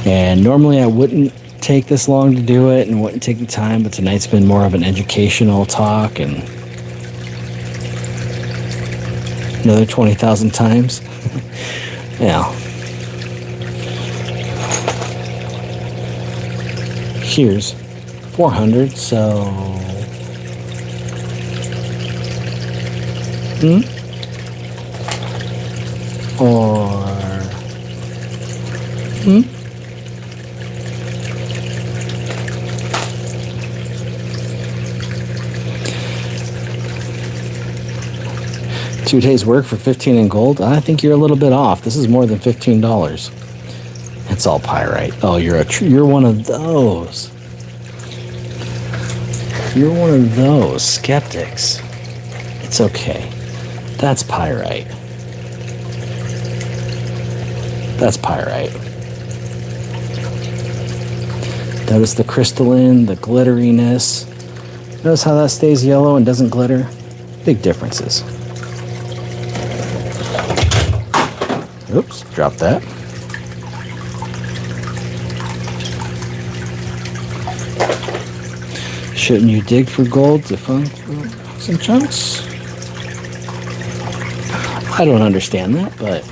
And normally I wouldn't take this long to do it and wouldn't take the time, but tonight's been more of an educational talk and another 20,000 times. Yeah. Here's 400, so or 2 days work for 15 in gold? I think you're a little bit off. This is more than $15. It's all pyrite. Oh, you're one of those. You're one of those skeptics. It's okay. That's pyrite. That's pyrite. Notice the crystalline, the glitteriness. Notice how that stays yellow and doesn't glitter? Big differences. Oops, dropped that. Shouldn't you dig for gold to find some chunks? I don't understand that, but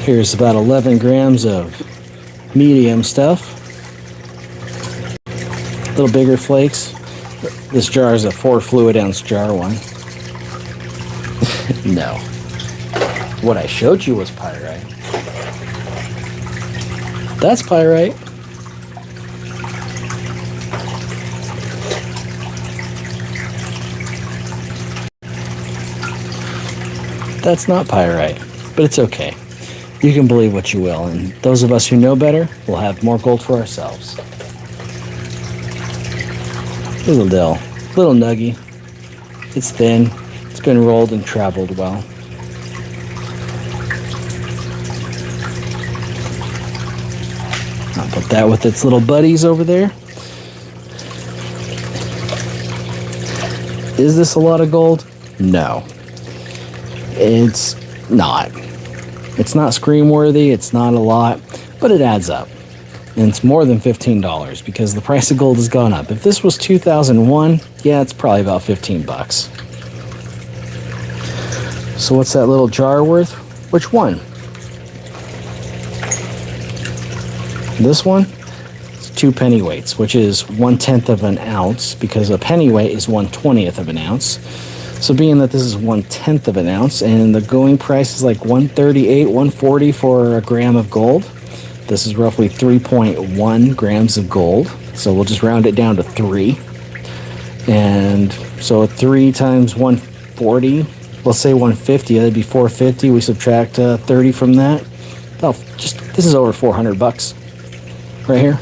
here's about 11 grams of medium stuff. A little bigger flakes. This jar is a 4 fluid ounce jar one. No. What I showed you was pyrite. That's pyrite. That's not pyrite, but it's okay. You can believe what you will, and those of us who know better will have more gold for ourselves. Little dill, little nuggy. It's thin. It's been rolled and traveled well. I'll put that with its little buddies over there. Is this a lot of gold? No. It's not. It's not scream-worthy. It's not a lot, but it adds up. And it's more than $15 because the price of gold has gone up. If this was 2001, yeah, it's probably about 15 bucks. So what's that little jar worth? Which one? This one? It's 2 pennyweights, which is 1/10 of an ounce because a pennyweight is 1/20th of an ounce. So being that this is 1/10 of an ounce and the going price is like $138, $140 for a gram of gold, this is roughly 3.1 grams of gold. So we'll just round it down to 3. And so 3 times 140, let's say 150, that'd be 450. We subtract 30 from that. Oh, this is over 400 bucks right here.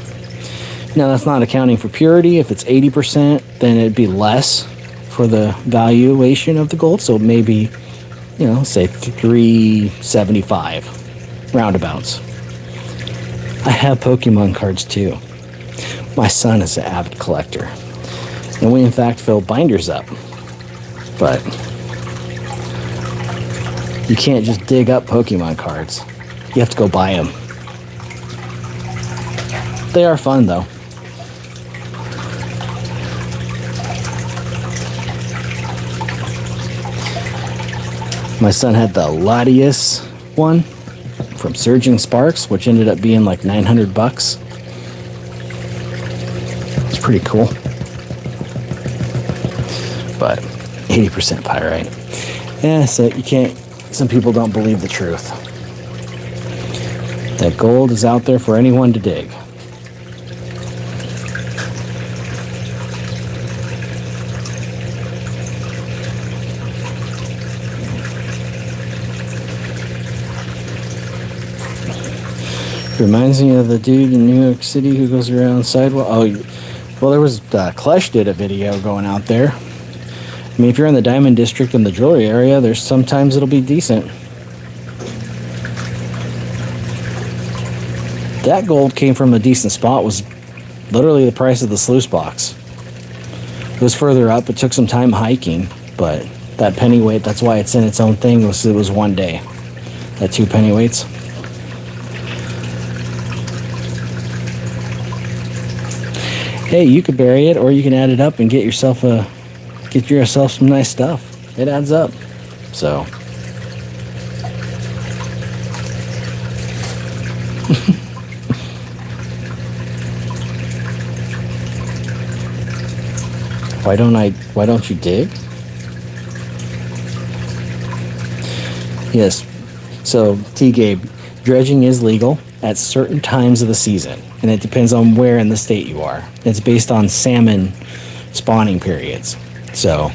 Now that's not accounting for purity. If it's 80%, then it'd be less for the valuation of the gold. So maybe, say 375 roundabouts. I have Pokemon cards too. My son is an avid collector. And we in fact fill binders up. But you can't just dig up Pokemon cards. You have to go buy them. They are fun though. My son had the Latias one from Surging Sparks, which ended up being like 900 bucks. It's pretty cool. But 80% pyrite. Yeah, so you can't, some people don't believe the truth. That gold is out there for anyone to dig. Reminds me of the dude in New York City who goes around sidewalk. Oh, well, there was Klesh did a video going out there. I mean, if you're in the Diamond District and the jewelry area, there's sometimes it'll be decent. That gold came from a decent spot. Was literally the price of the Sluice box. It was further up. It took some time hiking, but that pennyweight, that's why it's in its own thing. It was one day. That 2 pennyweights. Hey, you could bury it, or you can add it up and get yourself some nice stuff. It adds up. So why don't you dig? Yes. So T-Gabe, dredging is legal at certain times of the season, and it depends on where in the state you are. It's based on salmon spawning periods. So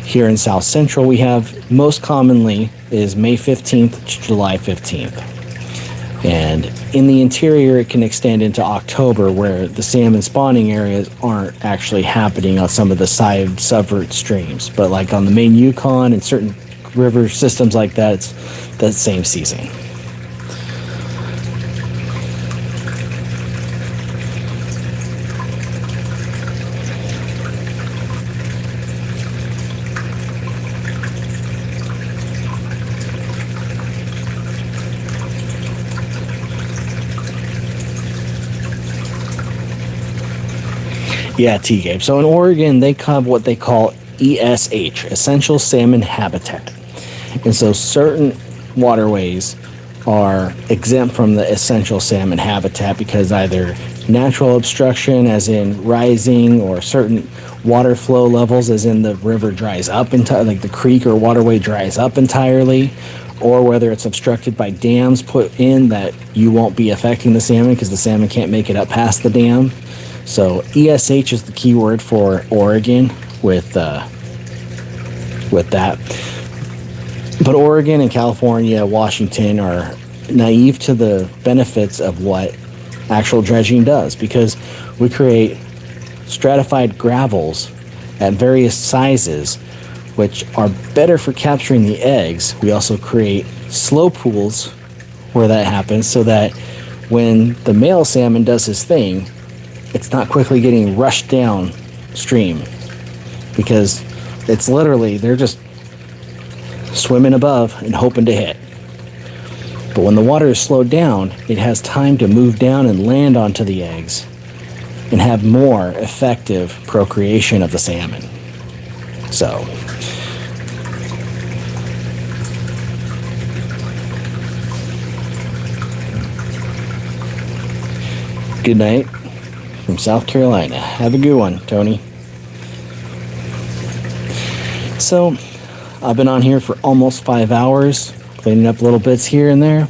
here in South Central, we have most commonly is May 15th to July 15th. And in the interior, it can extend into October, where the salmon spawning areas aren't actually happening on some of the subvert streams. But like on the main Yukon and certain river systems like that, it's that same season. Yeah, T-Gabe. So in Oregon, they have what they call ESH, Essential Salmon Habitat. And so certain waterways are exempt from the essential salmon habitat because either natural obstruction, as in rising, or certain water flow levels, as in the river dries up entirely, like the creek or waterway dries up entirely, or whether it's obstructed by dams put in that you won't be affecting the salmon because the salmon can't make it up past the dam. So ESH is the key word for Oregon with that. But Oregon and California, Washington are naive to the benefits of what actual dredging does, because we create stratified gravels at various sizes, which are better for capturing the eggs. We also create slow pools where that happens, so that when the male salmon does his thing, it's not quickly getting rushed downstream, because it's literally, they're just swimming above and hoping to hit. But when the water is slowed down, it has time to move down and land onto the eggs and have more effective procreation of the salmon. So good night from South Carolina. Have a good one, Tony. So I've been on here for almost 5 hours, cleaning up little bits here and there,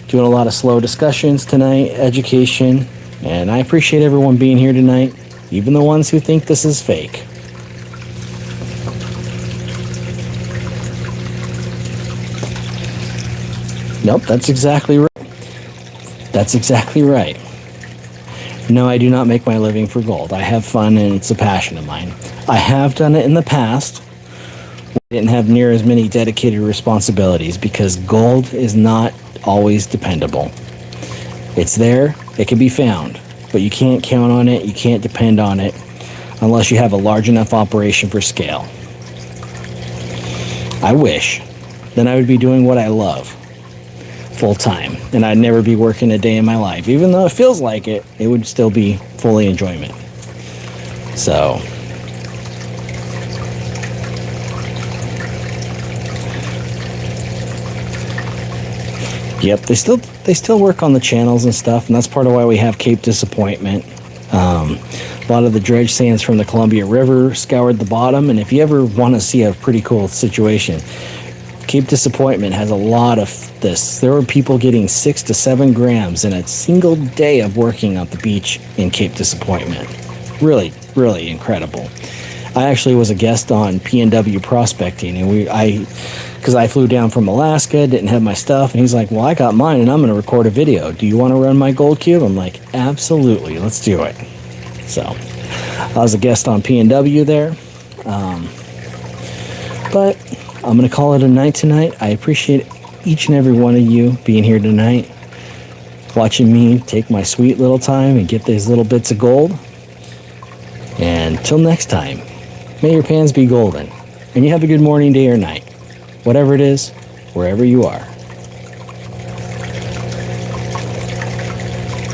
doing a lot of slow discussions tonight, education, and I appreciate everyone being here tonight, even the ones who think this is fake. Nope, that's exactly right. That's exactly right. No, I do not make my living for gold. I have fun, and it's a passion of mine. I have done it in the past. I didn't have near as many dedicated responsibilities, because gold is not always dependable. It's there, it can be found, but you can't count on it, you can't depend on it, unless you have a large enough operation for scale. I wish. Then I would be doing what I love full time, and I'd never be working a day in my life. Even though it feels like it, it would still be fully enjoyment. So yep, they still work on the channels and stuff, and that's part of why we have Cape Disappointment. A lot of the dredge sands from the Columbia River scoured the bottom, and if you ever want to see a pretty cool situation, Cape Disappointment has a lot of this. There were people getting 6 to 7 grams in a single day of working on the beach in Cape Disappointment. Really, really incredible. I actually was a guest on PNW Prospecting, and because I flew down from Alaska, didn't have my stuff, and he's like, well, I got mine, and I'm going to record a video. Do you want to run my gold cube? I'm like, absolutely, let's do it. So, I was a guest on PNW there, but I'm going to call it a night tonight. I appreciate each and every one of you being here tonight, watching me take my sweet little time and get these little bits of gold. And until next time, may your pans be golden, and you have a good morning, day, or night, whatever it is, wherever you are.